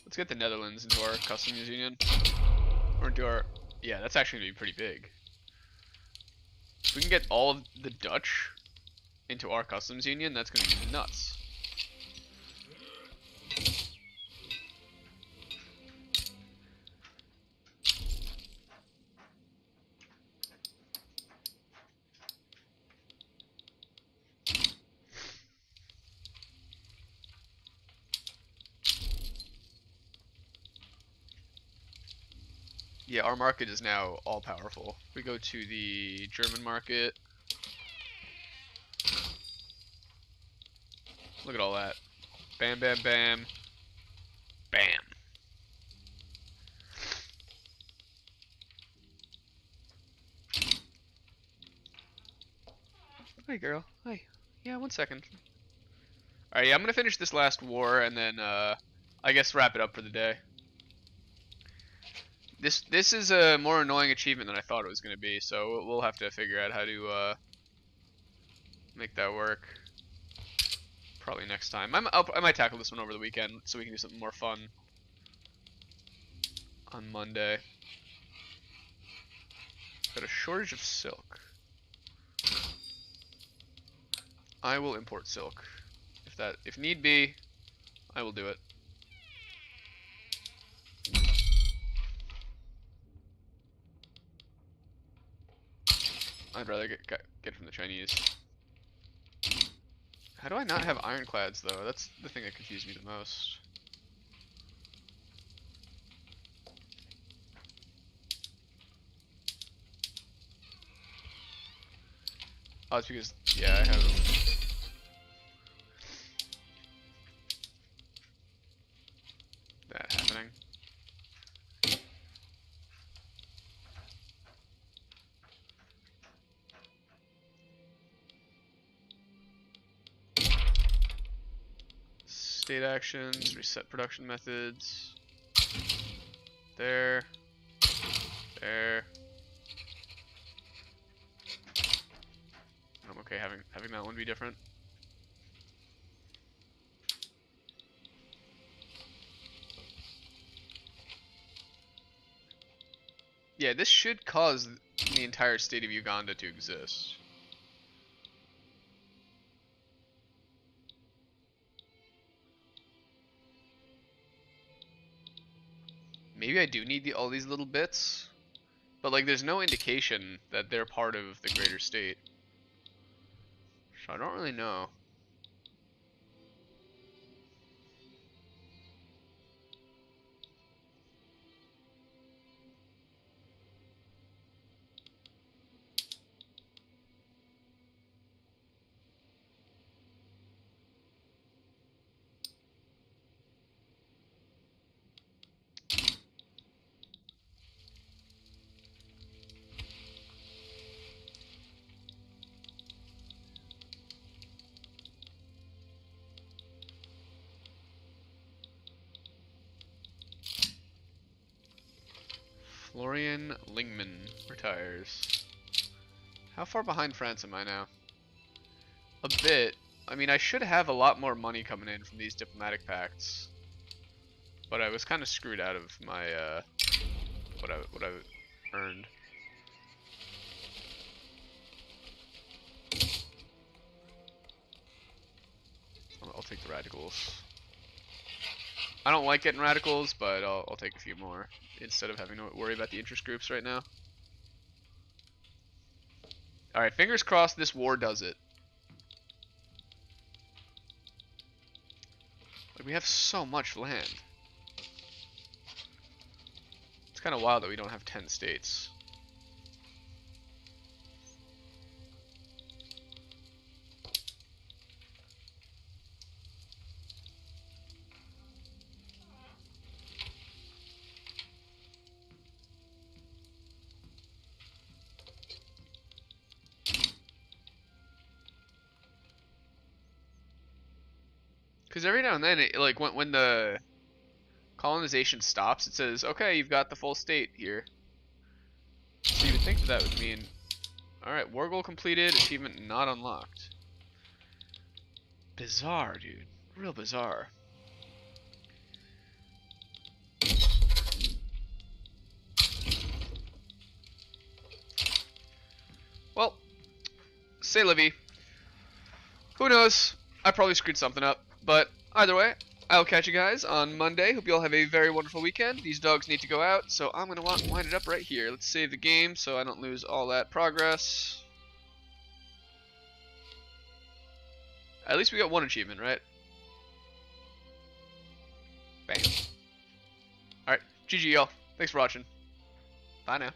let's get the Netherlands into our customs union, or into our. Yeah, that's actually gonna be pretty big. If we can get all of the Dutch into our customs union, that's gonna be nuts. Yeah, our market is now all powerful. We go to the German market. Look at all that. Bam, bam, bam. Bam. Hi, girl. Hi. Yeah, 1 second. Alright, yeah, I'm gonna finish this last war and then, I guess wrap it up for the day. This is a more annoying achievement than I thought it was gonna be, so we'll have to figure out how to, make that work. Probably next time. I might tackle this one over the weekend so we can do something more fun on Monday. Got a shortage of silk. I will import silk. If need be, I will do it. I'd rather get from the Chinese. How do I not have ironclads though? That's the thing that confused me the most. Oh, it's because, yeah, I have that happening. State actions, reset production methods. There. There. I'm okay having that one be different. Yeah, this should cause the entire state of Uganda to exist. Maybe I do need all these little bits, but like there's no indication that they're part of the greater state. So I don't really know. Florian Lingman retires. How far behind France am I now? A bit. I mean, I should have a lot more money coming in from these diplomatic pacts, but I was kind of screwed out of my what I earned. I'll take the radicals. I don't like getting radicals, but I'll take a few more instead of having to worry about the interest groups right now. Alright, fingers crossed this war does it. Like, we have so much land. It's kind of wild that we don't have 10 states. Because every now and then, like when the colonization stops, it says, okay, you've got the full state here. So you would think that would mean, alright, war goal completed, achievement not unlocked. Bizarre, dude. Real bizarre. Well, say la vie. Who knows? I probably screwed something up. But either way, I'll catch you guys on Monday. Hope you all have a very wonderful weekend. These dogs need to go out, so I'm going to wind it up right here. Let's save the game so I don't lose all that progress. At least we got one achievement, right? Bam. Alright, GG y'all. Thanks for watching. Bye now.